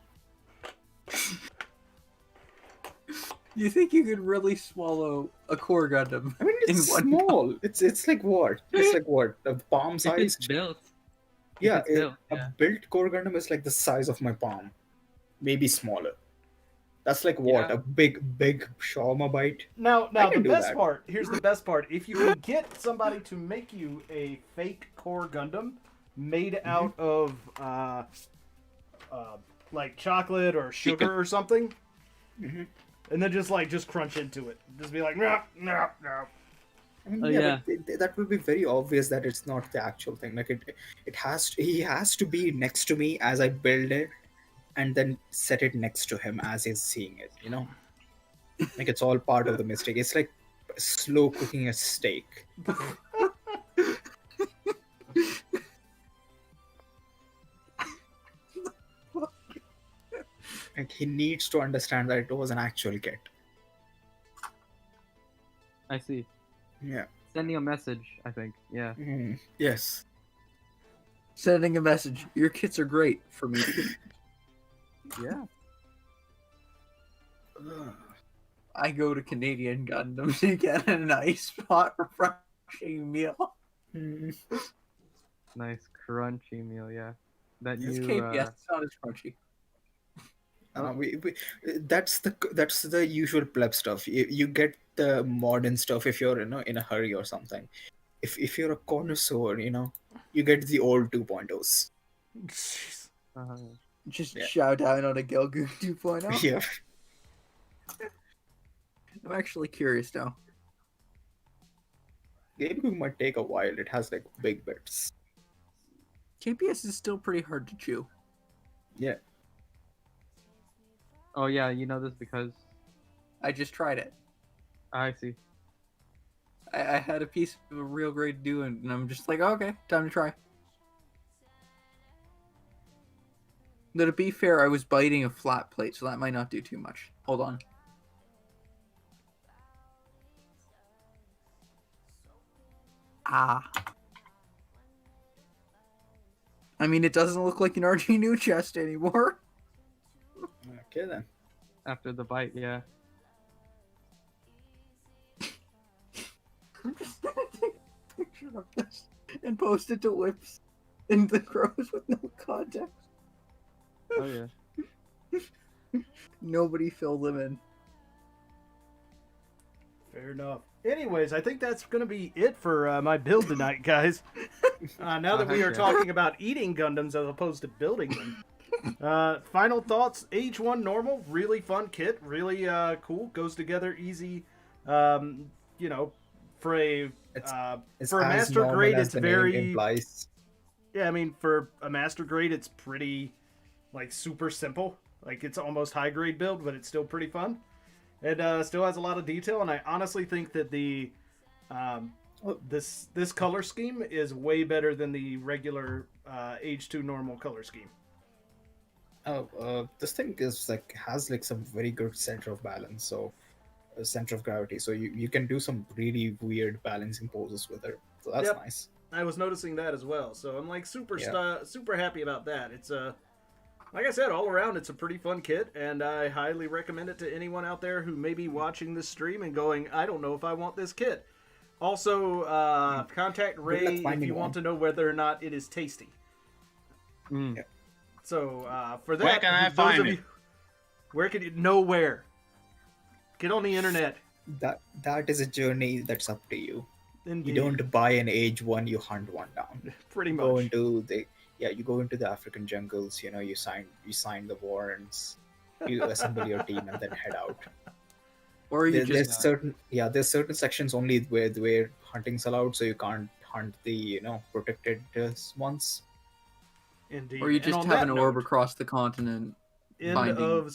Speaker 5: You think you could really swallow a core Gundam?
Speaker 4: I mean, it's
Speaker 5: In one
Speaker 4: small. It's like what? It's like what? A palm
Speaker 7: If
Speaker 4: size?
Speaker 7: it's built.
Speaker 4: Yeah,
Speaker 7: it's built,
Speaker 4: a
Speaker 7: yeah.
Speaker 4: built core Gundam is like the size of my palm, maybe smaller. That's like what?
Speaker 7: Yeah.
Speaker 4: A big shawarma bite?
Speaker 2: Now
Speaker 4: I
Speaker 2: the
Speaker 4: can do
Speaker 2: best
Speaker 4: that.
Speaker 2: part. Here's the best part. If you can get somebody to make you a fake core Gundam made out of like chocolate or sugar or something,
Speaker 4: Mhm.
Speaker 2: and then just crunch into it. Just be like, no.
Speaker 4: I mean,
Speaker 7: Oh,
Speaker 4: yeah, but that will be very obvious that it's not the actual thing. Like he has to be next to me as I build it, and then set it next to him as he's seeing it. Like it's all part of the mistake. It's like slow cooking a steak. Like he needs to understand that it was an actual kit.
Speaker 7: I see.
Speaker 4: Yeah.
Speaker 7: Sending a message, I think. Yeah.
Speaker 4: Yes.
Speaker 5: Sending a message. Your kits are great for me.
Speaker 7: Yeah.
Speaker 5: I go to Canadian Gundam to get a nice, hot, refreshing meal.
Speaker 7: Nice crunchy meal, yeah. That
Speaker 5: It's
Speaker 7: new
Speaker 5: KPS. It's not as crunchy.
Speaker 4: That's the usual pleb stuff. You get the modern stuff if you're in a hurry or something. If you're a connoisseur, you get the old 2.0s.
Speaker 2: Jeez.
Speaker 5: Just
Speaker 4: Yeah.
Speaker 5: shout out on a Gelgoon 2.0.
Speaker 4: Yeah.
Speaker 5: I'm actually curious now.
Speaker 4: Game might take a while. It has like big bits.
Speaker 5: KPS is still pretty hard to chew.
Speaker 4: Yeah.
Speaker 7: Oh yeah, you know this because
Speaker 5: I just tried it.
Speaker 7: I see.
Speaker 5: I had a piece of a real great do, and I'm just like, okay, time to try. Though to be fair, I was biting a flat plate, so that might not do too much. Hold on. Ah. I mean, it doesn't look like an RG new chest anymore.
Speaker 4: Okay then.
Speaker 7: After the bite, yeah.
Speaker 5: I'm just gonna take a picture of this and post it to Whips and the Crows with no context.
Speaker 7: Oh yeah.
Speaker 5: Nobody filled them in.
Speaker 2: Fair enough. Anyways, I think that's going to be it for my build tonight, guys. Now that we are talking about eating Gundams as opposed to building them. Final thoughts. AGE-1 normal, really fun kit, really cool, goes together easy. You know, for a master grade, it's very. Yeah, I mean, for a master grade, it's pretty, like, super simple. Like, it's almost high grade build, but it's still pretty fun. It still has a lot of detail, and I honestly think that the this color scheme is way better than the regular AGE-2 normal color scheme.
Speaker 4: This thing is like has like some very good center of balance, so center of gravity. So you can do some really weird balancing poses with it. So that's nice.
Speaker 2: I was noticing that as well. So I'm like super happy about that. It's like I said, all around, it's a pretty fun kit, and I highly recommend it to anyone out there who may be watching this stream and going, I don't know if I want this kit. Also, contact Ray if you want to know whether or not it is tasty.
Speaker 6: Yeah.
Speaker 2: So, for that,
Speaker 6: where can I find it?
Speaker 2: Where can you? Nowhere. Get on the internet.
Speaker 4: That is a journey that's up to you.
Speaker 2: Indeed.
Speaker 4: You don't buy an AGE-1, you hunt one down.
Speaker 2: Pretty much.
Speaker 4: You go into the African jungles, you know, you sign the warrants, you assemble your team and then head out.
Speaker 5: Or
Speaker 4: there's certain sections only where hunting's allowed, so you can't hunt the protected ones.
Speaker 2: Indeed.
Speaker 5: Or you just have an orb across the continent.
Speaker 2: End of